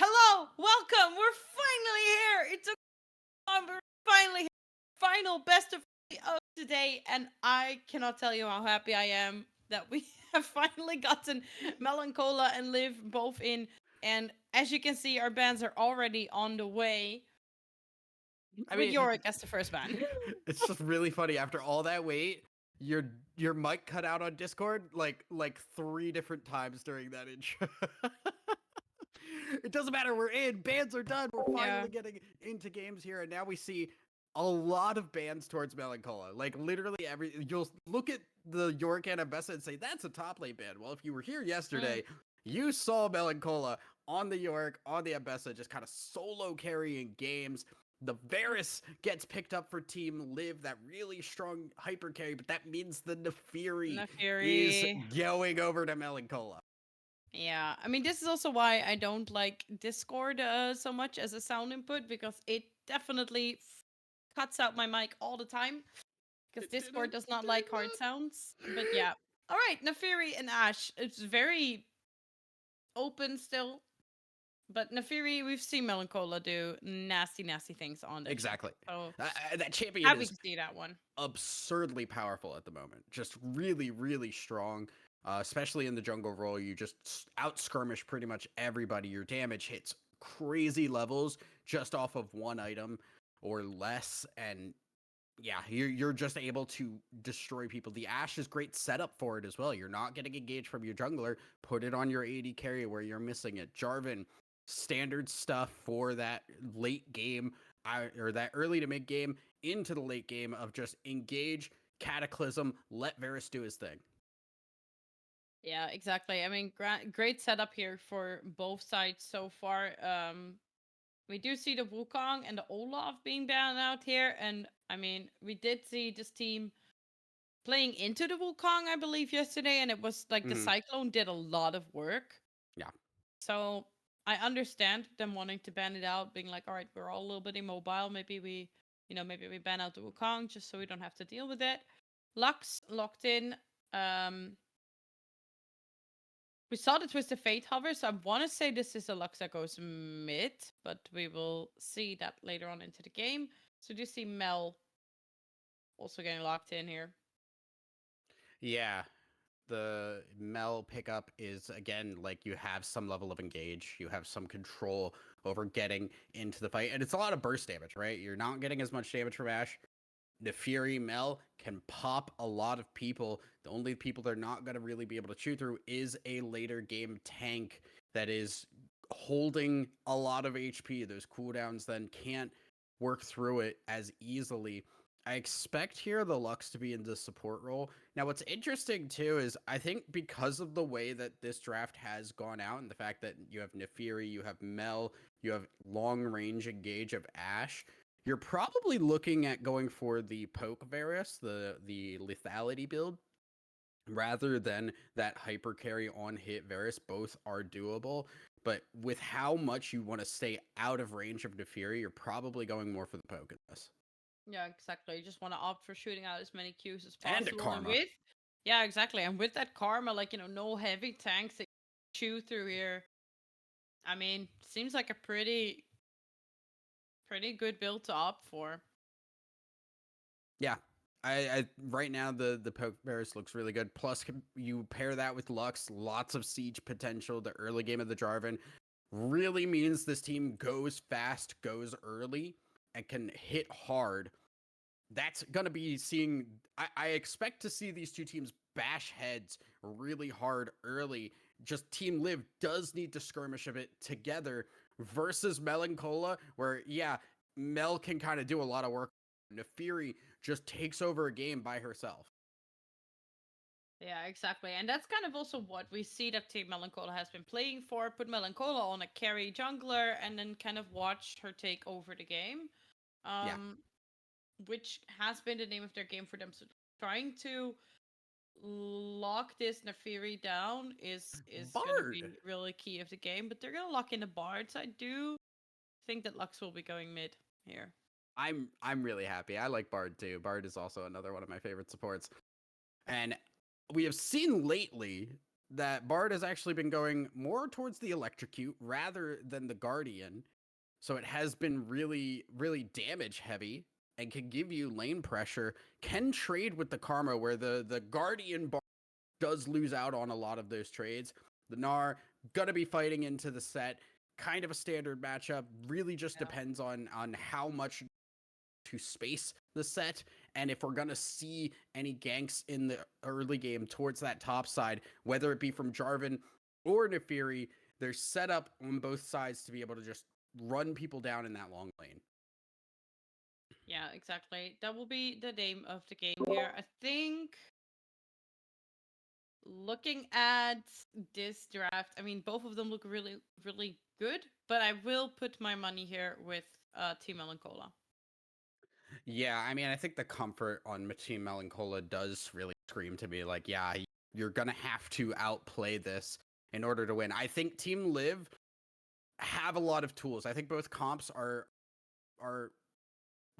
Hello, welcome. We're finally here. It took long, but we're finally here. Final best of today, and I cannot tell you how happy I am that we have finally gotten Melanchola and Liv both in. And as you can see, our bands are already on the way. I With mean, Yorick as the first band. it's just really funny. After all that wait, your mic cut out on Discord like 3 different times during that intro. It doesn't matter. We're in. Bands are done. We're finally getting into games here, and now we see a lot of bands towards Melanchola. Like literally you'll look at the York and Abessa and say that's a top lane band. Well, if you were here yesterday, you saw Melanchola on the York, on the Abessa, just kind of solo carrying games. The Varus gets picked up for Team Liv, that really strong hyper carry, but that means the Nefiri is going over to Melanchola. Yeah, I mean, this is also why I don't like Discord so much as a sound input, because it definitely cuts out my mic all the time. Because Discord does not like hard sounds. But yeah. All right, Nefiri and Ash. It's very open still. But Nefiri, we've seen Melanchola do nasty, nasty things on the Exactly. So that champion happy is to see that one. absurdly powerful at the moment. Just really, really strong. Especially in the jungle role, you just out skirmish pretty much everybody. Your damage hits crazy levels just off of one item or less, and yeah, you're just able to destroy people. The Ashe is great setup for it as well. You're not getting engaged from your jungler. Put it on your AD carry where you're missing it. Jarvan, standard stuff for that late game or that early to mid game into the late game of just engage, cataclysm, let Varus do his thing. Yeah, exactly. I mean, great setup here for both sides so far. We do see the Wukong and the Olaf being banned out here, and I mean, we did see this team playing into the Wukong, I believe, yesterday, and it was like the Cyclone did a lot of work. Yeah. So I understand them wanting to ban it out, being like, all right, we're all a little bit immobile. Maybe we ban out the Wukong just so we don't have to deal with it. Lux locked in. We saw the Twisted Fate hover, so I want to say this is a Lux that goes mid, but we will see that later on into the game. So do you see Mel also getting locked in here? Yeah. the Mel pickup is, again, like you have some level of engage, you have some control over getting into the fight, and it's a lot of burst damage, right? You're not getting as much damage from Ashe. The Fury Mel can pop a lot of people. The only people they're not going to really be able to chew through is a later game tank that is holding a lot of HP. Those cooldowns then can't work through it as easily. I expect here the Lux to be in the support role. Now, what's interesting too is I think because of the way that this draft has gone out and the fact that you have Nefiri, you have Mel, you have long range engage of Ashe, you're probably looking at going for the poke Varus, the lethality build, rather than that hyper carry on hit Varus. Both are doable, but with how much you want to stay out of range of Nefiri, you're probably going more for the poke in this. Yeah, exactly. You just want to opt for shooting out as many Qs as And possible. a Karma. Yeah, exactly. And with that Karma, like, no heavy tanks that you chew through here. I mean, seems like a pretty good build to opt for. Yeah. I right now the poke Varus looks really good. Plus you pair that with Lux, lots of siege potential. The early game of the Jarvan really means this team goes fast, goes early, and can hit hard. That's going to be seeing... I expect to see these two teams bash heads really hard early. Just Team Live does need to skirmish a bit together versus Melanchola, where, yeah, Mel can kind of do a lot of work. Nefiri just takes over a game by herself. Yeah, exactly. And that's kind of also what we see that Team Melanchola has been playing for. Put Melanchola on a carry jungler and then kind of watch her take over the game. Yeah. Which has been the name of their game for them. So trying to lock this Nefiri down is going to be really key of the game. But they're going to lock in the Bard. So I do think that Lux will be going mid here. I'm really happy. I like Bard too. Bard is also another one of my favorite supports. And we have seen lately that Bard has actually been going more towards the Electrocute rather than the Guardian. So it has been really, really damage heavy and can give you lane pressure. Can trade with the Karma where the Guardian Bard does lose out on a lot of those trades. The Gnar gonna be fighting into the set. Kind of a standard matchup. Really just depends on how much to space the set, and if we're gonna see any ganks in the early game towards that top side, whether it be from Jarvan or Nefiri, they're set up on both sides to be able to just run people down in that long lane. Yeah, exactly. That will be the name of the game here. I think looking at this draft, I mean, both of them look really, really good, but I will put my money here with Team Melanchola. Yeah, I mean, I think the comfort on Team Melanchola does really scream to me like, yeah, you're gonna have to outplay this in order to win. I think Team Live have a lot of tools. I think both comps are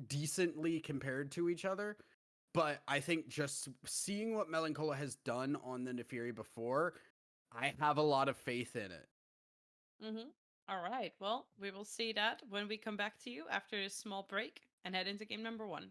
decently compared to each other, but I think just seeing what Melanchola has done on the Nefiri before, I have a lot of faith in it. All right. Well, we will see that when we come back to you after this small break and head into game number 1.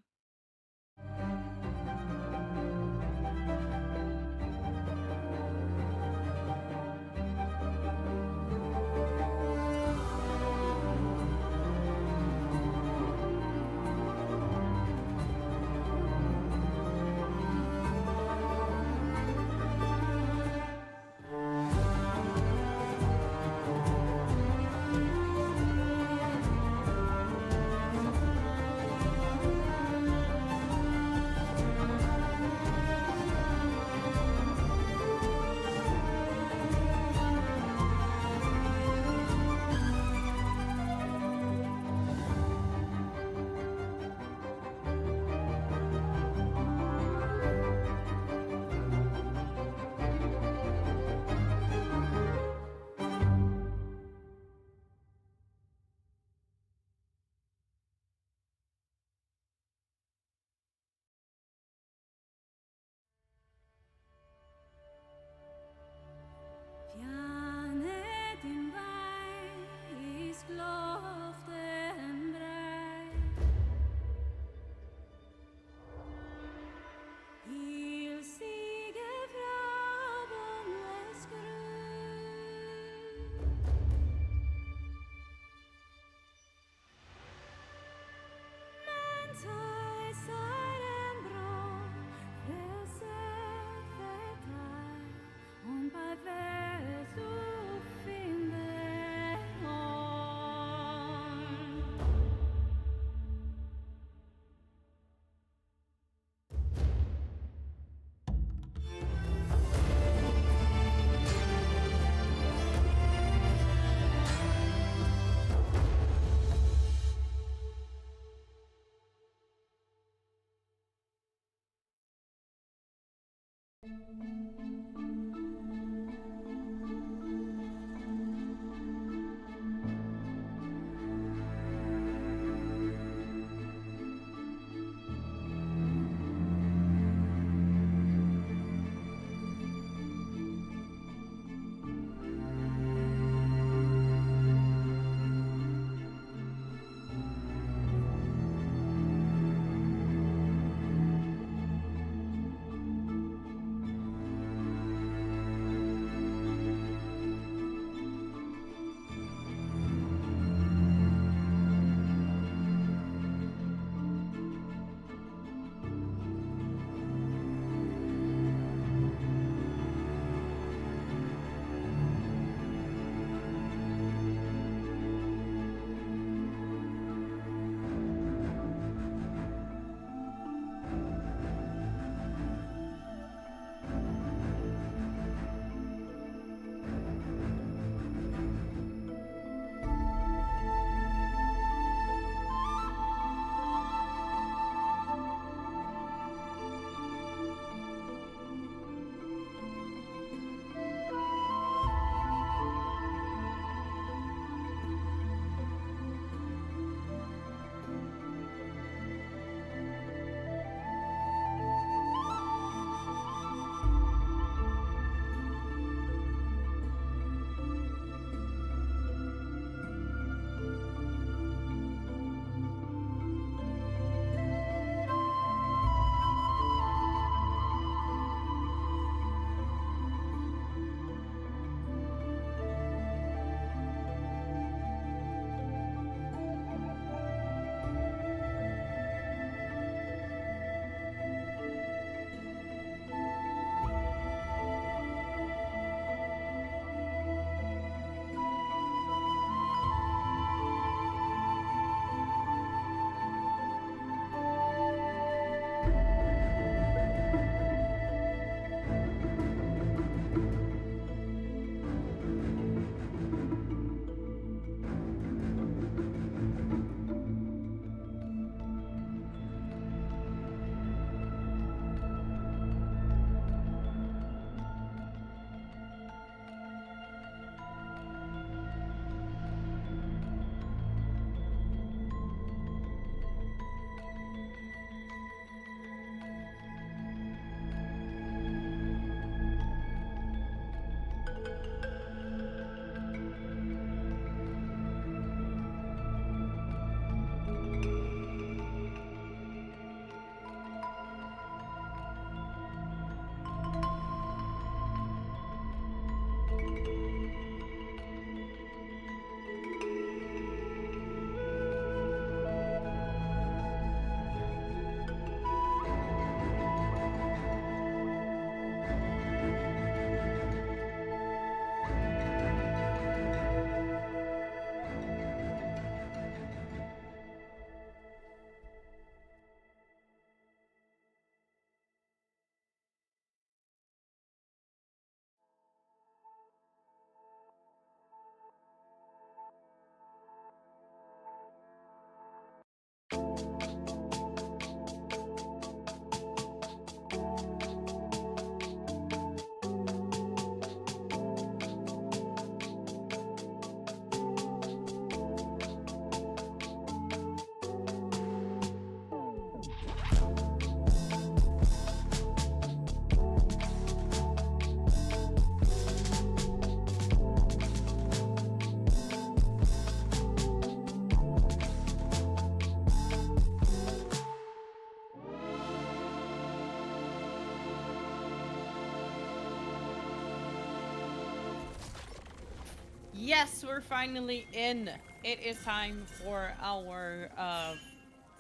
Yes, we're finally in. It is time for our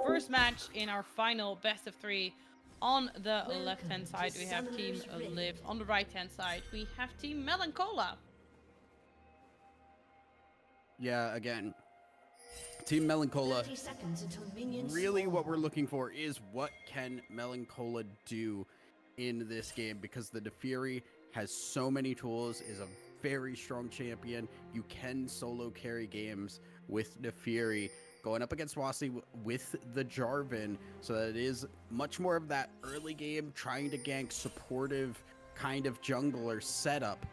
first match in our final best of three. On the left-hand side, we have Team Live. On the right-hand side, we have Team Melanchola. Yeah, again, Team Melanchola. 30 seconds until minions Really, spawn. what we're looking for is what can Melanchola do in this game, because the Defuri has so many tools, is a very strong champion. You can solo carry games with Defuri, going up against Wasi with the Jarvan, so that it is much more of that early game, trying to gank, supportive kind of jungler setup.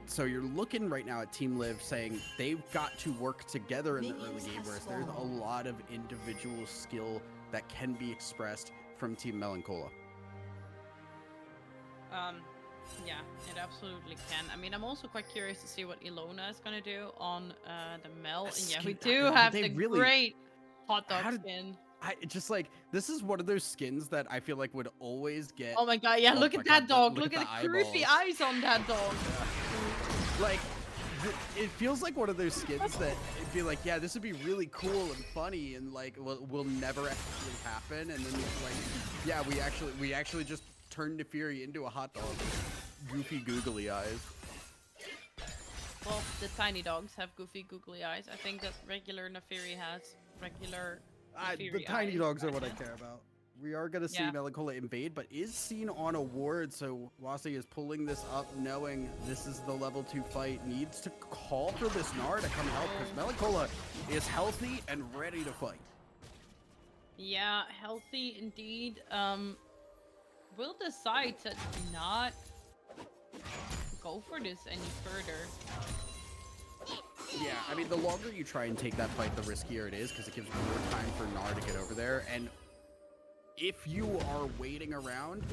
So you're looking right now at Team Live saying they've got to work together in the early game, whereas there's a lot of individual skill that can be expressed from Team Melancholia. Yeah, it absolutely can. I mean, I'm also quite curious to see what Ilona is gonna do on the Mel. And yeah, we do have the great hot dog skin. I just like, this is one of those skins that I feel like would always get. Oh my god, yeah, look at that dog. Look at the creepy eyes on that dog. Like, it feels like one of those skins that it'd be like, yeah, this would be really cool and funny and like will never actually happen. And then it's like, yeah, we actually just turned Nefiri into a hot dog. Goofy googly eyes. Well, the tiny dogs have goofy googly eyes. I think that regular Nefiri has regular the tiny dogs are what I care about. We are going to see Melancholia invade, but is seen on a ward, so Wasi is pulling this up knowing this is the level 2 fight. Needs to call for this Gnar to come help because Melancholia is healthy and ready to fight. Yeah, healthy indeed. Will decide to not go for this any further. Yeah, I mean, the longer you try and take that fight, the riskier it is because it gives more time for Gnar to get over there. And if you are waiting around,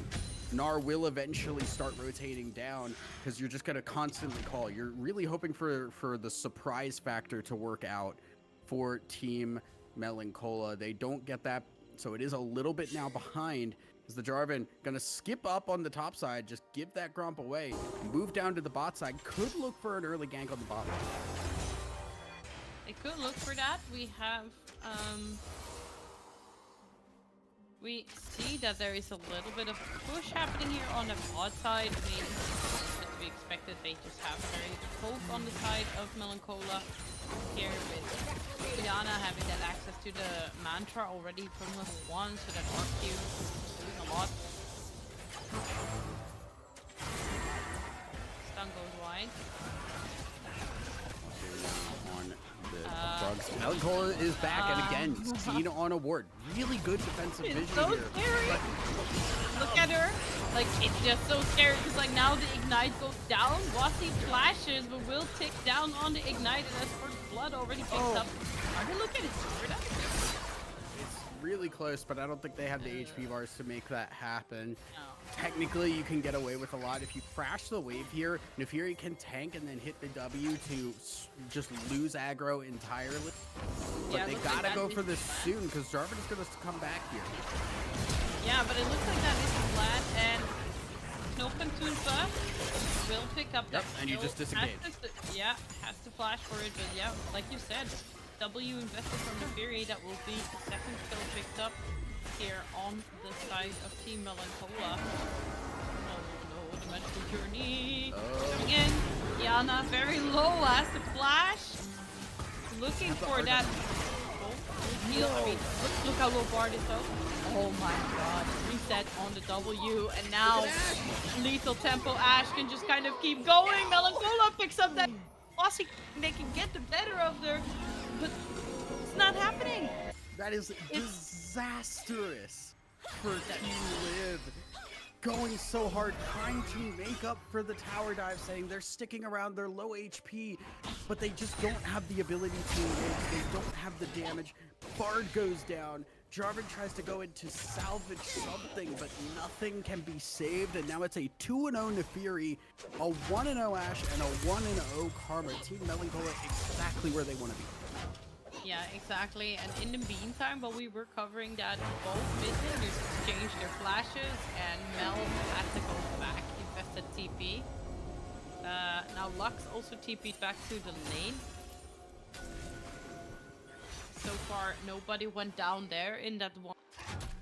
Gnar will eventually start rotating down because you're just going to constantly call. You're really hoping for the surprise factor to work out for Team Melancholia. They don't get that, so it is a little bit now behind. Is the Jarvan gonna skip up on the top side, just give that Gromp away, move down to the bot side, could look for an early gank on the bot. They could look for that. We have, we see that there is a little bit of push happening here on the bot side. I mean, as we expected, they just have a very poke on the side of Melancholia. Here with Diana having that access to the mantra already from level 1, so that RQ is doing a lot. Stun goes wide. On the bugs. Melancholia is back and again seen on a ward. Really good defensive vision so here. Scary. Look at her. Like, it's just so scary because like now the ignite goes down. Wasi flashes but will tick down on the ignite, and as for blood already picks up. Are they looking at it? It's really close, but I don't think they have the HP bars to make that happen. No. Technically, you can get away with a lot. If you crash the wave here, Nefiri can tank and then hit the W to just lose aggro entirely. But Yeah, they gotta go for this soon because Jarvan is gonna come back here. Yeah, but it looks like that is flat, and no Pantunfa will pick up that and you just disengage. Has to flash for it, but yeah, like you said, W invested from the Fury, that will be the second kill picked up here on the side of Team Melancholia. No, the magical journey. Coming in. Yana very low, has to flash. Looking for that. Heal. I mean, look how low Bard is though. Oh my god. Reset on the W, and now lethal tempo Ash can just kind of keep going. Melancholia picks up that Wasi. They can get the better of their, but it's not happening. That is disastrous for Team Live. Going so hard, trying to make up for the tower dive, saying they're sticking around, they're low HP, but they just don't have the ability to engage, they don't have the damage. Bard goes down, Jarvan tries to go in to salvage something, but nothing can be saved, and now it's a 2-0 Nefiri, a 1-0 Ashe, and a 1-0 Karma. Team Melancholia exactly where they want to be. Yeah, exactly. And in the meantime, while we were covering that, both mid laners exchanged their flashes, and Mel had to go back, invested TP. Now Lux also TP'd back to the lane. So far, nobody went down there in that one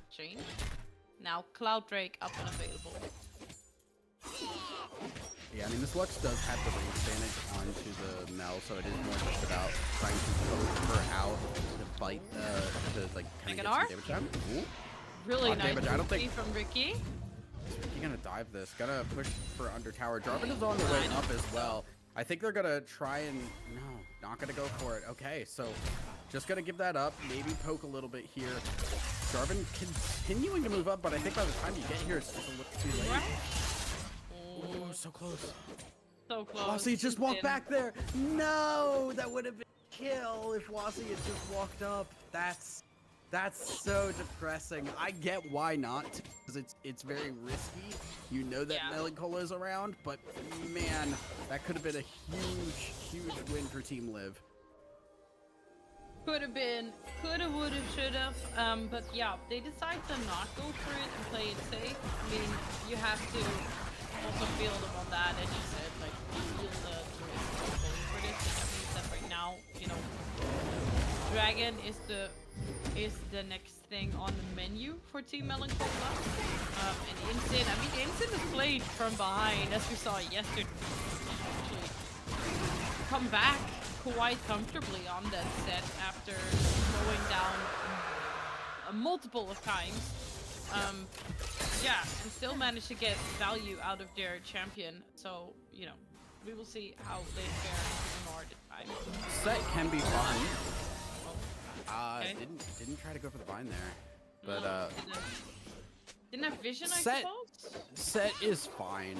exchange. Now Cloud Drake up and available. Yeah, I mean, this Lux does have the range advantage onto the Mel, so it is more just about trying to poke her out to fight, to like kind of get some damage down. Ooh. Really nice damage. I don't think from Ricky. Is Ricky gonna dive this? Gotta push for under tower. Jarvan is on the way up as well. I think they're gonna try and no, not gonna go for it. Okay, so just gonna give that up. Maybe poke a little bit here. Jarvan continuing to move up, but I think by the time you get here, it's just a little too late. Oh, so close. So close. Wasi just walked back there. No, that would have been a kill if Wasi had just walked up. That's so depressing. I get why not, because it's very risky. You know that Melancola's around, but man, that could have been a huge win for Team Live. Could have been, coulda, woulda, shoulda. But yeah, they decide to not go for it and play it safe. I mean, you have to also feel them on that, as you said, like feel the risk of going for this. That means that right now, you know, Dragon is the next thing on the menu for Team Melanchola. And Insane, I mean, Insane is played from behind, as we saw yesterday. Actually, come back quite comfortably on that set after going down multiple of times. Yeah, and still managed to get value out of their champion. So, you know, we will see how they fare more this time. Set can be fun. Okay. Didn't try to go for the vine there, but No, didn't have vision, I Set- suppose? Set is fine.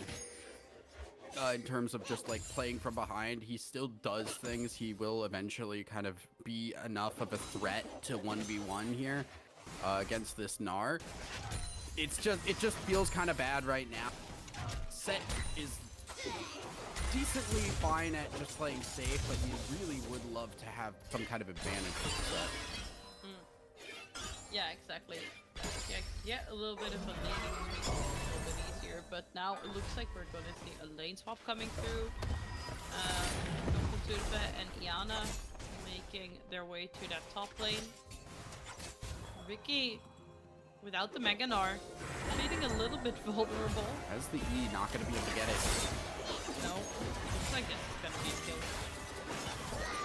In terms of just like playing from behind, he still does things. He will eventually kind of be enough of a threat to 1v1 here against this Gnar. It just feels kind of bad right now. Set is decently fine at just playing safe, but he really would love to have some kind of advantage with the Set. Yeah, exactly. Yeah, get a little bit of a leading streak, a little bit easier, but now it looks like we're gonna see a lane swap coming through. Turbe and Iana making their way to that top lane. Vicky, without the Mega Gnar, feeling a little bit vulnerable. As the E, not going to be able to get it. No, looks like this is gonna be a kill.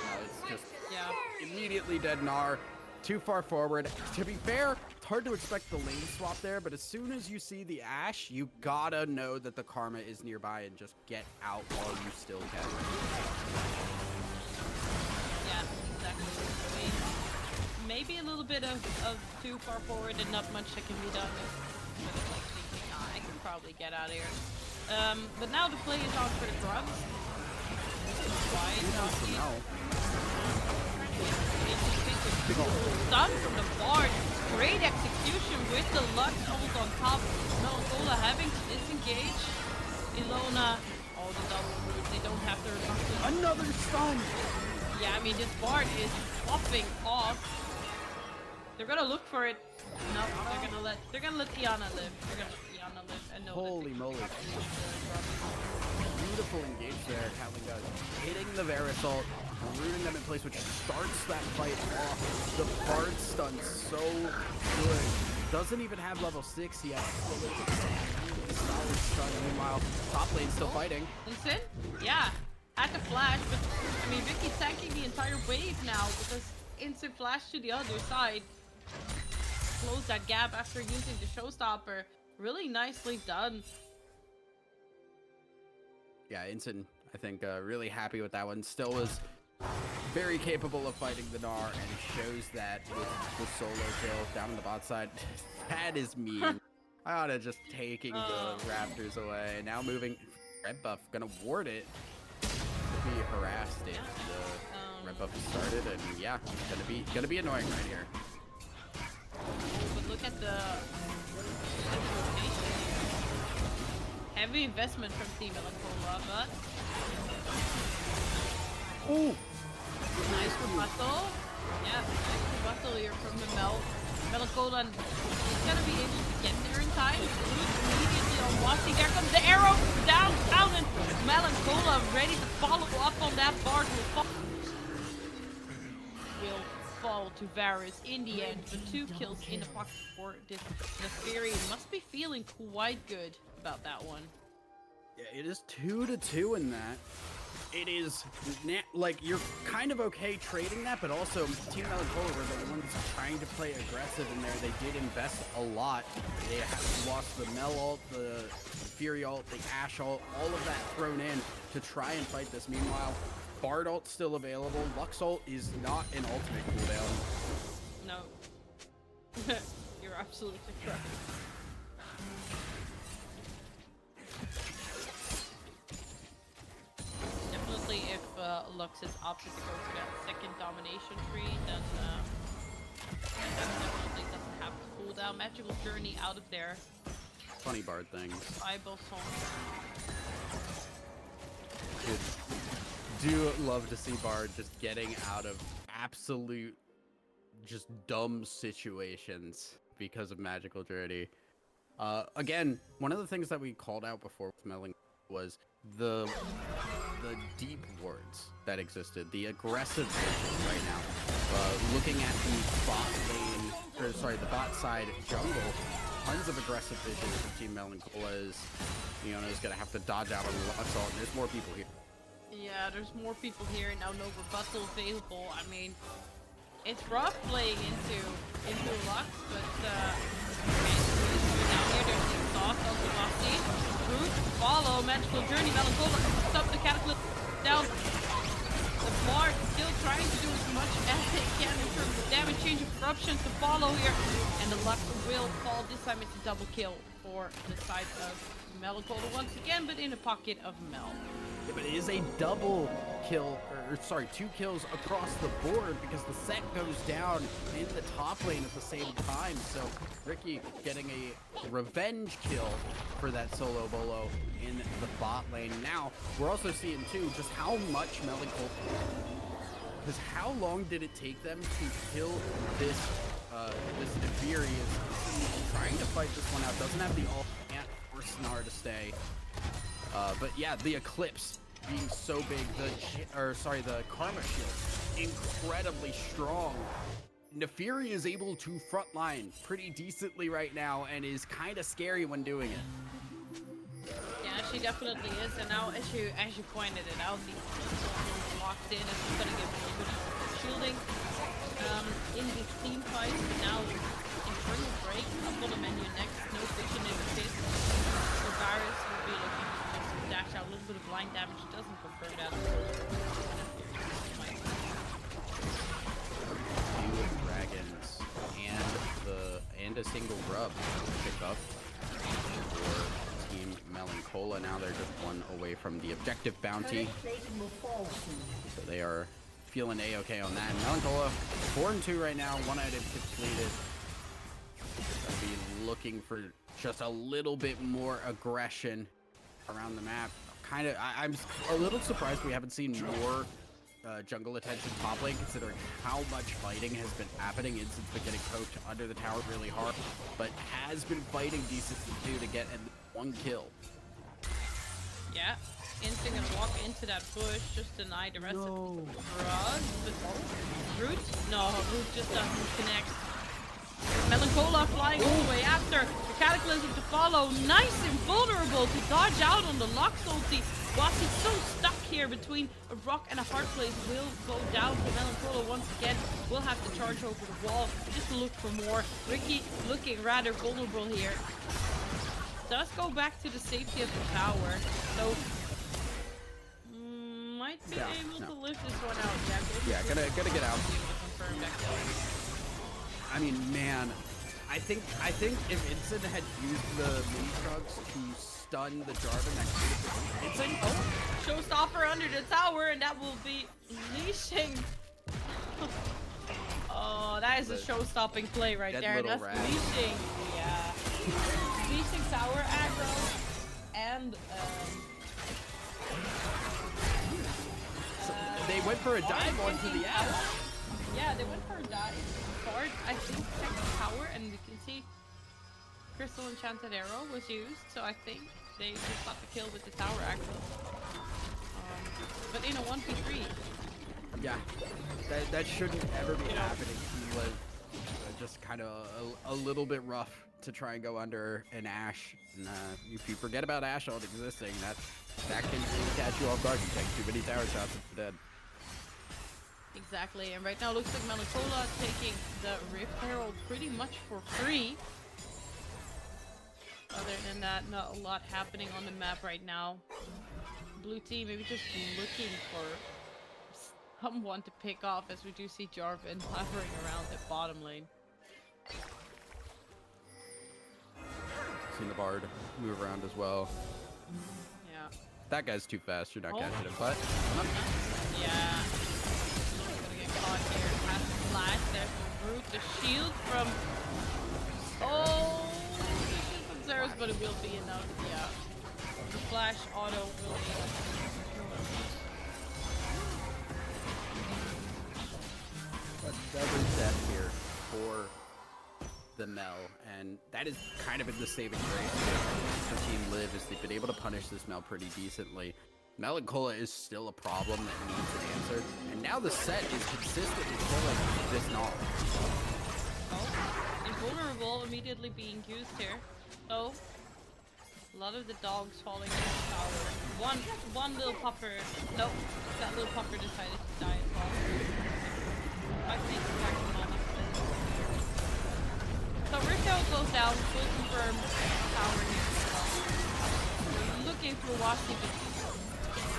No, it's just Yeah. immediately dead Gnar. Too far forward. To be fair, it's hard to expect the lane swap there, but as soon as you see the Ashe, you gotta know that the Karma is nearby and just get out while you still can. Yeah, exactly. I mean, maybe a little bit of too far forward and not much that can be done. Sort of like thinking, ah, I can probably get out of here. But now the play is on for the grubs. Why No. Stun from the Bard. Great execution with the Lux ult on top. Melanchola having to disengage. Ilona, all the double root. They don't have their Another stun! Yeah, I mean, this Bard is popping off. They're gonna look for it. No, they're gonna let Iana live. They're gonna let Iana live and know Holy moly. Beautiful engage there, Catlinga. Hitting the Verisalt, rooting them in place, which starts that fight off. The Bard stun's so good. Doesn't even have level 6 yet. Solid stun. Meanwhile, top lane still fighting. Insane? Yeah. Had to flash, but I mean, Vicky's tanking the entire wave now because instant flash to the other side. Close that gap after using the showstopper. Really nicely done. Yeah, Instant, I think, really happy with that one. Still was very capable of fighting the Gnar and shows that with the solo kill down on the bot side. That is mean. I ought to just taking the Raptors away. Now moving. Red buff, gonna ward it. Could be harassed if the red buff is started, and yeah, gonna be annoying right here. But look at the rotation. Heavy investment from Team Melanchola, but Ooh! nice rebuttal. Yeah, nice rebuttal here from the Melanchola is gonna be able to get there in time. Immediately on Wasi. There comes the arrow down, and Melanchola ready to follow up on that Bard will fall to Varus in the end, but 2 kills in the pocket for this Neferi. Must be feeling quite good about that one. Yeah, it is 2-2 in that. It is like you're kind of okay trading that, but also Team Melanchola were the ones trying to play aggressive in there. They did invest a lot. They lost the Mel ult, the Fury ult, the Ashe ult, all of that thrown in to try and fight this. Meanwhile, Bard ult still available. Lux ult is not an ultimate cooldown. No. You're absolutely correct. Definitely, if Lux is opted to go for that second domination tree, then that definitely doesn't have the cooldown. Magical Journey out of there. Funny Bard things. Eyeball song. Do love to see Bard just getting out of absolute just dumb situations because of Magical Journey. Again, one of the things that we called out before with Melon was the deep wards that existed, the aggressive vision right now. Looking at the bot lane, or sorry, the bot side jungle, tons of aggressive vision for Team Melanchola is, is gonna have to dodge out on the Lux ult, and there's more people here. Yeah, there's more people here now. No rebuttal available. I mean, it's rough playing into Lux, but down here. There's the exhaust on Sebastian. Root, follow, Magical Journey, Melanchola, stop the Cataclysm down. The Bard still trying to do as much as they can in terms of damage, change of corruption to follow here, and the Lux will fall. This time it's a double kill for the side of Melanchola once again, but in a pocket of Mel. Yeah, but it is a double kill, or sorry, 2 kills across the board because the set goes down in the top lane at the same time. So Ricky getting a revenge kill for that solo bolo in the bot lane. Now we're also seeing too just how much Melanchola, because how long did it take them to kill this this Nefiri is trying to fight this one out, doesn't have the ult, can't force Snar to stay. But yeah, the Eclipse being so big, the Karma Shield, incredibly strong. Nefiri is able to frontline pretty decently right now and is kind of scary when doing it. Yeah, she definitely is, and now as you pointed it out, the is locked in, and she's gonna get a little bit of shielding. In the team fight, now Infernal Break up on the menu next, no vision in the fist. So Varus will be looking to dash out a little bit of blind damage, doesn't confirm that. Two dragons and a single grub pick up for Team Melanchola. Now they're just one away from the objective bounty. So they are feeling A-okay on that. Melanchola 4-2 right now, 1 item completed. They'll be looking for just a little bit more aggression around the map. I'm a little surprised we haven't seen more jungle attention top lane, considering how much fighting has been happening. Instin's been getting poked under the tower really hard, but has been fighting decently too to get 1 kill. Yeah, Instinct gonna walk into that bush, just deny the rest of the drugs, but Root? No, Root just doesn't connect. Melanchola flying all the way after. The Cataclysm to follow. Nice and vulnerable to dodge out on the Lux ulti. Whilst he's so stuck here between a rock and a hard place, will go down to Melanchola once again. Will have to charge over the wall just to look for more. Ricky looking rather vulnerable here. Does go back to the safety of the tower. So might be able to lift this one out. Yeah, gonna get out. I mean, man, I think if Instant had used the mini trucks to stun the Jarvan, that could have been Instant. Oh, showstopper under the tower, and that will be leashing. Oh, that is a show-stopping play right there. That's leashing. Yeah. Leashing tower aggro and they went for a dive onto the ash. Yeah, they went for a dive. Bard, I think, checked the tower, and we can see Crystal Enchanted Arrow was used, so I think they just got the kill with the tower aggro. But in a 1v3. Yeah, that shouldn't ever be happening. He was just kind of a little bit rough to try and go under an Ashe. And if you forget about Ashe ult existing, that can catch you off guard. You take too many tower shots and you're dead. Exactly, and right now looks like Melanchola taking the Rift Herald pretty much for free. Other than that, not a lot happening on the map right now. Blue team maybe just looking for someone to pick off, as we do see Jarvan hovering around the bottom lane. Seen the Bard move around as well. Yeah. That guy's too fast. You're not Oh. catching him, but Yeah. Gonna get caught here. Has the flash. There's the root. The shield from. Oh, the shield from Zeros, but it will be enough. Yeah. The flash auto will be enough. another death here for the Mel, and that is kind of been the saving grace for Team Live, is they've been able to punish this Mel pretty decently. Melancholia is still a problem that needs an answer, and now the set is consistently killing this Null. Oh, invulnerable immediately being used here. So, a lot of the dogs falling in the tower. One little pupper. Nope, that little pupper decided to die as well. Might make it back to Mama. So Risto goes down, full confirm tower here as well. So looking for Wasi, but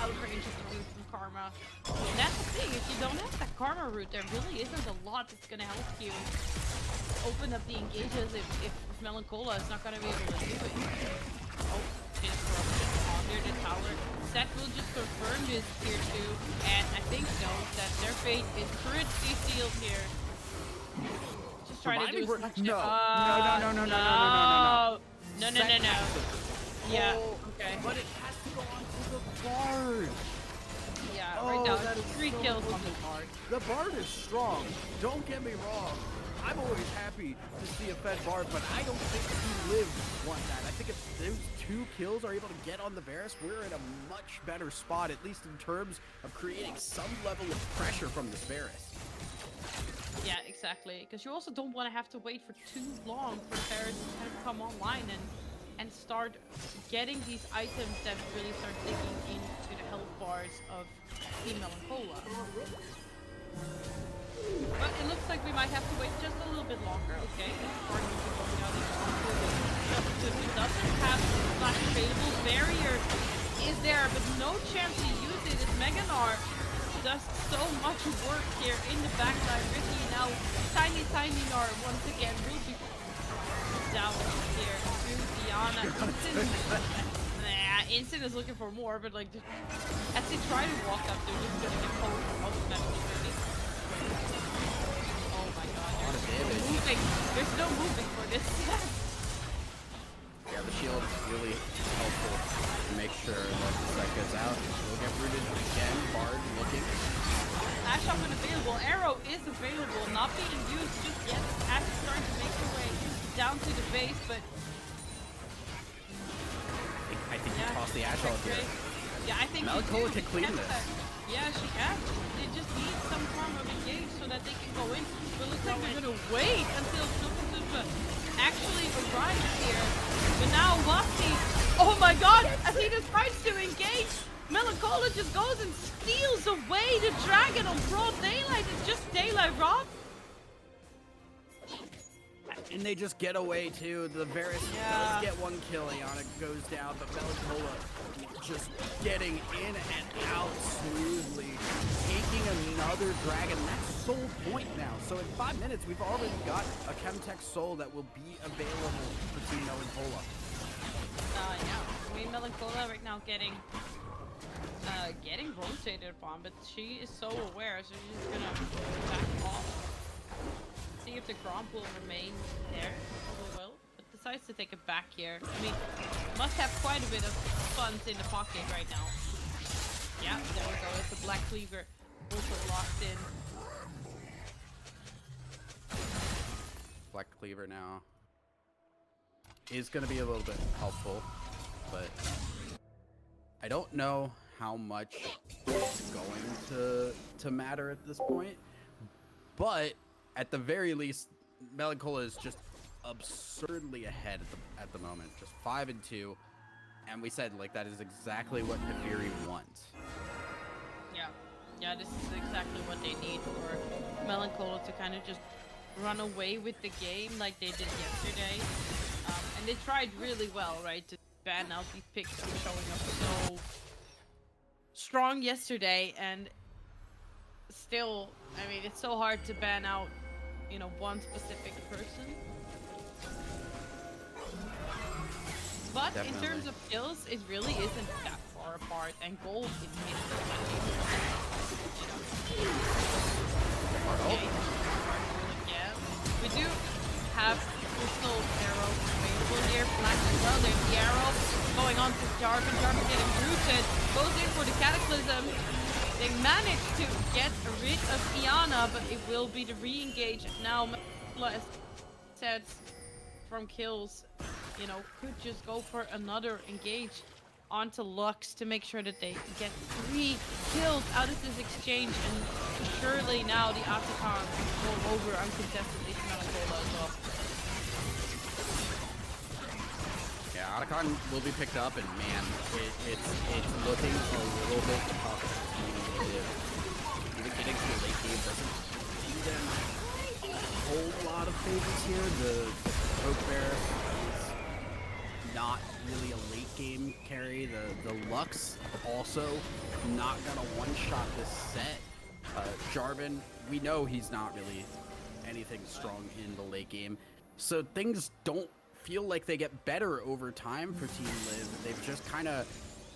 out of range of the root from Karma. And that's the thing, if you don't have that Karma root, there really isn't a lot that's gonna help you open up the engages if Melancholia is not gonna be able to do it. Oh, disruption under the tower. Seth will just confirm this tier 2, and I think knows that their fate is pretty sealed here. Just trying to do as much No, no. Yeah, okay. But it has to go on to the Bard. Yeah, right now that is 3 so kills on fucking the Bard. The Bard is strong. Don't get me wrong. I'm always happy to see a fed Bard, but I don't think Team Live want that. I think if those 2 kills are able to get on the Varus, we're in a much better spot, at least in terms of creating some level of pressure from this Varus. Yeah, exactly. Because you also don't want to have to wait for too long for Varus to kind of come online and start getting these items that really start digging into the health bars of Team Melancholia. But it looks like we might have to wait just a little bit longer. Okay, Bard will be going out into he doesn't have flash available. Barrier is there, but no chance to use it as Meganar does so much work here in the backside. Ricky now, tiny Nar once again will be down here to Diana. Instant is looking for more, but like, as they try to walk up, they're just gonna get pulled automatically. Oh my god, there's no moving. There's no moving for this. Yeah, the shield is really helpful to make sure that the set goes out. We'll get rooted again. Bard looking. Ash up and available. Arrow is available, not being used just yet. Ash is starting to make her way down to the base, but I think you toss the Ash out here. Yeah, I think Melancholia can clean this. Yeah, she can. They just need some form of engage so that they can go in. But it looks like they're gonna wait until Super actually arrives here. But now Wasi, oh my god, as he decides to engage, Melancholia just goes and steals away the dragon on broad daylight. It's just daylight, Rob. And they just get away too. The Varus does get 1 kill. Iana goes down, but Melancholia just getting in and out smoothly, taking another dragon. That's soul point now. So in 5 minutes, we've already got a Chemtech soul that will be available for Team Melancholia. Yeah. I mean, Melancholia right now getting rotated upon, but she is so aware, so she's just gonna back off. See if the Gromp will remain there. Probably will, but decides to take it back here. I mean, must have quite a bit of funds in the pocket right now. Yeah, there we go. It's a Black Cleaver also locked in. Black Cleaver now is going to be a little bit helpful, but I don't know how much it's going to matter at this point. But at the very least, Melancholia is just absurdly ahead at the moment, just 5-2, and we said like that is exactly what Kafiri wants. Yeah, this is exactly what they need for Melancholia to kind of just run away with the game like they did yesterday. And they tried really well, right, to ban out these picks that were showing up so strong yesterday, and still, I mean, it's so hard to ban out, you know, one specific person. But in terms of kills, it really isn't that far apart, and gold is missing. Okay, again. We do have crystal arrows available here. Black as well. There's the arrow going on to Jarvan. Jarvan getting rooted. Goes in for the cataclysm. They managed to get rid of Iana, but it will be the re-engage. Now, as said, from kills, you know, could just go for another engage onto Lux to make sure that they get 3 kills out of this exchange, and surely now the Atakan will go over uncontestedly to Melancholia as well. Yeah, Atakan will be picked up, and man, it's looking a little bit tough. Even getting to the late game doesn't do them a whole lot of favors here. The Poke Bear is not really a late game carry. The Lux also not gonna one-shot this set. Jarvan, we know he's not really anything strong in the late game, so things don't feel like they get better over time for Team Liv. They've just kind of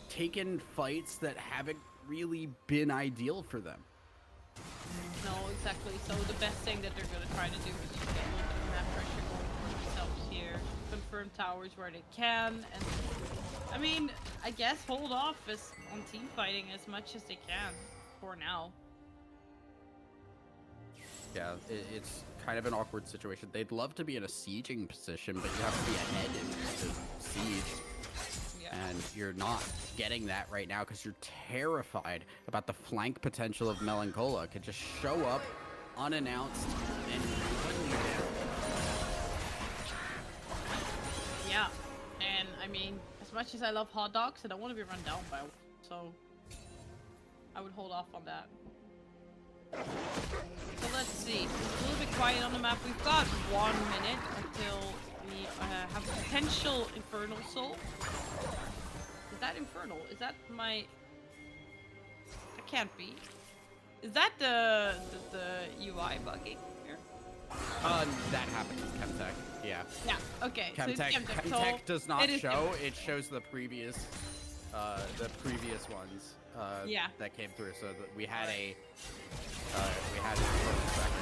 taken fights that haven't really been ideal for them. No, exactly. So the best thing that they're going to try to do is just get a little bit of map pressure going for themselves here. Confirm towers where they can. And I mean, I guess hold off on team fighting as much as they can for now. Yeah, it's kind of an awkward situation. They'd love to be in a sieging position, but you have to be ahead to siege. Yeah. And you're not getting that right now because you're terrified about the flank potential of Melancholia. Could just show up unannounced and run you down. Yeah, and I mean, as much as I love hot dogs, I don't want to be run down by one, so I would hold off on that. So let's see. It's a little bit quiet on the map. We've got 1 minute until we have a potential Infernal Soul. Is that Infernal? Is that my... That can't be. Is that the UI bugging here? That happens with Chemtech. Yeah. Yeah. Okay. Chemtech does not show. It shows the previous ones. Yeah. That came through. So that we had a second.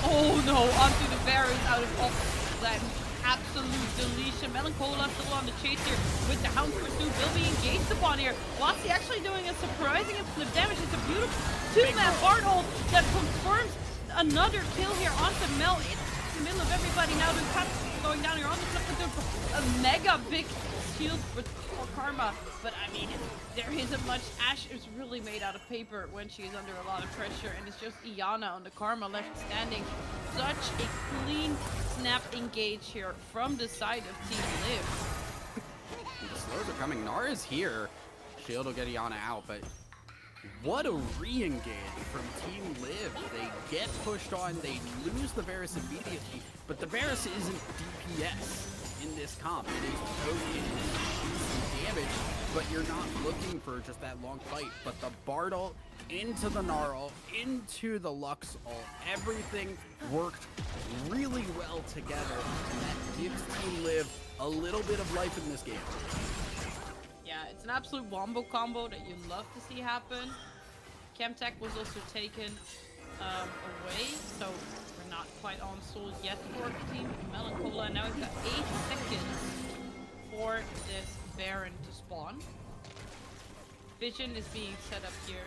Oh no! Onto the Varus out of all that absolute deletion. Melancholia still on the chase here with the Hound Pursuit. Will be engaged upon here. Wasi actually doing a surprising amount of damage. It's a beautiful two-man Bard hold that confirms another kill here onto Mel. It's in the middle of everybody now. The top going down here on the a mega big shield with Karma, but I mean, there isn't much. Ashe is really made out of paper when she's under a lot of pressure, and it's just Iana on the Karma left standing. Such a clean snap engage here from the side of Team Liv. The slows are coming. Nara's here. Shield will get Iana out, but what a re-engage from Team Liv. They get pushed on, they lose the Varus immediately, but the Varus isn't DPS in this comp. It is potent, it is damage, but you're not looking for just that long fight. But the Bard ult into the Gnar ult, into the Lux ult, everything worked really well together, and that gives Team Liv a little bit of life in this game. Yeah, it's an absolute wombo combo that you love to see happen. Chemtech was also taken away, so we're not quite on souls yet for Team Melancholia. Now we've got 8 seconds for this Baron to spawn. Vision is being set up here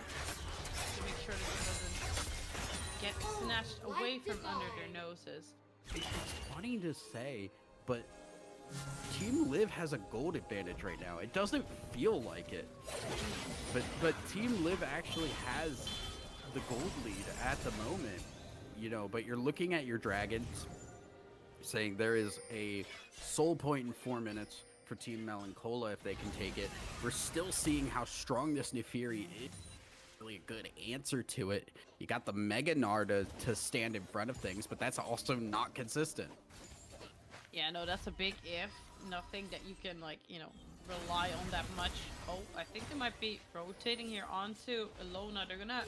to make sure that it doesn't get snatched away from under their noses. It's funny to say, but Team Liv has a gold advantage right now. It doesn't feel like it, but Team Liv actually has the gold lead at the moment, you know. But you're looking at your dragons, saying there is a soul point in 4 minutes for Team Melancholia if they can take it. We're still seeing how strong this Nefiri is. Really a good answer to it. You got the Mega Gnar to stand in front of things, but that's also not consistent. Yeah, no, that's a big if. Nothing that you can, like, you know, rely on that much. Oh, I think they might be rotating here onto Ilona. They're gonna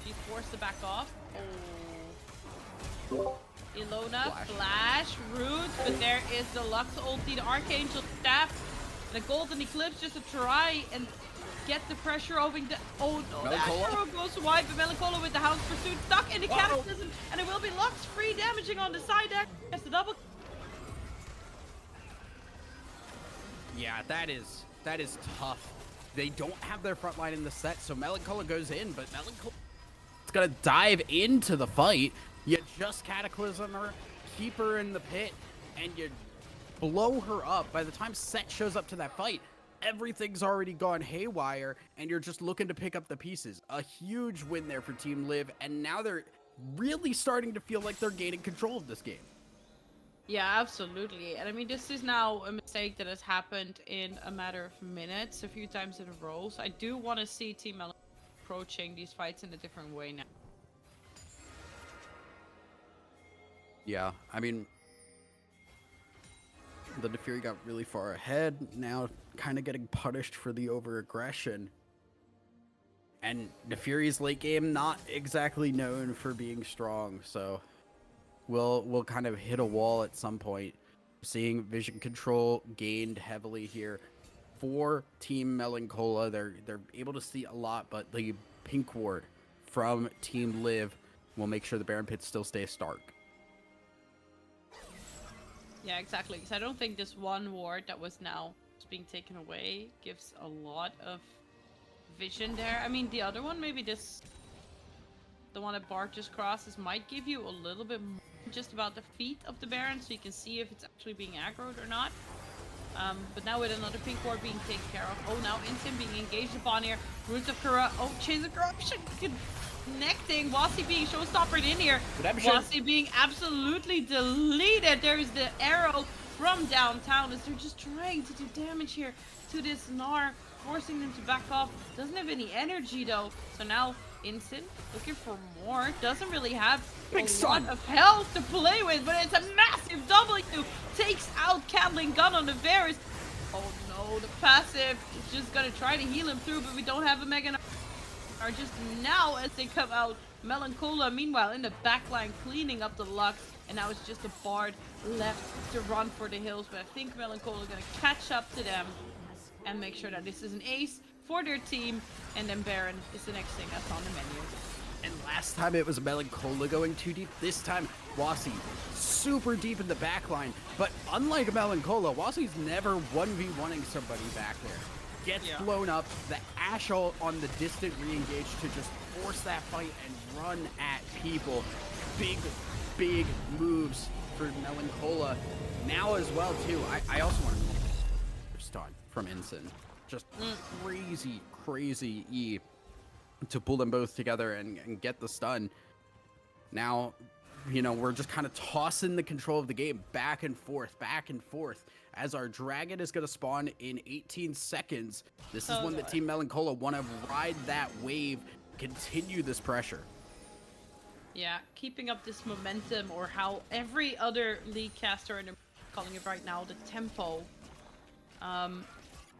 She's forced to back off. Oh. Ilona, flash, roots, but there is the Lux ulti, the Archangel staff, the Golden Eclipse just to try and get the pressure over the... Oh no, that arrow goes wide, but Melancholia with the House Pursuit stuck in the Cataclysm, and it will be Lux free damaging on the side deck. That's the double. Yeah, that is tough. They don't have their front line in the set, so Melancholia goes in, but Melancholia is gonna dive into the fight. You just Cataclysm her, keep her in the pit, and you blow her up. By the time Set shows up to that fight, everything's already gone haywire, and you're just looking to pick up the pieces. A huge win there for Team Liv, and now they're really starting to feel like they're gaining control of this game. Yeah, absolutely. And I mean, this is now a mistake that has happened in a matter of minutes, a few times in a row. So I do want to see Team Melon approaching these fights in a different way now. Yeah, I mean, the Fury got really far ahead, now kind of getting punished for the over-aggression. And the Fury's late game not exactly known for being strong, so we'll kind of hit a wall at some point. Seeing vision control gained heavily here for Team Melancholia. They're able to see a lot, but the pink ward from Team Liv will make sure the Baron pits still stay stark. Yeah, exactly. Because I don't think this one ward that was now being taken away gives a lot of vision there. I mean, the other one, maybe this, the one that Bart just crosses, might give you a little bit more just about the feet of the Baron, so you can see if it's actually being aggroed or not. But now with another pink ward being taken care of. Oh, now Instant being engaged upon here. Roots of Kura. Oh, Chains of Corruption connecting. Wasi being showstoppered in here. Wasi being absolutely deleted. There's the arrow from downtown as they're just trying to do damage here to this Gnar, forcing them to back off. Doesn't have any energy though. So now Instant looking for more. Doesn't really have a lot of health to play with, but it's a massive W. Takes out Candling Gun on the Varus. Oh no, the passive is just gonna try to heal him through, but we don't have a Mega are just now as they come out. Melancholia, meanwhile, in the backline cleaning up the Lux, and now it's just a Bard left to run for the hills, but I think Melancholia is gonna catch up to them and make sure that this is an ace for their team, and then Baron is the next thing that's on the menu. And last time it was Melancholia going too deep. This time, Wasi super deep in the backline. But unlike Melancholia, Wasi's never 1v1ing somebody back there. Gets blown up, the Ashe ult on the distant re-engage to just force that fight and run at people. Big moves for Melancholia. Now as well, too. I also want to stun from Ensign. Just crazy E to pull them both together and get the stun. Now, you know, we're just kind of tossing the control of the game back and forth, as our dragon is going to spawn in 18 seconds. This is one that Team Melancholia want to ride that wave, continue this pressure. Yeah, keeping up this momentum, or how every other league caster, and calling it right now, the tempo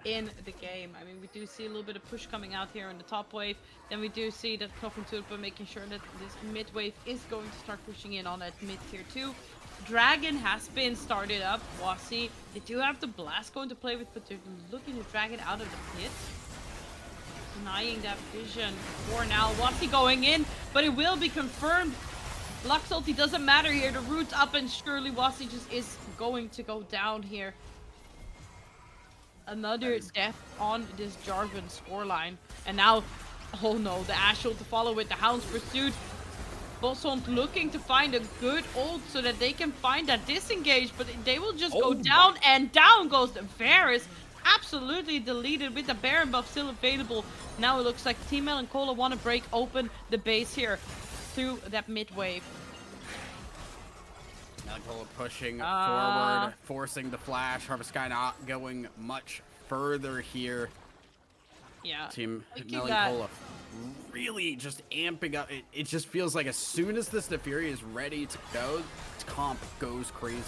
in the game. I mean, we do see a little bit of push coming out here in the top wave. Then we do see that Knopf and Tulpa making sure that this mid wave is going to start pushing in on that mid tier 2. Dragon has been started up. Wasi, they do have the blast going to play with, but they're looking to drag it out of the pit. Denying that vision for now. Wasi going in, but it will be confirmed. Lux ulti doesn't matter here. The root's up, and surely Wasi just is going to go down here. Another death on this Jarvan scoreline. And now, oh no, the Ashe ult to follow with the Hound's Pursuit. Bosont looking to find a good ult so that they can find that disengage, but they will just go down, and down goes the Varus. Absolutely deleted with the Baron buff still available. Now it looks like Team Melancholia want to break open the base here through that mid wave. Melancholia pushing forward, forcing the flash. Harvest Sky not going much further here. Yeah. Team Melancholia really just amping up. It just feels like as soon as this Fury is ready to go, its comp goes crazy.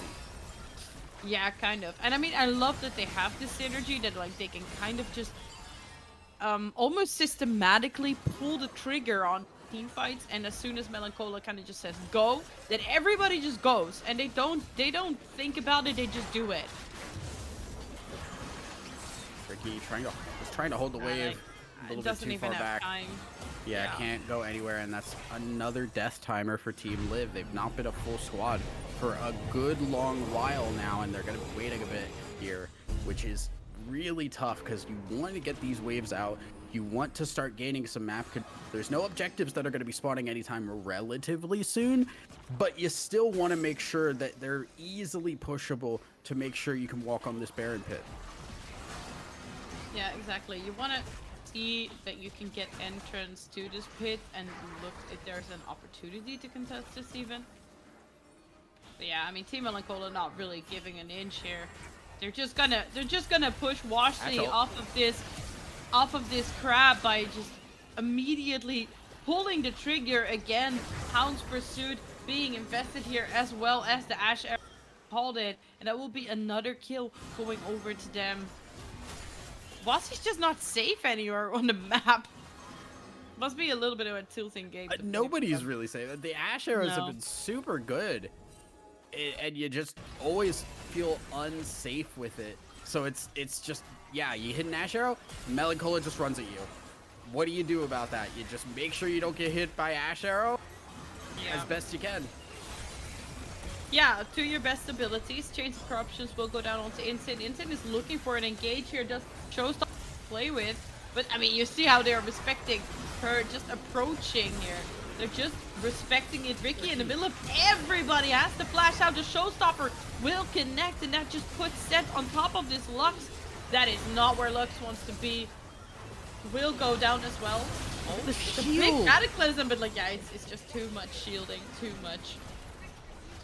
Yeah, kind of. And I mean, I love that they have this synergy that like they can kind of just almost systematically pull the trigger on team fights, and as soon as Melancholia kind of just says go, that everybody just goes, and they don't think about it, they just do it. Ricky trying to hold the wave Like, a little it bit doesn't too even far have back. time. Yeah, can't go anywhere, and that's another death timer for Team Live. They've not been a full squad for a good long while now, and they're going to be waiting a bit here, which is really tough because you want to get these waves out. You want to start gaining some map. There's no objectives that are going to be spawning anytime relatively soon, but you still want to make sure that they're easily pushable to make sure you can walk on this Baron pit. Yeah, exactly. You want to see that you can get entrance to this pit and look if there's an opportunity to contest this even. But yeah, I mean, Team Melancholia not really giving an inch here. They're just gonna push Washley off of this crab by just immediately pulling the trigger again. Hound's Pursuit being invested here as well as the Ash Arrow called it, and that will be another kill going over to them. Wassy's just not safe anywhere on the map. Must be a little bit of a tilting game. Nobody's really safe. The Ash arrows have been super good, and you just always feel unsafe with it. So it's just, yeah, you hit an Ash arrow, Melancholia just runs at you. What do you do about that? You just make sure you don't get hit by Ash arrow as best you can. Yeah, to your best abilities. Chains of Corruptions will go down onto Insane. Insane is looking for an engage here, does show stuff to play with. But, I mean, you see how they're respecting her just approaching here. They're just respecting it. Ricky in the middle of everybody has to flash out. The Showstopper will connect, and that just puts Set on top of this Lux. That is not where Lux wants to be. Will go down as well. Oh, it's a big Cataclysm, but, like, yeah, it's just too much shielding. Too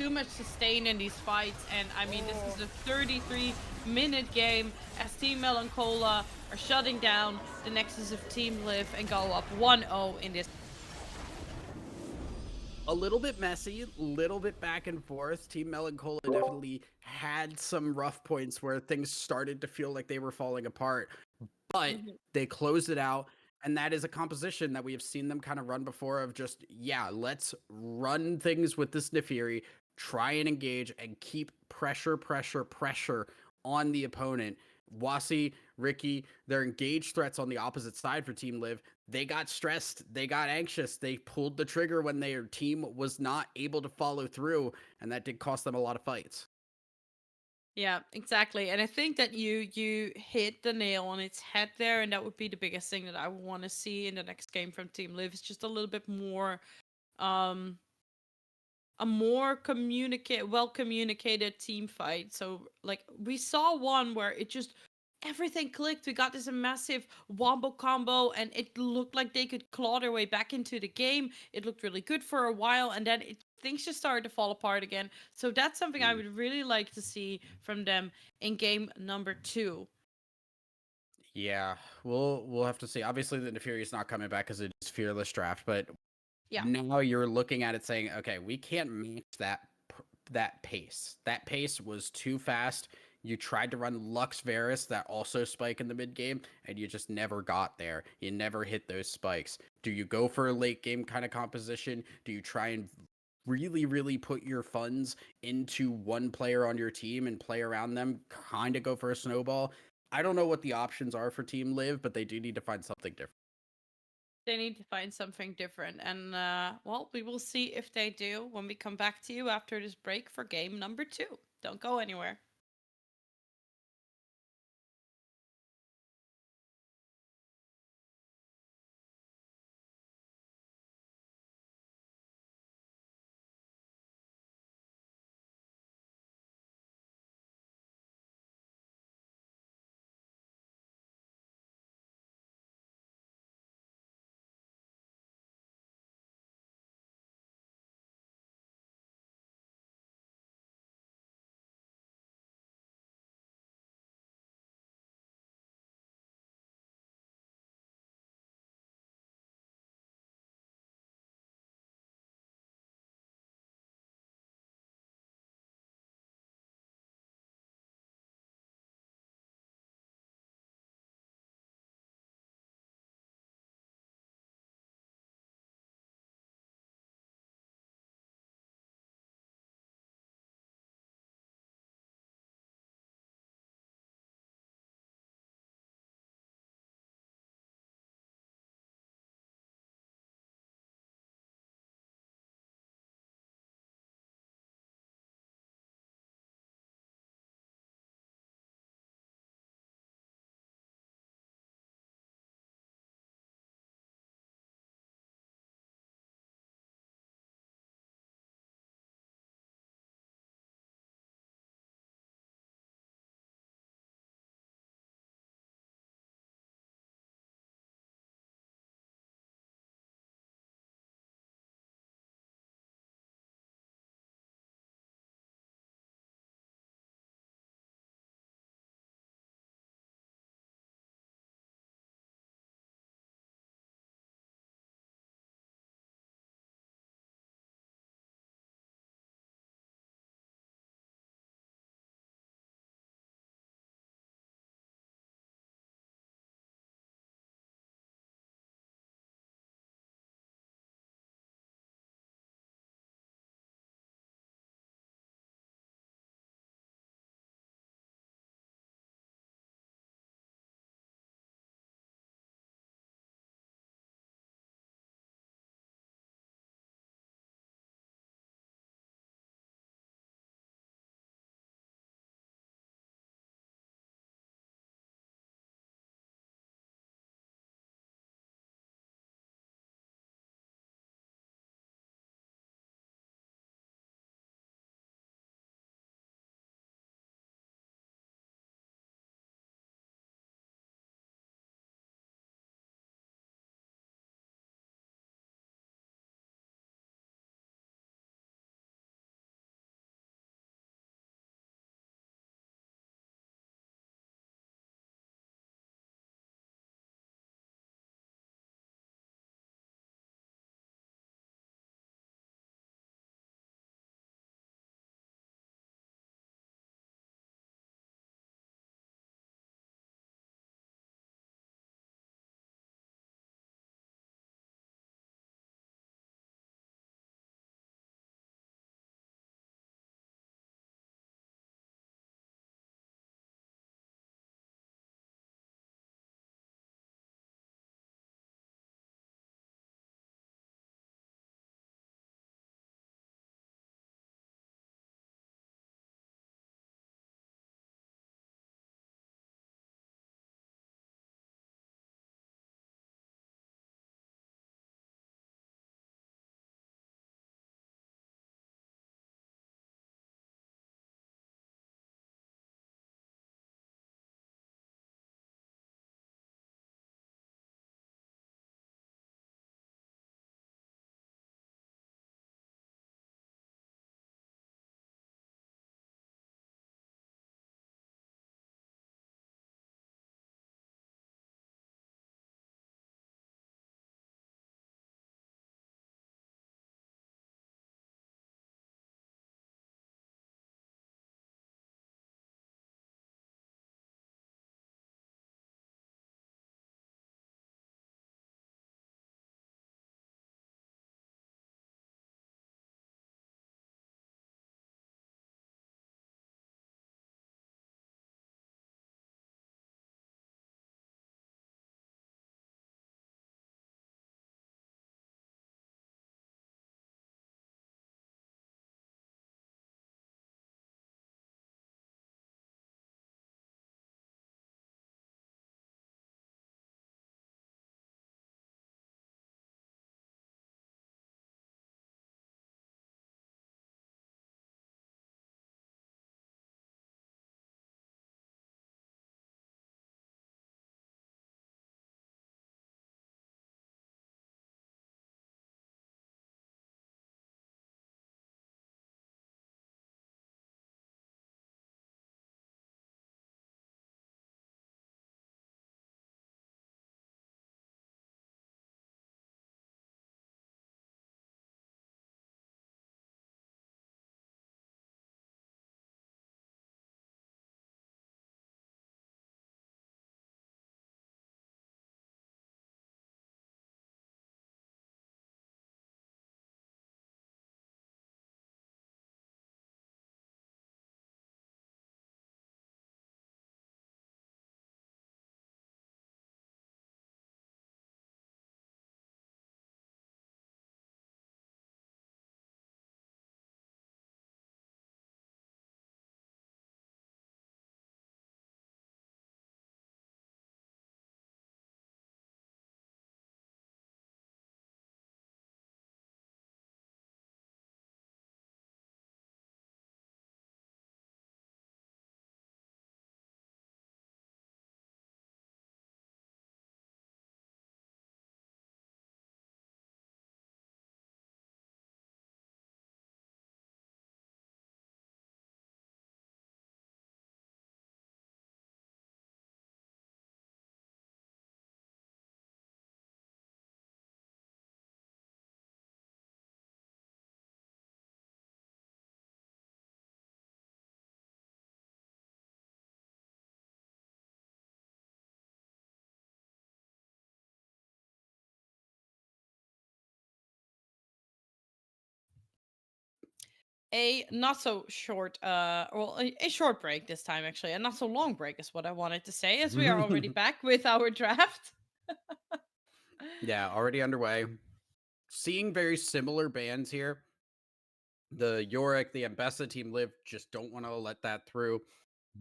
much sustain in these fights, and I mean, this is a 33-minute game as Team Melancholia are shutting down the Nexus of Team Live and go up 1-0 in this. A little bit messy, a little bit back and forth. Team Melancholia definitely had some rough points where things started to feel like they were falling apart, but they closed it out. And that is a composition that we have seen them kind of run before of just, yeah, let's run things with this Nefiri, try and engage and keep pressure on the opponent. Wasi, Ricky, their engaged threats on the opposite side for Team Live, they got stressed, they got anxious, they pulled the trigger when their team was not able to follow through, and that did cost them a lot of fights. Yeah, exactly. And I think that you hit the nail on its head there, and that would be the biggest thing that I want to see in the next game from Team Live. Is just a little bit more a more well communicated team fight. So like we saw one where it just everything clicked. We got this massive wombo combo, and it looked like they could claw their way back into the game. It looked really good for a while, and then things just started to fall apart again. So that's something I would really like to see from them in game number 2. Yeah, we'll have to see. Obviously, the Nefiri is not coming back because it is Fearless Draft, but Yeah. now you're looking at it saying, okay, we can't match that pace. That pace was too fast. You tried to run Lux Varus that also spike in the mid game, and you just never got there. You never hit those spikes. Do you go for a late game kind of composition? Do you try and really put your funds into one player on your team and play around them, kind of go for a snowball? I don't know what the options are for Team Live, but they do need to find something different. They need to find something different. And, well, we will see if they do when we come back to you after this break for game number 2. Don't go anywhere. a not so short, well, a short break this time, actually. A not so long break is what I wanted to say, as we are already back with our draft. Yeah, already underway. Seeing very similar bands here. The Yorick, the Ambessa Team Live just don't want to let that through.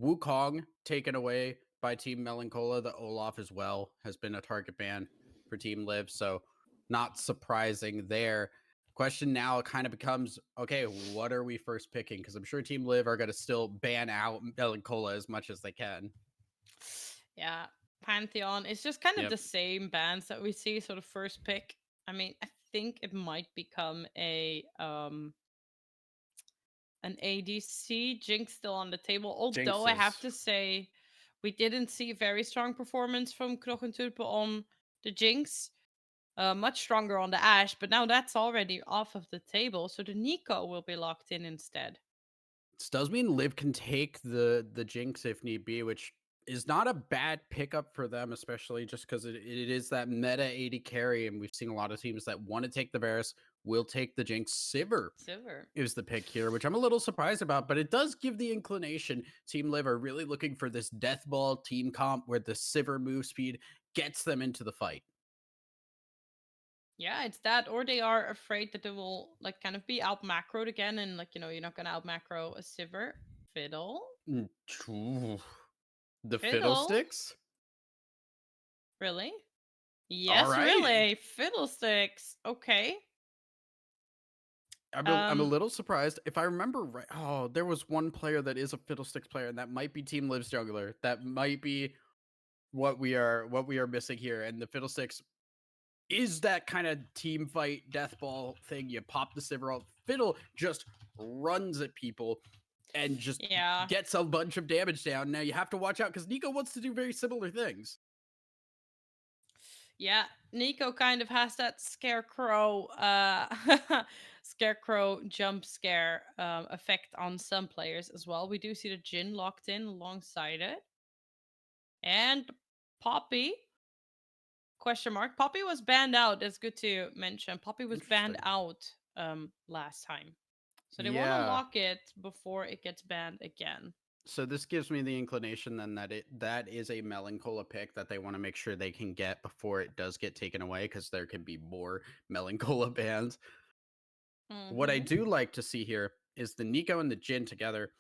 Wukong taken away by Team Melanchola. The Olaf as well has been a target ban for Team Live, so not surprising there. Question now kind of becomes, okay, what are we first picking? Because I'm sure Team Live are going to still ban out Melanchola as much as they can. Yeah, Pantheon. It's just kind of Yep. the same bands that we see. So the first pick. I mean, I think it might become a an ADC. Jinx still on the table. Although Jinx I have is to say, we didn't see very strong performance from Knockentulpe on the Jinx. Much stronger on the Ash, but now that's already off of the table. So the Nico will be locked in instead. this does mean Liv can take the Jinx if need be, which is not a bad pickup for them, especially just because it is that meta 80 carry, and we've seen a lot of teams that want to take the Varus will take the Jinx. Sivir Silver. is the pick here, which I'm a little surprised about, but it does give the inclination Team Liv are really looking for this death ball team comp where the Sivir move speed gets them into the fight. Yeah, it's that, or they are afraid that they will like kind of be out macroed again, and like you're not gonna out macro a Sivir. Fiddle, Ooh, the fiddle, Fiddlesticks? really? All Yes, right. really. Fiddlesticks. Okay. I'm a little surprised. If I remember right, oh, there was one player that is a Fiddlesticks player, and that might be Team Lives jungler. That might be what we are missing here. And the Fiddlesticks is that kind of team fight death ball thing. You pop the Sivir out. Fiddle just runs at people and just Yeah. gets a bunch of damage down. Now you have to watch out because Nico wants to do very similar things. Yeah, Nico kind of has that scarecrow scarecrow jump scare effect on some players as well. We do see the Jin locked in alongside it. And Poppy question mark. Poppy was banned out. That's good to mention. Poppy was banned Interesting. out last time. So they want to Yeah. lock it before it gets banned again. So this gives me the inclination then that is a Melanchola pick that they want to make sure they can get before it does get taken away, because there can be more Melanchola bans. What I Mm-hmm. do like to see here is the Nico and the Jin together.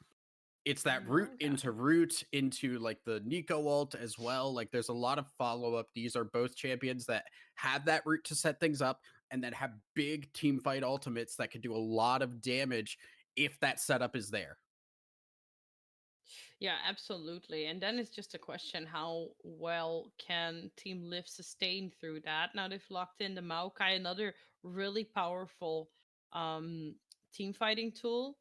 It's that root into like the Nico ult as well. Like there's a lot of follow up. These are both champions that have that root to set things up and that have big team fight ultimates that could do a lot of damage if that setup is there. Yeah, absolutely. And then it's just a question, how well can Team Live sustain through that? Now they've locked in the Maokai, another really powerful team fighting tool.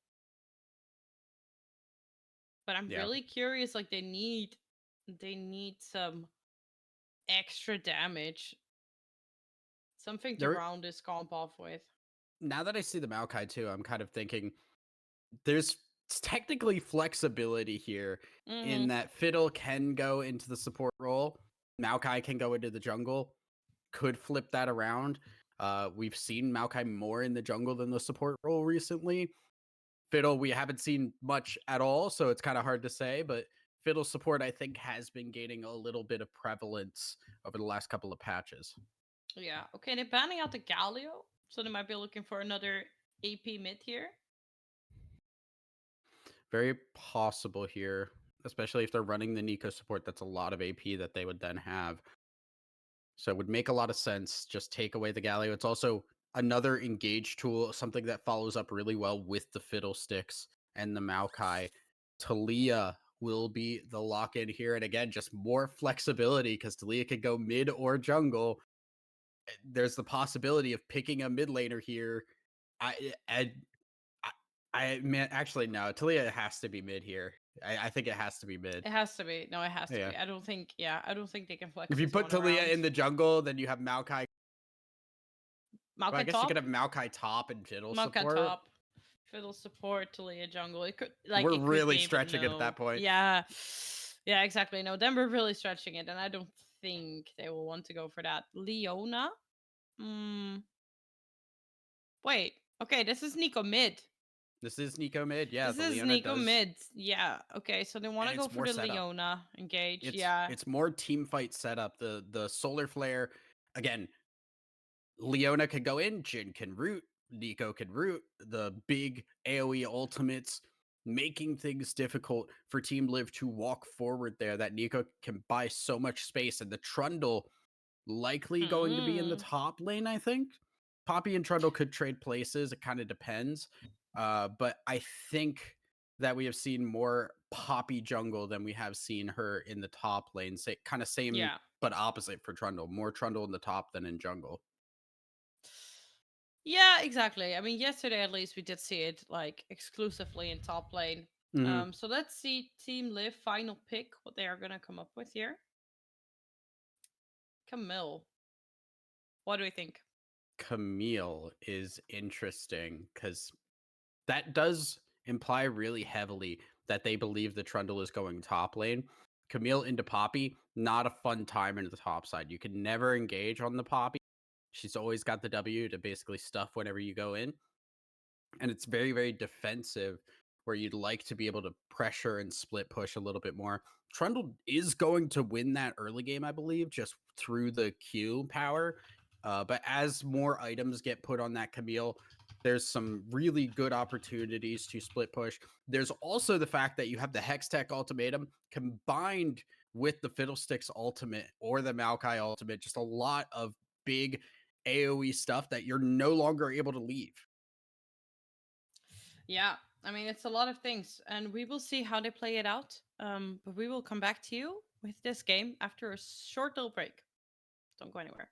But I'm Yeah. really curious, like they need some extra damage. Something to There round this comp off with. now that I see the Maokai too, I'm kind of thinking there's technically flexibility here Mm-hmm. in that Fiddle can go into the support role, Maokai can go into the jungle, could flip that around. We've seen Maokai more in the jungle than the support role recently. Fiddle, we haven't seen much at all, so it's kind of hard to say, but Fiddle support, I think, has been gaining a little bit of prevalence over the last couple of patches. Yeah. Okay, they're banning out the Galio, so they might be looking for another AP mid here. Very possible here, especially if they're running the Nico support. That's a lot of AP that they would then have. So it would make a lot of sense. Just take away the Galio. It's also another engage tool, something that follows up really well with the Fiddlesticks and the Maokai. Talia will be the lock in here. And again, just more flexibility because Talia could go mid or jungle. There's the possibility of picking a mid laner here. I, man, actually, no, Talia has to be mid here. I think it has to be mid. It has to be. No, it has to Yeah. be. I don't think. Yeah, I don't think they can flex If you this put one Talia around. in the jungle, then you have Maokai. Well, I Maokai guess you top, could have Maokai top and Fiddle Maokai support. top, Fiddle support, Talia jungle. It could We're it could really be, but stretching it at no. that point. Yeah, yeah, exactly. No, then we're really stretching it, and I don't think they will want to go for that. Leona. Hmm. Wait. Okay, this is Nico mid. This is Nico mid. Yeah, This the is Leona Nico does, mid. Yeah. Okay, so they want and to go it's for more the setup. Leona engage. It's Yeah. it's more team fight setup. The solar flare, again, Leona could go in, Jin can root, Nico can root, the big AoE ultimates, making things difficult for Team Live to walk forward there. That Nico can buy so much space, and the Trundle likely going to be in the Hmm. top lane, I think. Poppy and Trundle could trade places. It kind of depends. But I think that we have seen more Poppy jungle than we have seen her in the top lane. Say kind of same Yeah. but opposite for Trundle. More Trundle in the top than in jungle. Yeah, exactly. I mean, yesterday at least we did see it like exclusively in top lane. Mm-hmm. So let's see Team Live final pick what they are gonna come up with here. Camille. What do we think? Camille is interesting because that does imply really heavily that they believe the Trundle is going top lane. Camille into Poppy, not a fun time into the top side. You can never engage on the Poppy. She's always got the W to basically stuff whenever you go in. And it's very, very defensive where you'd like to be able to pressure and split push a little bit more. Trundle is going to win that early game, I believe, just through the Q power. But as more items get put on that Camille, there's some really good opportunities to split push. There's also the fact that you have the Hextech ultimatum combined with the Fiddlesticks ultimate or the Maokai ultimate, just a lot of big AoE stuff that you're no longer able to leave. Yeah, I mean it's a lot of things, and we will see how they play it out. But we will come back to you with this game after a short little break. Don't go anywhere.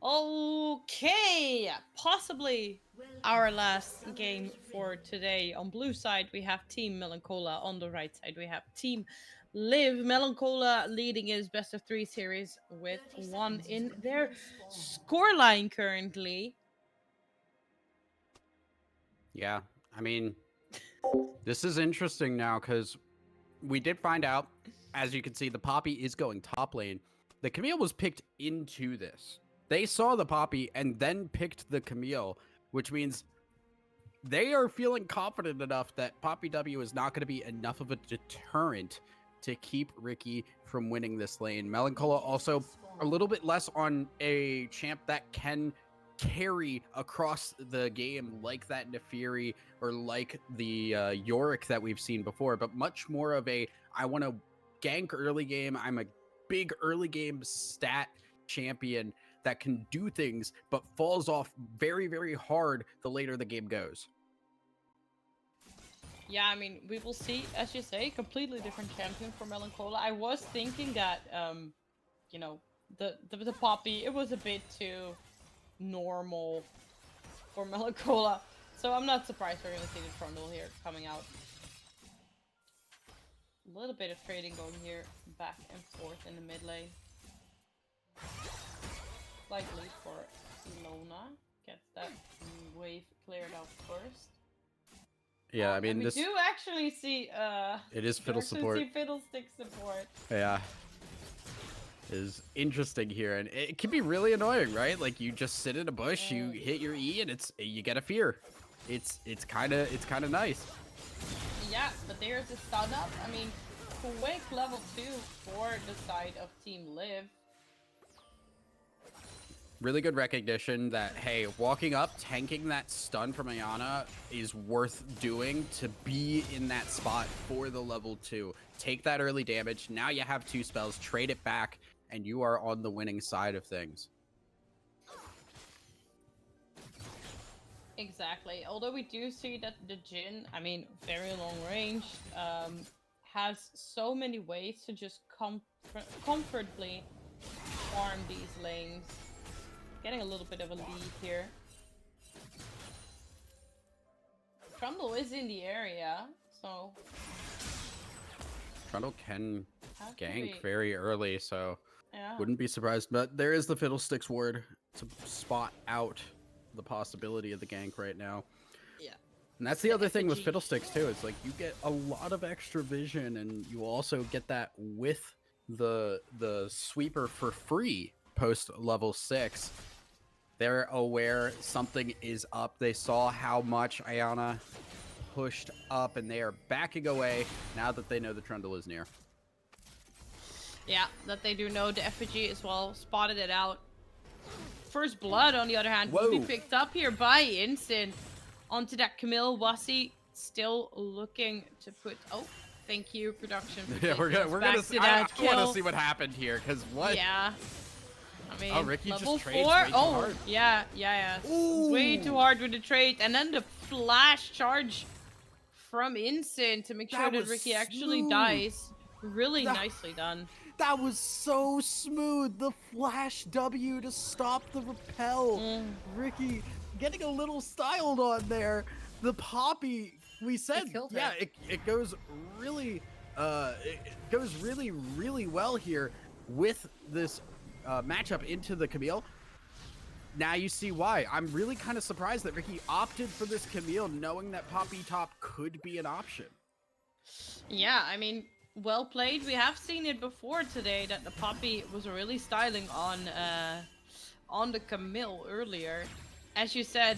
Okay, possibly our last game for today. On blue side, we have Team Melanchola. On the right side, we have Team Live. Melanchola leading his best of 3 series with 1 in their scoreline currently. Yeah, I mean, this is interesting now because we did find out, as you can see, the Poppy is going top lane. The Camille was picked into this. They saw the Poppy and then picked the Camille, which means they are feeling confident enough that Poppy W is not going to be enough of a deterrent to keep Ricky from winning this lane. Melanchola also a little bit less on a champ that can carry across the game like that Nefiri or like the Yorick that we've seen before, but much more of a, I want to gank early game. I'm a big early game stat champion that can do things, but falls off very, very hard the later the game goes. Yeah, I mean, we will see, as you say, completely different champion for Melanchola. I was thinking that, you know, the Poppy, it was a bit too normal for Melanchola. So I'm not surprised we're going to see the Trundle here coming out. A little bit of trading going here, back and forth in the mid lane. Slight lead for Ilona. Gets that wave cleared out first. Yeah, I mean, we this do actually see it is fiddle support. See fiddlestick support. Yeah, is interesting here, and it can be really annoying, right? Like you just sit in a bush, you hit your E, and you get a fear. It's kind of nice. Yeah, but there's a stun up. I mean, quick level 2 for the side of Team Live. Really good recognition that, hey, walking up, tanking that stun from Ayana is worth doing to be in that spot for the level 2. Take that early damage. Now you have 2 spells, trade it back, and you are on the winning side of things. Exactly. Although we do see that the Jhin, I mean, very long range, has so many ways to just comfortably farm these lanes. Getting a little bit of a lead here. Trundle is in the area, so... Trundle can gank very early, so yeah. Wouldn't be surprised. But there is the Fiddlesticks ward to spot out the possibility of the gank right now. Yeah. And that's the other thing with Fiddlesticks too. It's like you get a lot of extra vision, and you also get that with the sweeper for free post level 6. They're aware something is up. They saw how much Ayana pushed up, and they are backing away now that they know the Trundle is near. Yeah, that they do know the effigy as well. Spotted it out. First blood, on the other hand, will be picked up here by Instant. Onto that Camille. Wasi still looking to put... Oh, thank you, production. Yeah, we're gonna see. I want to see what happened here, because what? Yeah. I mean, oh, Ricky level just trades 4? way too Oh, hard. yeah. Way too hard with the trade. And then the flash charge from Instant to make sure that Ricky actually dies. Really nicely done. That was so smooth. The flash W to stop the repel. Ricky getting a little styled on there. The Poppy, we said, yeah, it goes really, really well here with this matchup into the Camille. Now you see why. I'm really kind of surprised that Ricky opted for this Camille, knowing that Poppy top could be an option. Yeah, I mean, well played. We have seen it before today that the Poppy was really styling on the Camille earlier. As you said,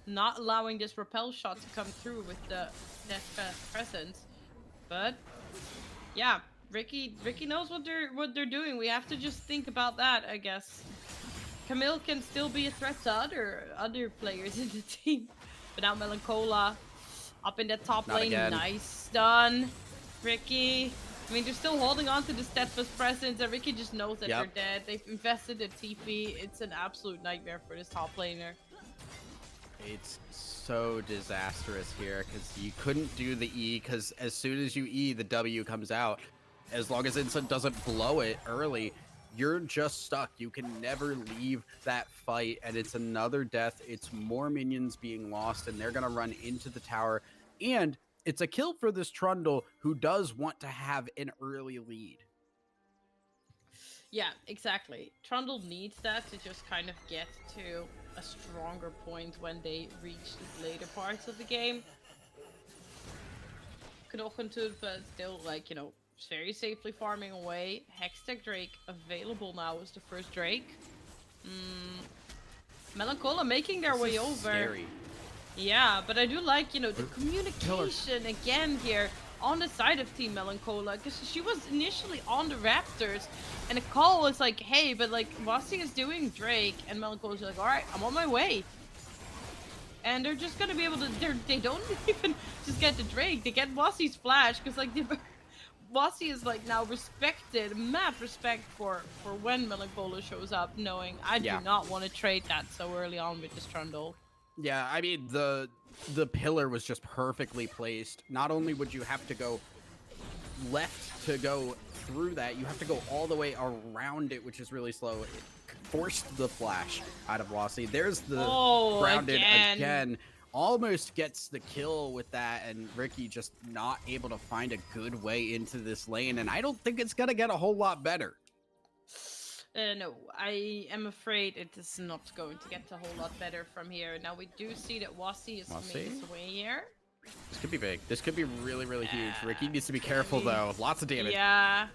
not allowing this repel shot to come through with the Death presence. But yeah, Ricky knows what they're doing. We have to just think about that, I guess. Camille can still be a threat to other players in the team. But now Melanchola up in the top lane. Nice stun. Ricky. I mean, they're still holding on to the steadfast presence, and Ricky just knows that they're dead. They've invested in TP. It's an absolute nightmare for this top laner. It's so disastrous here because you couldn't do the E, because as soon as you E, the W comes out. As long as Instant doesn't blow it early, you're just stuck. You can never leave that fight, and it's another death. It's more minions being lost, and they're going to run into the tower. And it's a kill for this Trundle, who does want to have an early lead. Yeah, exactly. Trundle needs that to just kind of get to a stronger point when they reach the later parts of the game. Knockentooth, but still, like, you know, very safely farming away. Hextech Drake available now as the first Drake. Melanchola making their way over. Scary. Yeah, but I do like, you know, the communication again here on the side of Team Melanchola, because she was initially on the Raptors, and the call was like, hey, but like, Wasi is doing Drake, and Melanchola's like, alright, I'm on my way. And they're just gonna be able to, they don't even just get the Drake, they get Wasi's flash, because like, Wasi is like now respected, mad respect for when Melanchola shows up, knowing I do not want to trade that so early on with this Trundle. Yeah, I mean, the pillar was just perfectly placed. Not only would you have to go left to go through that, you have to go all the way around it, which is really slow. It forced the flash out of Wasi. There's the grounded again. Almost gets the kill with that, and Ricky just not able to find a good way into this lane, and I don't think it's gonna get a whole lot better. No, I am afraid it is not going to get a whole lot better from here. Now we do see that Wasi is making his way here. This could be big. This could be really, really huge. Ricky needs to be careful, though. Lots of damage. Yeah.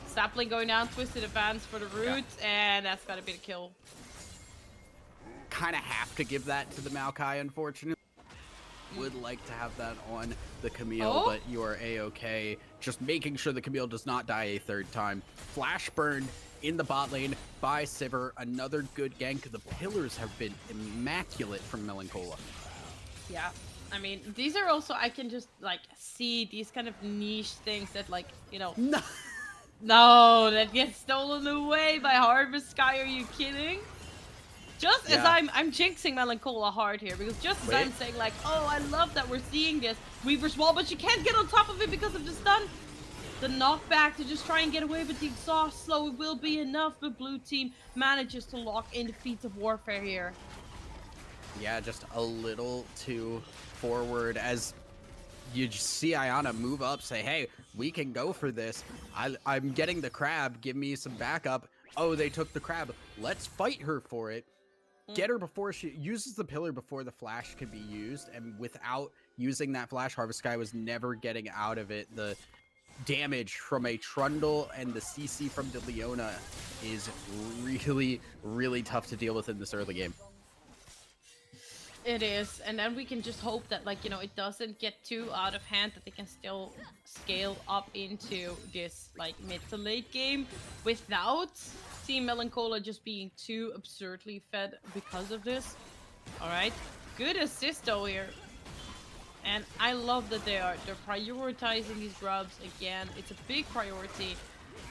Sapling going down, Twisted Advance for the root, and that's gotta be the kill. Kind of have to give that to the Maokai, unfortunately. Would like to have that on the Camille, but you are A-okay. Just making sure the Camille does not die a third time. Flash burned in the bot lane by Sivir. Another good gank. The pillars have been immaculate from Melanchola. Yeah. I mean, these are also, I can just, like, see these kind of niche things that, like, you know... No, that gets stolen away by Harvest Sky, are you kidding? Just as I'm jinxing Melanchola hard here, because just as I'm saying, like, oh, I love that we're seeing this Weaver's Wall, but she can't get on top of it because of the stun. The knockback to just try and get away with the exhaust slow will be enough, but blue team manages to lock in the feats of warfare here. Yeah, just a little too forward as you just see Ayana move up, say, hey, we can go for this. I'm getting the crab. Give me some backup. Oh, they took the crab. Let's fight her for it. Get her before she uses the pillar before the flash could be used. And without using that flash, Harvest Sky was never getting out of it. The damage from a Trundle and the CC from the Leona is really, really tough to deal with in this early game. It is, and then we can just hope that, like, you know, it doesn't get too out of hand, that they can still scale up into this, like, mid to late game without Team Melanchola just being too absurdly fed because of this. Alright, good assist though here. And I love that they're prioritizing these grubs again. It's a big priority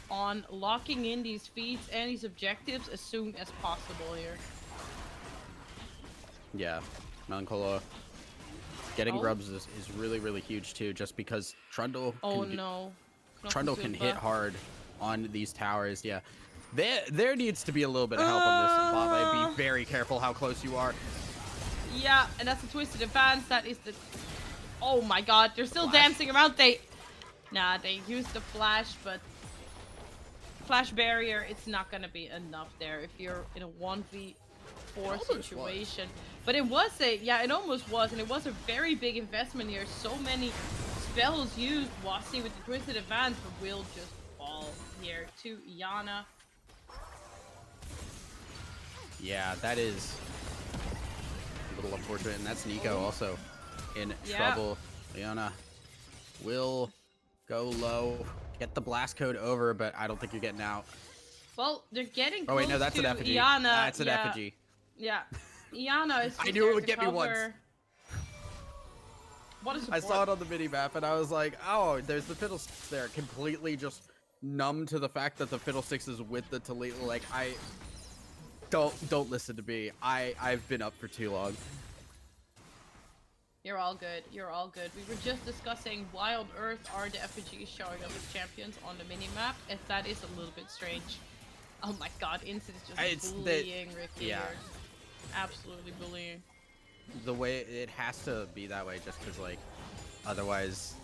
on locking in these feats and these objectives as soon as possible here. Yeah, Melanchola getting grubs is really, really huge too, just because Trundle Trundle can hit hard on these towers. Yeah, there needs to be a little bit of help on this bot lane. Be very careful how close you are. Yeah, and that's a Twisted Advance. That is the... Oh my god, they're still dancing around. They used the flash, but flash barrier, it's not gonna be enough there if you're in a 1v4 situation. But it was it almost was, and it was a very big investment here. So many spells used. Wasi with the Twisted Advance, but will just fall here to Iana. Yeah, that is a little unfortunate, and that's Nico also in trouble. Leona will go low, get the blast code over, but I don't think you're getting out. Well, they're getting close. Oh wait, no, that's an effigy. Iana. That's an effigy. Yeah, Iana is. I knew it would get me once. What is? I saw it on the mini map, and I was like, "Oh, there's the Fiddlesticks there." Completely just numb to the fact that the Fiddlesticks is with the Talita. Like, I don't listen to me. I've been up for too long. You're all good. You're all good. We were just discussing Wild Earth are the effigies showing up as champions on the mini map, and that is a little bit strange. Oh my god, Instant is just It's bullying Ricky yeah. here. Absolutely bullying. The way it has to be that way, just because like otherwise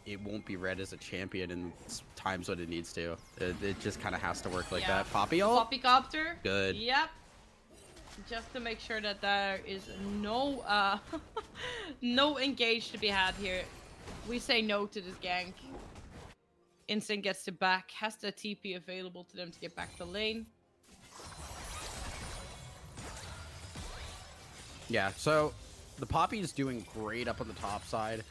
it won't be read as a champion in times when it needs to. It just kind of has to work like that. Poppy ult? Poppy copter. Good. Yep. Just to make sure that there is no no engage to be had here. We say no to this gank. Instant gets to back, has the TP available to them to get back to lane. Yeah, so the Poppy is doing great up on the top side.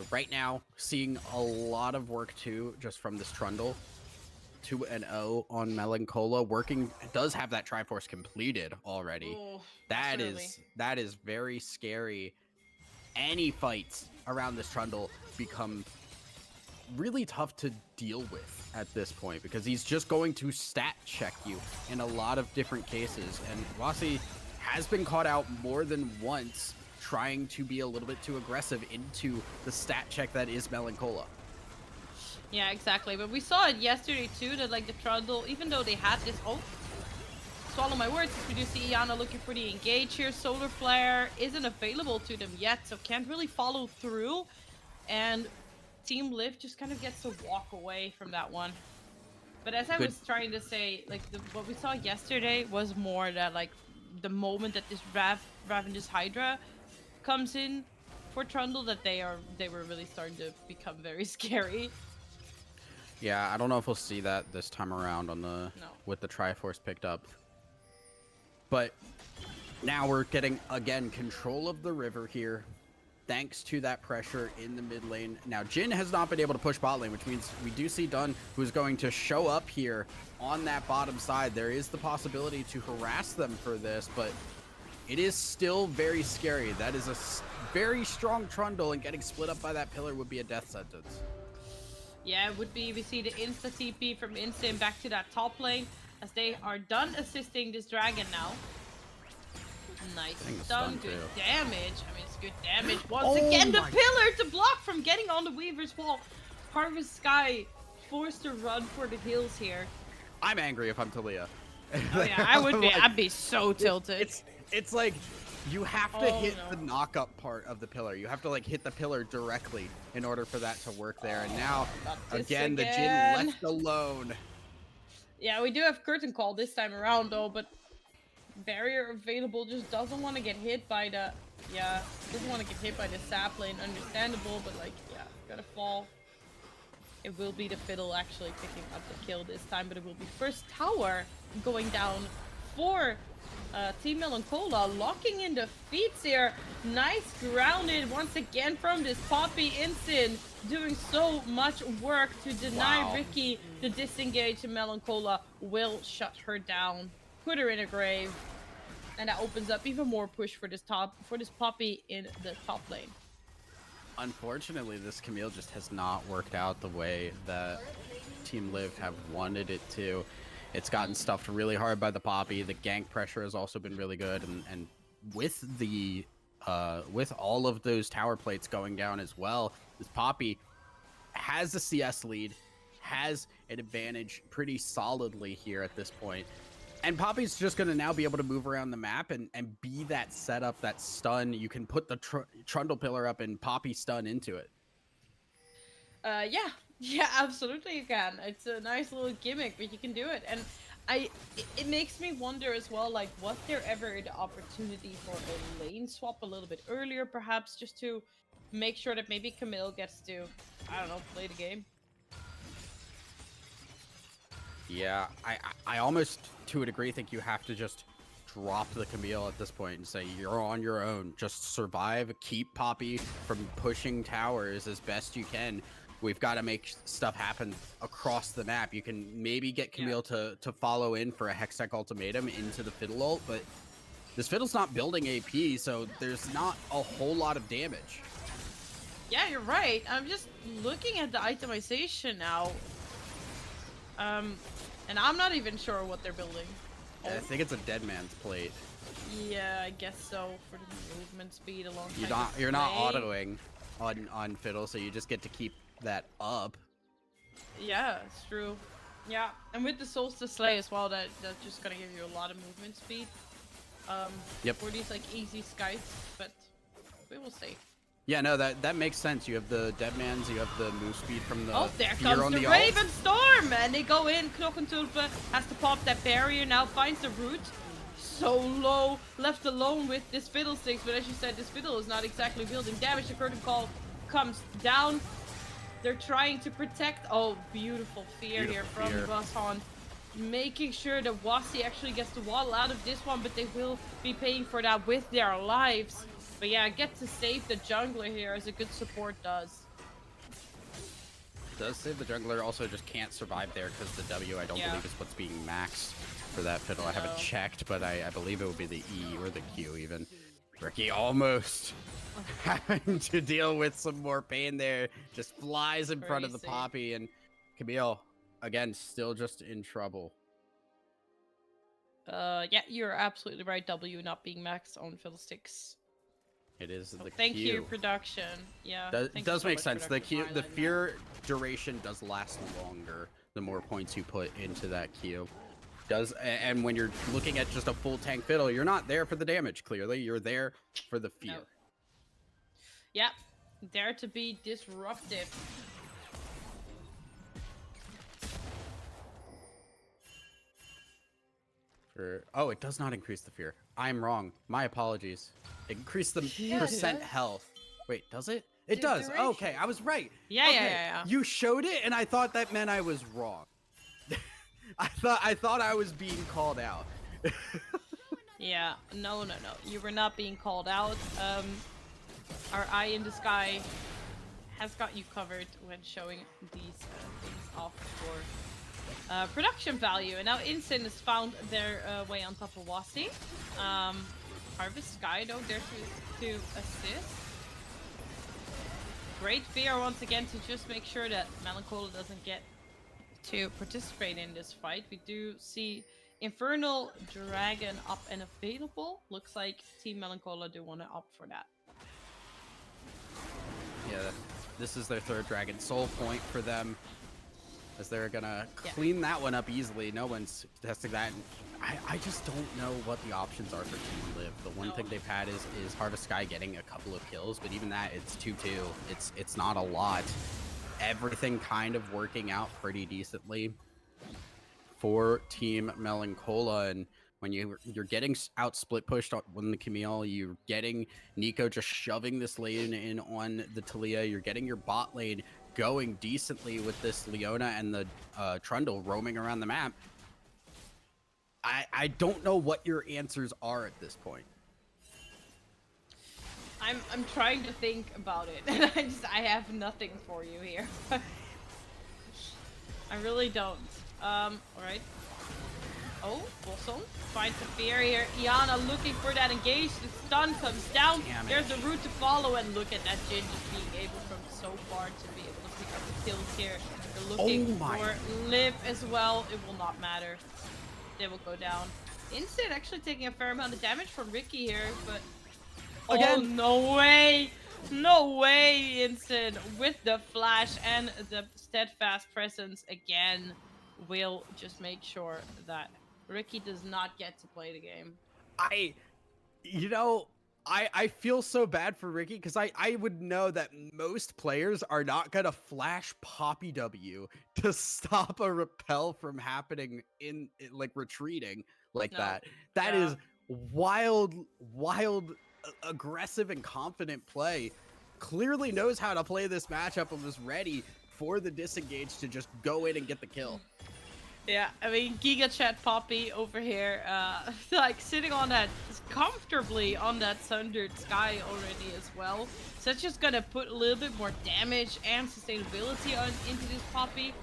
Right now, seeing a lot of work too, just from this Trundle. 2-0 on Melanchola. Working, does have that Triforce completed already. Oh, That absolutely. is very scary. Any fights around this Trundle become really tough to deal with at this point because he's just going to stat check you in a lot of different cases. And Wasi has been caught out more than once trying to be a little bit too aggressive into the stat check that is Melanchola. Yeah, exactly. But we saw it yesterday too, that like the Trundle, even though they had this swallow my words, we do see Iana looking for the engage here. Solar Flare isn't available to them yet, so can't really follow through. And Team Liv just kind of gets to walk away from that one. But as I was trying to say, like what we saw yesterday was more that like the moment that this Ravenous Hydra comes in for Trundle, that they were really starting to become very scary. Yeah, I don't know if we'll see that this time around on the with the Triforce picked up. But now we're getting again control of the river here. Thanks to that pressure in the mid lane. Now, Jhin has not been able to push bot lane, which means we do see Dunn, who's going to show up here on that bottom side. There is the possibility to harass them for this, but it is still very scary. That is a very strong Trundle, and getting split up by that pillar would be a death sentence. Yeah, it would be. We see the insta TP from Instant back to that top lane as they are done assisting this dragon now. Nice stun, good damage. I mean, it's good damage. Once again, the pillar to block from getting on the Weaver's wall. Harvest Sky forced to run for the hills here. I'm angry if I'm Talia. Oh yeah, I would be. Like, I'd be so tilted. It's like you have to hit the knock-up part of the pillar. You have to like hit the pillar directly in order for that to work there. And now, again, the Jhin left alone. Yeah, we do have Curtain Call this time around though, but barrier available, just doesn't want to get hit by the doesn't want to get hit by the sap lane. Understandable, but like gotta fall. It will be the Fiddle actually picking up the kill this time, but it will be first tower going down for Team Melanchola, locking in the feats here. Nice grounded once again from this Poppy. Instant doing so much work to deny Ricky the disengage, and Melanchola will shut her down, put her in a grave, and that opens up even more push for this Poppy in the top lane. Unfortunately, this Camille just has not worked out the way that Team Liv have wanted it to. It's gotten stuffed really hard by the Poppy. The gank pressure has also been really good, and with the with all of those tower plates going down as well, this Poppy has the CS lead, has an advantage pretty solidly here at this point. And Poppy's just going to now be able to move around the map and be that setup, that stun. You can put the Trundle pillar up and Poppy stun into it. Yeah, absolutely you can. It's a nice little gimmick, but you can do it. And it makes me wonder as well, like, was there ever the opportunity for a lane swap a little bit earlier, perhaps, just to make sure that maybe Camille gets to, I don't know, play the game? Yeah, I almost, to a degree, think you have to just drop the Camille at this point and say, you're on your own. Just survive, keep Poppy from pushing towers as best you can. We've got to make stuff happen across the map. You can maybe get Camille to follow in for a Hextech ultimatum into the Fiddle ult, but this Fiddle's not building AP, so there's not a whole lot of damage. Yeah, you're right. I'm just looking at the itemization now. And I'm not even sure what they're building. I think it's a dead man's plate. Yeah, I guess so, for the movement speed alongside. You're not autoing on Fiddle, so you just get to keep that up. Yeah, it's true. Yeah, and with the Solstice Slay as well, that's just gonna give you a lot of movement speed. Yep. For these like easy skies, but we will see. Yeah, no, that makes sense. You have the Deadmans, you have the move speed from the Oh, there fear comes on the alt. Raven Storm, and they go in. Knockentulpe has to pop that barrier now, finds the root. So low, left alone with this Fiddlesticks, but as you said, this Fiddle is not exactly building damage. The Curtain Call comes down. They're trying to protect. Oh, beautiful fear here from Vashan. Making sure that Wasi actually gets the waddle out of this one, but they will be paying for that with their lives. But yeah, get to save the jungler here as a good support does. Does save the jungler, also just can't survive there because the W, I don't believe, is what's being maxed for that Fiddle. I haven't checked, but I believe it would be the E or the Q even. Ricky almost having to deal with some more pain there. Just flies in front of the Poppy, and Camille, again, still just in trouble. Yeah, you're absolutely right. W not being maxed on Fiddlesticks. It is the thank Q. you, production. Yeah, does make sense. The Q, the fear duration does last longer the more points you put into that Q. And when you're looking at just a full tank Fiddle, you're not there for the damage. Clearly, you're there for the fear. No. Yeah, dare to be disruptive. Oh, it does not increase the fear. I'm wrong. My apologies. It increased the percent health. Wait, does it? It does. Okay, I was right. Yeah, okay. yeah. You showed it, and I thought that meant I was wrong. I thought I was being called out. Yeah, no. You were not being called out. Our eye in the sky has got you covered when showing these things off for production value. And now Insyn has found their way on top of Wasi. Harvest Sky though there to assist. Great fear once again to just make sure that Melancholia doesn't get to participate in this fight. We do see Infernal Dragon up and available. Looks like Team Melancholia do want to opt for that. Yeah, this is their third Dragon Soul point for them, as they're gonna clean that one up easily. No one's testing that. I just don't know what the options are for Team Live. The one thing they've had is Harvest Sky getting a couple of kills, but even that, it's 2-2. It's not a lot. Everything kind of working out pretty decently for Team Melancholia, and when you're getting out split pushed on the Camille, you're getting Nico just shoving this lane in on the Talia, you're getting your bot lane going decently with this Leona and the Trundle roaming around the map. I don't know what your answers are at this point. I'm trying to think about it, and I have nothing for you here. I really don't. Alright. Oh, Bolson finds the fear here. Iana looking for that engage. The stun comes down. There's a route to follow, and look at that Jin just being able from so far to be able to pick up the kills here. They're looking for Liv as well. It will not matter. They will go down. Instant actually taking a fair amount of damage from Ricky here, but again, oh, no way! No way, Instant with the flash and the steadfast presence again will just make sure that Ricky does not get to play the game. I feel so bad for Ricky because I would know that most players are not gonna flash Poppy W to stop a repel from happening in like retreating like that. That is wild, aggressive and confident play. Clearly knows how to play this matchup and was ready for the disengage to just go in and get the kill. Yeah, I mean, Giga Chat Poppy over here, like sitting on that, comfortably on that Sundered Sky already as well. So that's just gonna put a little bit more damage and sustainability into this Poppy.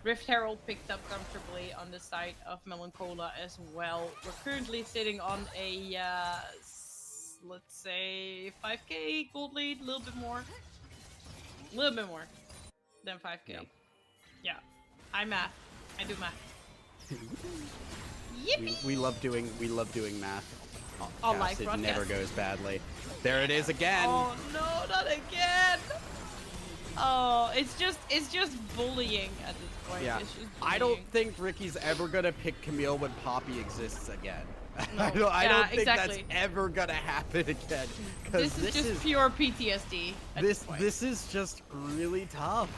Rift Herald picked up comfortably on the side of Melancholia as well. We're currently sitting on a, let's say, 5k gold lead, a little bit more than 5k. Yeah, I do math. Yippee! We love doing math. Oh, live it broadcast. never goes badly. There it is again. Oh no, not again! Oh, it's just bullying at this point. Yeah, It's just I don't bullying. think Ricky's ever gonna pick Camille when Poppy exists again. No. I Yeah, don't think that's exactly. ever gonna happen again. Because This is just pure PTSD at this point. this is just really tough.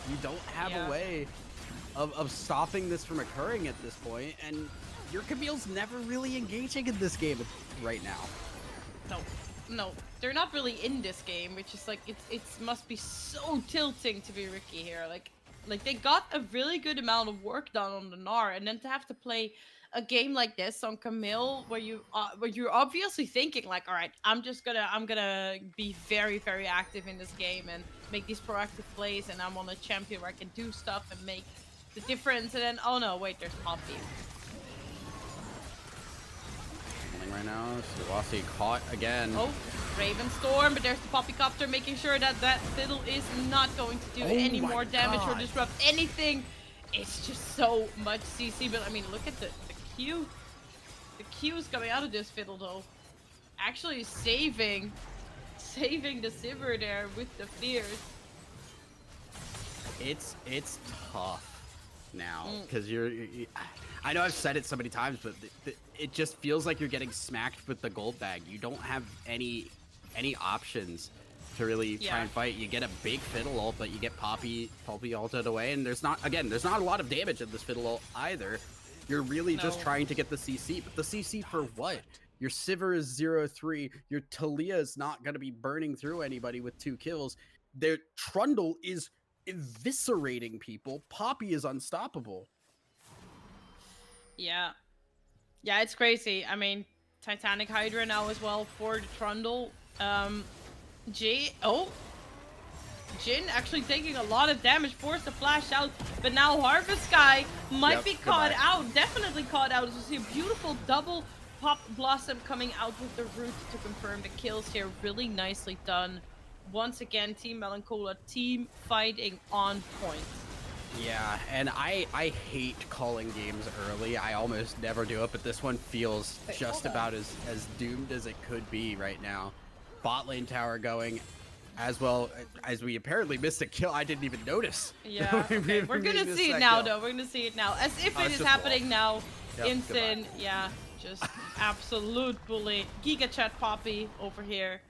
You don't have Yeah. a way of stopping this from occurring at this point, and your Camille's never really engaging in this game right now. No, no, they're not really in this game, which is like it's must be so tilting to be Ricky here. Like they got a really good amount of work done on the Gnar, and then to have to play a game like this on Camille, where you're obviously thinking like, all right, I'm gonna be very active in this game and make these proactive plays, and I'm on a champion where I can do stuff and make the difference. And then oh no, wait, there's Poppy. Right now, Suwasi caught again. Oh, Raven Storm, but there's the Poppycopter making sure that that fiddle is not going to do any my more damage or God. disrupt anything. It's just so much CC, but I mean, look at the Q. The Q's coming out of this fiddle though. Actually saving the Sivir there with the fears. It's tough now because I know I've said it so many times, but it just feels like you're getting smacked with the gold bag. You don't have any options to really try and fight. You get a big fiddle ult, but you get Poppy ulted away, and there's not a lot of damage in this fiddle ult either. You're really just trying to get the CC, but the CC for what? Your Sivir is 0-3. Your Talia is not going to be burning through anybody with 2 kills. Their Trundle is eviscerating people. Poppy is unstoppable. Yeah. Yeah, it's crazy. I mean, Titanic Hydra now as well for the Trundle. Jin actually taking a lot of damage, forced to flash out, but now Harvest Guy might be caught out, definitely caught out. You see a beautiful double Pop Blossom coming out with the root to confirm the kills here. Really nicely done. Once again, Team Melancholia, team fighting on point. Yeah, and I hate calling games early. I almost never do it, but this one feels just about as doomed as it could be right now. Bot lane tower going, as well as we apparently missed a kill. I didn't even notice. Yeah, okay. We're gonna see it now, though. We're gonna see it now. As if it is happening now. Yep, Instant, yeah, just absolute bully. Giga Chat Poppy over here.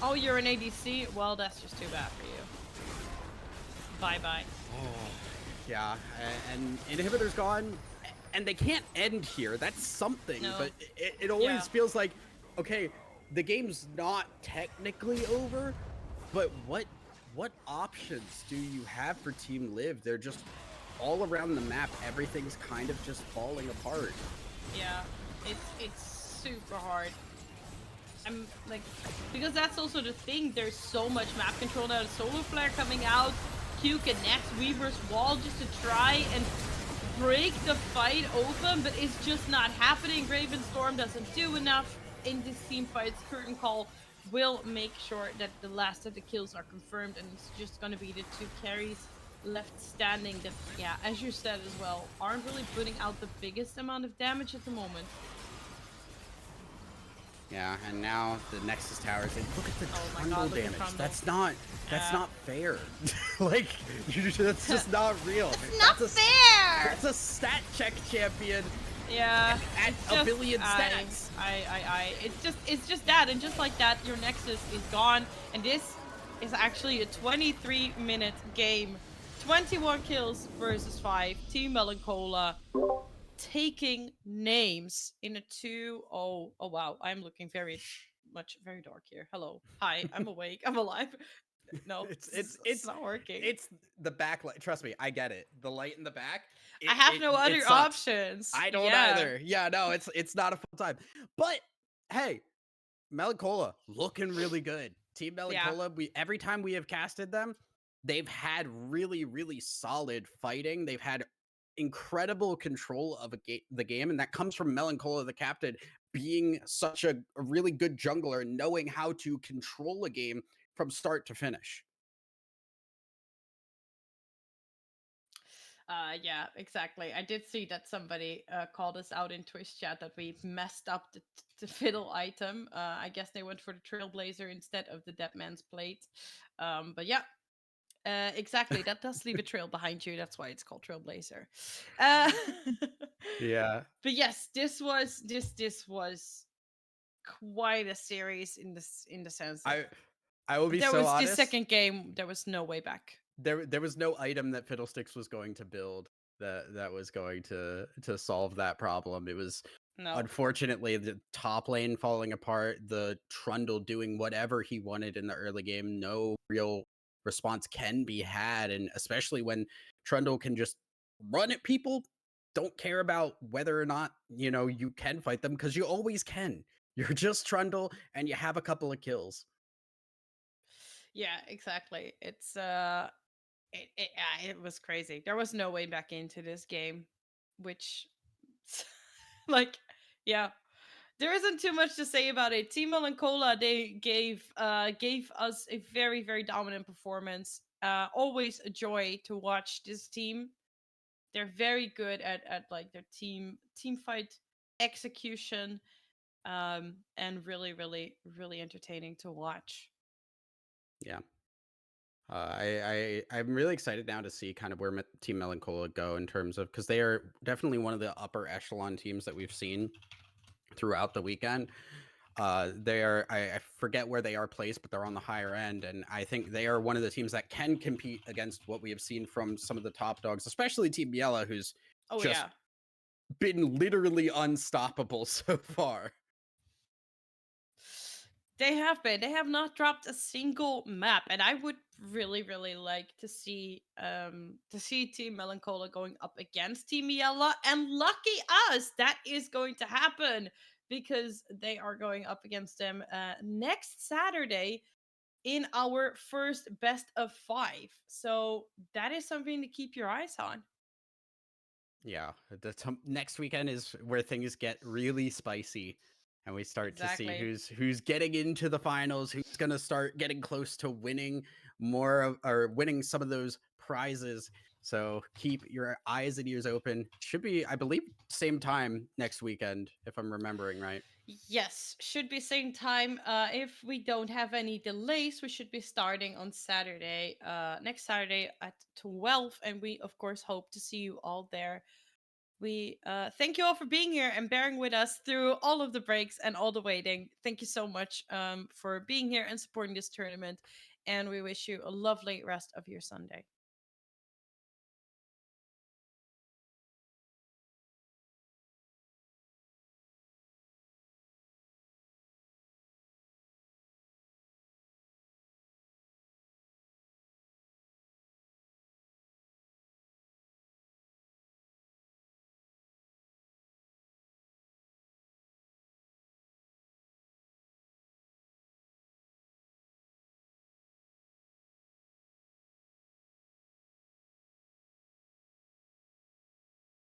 Oh, you're an ADC? Well, that's just too bad for you. Bye-bye. Yeah, and inhibitor's gone, and they can't end here. That's something, No. but it always feels like, okay, the game's not technically over, but what options do you have for Team Live? They're just all around the map. Everything's kind of just falling apart. Yeah, it's super hard. I'm like, because that's also the thing. There's so much map control now. The Solar Flare coming out. Q connects Weaver's wall just to try and break the fight open, but it's just not happening. Ravenstorm doesn't do enough in this team fight. Curtain Call will make sure that the last of the kills are confirmed, and it's just going to be the 2 carries left standing that, yeah, as you said as well, aren't really putting out the biggest amount of damage at the moment. Yeah, and now the Nexus towers. And look at the Oh my Trundle God, look at damage. Trundle. That's not fair. Like, that's just not real. Not fair! That's a stat check champion. Yeah, At it's a just- billion stats. It's just that, and just like that, your Nexus is gone, and this is actually a 23-minute game. 21 kills versus 5. Team Melancholia taking names in a 2-0. Oh wow, I'm looking very dark here. Hello, hi, I'm awake, I'm alive. No, it's not working. It's the backlight. Trust me, I get it. The light in the back. I have no it other sucks. options. I don't Yeah. either. Yeah, no, it's not a full time. But hey, Melancholia looking really good. Team Melancholia, every time we have casted them, they've had really solid fighting. They've had incredible control of the game, and that comes from Melancholia, the captain, being such a really good jungler and knowing how to control a game from start to finish. Yeah, exactly. I did see that somebody called us out in Twitch chat that we messed up the fiddle item. I guess they went for the Trailblazer instead of the Dead Man's Plate. But yeah, Exactly. That does leave a trail behind you. That's why it's called Trailblazer. Uh, Yeah. but yes, this was quite a series in the sense that I I will be there so was this honest. second game. There was no way back. There was no item that Fiddlesticks was going to build that was going to solve that problem. It was No. unfortunately the top lane falling apart, the Trundle doing whatever he wanted in the early game. No real response can be had, and especially when Trundle can just run at people, don't care about whether or not, you can fight them because you always can. You're just Trundle and you have a couple of kills. Yeah, exactly. It was crazy. There was no way back into this game, which like yeah, there isn't too much to say about it. Team Melanchola, they gave us a very very dominant performance. Always a joy to watch this team. They're very good at like their team fight execution, and really really really entertaining to watch. Yeah. I'm really excited now to see kind of where Team Melanchola go in terms of, because they are definitely one of the upper echelon teams that we've seen throughout the weekend. They are, I forget where they are placed, but they're on the higher end, and I think they are one of the teams that can compete against what we have seen from some of the top dogs, especially Team Yella, who's Oh just yeah. been literally unstoppable so far. They have been. They have not dropped a single map, and I would really, really like to see Team Melanchola going up against Team Yella. And lucky us, that is going to happen because they are going up against them next Saturday in our first best of 5. So that is something to keep your eyes on. Yeah, next weekend is where things get really spicy, and we start to see Exactly. who's getting into the finals, who's going to start getting close to winning more of, or winning some of those prizes. So keep your eyes and ears open. Should be, I believe, same time next weekend, if I'm remembering right. Yes, should be same time. If we don't have any delays, we should be starting on Saturday, next Saturday at 12, and we of course hope to see you all there. We thank you all for being here and bearing with us through all of the breaks and all the waiting. Thank you so much for being here and supporting this tournament, and we wish you a lovely rest of your Sunday.